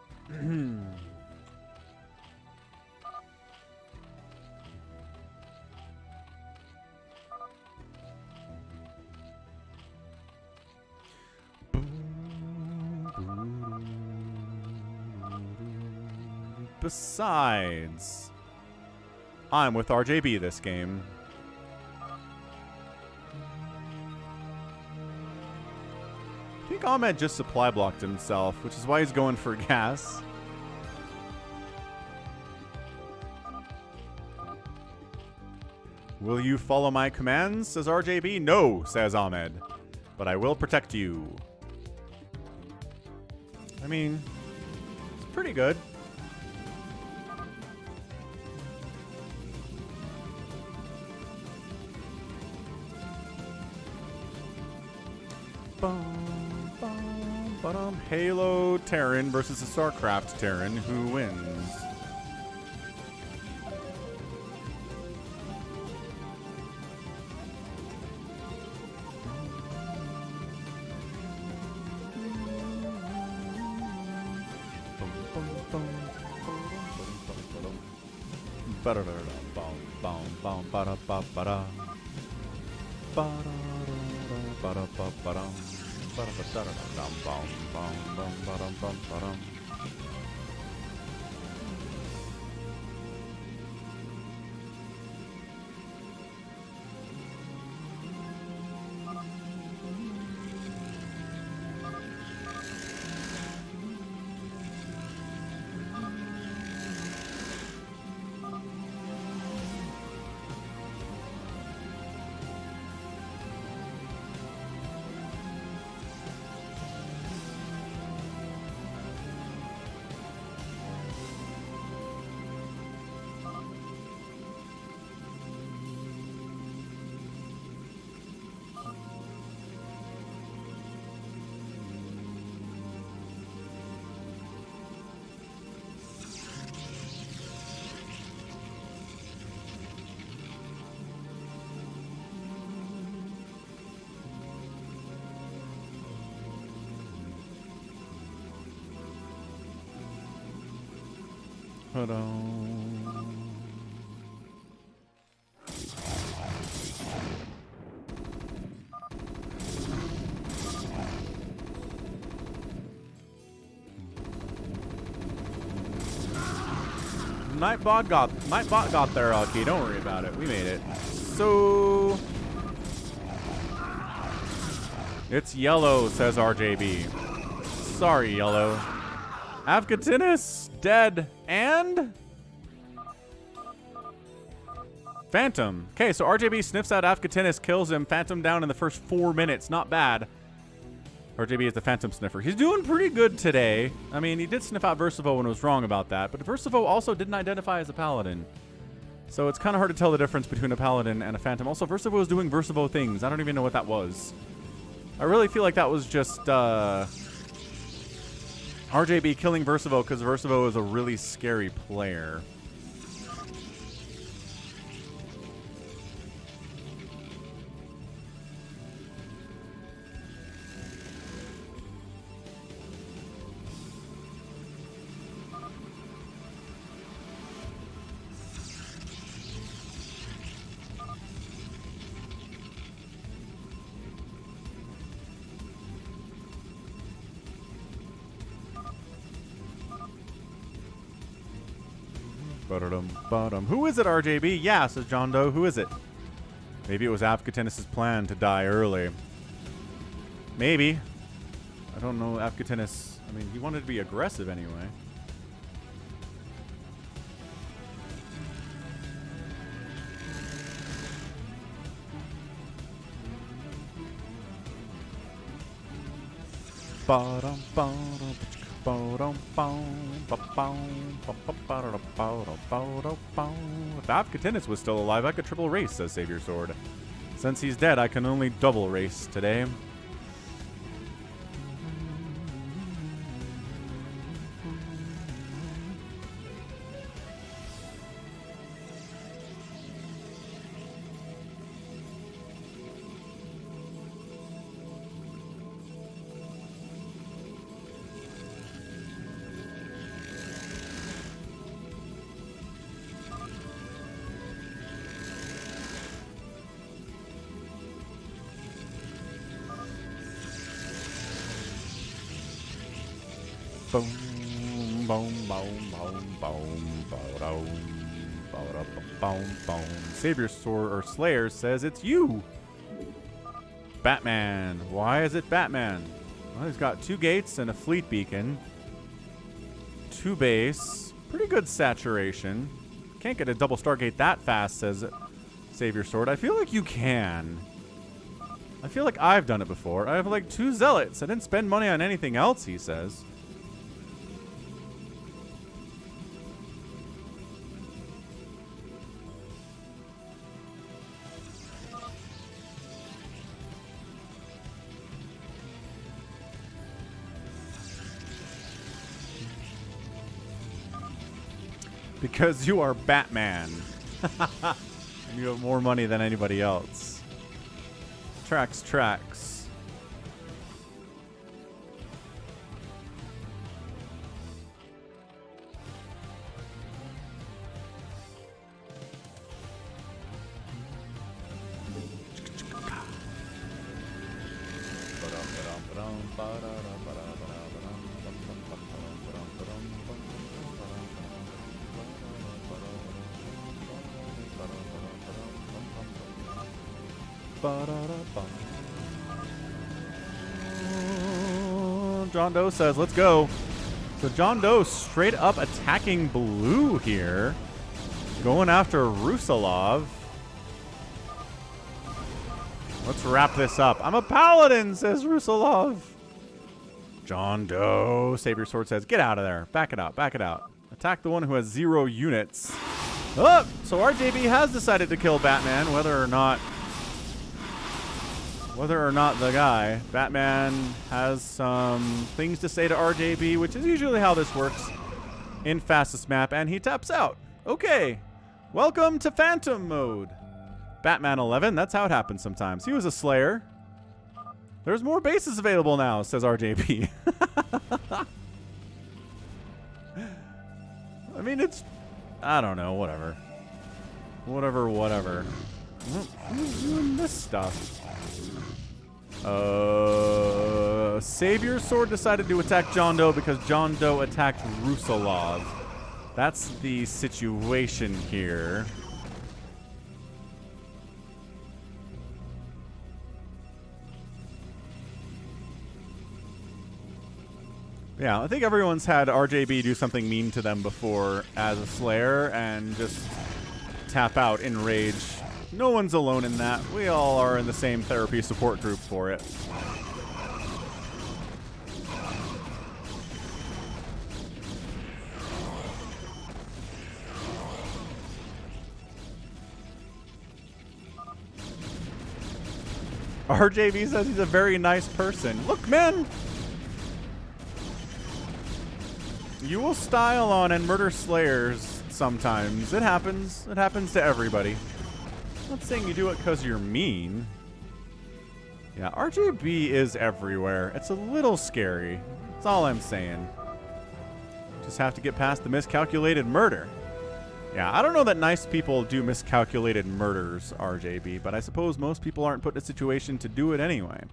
Besides, I'm with RJB this game. I think Ahmed just supply blocked himself, which is why he's going for gas. Will you follow my commands, says RJB. No, says Ahmed. But I will protect you. I mean, it's pretty good. Halo Terran versus a StarCraft Terran. Who wins? Nightbot got there, okay. Don't worry about it. We made it. So it's yellow, says RJB. Sorry, yellow. Avcatinus dead and Phantom. Okay, so RJB sniffs out Avcatinus, kills him. Phantom down in the first 4 minutes. Not bad. RJB is the Phantom Sniffer. He's doing pretty good today. I mean, he did sniff out Verszivo when it was wrong about that, but Verszivo also didn't identify as a Paladin. So it's kind of hard to tell the difference between a Paladin and a Phantom. Also, Verszivo was doing Verszivo things. I don't even know what that was. I really feel like that was just RJB killing Verszivo because Verszivo is a really scary player. Who is it, RJB? Yeah, says JohnDoe. Who is it? Maybe it was Avcatinus' plan to die early. Maybe. I don't know Avcatinus. I mean, he wanted to be aggressive anyway. If Avcatinus was still alive, I could triple race, says SaviorSword. Since he's dead, I can only double race today. SaviorSword or Slayer says it's you. Batman. Why is it Batman? Well, he's got 2 gates and a fleet beacon. 2 base. Pretty good saturation. Can't get a double Stargate that fast, says SaviorSword. I feel like you can. I feel like I've done it before. I have like 2 zealots. I didn't spend money on anything else, he says. Because you are Batman. And you have more money than anybody else. Tracks. JohnDoe says, let's go. So JohnDoe straight up attacking blue here. Going after Rusalov. Let's wrap this up. I'm a paladin, says Rusalov. JohnDoe. SaviorSword says, get out of there. Back it out. Attack the one who has 0 units. Oh, so RJB has decided to kill Batman, whether or not the guy. Batman has some things to say to RJB, which is usually how this works in fastest map, and he taps out. Okay, welcome to Phantom mode. Batman 11, that's how it happens sometimes. He was a Slayer. There's more bases available now, says RJB. I mean, I don't know, whatever. Who's doing this stuff? SaviorSword decided to attack JohnDoe because JohnDoe attacked Rusalov. That's the situation here. Yeah, I think everyone's had RJB do something mean to them before as a Slayer and just tap out in rage. No one's alone in that. We all are in the same therapy support group for it. RJB says he's a very nice person. Look, man! You will style on and murder Slayers sometimes. It happens. It happens to everybody. I'm not saying you do it because you're mean. Yeah, RJB is everywhere. It's a little scary. That's all I'm saying. Just have to get past the miscalculated murder. Yeah, I don't know that nice people do miscalculated murders, RJB, but I suppose most people aren't put in a situation to do it anyway.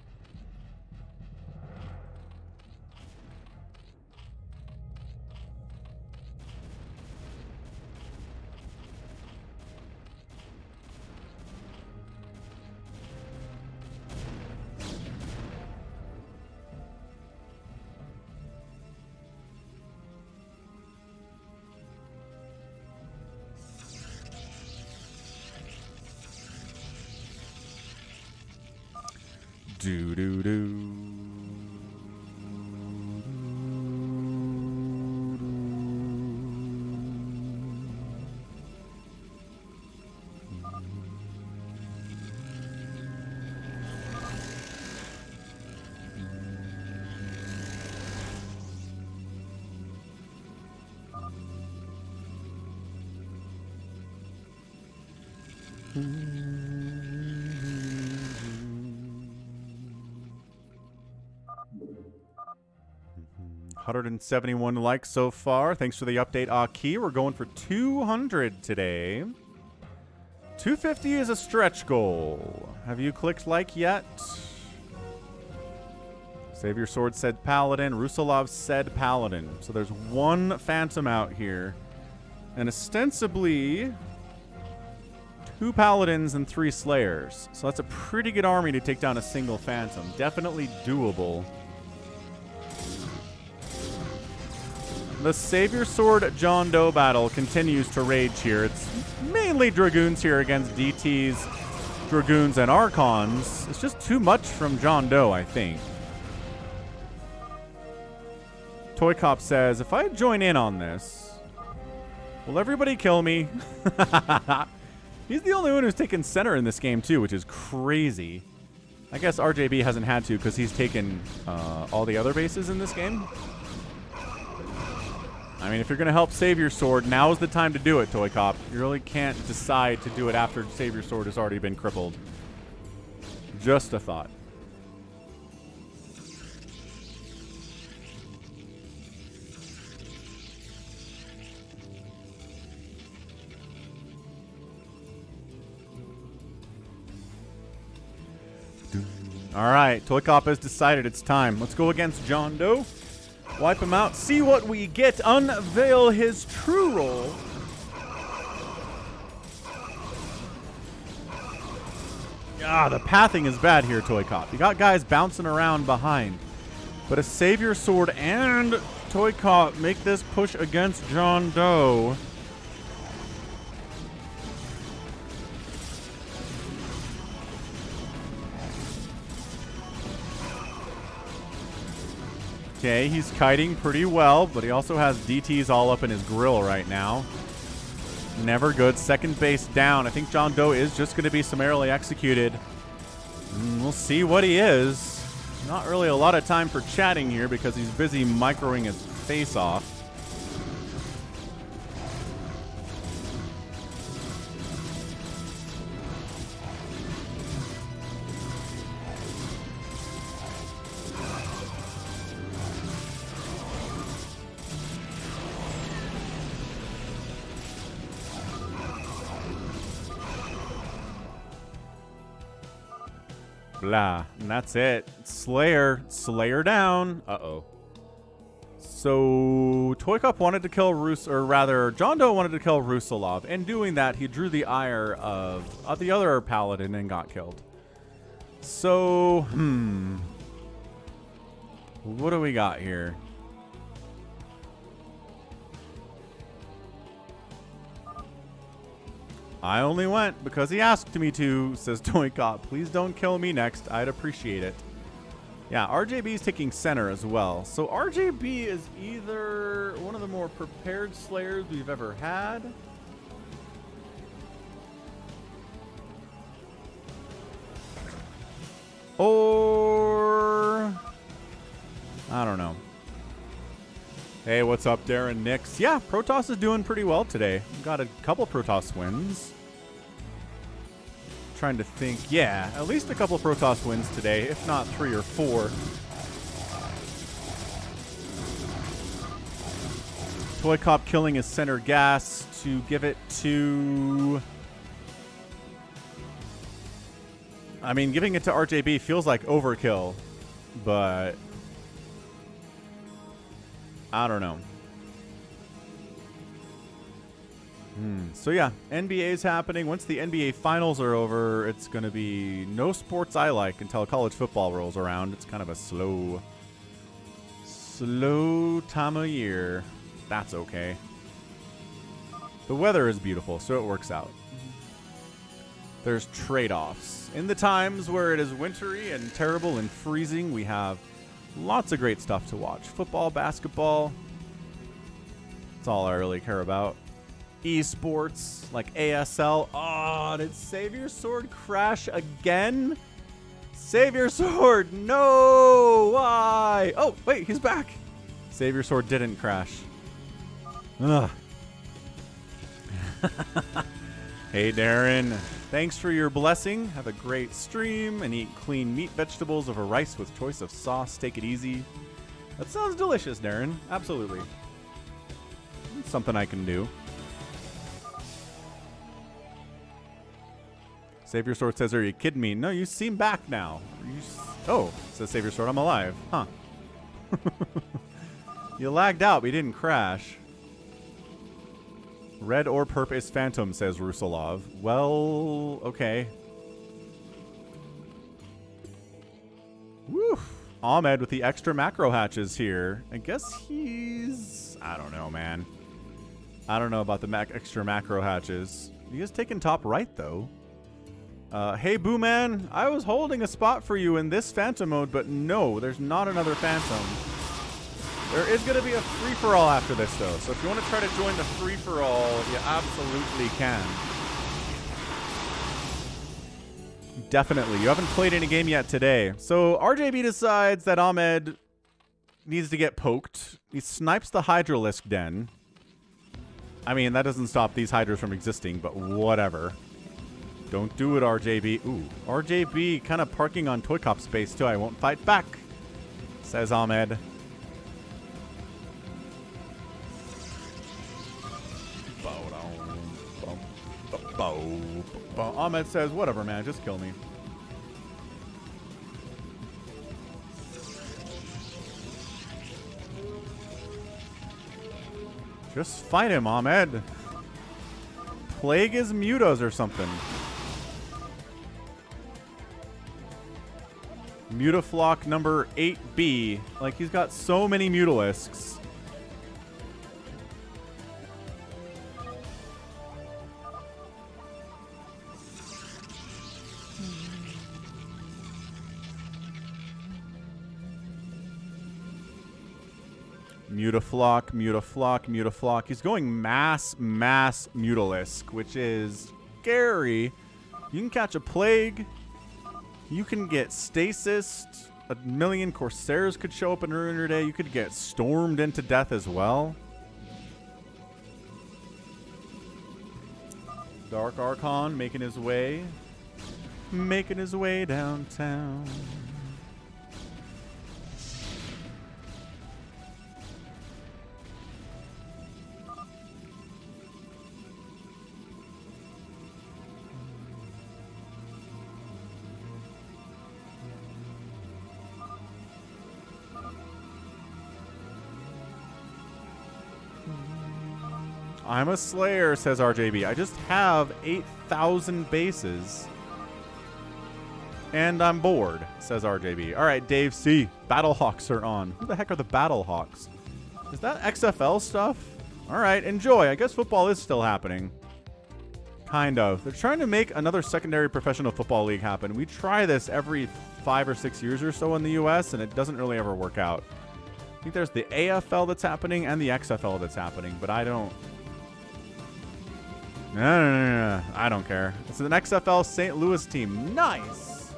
Do do do. 171 likes so far. Thanks for the update, Aki. We're going for 200 today. 250 is a stretch goal. Have you clicked like yet? SaviorSword said Paladin. Rusalov said Paladin. So there's one Phantom out here. And ostensibly 2 Paladins and 3 Slayers. So that's a pretty good army to take down a single Phantom. Definitely doable. The SaviorSword JohnDoe battle continues to rage here. It's mainly Dragoons here against DTs, Dragoons, and Archons. It's just too much from JohnDoe, I think. ToyCop says, if I join in on this, will everybody kill me? He's the only one who's taken center in this game, too, which is crazy. I guess RJB hasn't had to because he's taken all the other bases in this game. I mean, if you're going to help SaviorSword, now's the time to do it, ToyCop. You really can't decide to do it after SaviorSword has already been crippled. Just a thought. All right, ToyCop has decided it's time. Let's go against JohnDoe. Wipe him out. See what we get. Unveil his true role. Ah, the pathing is bad here, ToyCop. You got guys bouncing around behind. But a SaviorSword and ToyCop make this push against JohnDoe. Okay, he's kiting pretty well, but he also has DTs all up in his grill right now. Never good. Second base down. I think JohnDoe is just going to be summarily executed. We'll see what he is. Not really a lot of time for chatting here because he's busy microing his face off. Blah. And that's it. Slayer down. Uh-oh. So ToyCop wanted to kill JohnDoe wanted to kill Rusalov. And doing that, he drew the ire of the other paladin and got killed. So, what do we got here? I only went because he asked me to, says ToyCop. Please don't kill me next. I'd appreciate it. Yeah, RJB is taking center as well. So RJB is either one of the more prepared Slayers we've ever had. Or I don't know. Hey, what's up, Darren Nix? Yeah, Protoss is doing pretty well today. Got a couple Protoss wins. Trying to think. Yeah, at least a couple Protoss wins today, if not 3 or 4. ToyCop killing his center gas to give it to... I mean, giving it to RJB feels like overkill, but... I don't know. So yeah, NBA is happening. Once the NBA finals are over, it's going to be no sports I like until college football rolls around. It's kind of a slow time of year. That's okay. The weather is beautiful, so it works out. There's trade-offs. In the times where it is wintry and terrible and freezing, we have lots of great stuff to watch. Football, basketball. That's all I really care about. Esports, like ASL. Oh, did SaviorSword crash again? SaviorSword, no! Why? Oh, wait, he's back. SaviorSword didn't crash. Ugh. Hey, Darren. Thanks for your blessing. Have a great stream and eat clean meat vegetables over rice with choice of sauce. Take it easy. That sounds delicious, Darren. Absolutely. It's something I can do. SaviorSword says, are you kidding me? No, you seem back now. Oh, says SaviorSword, I'm alive. Huh. You lagged out, but you didn't crash. Red or perp is phantom, says Rusalov. Well, okay. Woo! Ahmed with the extra macro hatches here. I guess he's... I don't know, man. I don't know about the extra macro hatches. He is taking top right, though. Hey, Boo Man, I was holding a spot for you in this Phantom mode, but no, there's not another Phantom. There is going to be a free-for-all after this, though. So if you want to try to join the free-for-all, you absolutely can. Definitely. You haven't played any game yet today. So RJB decides that Ahmed needs to get poked. He snipes the Hydralisk Den. I mean, that doesn't stop these Hydras from existing, but whatever. Don't do it, RJB. Ooh, RJB kind of parking on ToyCop space, too. I won't fight back, says Ahmed. Ahmed says, whatever, man. Just kill me. Just fight him, Ahmed. Plague his mutas or something. Mutaflock number 8B. Like, he's got so many Mutalisks. Mutaflock, Mutaflock, Mutaflock. He's going mass Mutalisk, which is scary. You can catch a plague. You can get stasis. A million Corsairs could show up in Ruiner Day. You could get stormed into death as well. Dark Archon making his way. Making his way downtown. I'm a slayer, says RJB. I just have 8,000 bases. And I'm bored, says RJB. All right, Dave C. Battlehawks are on. Who the heck are the Battlehawks? Is that XFL stuff? All right, enjoy. I guess football is still happening. Kind of. They're trying to make another secondary professional football league happen. We try this every 5 or 6 years or so in the U.S., and it doesn't really ever work out. I think there's the AFL that's happening and the XFL that's happening, but I don't... No. I don't care. It's an XFL St. Louis team. Nice.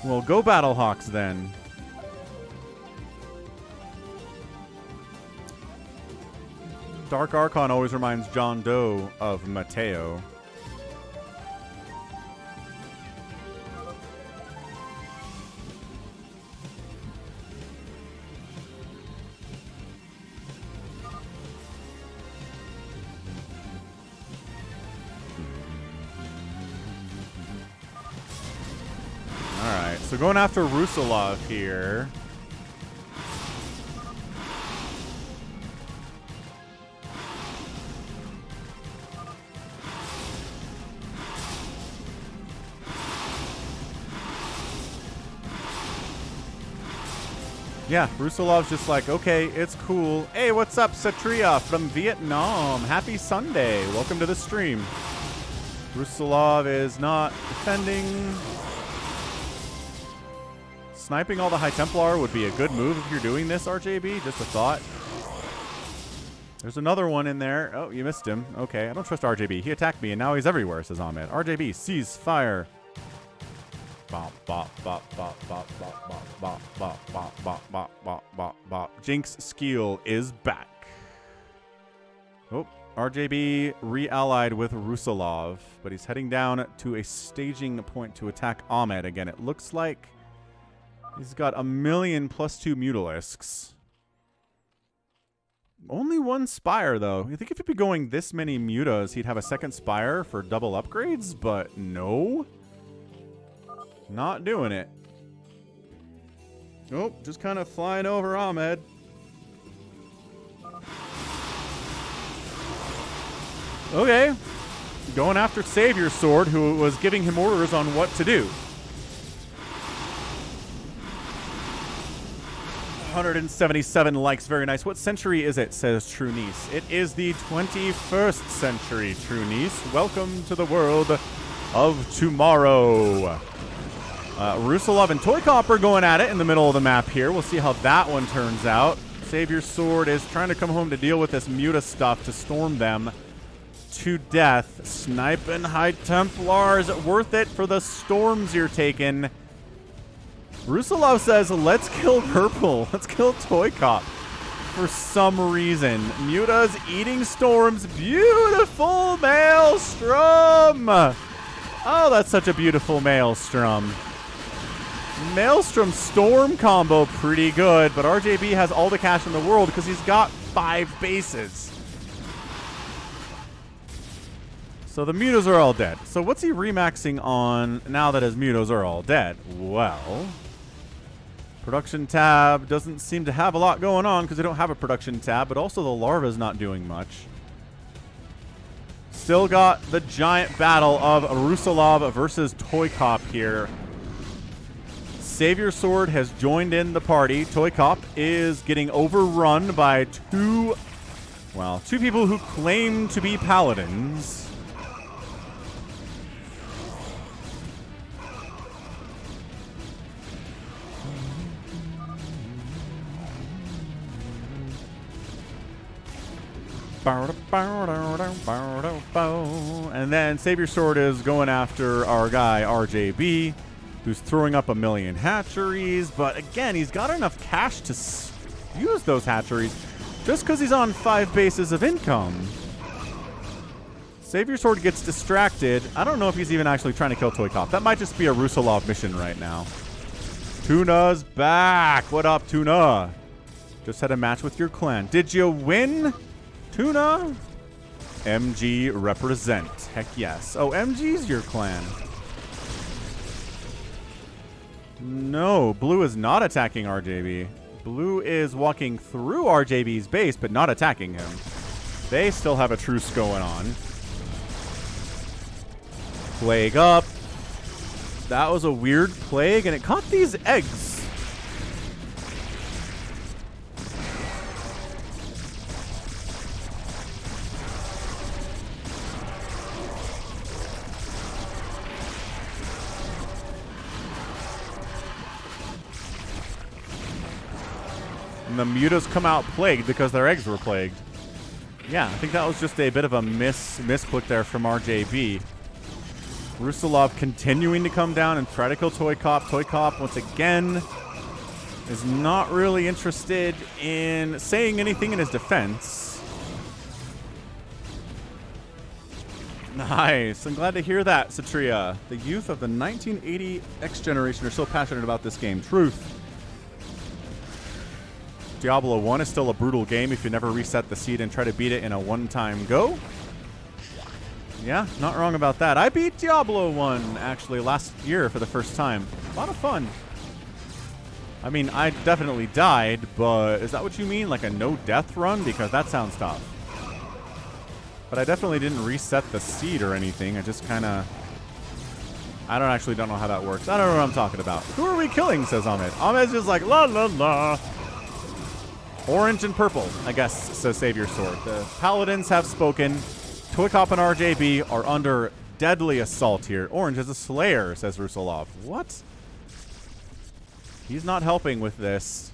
Well, go Battlehawks then. Dark Archon always reminds JohnDoe of Mateo. So going after Rusalov here. Yeah, Rusalov's just like, okay, it's cool. Hey, what's up, Satria from Vietnam? Happy Sunday. Welcome to the stream. Rusalov is not defending. Sniping all the High Templar would be a good move if you're doing this, RJB. Just a thought. There's another one in there. Oh, you missed him. Okay, I don't trust RJB. He attacked me, and now he's everywhere, says Ahmed. RJB, cease fire. Bop, bop, bop, bop, bop, bop, bop, bop, bop, bop, bop, bop, bop, bop, bop. Jinx Skill is back. Oh, RJB re-allied with Rusalov, but he's heading down to a staging point to attack Ahmed again. It looks like he's got 1,000,000 plus 2 Mutalisks. Only one Spire, though. You think if he'd be going this many Mutas, he'd have a second Spire for double upgrades? But no. Not doing it. Oh, just kind of flying over Ahmed. Okay. Going after SaviorSword, who was giving him orders on what to do. 177 likes, very nice. What century is it, says True Niece. It is the 21st century, True Niece. Welcome to the world of tomorrow. Rusalov and ToyCop are going at it in the middle of the map here. We'll see how that one turns out. SaviorSword is trying to come home to deal with this Muta stuff to storm them to death. Sniping High Templars, worth it for the storms you're taking. Rusalov says, let's kill Purple. Let's kill ToyCop. For some reason. Muta's eating storms. Beautiful Maelstrom. Oh, that's such a beautiful Maelstrom. Maelstrom Storm combo, pretty good. But RJB has all the cash in the world because he's got 5 bases. So the Mutas are all dead. So what's he remaxing on now that his Mutas are all dead? Well, production tab doesn't seem to have a lot going on because they don't have a production tab, but also the larva's not doing much. Still got the giant battle of Rusalov versus ToyCop here. SaviorSword has joined in the party. ToyCop is getting overrun by two people who claim to be paladins. And then SaviorSword is going after our guy RJB, who's throwing up 1,000,000 hatcheries. But again, he's got enough cash to use those hatcheries just because he's on 5 bases of income. SaviorSword gets distracted. I don't know if he's even actually trying to kill ToyCop. That might just be a Rusalov mission right now. Tuna's back. What up, Tuna? Just had a match with your clan. Did you win, Tuna? MG represent. Heck yes. Oh, MG's your clan. No, Blue is not attacking RJB. Blue is walking through RJB's base, but not attacking him. They still have a truce going on. Plague up. That was a weird plague, and it caught these eggs. And the Mutas come out plagued because their eggs were plagued. Yeah, I think that was just a bit of a misclick there from RJB. Rusalov continuing to come down and try to kill ToyCop. ToyCop, once again, is not really interested in saying anything in his defense. Nice. I'm glad to hear that, Satria. The youth of the 1980 X generation are so passionate about this game. Truth. Diablo 1 is still a brutal game if you never reset the seed and try to beat it in a one-time go. Yeah, not wrong about that. I beat Diablo 1, actually, last year for the first time. A lot of fun. I mean, I definitely died, but is that what you mean? Like a no-death run? Because that sounds tough. But I definitely didn't reset the seed or anything. I just kind of... I don't know how that works. I don't know what I'm talking about. Who are we killing, says Ahmed. Ahmed's just like, la la la. Orange and purple, I guess, says SaviorSword. The Paladins have spoken. ToyCop and RJB are under deadly assault here. Orange is a slayer, says Rusalov. What? He's not helping with this.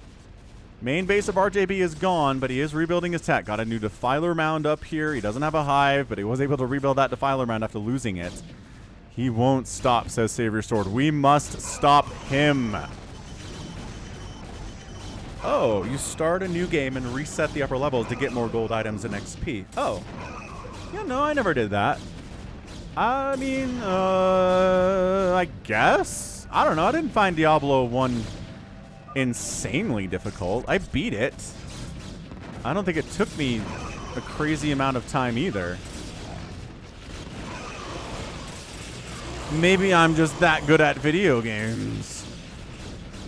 Main base of RJB is gone, but he is rebuilding his tech. Got a new Defiler mound up here. He doesn't have a hive, but he was able to rebuild that Defiler mound after losing it. He won't stop, says SaviorSword. We must stop him. Oh, you start a new game and reset the upper levels to get more gold items and XP. Oh. Yeah, no, I never did that. I mean, I guess? I don't know. I didn't find Diablo 1 insanely difficult. I beat it. I don't think it took me a crazy amount of time either. Maybe I'm just that good at video games.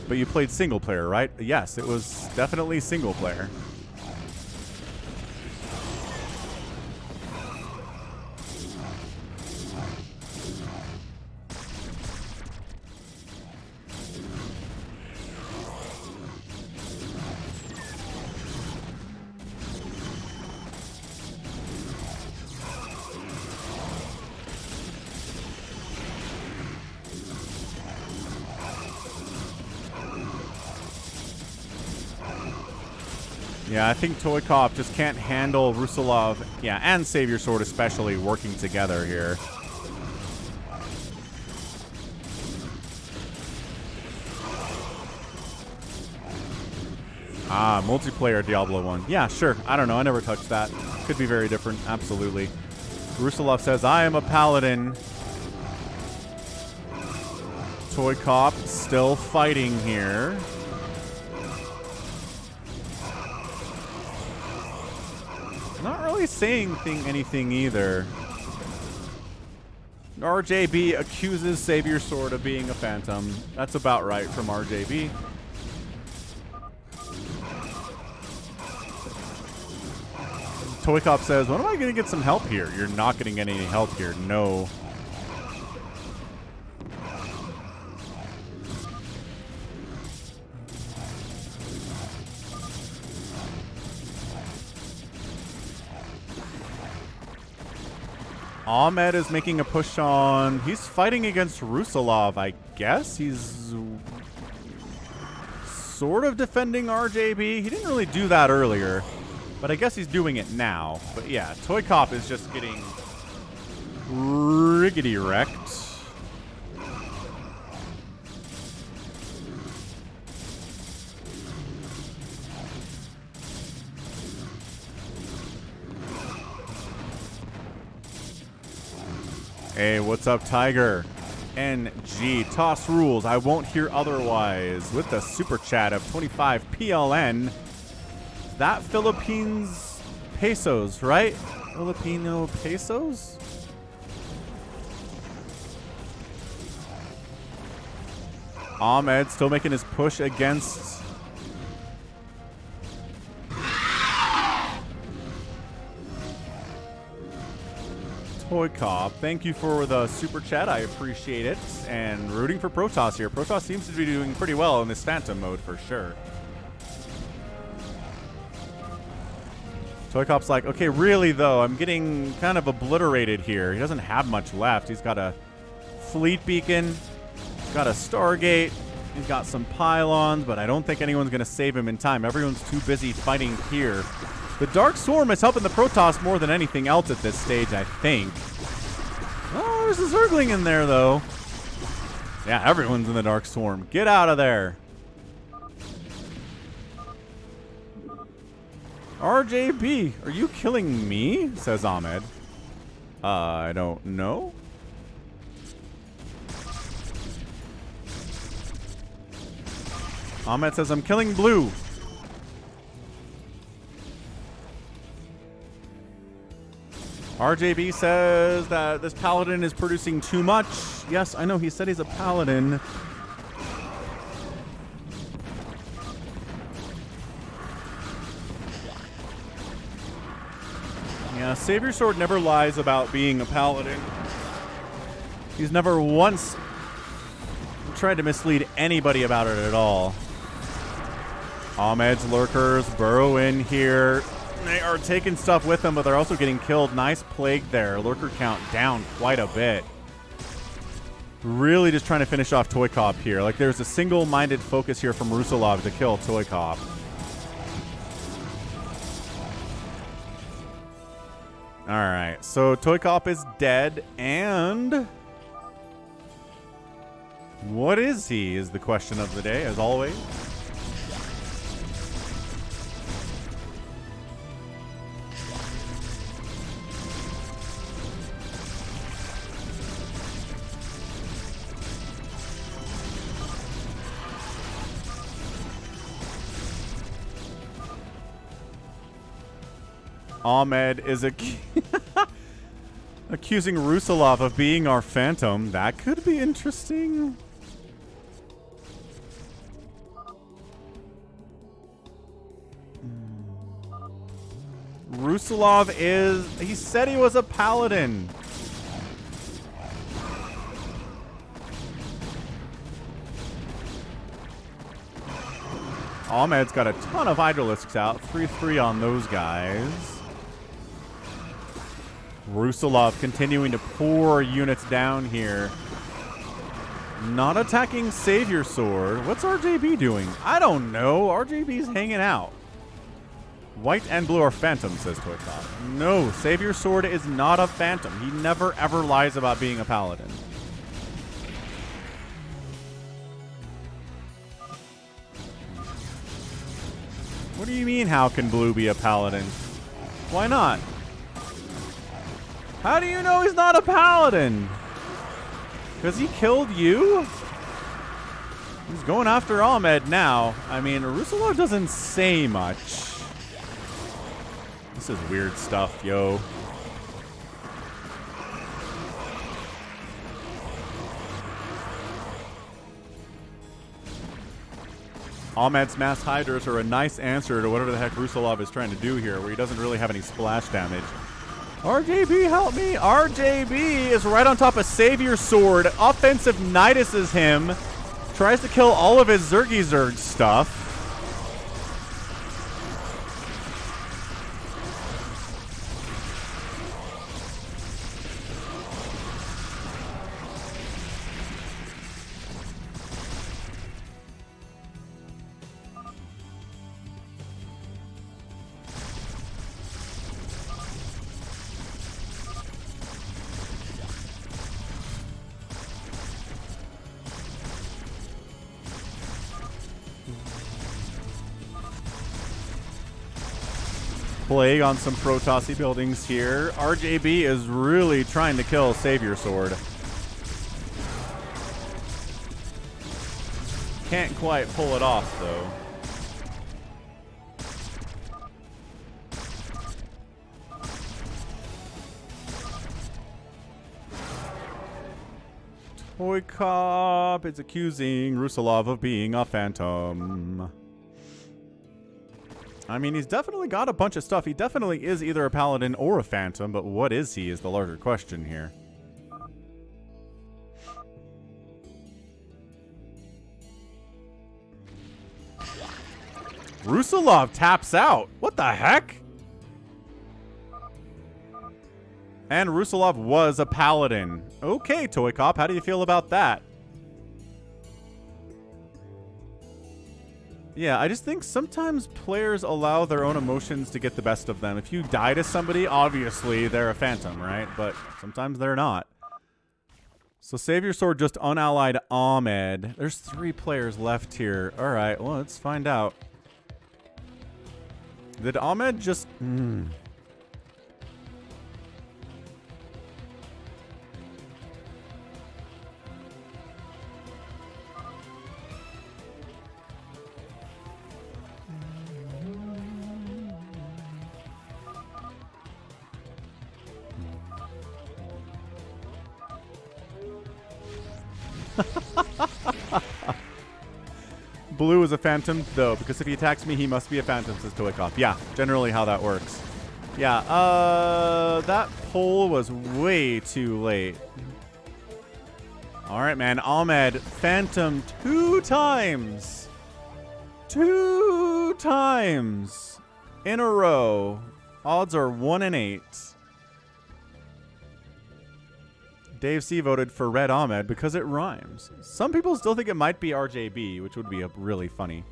But you played single player, right? Yes, it was definitely single player. Yeah, I think ToyCop just can't handle Rusalov, yeah, and SaviorSword especially working together here. Ah, multiplayer Diablo 1. Yeah, sure. I don't know. I never touched that. Could be very different. Absolutely. Rusalov says, I am a paladin. ToyCop still fighting here. Not really saying anything either. RJB accuses SaviorSword of being a phantom. That's about right from RJB. ToyCop says, when am I going to get some help here? You're not going to get any help here. No. Ahmed is making a push on... He's fighting against Rusalov, I guess. He's sort of defending RJB. He didn't really do that earlier, but I guess he's doing it now. But yeah, ToyCop is just getting riggedy wrecked. Hey, what's up, Tiger? NG, toss rules. I won't hear otherwise. With the super chat of 25 PLN. That Philippines pesos, right? Filipino pesos? Ahmed still making his push against... ToyCop. Thank you for the super chat. I appreciate it. And rooting for Protoss here. Protoss seems to be doing pretty well in this Phantom mode for sure. ToyCop's like, okay, really though, I'm getting kind of obliterated here. He doesn't have much left. He's got a fleet beacon. He's got a Stargate. He's got some pylons, but I don't think anyone's going to save him in time. Everyone's too busy fighting here. The Dark Swarm is helping the Protoss more than anything else at this stage, I think. Oh, there's a Zergling in there, though. Yeah, everyone's in the Dark Swarm. Get out of there. RJB, are you killing me? Says Ahmed. I don't know. Ahmed says, I'm killing blue. RJB says that this paladin is producing too much. Yes, I know. He said he's a paladin. Yeah, SaviorSword never lies about being a paladin. He's never once tried to mislead anybody about it at all. Ahmed's lurkers burrow in here. They are taking stuff with them, but they're also getting killed. Nice plague there. Lurker count down quite a bit. Really just trying to finish off ToyCop here. Like, there's a single-minded focus here from Rusalov to kill ToyCop. Alright, so ToyCop is dead, and... what is he, is the question of the day, as always. Ahmed is accusing Rusalov of being our phantom. That could be interesting. Rusalov is... He said he was a paladin. Ahmed's got a ton of Hydralisks out. 3-3 on those guys. Rusalov continuing to pour units down here. Not attacking SaviorSword. What's RJB doing? I don't know. RJB's hanging out. White and blue are phantoms, says ToyCop. No, SaviorSword is not a phantom. He never ever lies about being a paladin. What do you mean, how can blue be a paladin? Why not? How do you know he's not a paladin? Because he killed you? He's going after Ahmed now. I mean, Rusalov doesn't say much. This is weird stuff, yo. Ahmed's mass hydras are a nice answer to whatever the heck Rusalov is trying to do here, where he doesn't really have any splash damage. RJB, help me! RJB is right on top of SaviorSword. Offensive Niduses him. Tries to kill all of his Zergy stuff. Plague on some Protossi buildings here. RJB is really trying to kill SaviorSword. Can't quite pull it off, though. ToyCop is accusing Rusalov of being a phantom. I mean, he's definitely got a bunch of stuff. He definitely is either a paladin or a phantom, but what is he is the larger question here. Rusalov taps out. What the heck? And Rusalov was a paladin. Okay, ToyCop, how do you feel about that? Yeah, I just think sometimes players allow their own emotions to get the best of them. If you die to somebody, obviously they're a phantom, right? But sometimes they're not. So SaviorSword just unallied Ahmed. There's 3 players left here. All right, well, let's find out. Did Ahmed just... Blue is a phantom, though, because if he attacks me, he must be a phantom, says ToyCop. Yeah, generally how that works. Yeah, that poll was way too late. All right, man. Ahmed, phantom 2 times. 2 times in a row. Odds are 1 in 8. Dave C voted for Red Ahmed because it rhymes. Some people still think it might be RJB, which would be really funny.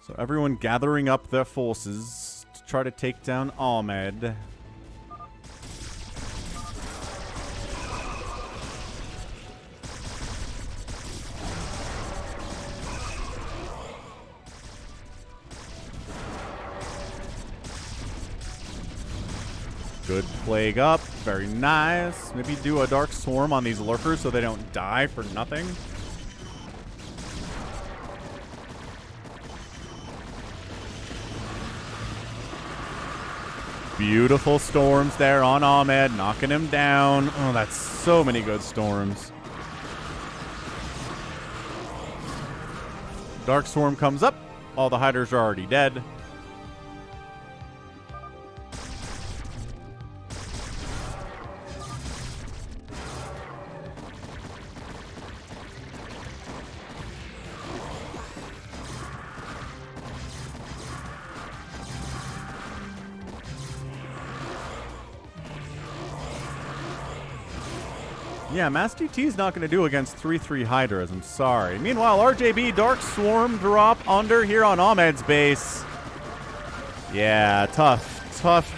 So everyone gathering up their forces to try to take down Ahmed. Good plague up. Very nice. Maybe do a dark swarm on these lurkers so they don't die for nothing. Beautiful storms there on Ahmed, knocking him down. Oh, that's so many good storms. Dark swarm comes up. All the hiders are already dead. Yeah, Mass DT's not going to do against 3-3 Hydras. I'm sorry. Meanwhile, RJB Dark Swarm drop under here on Ahmed's base. Yeah, tough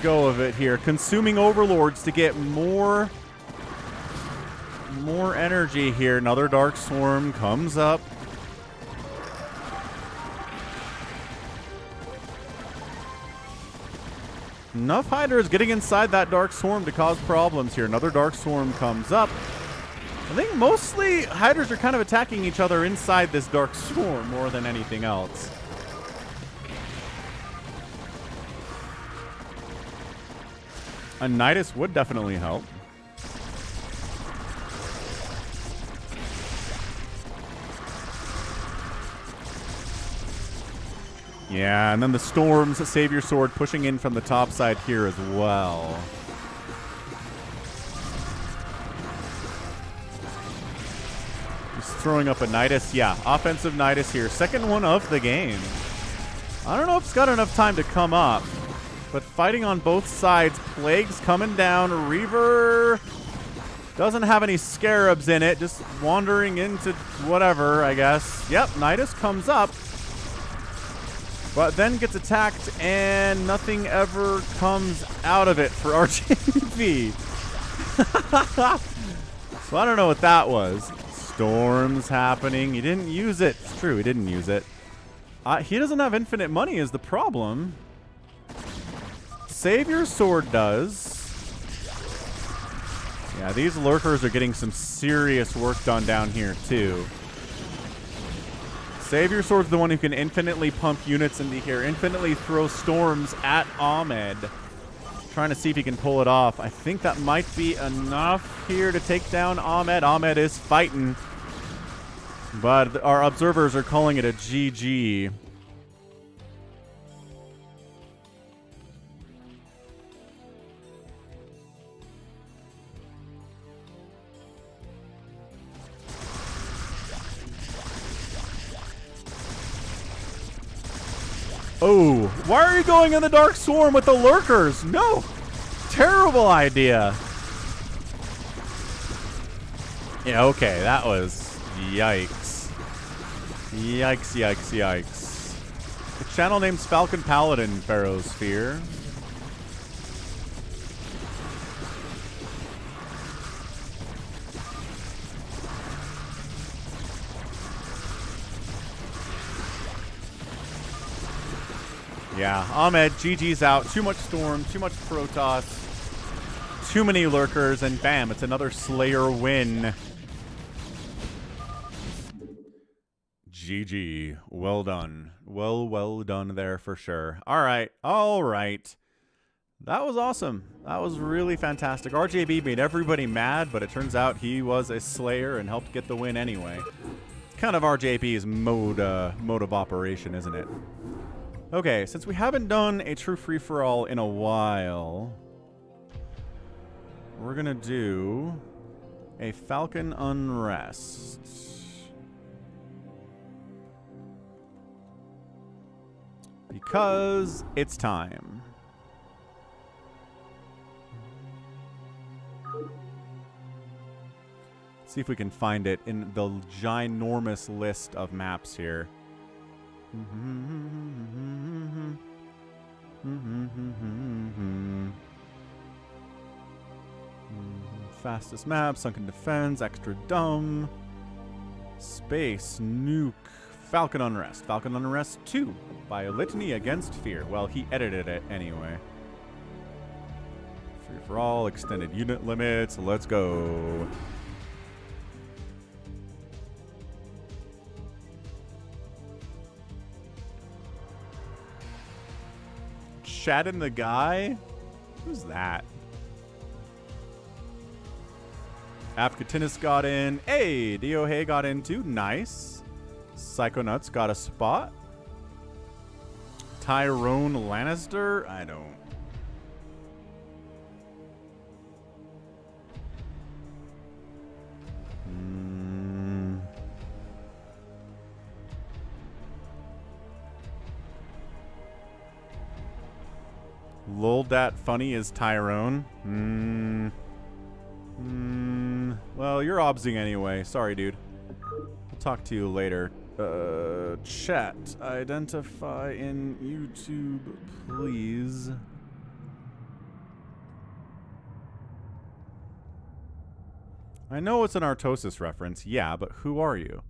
go of it here. Consuming Overlords to get more energy here. Another Dark Swarm comes up. Enough Hydras getting inside that Dark Swarm to cause problems here. Another Dark Swarm comes up. I think mostly Hydras are kind of attacking each other inside this Dark Swarm more than anything else. A Nidus would definitely help. Yeah, and then the Storms, SaviorSword pushing in from the top side here as well. Just throwing up a Nidus. Yeah, offensive Nidus here. Second one of the game. I don't know if it's got enough time to come up, but fighting on both sides. Plague's coming down. Reaver doesn't have any Scarabs in it. Just wandering into whatever, I guess. Yep, Nidus comes up. But then gets attacked, and nothing ever comes out of it for RJB. So I don't know what that was. Storms happening. He didn't use it. It's true, he didn't use it. He doesn't have infinite money is the problem. SaviorSword does. Yeah, these lurkers are getting some serious work done down here, too. SaviorSword's the one who can infinitely pump units into here, infinitely throw storms at Ahmed. Trying to see if he can pull it off. I think that might be enough here to take down Ahmed. Ahmed is fighting, but our observers are calling it a GG. Oh, why are you going in the Dark Swarm with the lurkers? No! Terrible idea. Yeah, okay, that was... Yikes. Yikes, yikes, yikes. The channel name's Falcon Paladin, Pharaoh's Sphere. Yeah, Ahmed, GG's out. Too much Storm, too much Protoss, too many Lurkers, and bam, it's another Slayer win. GG. Well done. Well done there for sure. All right. That was awesome. That was really fantastic. RJB made everybody mad, but it turns out he was a Slayer and helped get the win anyway. Kind of RJB's mode of operation, isn't it? Okay, since we haven't done a true free-for-all in a while, we're going to do a Falcon Unrest. Because it's time. See if we can find it in the ginormous list of maps here. Fastest map, Sunken Defense, Extra Dumb, Space, Nuke, Falcon Unrest. Falcon Unrest 2 by a Litany Against Fear. Well, he edited it anyway. Free for all, extended unit limits. Let's go. Chatting the guy? Who's that? Avcatinus got in. Hey, DOHey got in too. Nice. Psychonuts got a spot. Tyrone Lannister? I don't. Lol dat funny is Tyrone. Well, you're obsing anyway. Sorry, dude. We'll talk to you later. Chat. Identify in YouTube, please. I know it's an Artosis reference, yeah, but who are you?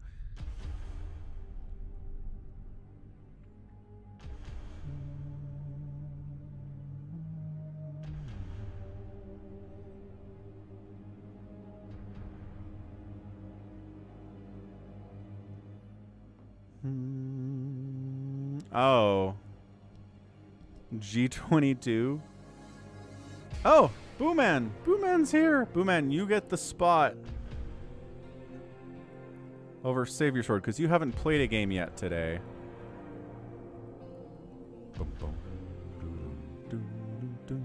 Oh. G22. Oh, Booman. Booman's here. Booman, you get the spot over SaviorSword because you haven't played a game yet today. Boom, boom. Doo, doo, doo.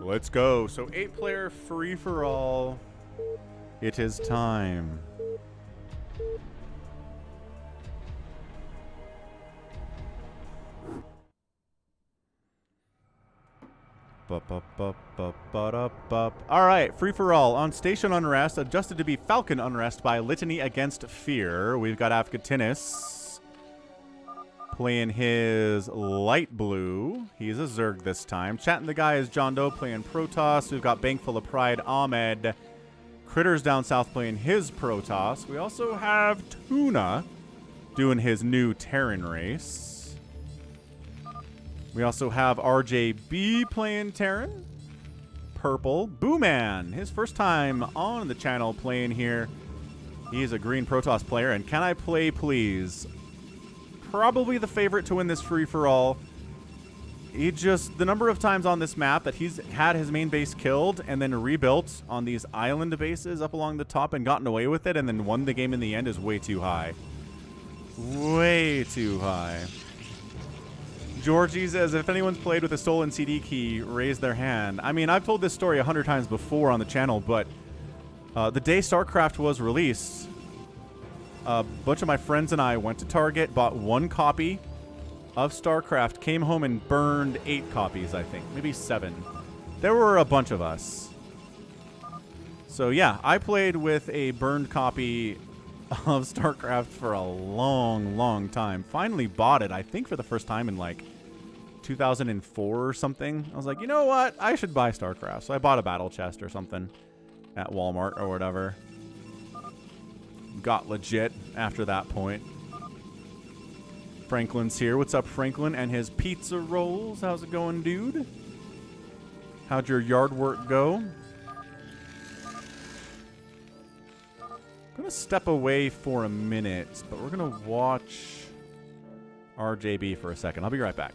Let's go. So 8-player free-for-all. It is time. All right, free-for-all on Station Unrest, adjusted to be Falcon Unrest by Litany Against Fear. We've got Avcatinus playing his light blue. He's a Zerg this time. Chatting the guy is JohnDoe playing Protoss. We've got Bankful of Pride Ahmed. Critters down south playing his Protoss. We also have Tuna doing his new Terran race. We also have RJB playing Terran. Purple. Booman, his first time on the channel playing here. He's a green Protoss player. And Can I Play Please? Probably the favorite to win this free-for-all. The number of times on this map that he's had his main base killed and then rebuilt on these island bases up along the top and gotten away with it and then won the game in the end is way too high. Way too high. Georgie says, if anyone's played with a stolen CD key, raise their hand. I mean, I've told this story 100 times before on the channel, but the day StarCraft was released, a bunch of my friends and I went to Target, bought 1 copy of StarCraft, came home and burned 8 copies, I think. Maybe 7. There were a bunch of us. So yeah, I played with a burned copy of StarCraft for a long, long time. Finally bought it, I think for the first time in like 2004 or something. I was like, you know what? I should buy StarCraft. So I bought a battle chest or something at Walmart or whatever. Got legit after that point. Franklin's here. What's up, Franklin? And his pizza rolls. How's it going, dude? How'd your yard work go? I'm gonna step away for a minute, but we're gonna watch RJB for a second. I'll be right back.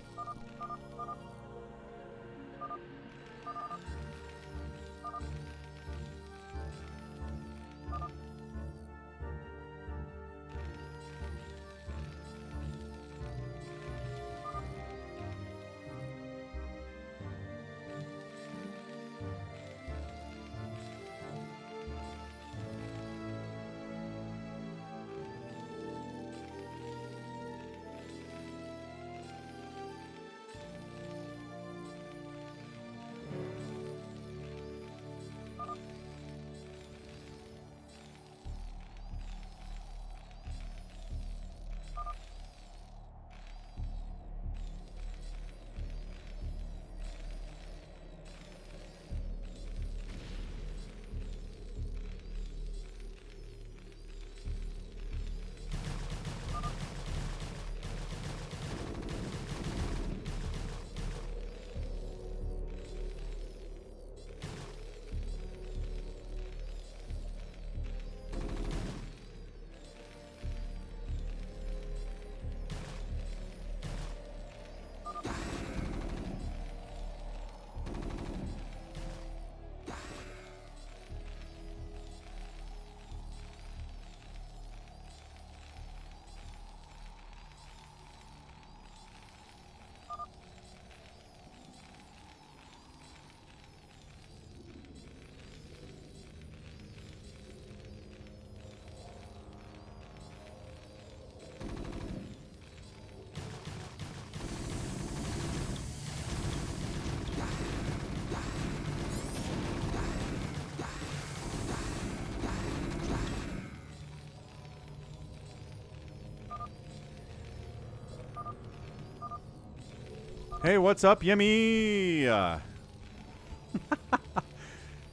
Hey, what's up, Yummy?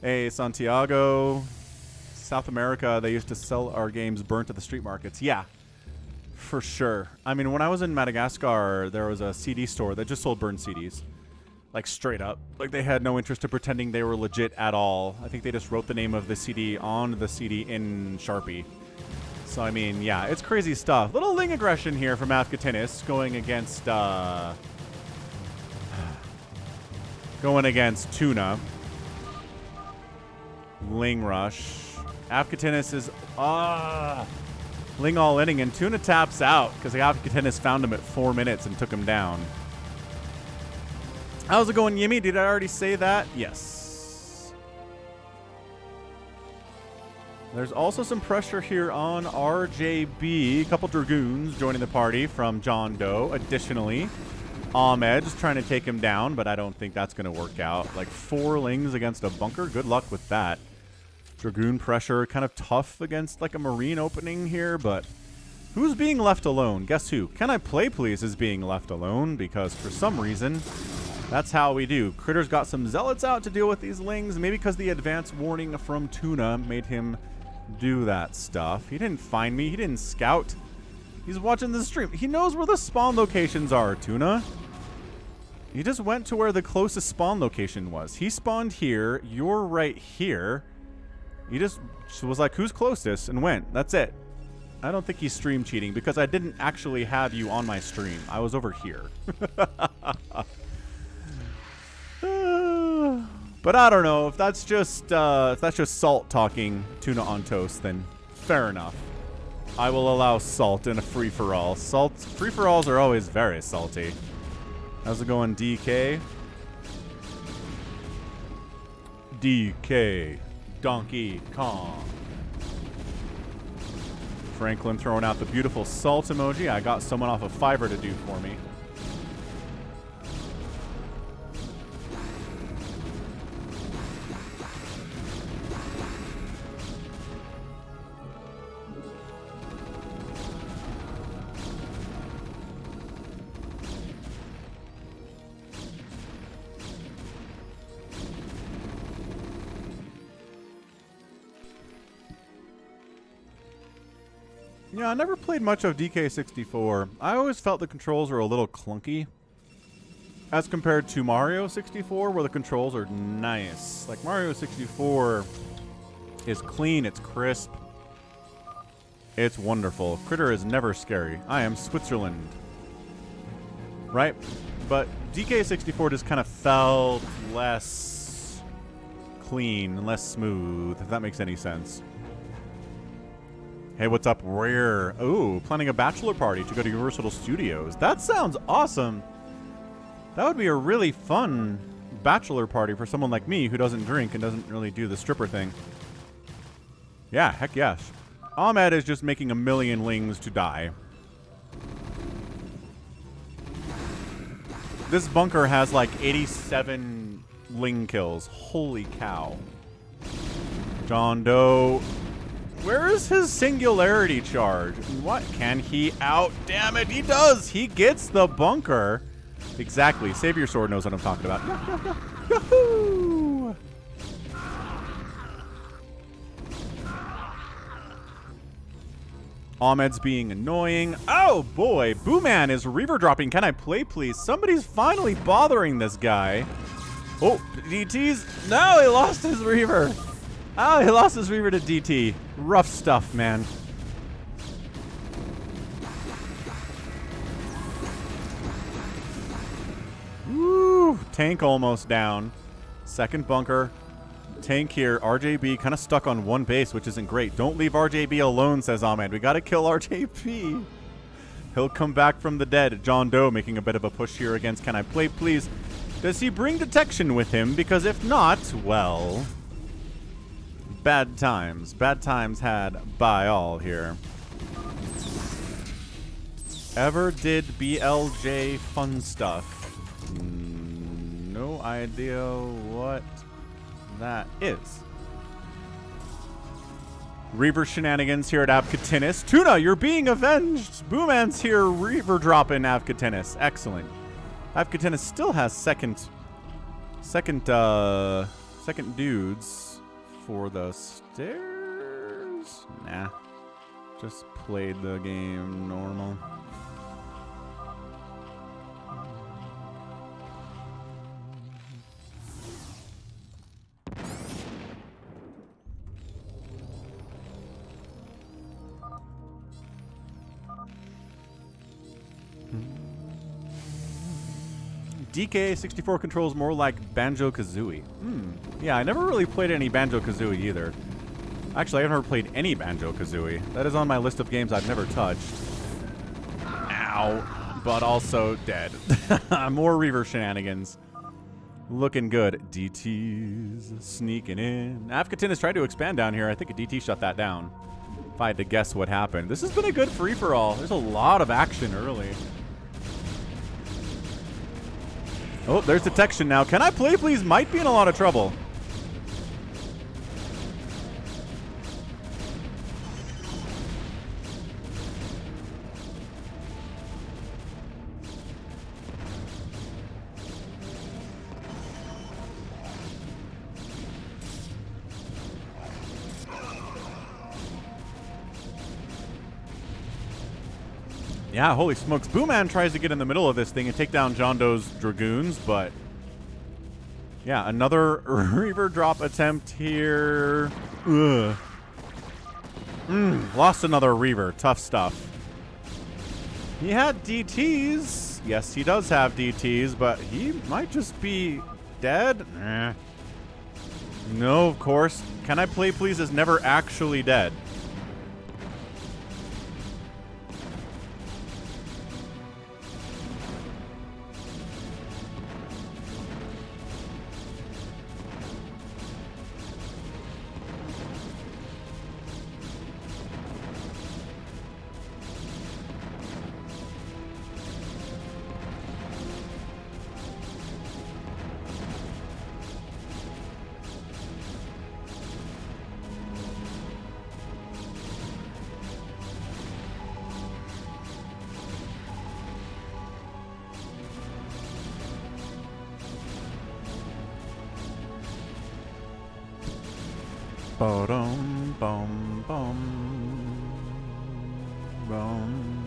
Hey, Santiago. South America, they used to sell our games burnt at the street markets. Yeah, for sure. I mean, when I was in Madagascar, there was a CD store that just sold burned CDs. Like, straight up. Like, they had no interest in pretending they were legit at all. I think they just wrote the name of the CD on the CD in Sharpie. So, I mean, yeah, it's crazy stuff. Little Ling aggression here from Avcatinus going against, Tuna. Ling rush. Avcatinus is, Ling all inning, and Tuna taps out because Avcatinus found him at 4 minutes and took him down. How's it going, Yimmy? Did I already say that? Yes. There's also some pressure here on RJB. A couple Dragoons joining the party from JohnDoe. Additionally, Ahmed is trying to take him down, but I don't think that's going to work out. Like 4 Lings against a bunker. Good luck with that. Dragoon pressure, kind of tough against like a Marine opening here, but who's being left alone? Guess who? CanIplayplz is being left alone because for some reason, that's how we do. Critter's got some Zealots out to deal with these Lings, maybe because the advance warning from Tuna made him do that stuff. He didn't find me. He didn't scout. He's watching the stream. He knows where the spawn locations are, Tuna. He just went to where the closest spawn location was. He spawned here. You're right here. He just was like, who's closest? And went. That's it. I don't think he's stream cheating because I didn't actually have you on my stream. I was over here. But I don't know. If that's just Salt talking Tuna on toast, then fair enough. I will allow Salt in a free-for-all. Free-for-alls are always very salty. How's it going, DK? DK. Donkey Kong. Franklin throwing out the beautiful salt emoji. I got someone off of Fiverr to do for me. Yeah, I never played much of DK64. I always felt the controls were a little clunky as compared to Mario 64, where the controls are nice. Like Mario 64 is clean, it's crisp, it's wonderful. Critter is never scary. I am Switzerland. Right? But DK64 just kind of felt less clean and less smooth, if that makes any sense. Hey, what's up, Rare? Ooh, planning a bachelor party to go to Universal Studios. That sounds awesome. That would be a really fun bachelor party for someone like me who doesn't drink and doesn't really do the stripper thing. Yeah, heck yes. Ahmed is just making a million Lings to die. This bunker has like 87 Ling kills. Holy cow. JohnDoe. Where is his singularity charge? What? Can he out? Damn it, he does! He gets the bunker. Exactly. SaviorSword knows what I'm talking about. Yahoo! Ahmed's being annoying. Oh boy, Booman is Reaver dropping. Can I play, please? Somebody's finally bothering this guy. Oh, DT's. No, he lost his Reaver. Oh, he lost his Reaver to DT. Rough stuff, man. Woo! Tank almost down. Second bunker. Tank here. RJB kind of stuck on one base, which isn't great. Don't leave RJB alone, says Ahmed. We got to kill RJB. He'll come back from the dead. JohnDoe making a bit of a push here against CanIplayplz. Does he bring detection with him? Because if not, well... Bad times. Bad times had by all here. Ever did BLJ fun stuff? No idea what that is. Reaver shenanigans here at Avcatinus. Tuna, you're being avenged. Booman's here, Reaver dropping Avcatinus. Excellent. Avcatinus still has second dudes for the stairs. Nah, just played the game normal. DK64 controls more like Banjo-Kazooie. Yeah, I never really played any Banjo-Kazooie either. Actually, I've never played any Banjo-Kazooie. That is on my list of games I've never touched. Ow. But also dead. More Reaver shenanigans. Looking good. DTs sneaking in. Avcatinus tried to expand down here. I think a DT shut that down. If I had to guess what happened. This has been a good free-for-all. There's a lot of action early. Oh, there's detection now. Can I play, please? Might be in a lot of trouble. Yeah, holy smokes. Booman tries to get in the middle of this thing and take down JohnDoe's Dragoons, but... yeah, another Reaver drop attempt here. Ugh. Lost another Reaver. Tough stuff. He had DTs. Yes, he does have DTs, but he might just be dead. No, of course. Can I play, please? Is never actually dead. Ba-dum, bum, bum, bum.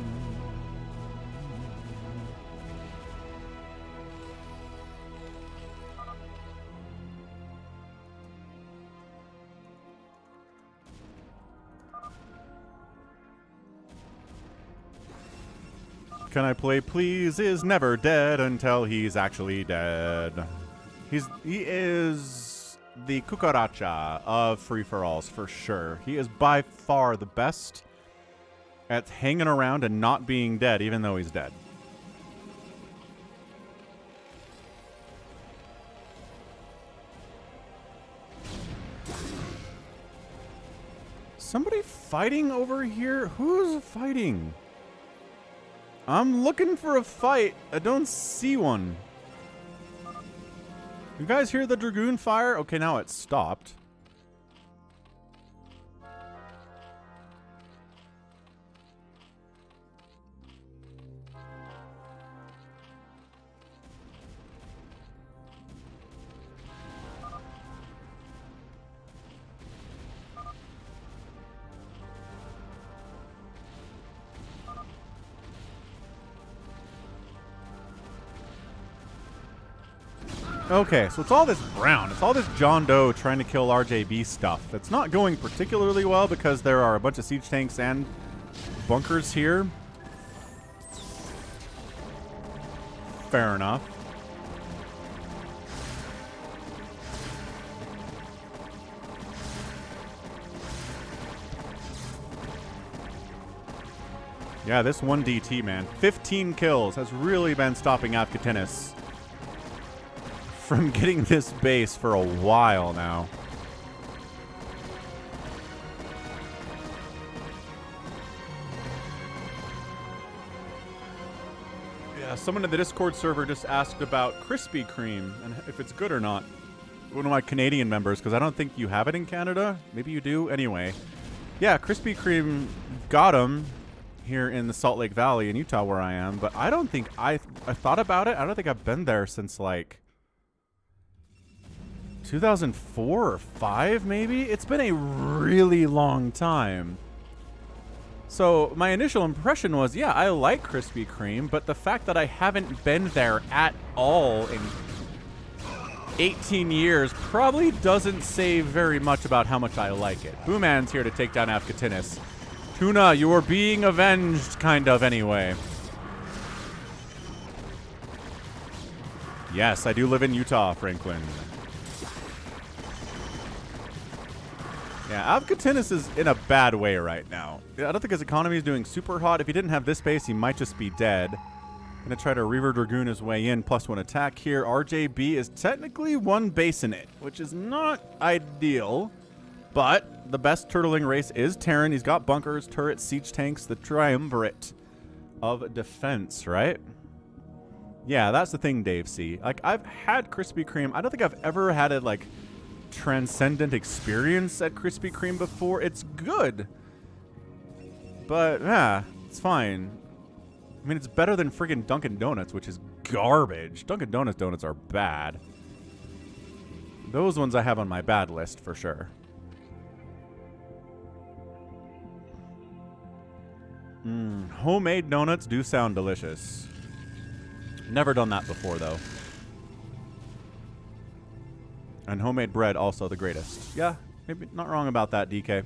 Can I play, please? Is never dead until he's actually dead. He is the cucaracha of free-for-alls, for sure. He is by far the best at hanging around and not being dead, even though he's dead. Somebody fighting over here? Who's fighting? I'm looking for a fight. I don't see one. You guys hear the Dragoon fire? Okay, now it's stopped. Okay, so it's all this brown. It's all this JohnDoe trying to kill RJB stuff. That's not going particularly well because there are a bunch of siege tanks and bunkers here. Fair enough. Yeah, this one DT, man. 15 kills has really been stopping Avcatinus from getting this base for a while now. Yeah, someone in the Discord server just asked about Krispy Kreme and if it's good or not. One of my Canadian members, because I don't think you have it in Canada. Maybe you do. Anyway. Yeah, Krispy Kreme got them here in the Salt Lake Valley in Utah where I am, but I don't think I thought about it. I don't think I've been there since like 2004 or 5 maybe. It's been a really long time. So my initial impression was, yeah, I like Krispy Kreme, but the fact that I haven't been there at all in 18 years probably doesn't say very much about how much I like it. Booman's here to take down Avcatinus. Tuna, you are being avenged, kind of, anyway. Yes, I do live in Utah, Franklin. Yeah, Avcatinus is in a bad way right now. I don't think his economy is doing super hot. If he didn't have this base, he might just be dead. Gonna try to Reaver Dragoon his way in, +1 attack here. RJB is technically 1 base in it, which is not ideal. But the best turtling race is Terran. He's got bunkers, turrets, siege tanks, the triumvirate of defense, right? Yeah, that's the thing, Dave C. Like, I've had Krispy Kreme. I don't think I've ever had a, like, transcendent experience at Krispy Kreme before. It's good. But, yeah, it's fine. I mean, it's better than friggin' Dunkin' Donuts, which is garbage. Dunkin' Donuts donuts are bad. Those ones I have on my bad list, for sure. Homemade donuts do sound delicious. Never done that before, though. And homemade bread, also the greatest. Yeah, maybe not wrong about that, DK.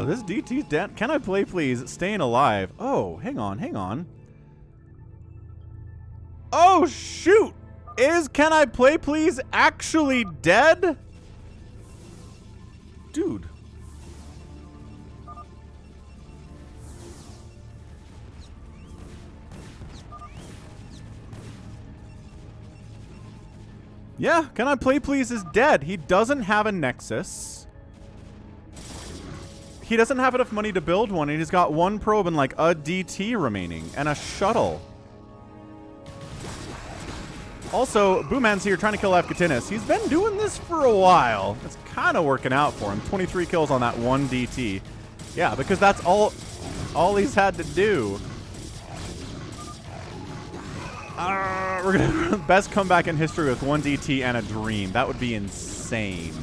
This DT's dead. Can I play, please? Staying alive. Oh, hang on, hang on. Oh, shoot! Is Can I Play, Please actually dead? Dude. Yeah, Can I Play, Please is dead. He doesn't have a Nexus. He doesn't have enough money to build one, and he's got 1 probe and like a DT remaining and a shuttle. Also, Booman's here trying to kill Avcatinus. He's been doing this for a while. It's kind of working out for him. 23 kills on that 1 DT. Yeah, because that's all he's had to do. We're gonna best comeback in history with 1 DT and a dream. That would be insane.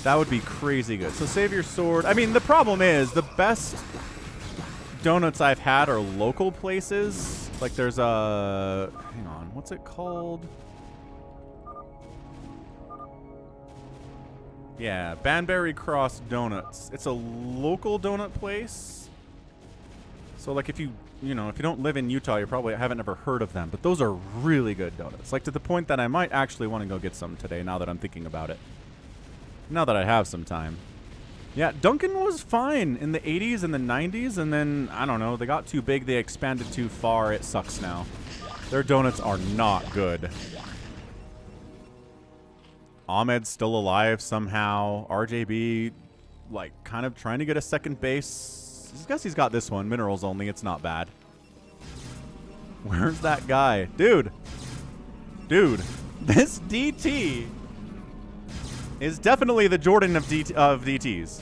That would be crazy good. So SaviorSword. I mean, the problem is the best donuts I've had are local places. Like there's a, hang on, what's it called? Yeah, Wk'Cross Donuts. It's a local donut place. So like if you don't live in Utah, you probably haven't ever heard of them. But those are really good donuts. Like to the point that I might actually want to go get some today now that I'm thinking about it. Now that I have some time. Yeah, Dunkin' was fine in the 80s and the 90s, and then, I don't know, they got too big, they expanded too far, it sucks now. Their donuts are not good. Ahmed's still alive somehow. RJB, like, kind of trying to get a second base. I guess he's got this one, minerals only, it's not bad. Where's that guy? Dude, this DT is definitely the Jordan of DTs.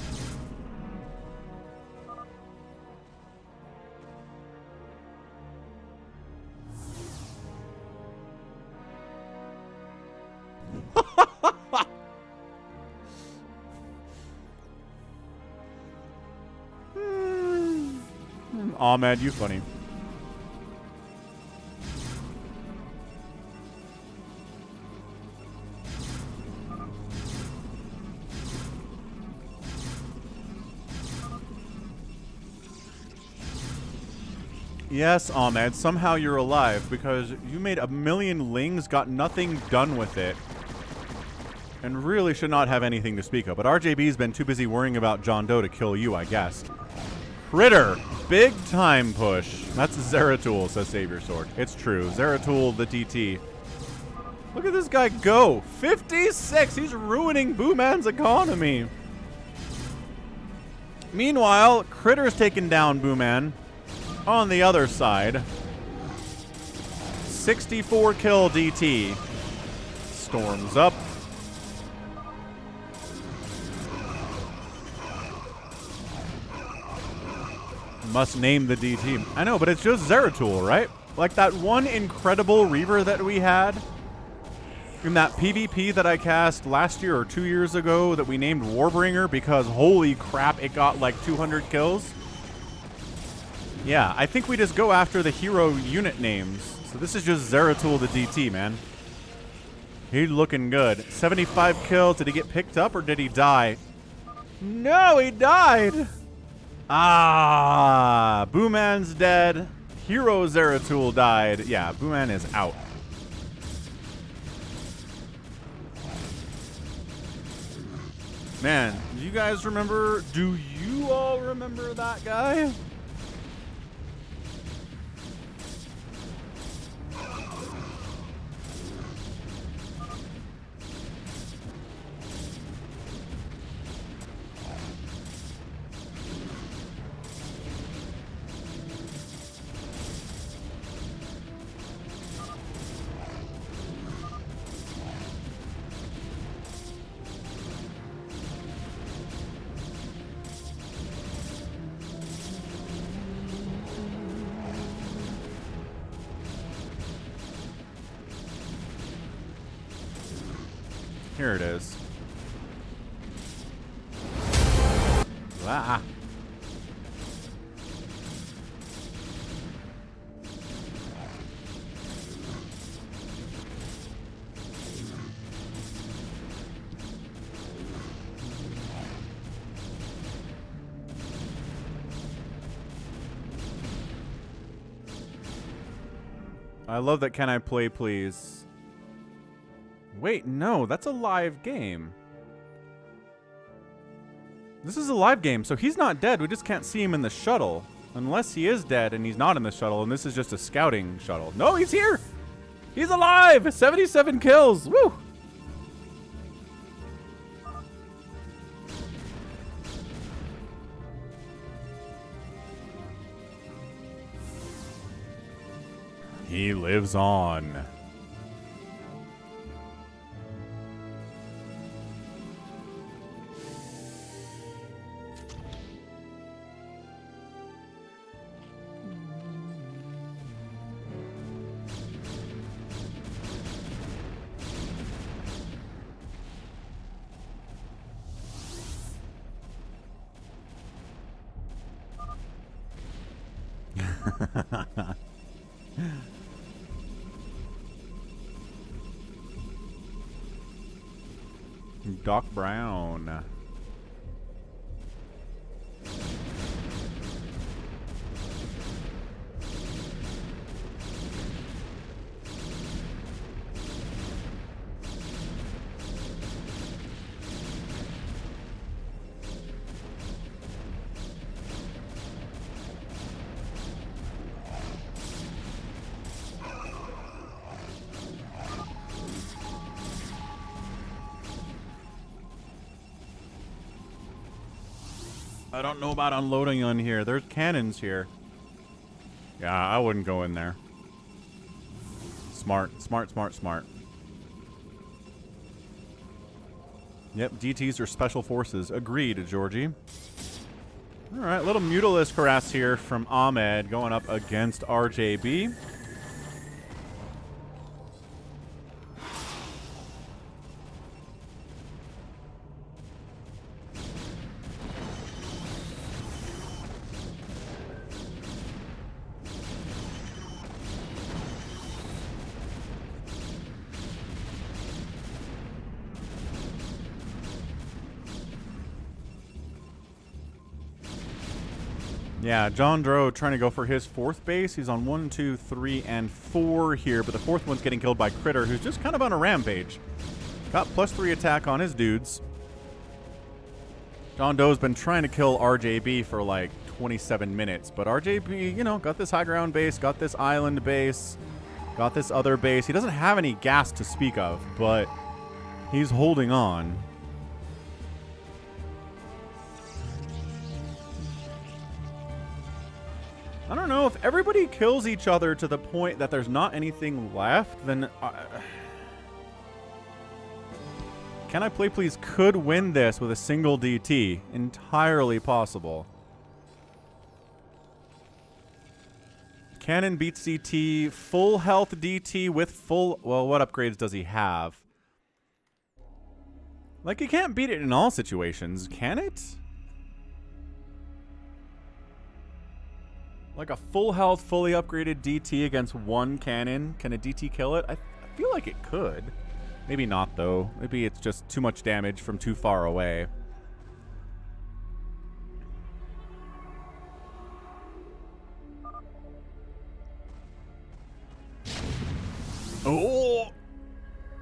Ahmed, you funny. Yes, Ahmed, somehow you're alive because you made 1 million lings, got nothing done with it, and really should not have anything to speak of. But RJB's been too busy worrying about JohnDoe to kill you, I guess. Critter, big time push. That's Zeratul, says SaviorSword. It's true. Zeratul, the TT. Look at this guy go. 56. He's ruining Booman's economy. Meanwhile, Critter's taken down Booman. On the other side, 64 kill DT. Storms up. Must name the DT. I know, but it's just Zeratul, right? Like that one incredible Reaver that we had in that PvP that I cast last year or 2 years ago that we named Warbringer because holy crap, it got like 200 kills. Yeah, I think we just go after the hero unit names. So this is just Zeratul the DT, man. He's looking good. 75 kills. Did he get picked up or did he die? No, he died. Ah, Booman's dead. Hero Zeratul died. Yeah, Booman is out. Man, do you guys remember? Do you all remember that guy? Here it is. Ah. I love that Can I Play Please? Wait, no, that's a live game. This is a live game, so he's not dead. We just can't see him in the shuttle. Unless he is dead and he's not in the shuttle, and this is just a scouting shuttle. No, he's here! He's alive! 77 kills! Woo! He lives on. Doc Brown. I don't know about unloading on here. There's cannons here. Yeah, I wouldn't go in there. Smart, smart, smart, smart. Yep, DTs are special forces. Agreed, Georgie. All right, little Mutalisk harass here from Ahmed going up against RJB. Yeah, JohnDoe trying to go for his fourth base. He's on 1, 2, 3, and 4 here, but the fourth one's getting killed by Critter, who's just kind of on a rampage. Got +3 attack on his dudes. JohnDoe's been trying to kill RJB for like 27 minutes, but RJB, you know, got this high ground base, got this island base, got this other base. He doesn't have any gas to speak of, but he's holding on. I don't know, if everybody kills each other to the point that there's not anything left, then Can I Play Please could win this with a single DT. Entirely possible. Cannon beats DT. Full health DT with full... Well, what upgrades does he have? Like, you can't beat it in all situations, can it? Like a full health, fully upgraded DT against one cannon. Can a DT kill it? I feel like it could. Maybe not, though. Maybe it's just too much damage from too far away. Oh!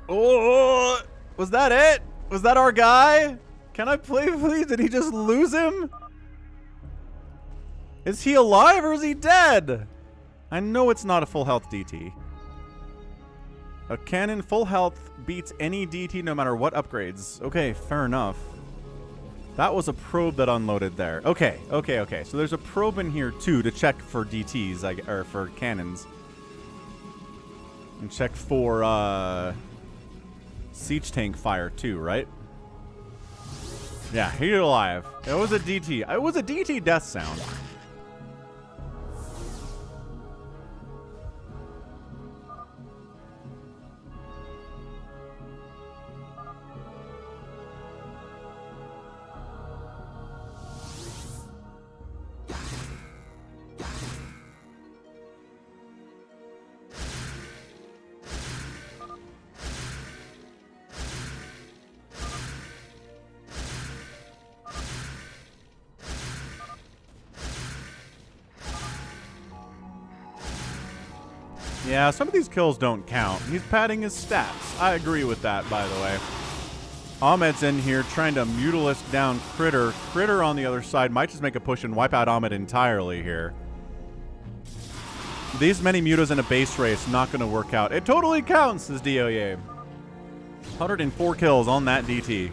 Oh! Was that it? Was that our guy? Can I play, please? Did he just lose him? Is he alive or is he dead? I know it's not a full health DT. A cannon full health beats any DT no matter what upgrades. Okay, fair enough. That was a probe that unloaded there. Okay. So there's a probe in here too to check for DTs, or for cannons. And check for siege tank fire too, right? Yeah, he's alive. It was a DT. It was a DT death sound. Yeah, some of these kills don't count. He's padding his stats. I agree with that, by the way. Ahmed's in here trying to Mutalisk down Critter. Critter on the other side might just make a push and wipe out Ahmed entirely here. These many mutas in a base race, not going to work out. It totally counts, says DOA. 104 kills on that DT.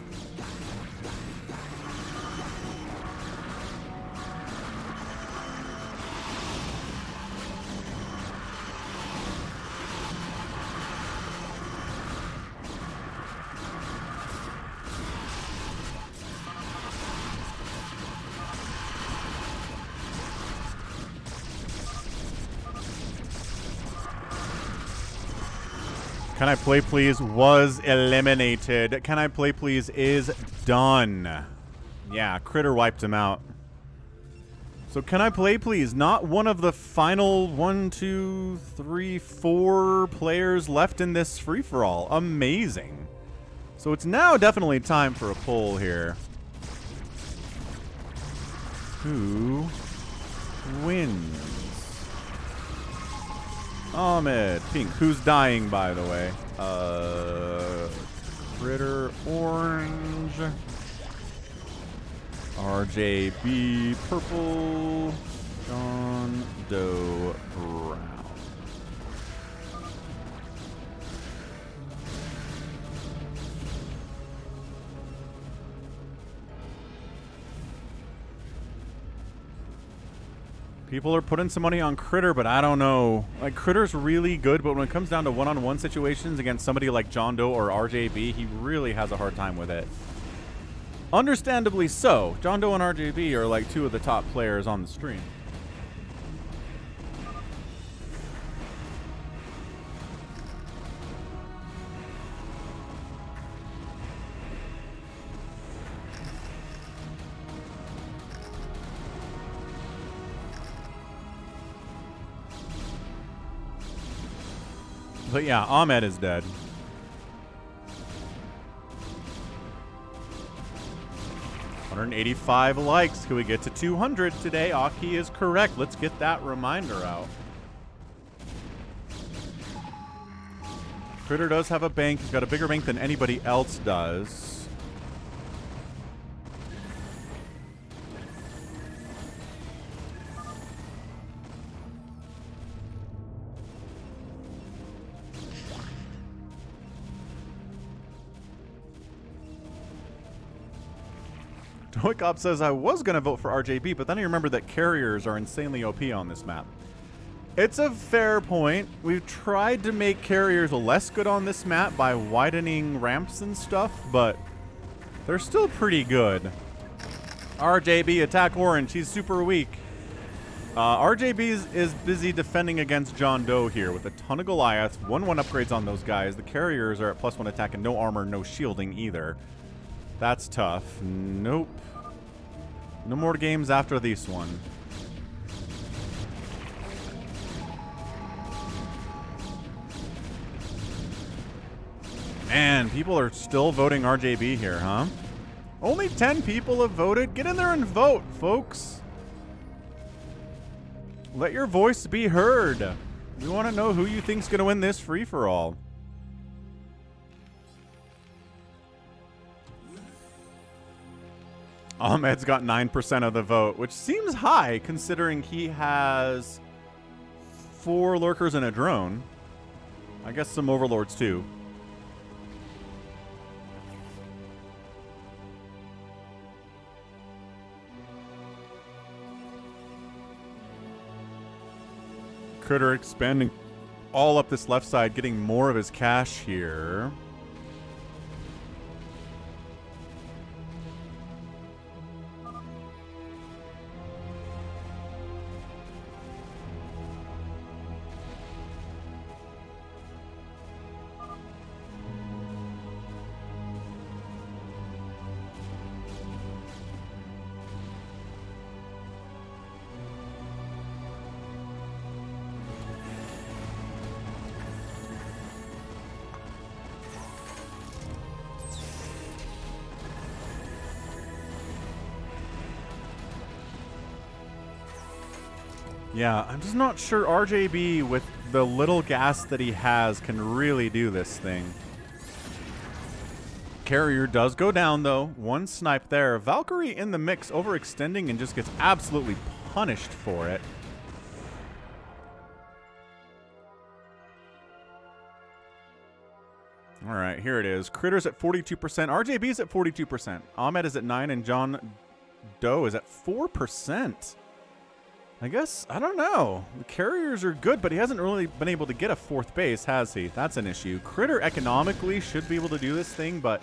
Can I play please was eliminated. Can I play please is done. Yeah, Critter wiped him out. So can I play please? Not one of the final 1, 2, 3, 4 players left in this free-for-all. Amazing. So it's now definitely time for a poll here. Who wins? Ahmed, pink. Who's dying, by the way? Critter, orange. RJB, purple. JohnDoe, brown. People are putting some money on Critter, but I don't know. Like, Critter's really good, but when it comes down to one-on-one situations against somebody like JohnDoe or RJB, he really has a hard time with it. Understandably so. JohnDoe and RJB are like two of the top players on the stream. But yeah, Ahmed is dead. $185 likes. Can we get to 200 today? Aki is correct. Let's get that reminder out. Critter does have a bank. He's got a bigger bank than anybody else does. ToyCop says, I was going to vote for RJB, but then I remembered that carriers are insanely OP on this map. It's a fair point. We've tried to make carriers less good on this map by widening ramps and stuff, but they're still pretty good. RJB, attack orange. He's super weak. RJB is busy defending against JohnDoe here with a ton of Goliaths. 1/1 upgrades on those guys. The carriers are at +1 attack and no armor, no shielding either. That's tough. Nope. No more games after this one. Man, people are still voting RJB here, huh? Only 10 people have voted. Get in there and vote, folks. Let your voice be heard. We want to know who you think's going to win this free-for-all. Ahmed's got 9% of the vote, which seems high considering he has 4 lurkers and a drone. I guess some overlords too. Critter expanding all up this left side, getting more of his cash here. Yeah, I'm just not sure RJB with the little gas that he has can really do this thing. Carrier does go down though. 1 snipe there. Valkyrie in the mix, overextending and just gets absolutely punished for it. All right, here it is. Critter's at 42%. RJB's at 42%. Ahmed is at 9% and JohnDoe is at 4%. I guess, I don't know. The carriers are good, but he hasn't really been able to get a 4th base, has he? That's an issue. Critter economically should be able to do this thing, but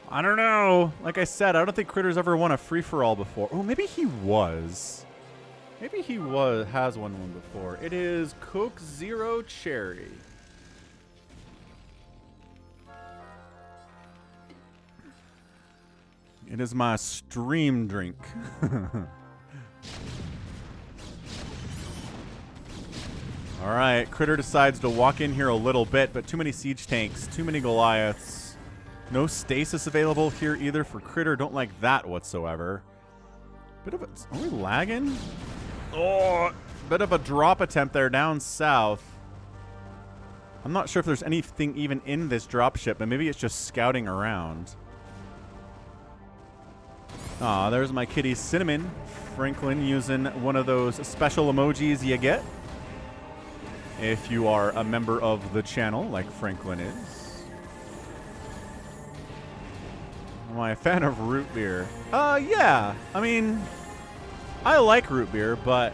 I don't know. Like I said, I don't think Critter's ever won a free-for-all before. Oh, maybe he was. Maybe he has won one before. It is Coke Zero Cherry. It is my stream drink. All right, Critter decides to walk in here a little bit, but too many siege tanks, too many Goliaths. No stasis available here either for Critter. Don't like that whatsoever. Bit of a, are we lagging? Oh, bit of a drop attempt there down south. I'm not sure if there's anything even in this dropship, but maybe it's just scouting around. Ah, there's my kitty Cinnamon. Franklin using one of those special emojis you get if you are a member of the channel, like Franklin is. Am I a fan of root beer? Yeah. I mean, I like root beer, but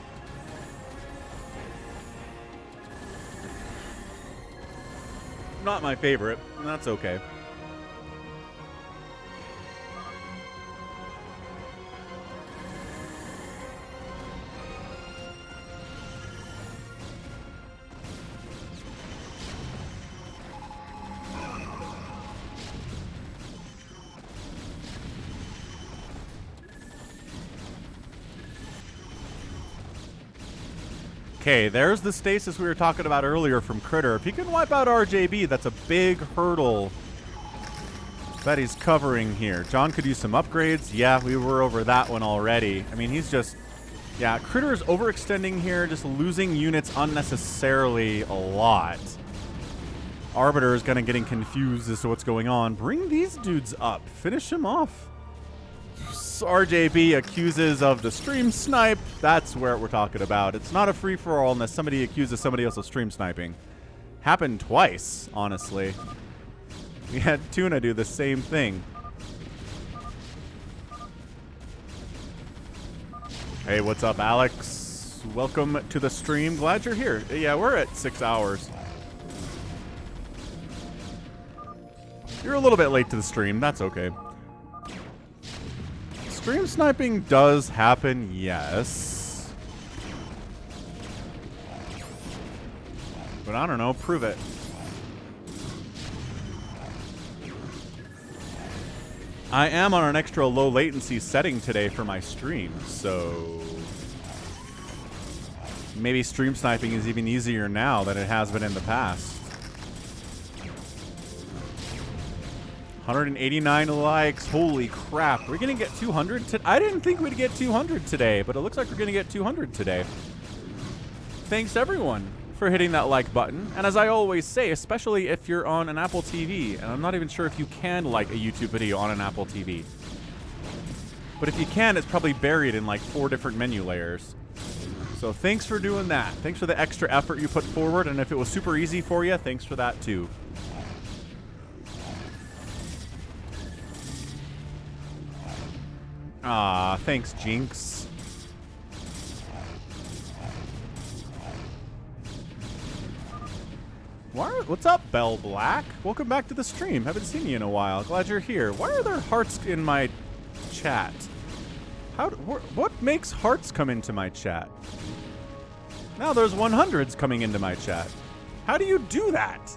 not my favorite. That's okay. Okay, there's the stasis we were talking about earlier from Critter. If he can wipe out RJB, that's a big hurdle that he's covering here. John could use some upgrades. Yeah, we were over that one already. I mean, he's just... Yeah, Critter is overextending here, just losing units unnecessarily a lot. Arbiter is kind of getting confused as to what's going on. Bring these dudes up. Finish him off. RJB accuses of the stream snipe. That's where we're talking about. It's not a free-for-all unless somebody accuses somebody else of stream sniping. Happened twice, honestly. We had Tuna do the same thing. Hey, what's up, Alex? Welcome to the stream. Glad you're here. Yeah, we're at 6 hours. You're a little bit late to the stream. That's okay. Stream sniping does happen, yes. But I don't know, prove it. I am on an extra low latency setting today for my stream, so maybe stream sniping is even easier now than it has been in the past. 189 likes. Holy crap. We're going to get 200 I didn't think we'd get 200 today, but it looks like we're going to get 200 today. Thanks everyone for hitting that like button. And as I always say, especially if you're on an Apple TV, and I'm not even sure if you can like a YouTube video on an Apple TV. But if you can, it's probably buried in like 4 different menu layers. So thanks for doing that. Thanks for the extra effort you put forward. And if it was super easy for you, thanks for that too. Ah, thanks, Jinx. What's up, Bell Black? Welcome back to the stream. Haven't seen you in a while. Glad you're here. Why are there hearts in my chat? What makes hearts come into my chat? Now there's 100s coming into my chat. How do you do that?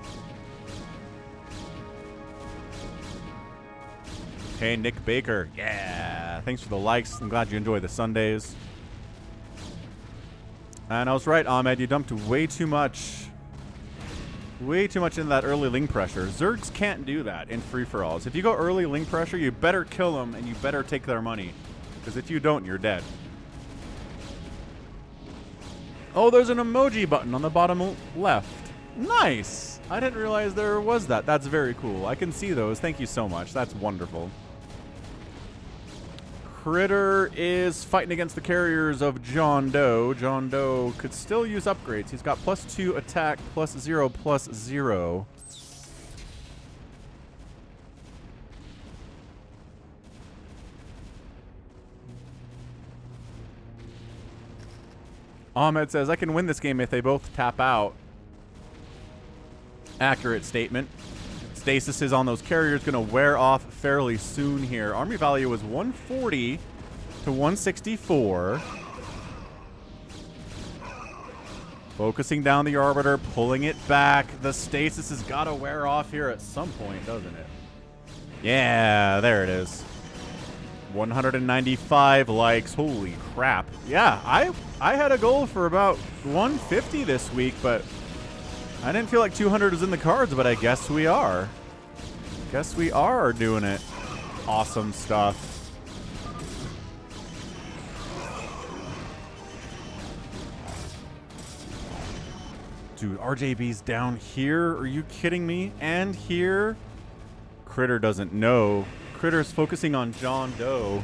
Hey, Nick Baker. Yeah. Thanks for the likes. I'm glad you enjoy the Sundays. And I was right, Ahmed. You dumped way too much. Way too much into that early link pressure. Zergs can't do that in free-for-alls. If you go early link pressure, you better kill them and you better take their money. Because if you don't, you're dead. Oh, there's an emoji button on the bottom left. Nice. I didn't realize there was that. That's very cool. I can see those. Thank you so much. That's wonderful. Critter is fighting against the carriers of JohnDoe. JohnDoe could still use upgrades. He's got +2 attack, +0/+0. Ahmed says, I can win this game if they both tap out. Accurate statement. Stasis is on those carriers going to wear off fairly soon here. Army value was 140 to 164. Focusing down the Arbiter, pulling it back. The stasis has got to wear off here at some point, doesn't it? Yeah, there it is. 195 likes. Holy crap. Yeah, I had a goal for about 150 this week, but I didn't feel like 200 was in the cards, but I guess we are. Guess we are doing it. Awesome stuff. Dude, RJB's down here. Are you kidding me? And here? Critter doesn't know. Critter's focusing on JohnDoe.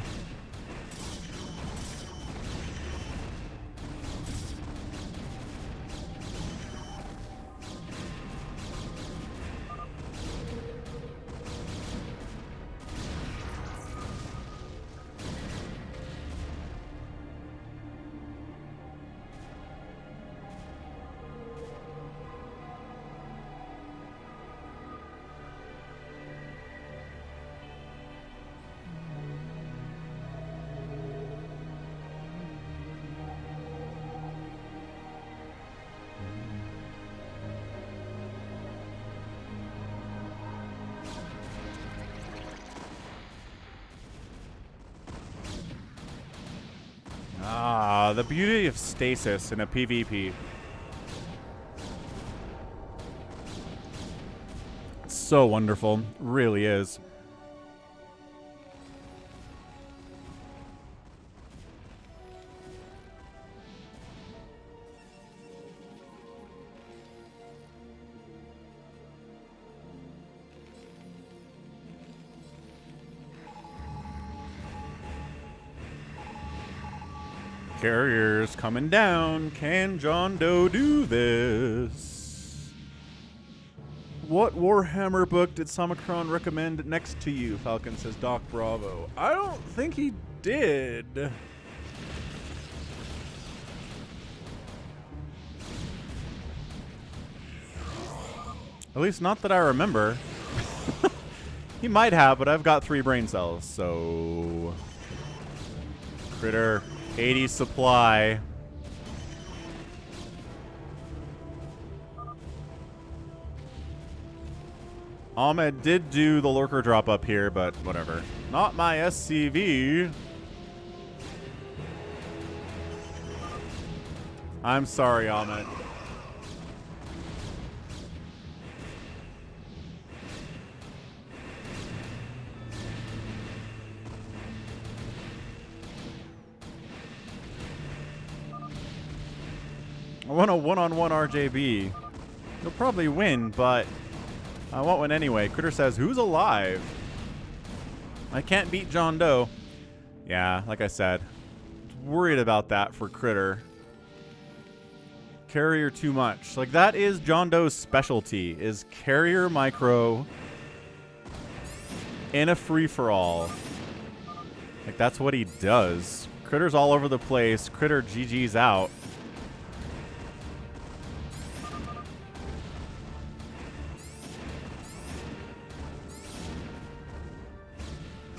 Ah, the beauty of stasis in a PvP. It's so wonderful. Really is. Carriers coming down. Can JohnDoe do this? What Warhammer book did Samacron recommend next to you? Falcon says Doc Bravo. I don't think he did. At least not that I remember. He might have, but I've got 3 brain cells, so... Critter. 80 supply. Ahmed did do the lurker drop up here, but whatever. Not my SCV. I'm sorry, Ahmed. I want a one-on-one RJB. He'll probably win, but I won't win anyway. Critter says, who's alive? I can't beat JohnDoe. Yeah, like I said, worried about that for Critter. Carrier too much. Like, that is JohnDoe's specialty, is carrier micro in a free-for-all. Like, that's what he does. Critter's all over the place. Critter GG's out.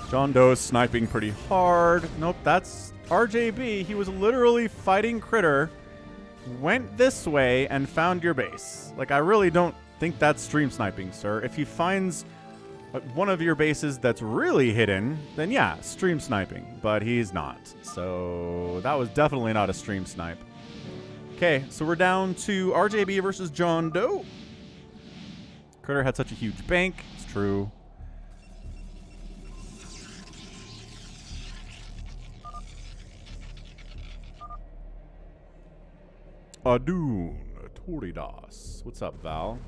JohnDoe is sniping pretty hard. Nope, that's RJB. He was literally fighting Critter, went this way, and found your base. Like, I really don't think that's stream sniping, sir. If he finds one of your bases that's really hidden, then yeah, stream sniping. But he's not. So that was definitely not a stream snipe. Okay, so we're down to RJB versus JohnDoe. Critter had such a huge bank. It's true. Adun Toridas. What's up, Val?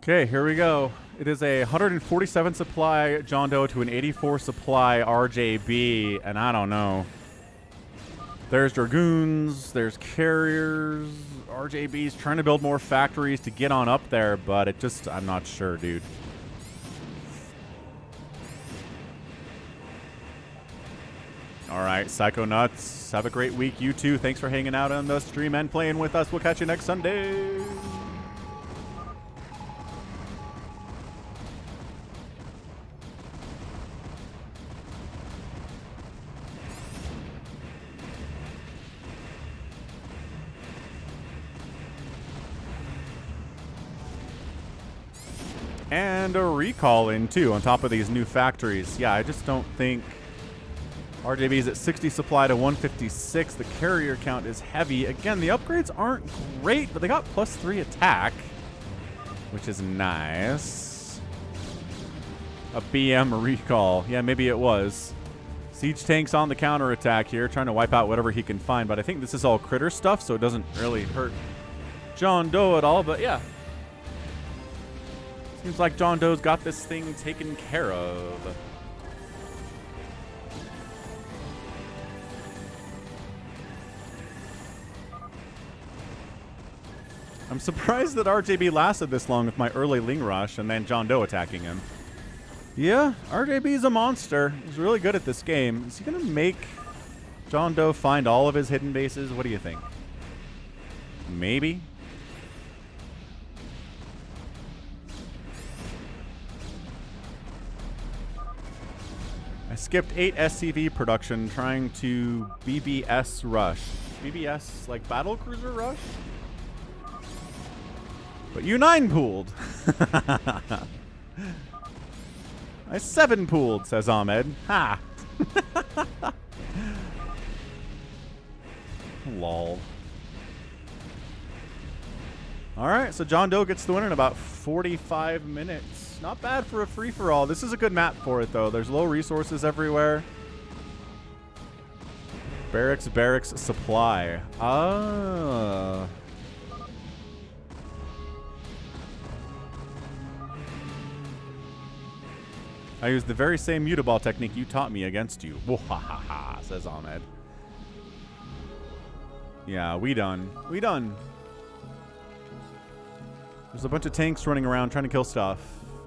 Okay, here we go. It is a 147 supply JohnDoe to an 84 supply RJB, and I don't know. There's Dragoons, there's Carriers, RJB's trying to build more factories to get on up there, but it just, I'm not sure, dude. All right, Psychonuts, have a great week. You too. Thanks for hanging out on the stream and playing with us. We'll catch you next Sunday. And a recall in, too, on top of these new factories. Yeah, I just don't think... RJB is at 60 supply to 156. The carrier count is heavy. Again, the upgrades aren't great, but they got +3 attack, which is nice. A BM recall. Yeah, maybe it was. Siege tank's on the counterattack here, trying to wipe out whatever he can find, but I think this is all critter stuff, so it doesn't really hurt JohnDoe at all, but yeah. Seems like JohnDoe's got this thing taken care of. I'm surprised that RJB lasted this long with my early Ling Rush and then JohnDoe attacking him. Yeah, RJB's a monster. He's really good at this game. Is he going to make JohnDoe find all of his hidden bases? What do you think? Maybe. I skipped 8 SCV production trying to BBS rush. BBS, like Battle Cruiser rush? But you 9 pooled. I 7 pooled, says Ahmed. Ha! Lol. Alright, so JohnDoe gets the win in about 45 minutes. Not bad for a free-for-all. This is a good map for it, though. There's low resources everywhere. Barracks supply. Ah. I used the very same mutaball technique you taught me against you. Wahahaha, says Ahmed. Yeah, we done. We done. There's a bunch of tanks running around trying to kill stuff.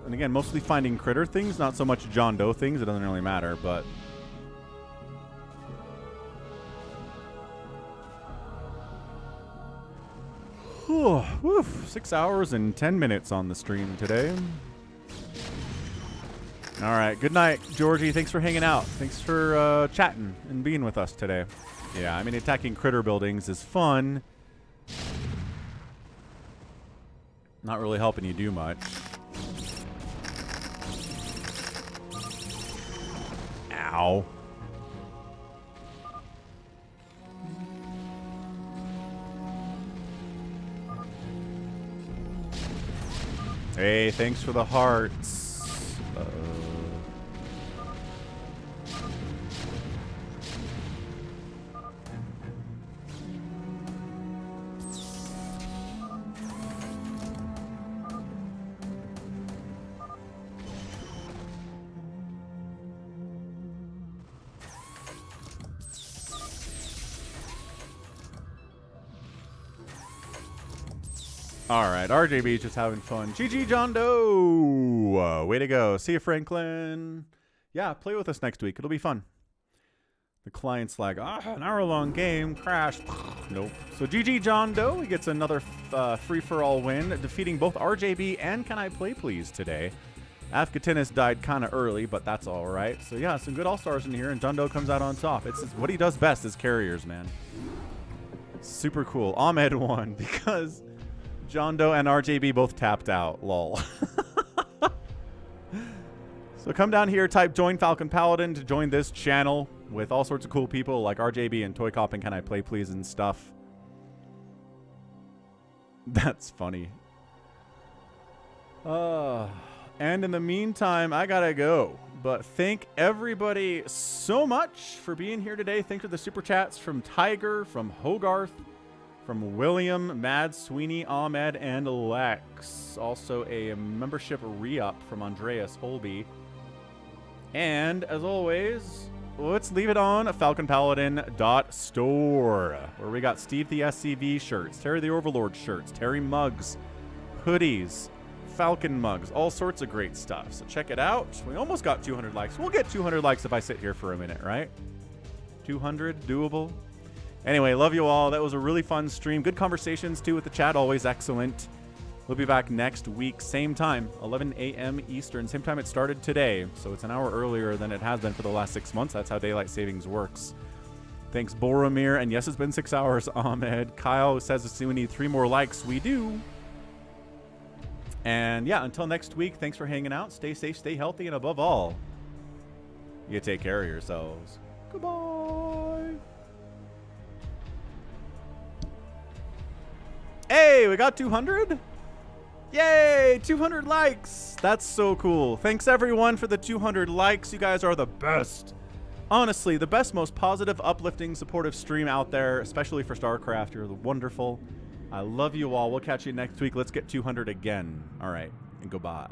And again, mostly finding critter things, not so much JohnDoe things. It doesn't really matter, but... Whew, 6 hours and 10 minutes on the stream today. All right, good night, Georgie. Thanks for hanging out. Thanks for chatting and being with us today. Yeah, I mean, attacking critter buildings is fun. Not really helping you do much. Ow. Hey, thanks for the hearts. Uh-oh. Alright, RJB's just having fun. GG, JohnDoe! Way to go. See you, Franklin. Yeah, play with us next week. It'll be fun. The client's like, an hour-long game. Crash. Nope. So GG, JohnDoe. He gets another free-for-all win, defeating both RJB and CanIplayplz today. Avcatinus died kind of early, but that's alright. So yeah, some good all-stars in here, and JohnDoe comes out on top. It's what he does best is carriers, man. Super cool. Ahmed won because... JohnDoe and RJB both tapped out. Lol. So come down here, type join Falcon Paladin to join this channel with all sorts of cool people like RJB and ToyCop and CanIplayplz and stuff. That's funny. And in the meantime, I gotta go. But thank everybody so much for being here today. Thanks for the super chats from Tiger, from Hogarth, from William, Mad, Sweeney, Ahmed, and Lex. Also a membership re-up from Andreas Holby. And as always, let's leave it on falconpaladin.store, where we got Steve the SCV shirts, Terry the Overlord shirts, Terry mugs, hoodies, Falcon mugs, all sorts of great stuff. So check it out. We almost got 200 likes. We'll get 200 likes if I sit here for a minute, right? 200, doable. Anyway, love you all. That was a really fun stream. Good conversations, too, with the chat. Always excellent. We'll be back next week. Same time, 11 a.m. Eastern. Same time it started today. So it's an hour earlier than it has been for the last 6 months. That's how daylight savings works. Thanks, Boromir. And yes, it's been 6 hours, Ahmed. Kyle says we need 3 more likes. We do. And yeah, until next week, thanks for hanging out. Stay safe, stay healthy, and above all, you take care of yourselves. Goodbye. Hey, we got 200? Yay, 200 likes. That's so cool. Thanks, everyone, for the 200 likes. You guys are the best. Honestly, the best, most positive, uplifting, supportive stream out there, especially for StarCraft. You're wonderful. I love you all. We'll catch you next week. Let's get 200 again. All right, and goodbye.